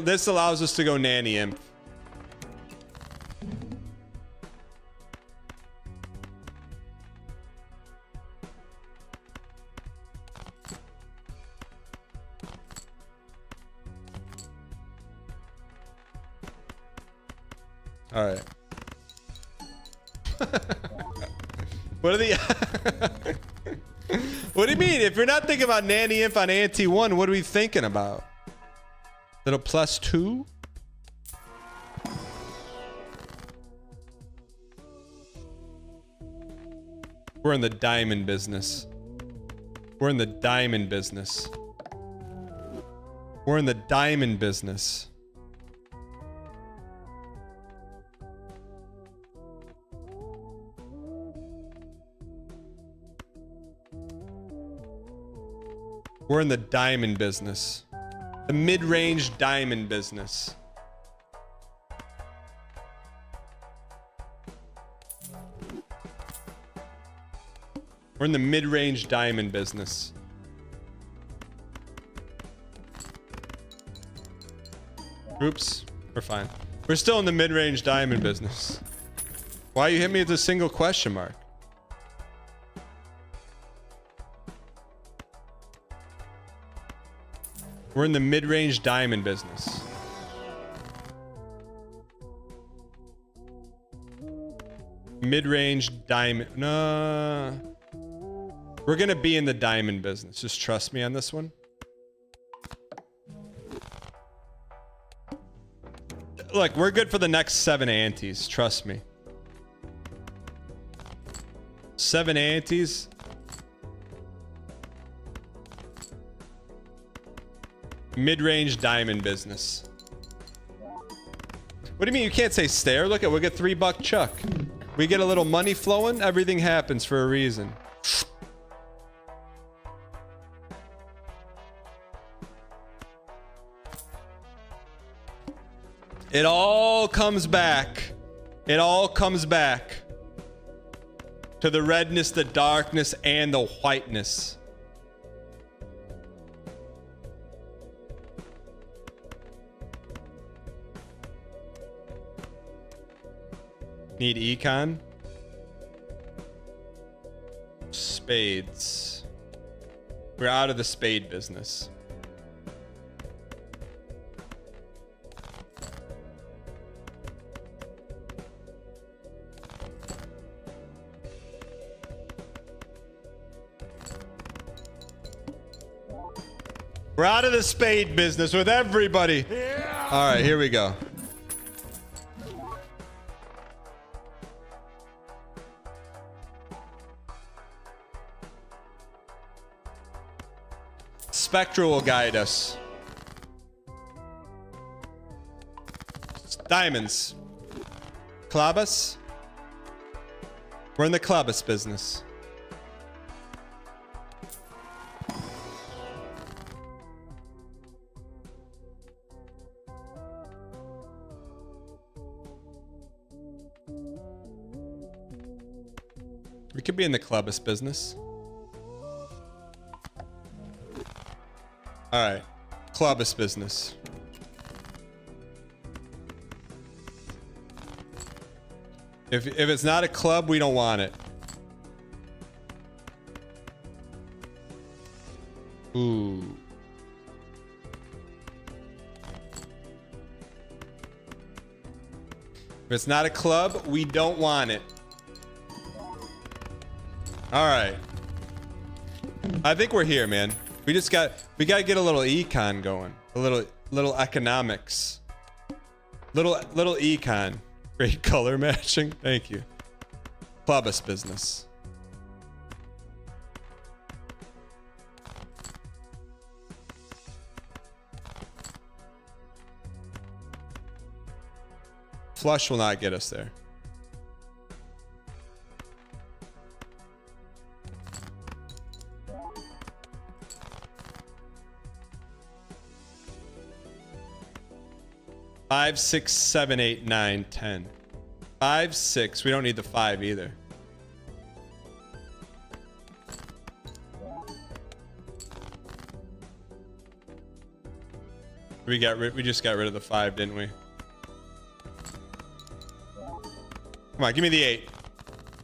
This allows us to go nanny imp. All right. What are the... What do you mean? If you're not thinking about Nanny Inf on Ante 1, what are we thinking about? Little +2? We're in the diamond business. We're in the diamond business. We're in the diamond business. We're in the diamond business. The mid-range diamond business. We're in the mid-range diamond business. Oops, we're fine. We're still in the mid-range diamond business. Why you hit me with a single question mark? We're in the mid-range diamond business. Mid-range diamond. No. We're going to be in the diamond business. Just trust me on this one. Look, we're good for the next 7 antes. Trust me. 7 antes. Mid-range diamond business. What do you mean you can't say stare? Look at, we'll get $3 chuck. We get a little money flowing. Everything happens for a reason. It all comes back. It all comes back to the redness, the darkness, and the whiteness. Need econ? Spades. We're out of the spade business. We're out of the spade business with everybody. Yeah. All right, here we go. Spectra will guide us. Diamonds. Clubus. We're in the clubus business. We could be in the clubus business. All right, clubus business. If it's not a club, we don't want it. Ooh. If it's not a club, we don't want it. All right. I think we're here, man. We gotta get a little econ going. A little economics. Little econ. Great color matching. Thank you. Clubus business. Flush will not get us there. Five, 6, 7, 8, 9, 10. 5, 6. We don't need the 5 either. We just got rid of the 5, didn't we? Come on, give me the 8.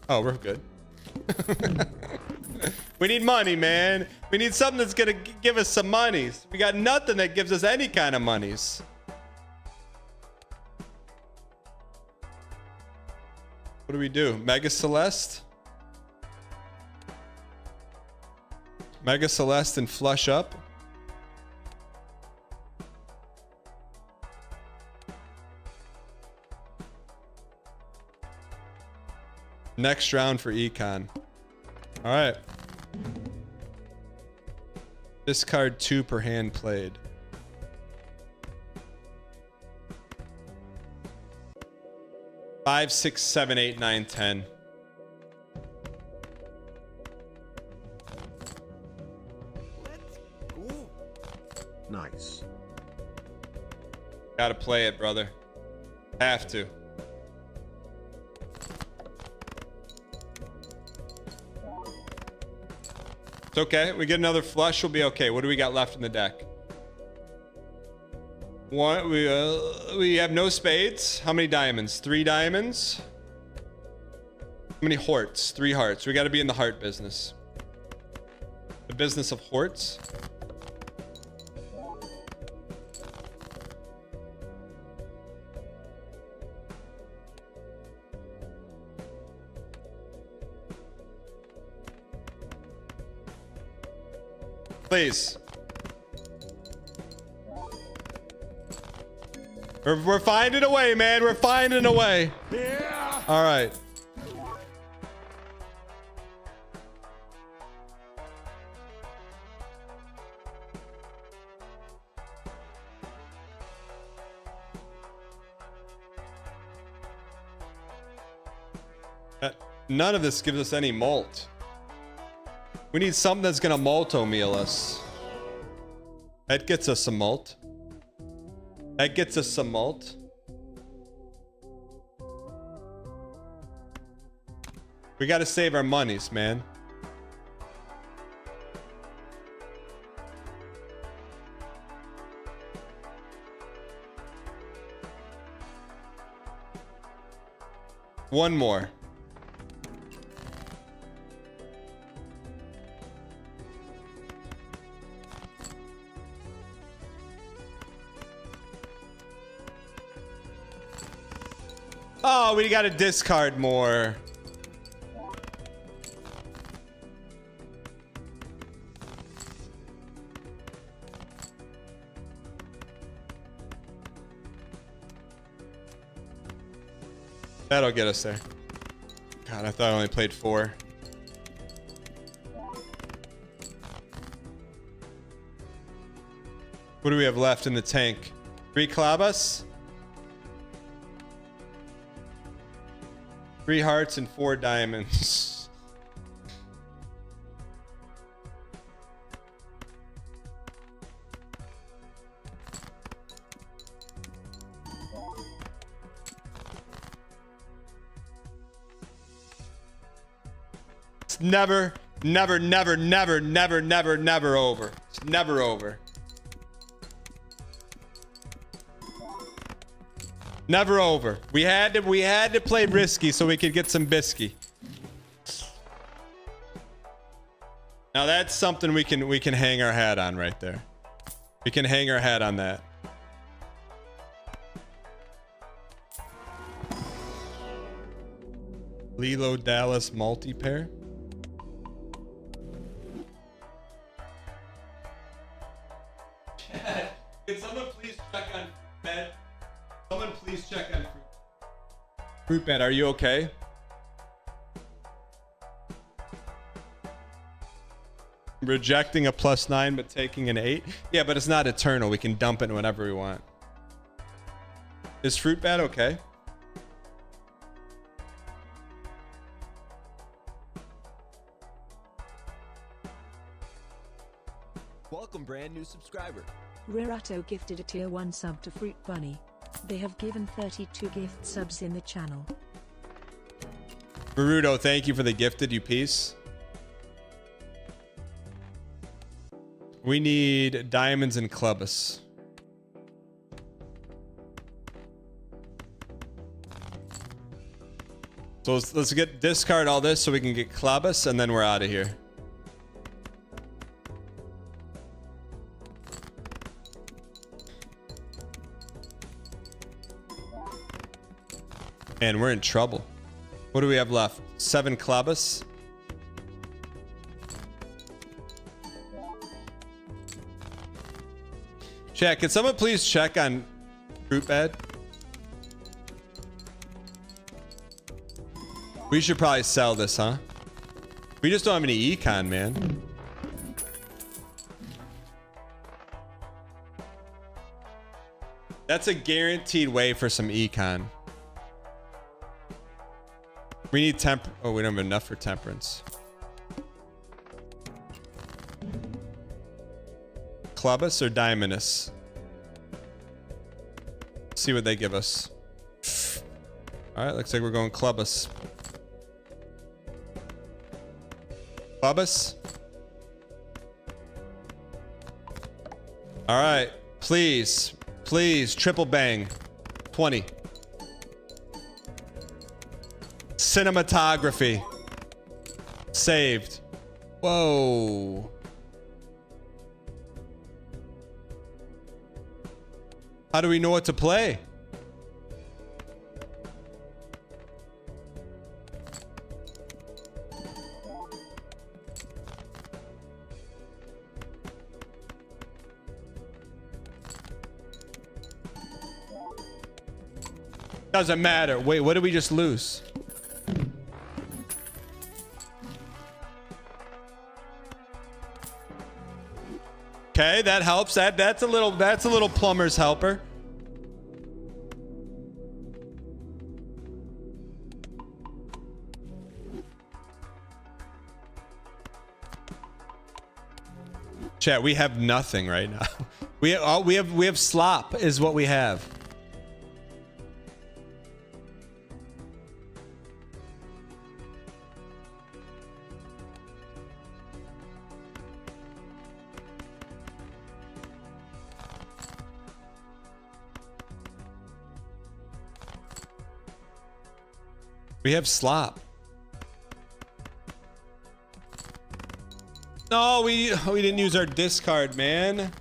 Oh, we're good. We need money, man. We need something that's gonna give us some monies. We got nothing that gives us any kind of monies. What do we do? Mega Celeste? Mega Celeste and flush up. Next round for Econ. All right. Discard 2 per hand played. Five, 6, 7, 8, 9, 10. Nice. Gotta play it, brother. Have to. It's okay. We get another flush, we'll be okay. What do we got left in the deck? One. We have no spades. How many diamonds? 3 diamonds. How many hearts? 3 hearts. We got to be in the heart business. The business of hearts. Please. We're finding a way, man. We're finding a way. Yeah. All right. None of this gives us any malt. We need something that's gonna malto meal us. That gets us some malt. That gets us some malt. We gotta save our monies, man. One more. Oh, we gotta discard more. That'll get us there. God, I thought I only played 4. What do we have left in the tank? 3 Clavas? 3 hearts and 4 diamonds. It's never, never, never, never, never, never, never over. It's never over. Never over. We had to play risky so we could get some bisky. Now that's something we can hang our hat on right there. We can hang our hat on that. Lilo Dallas multi-pair. Can someone please check on bed? Someone please check on Fruit Bat. Are you okay? Rejecting a +9 but taking an 8? Yeah, but it's not eternal. We can dump it whenever we want. Is Fruit Bat okay? Welcome, brand new subscriber. Rerato gifted a tier 1 sub to Fruit Bunny. They have given 32 gift subs in the channel. Baruto, thank you for the gifted, you piece. We need diamonds and clubus. So let's get discard all this so we can get clubus and then we're out of here. Man, we're in trouble. What do we have left? 7 clubus. Chat, can someone please check on fruit bed? We should probably sell this, huh? We just don't have any econ, man. That's a guaranteed way for some econ. We need oh, we don't have enough for temperance. Clubus or Diamondus? See what they give us. All right, looks like we're going Clubus. Clubus. All right, please, please, triple bang. 20. Cinematography. Saved. Whoa. How do we know what to play? Doesn't matter. Wait, what did we just lose? Okay, that helps. That's a little plumber's helper. Chat, we have nothing right now. We have slop is what we have. We have slop. No, we didn't use our discard, man.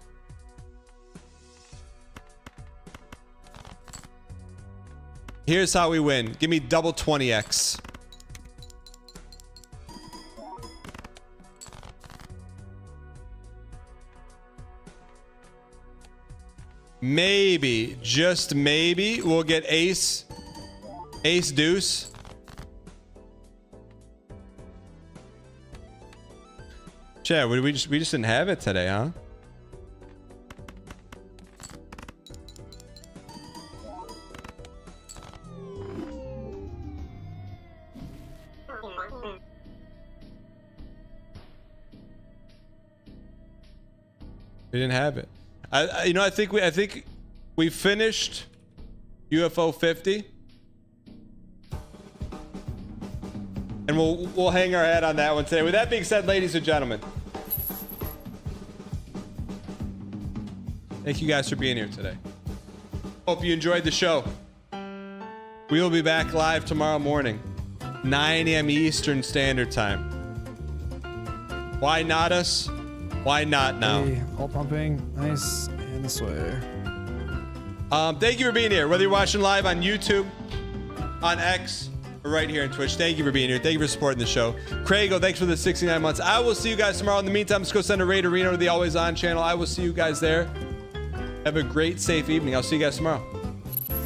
Here's how we win. Give me double 20x. Maybe, just maybe, we'll get ace deuce. Chat, we just didn't have it today, huh? We didn't have it. I think we finished UFO 50. And we'll hang our hat on that one today. With that being said, ladies and gentlemen, thank you guys for being here today. Hope you enjoyed the show. We will be back live tomorrow morning, 9 a.m. Eastern Standard Time. Why not us? Why not now? Hey, all pumping. Nice. And this way. Thank you for being here. Whether you're watching live on YouTube, on X, or right here on Twitch, thank you for being here. Thank you for supporting the show. Craigo, thanks for the 69 months. I will see you guys tomorrow. In the meantime, let's go send a raid arena to the Always On channel. I will see you guys there. Have a great, safe evening. I'll see you guys tomorrow.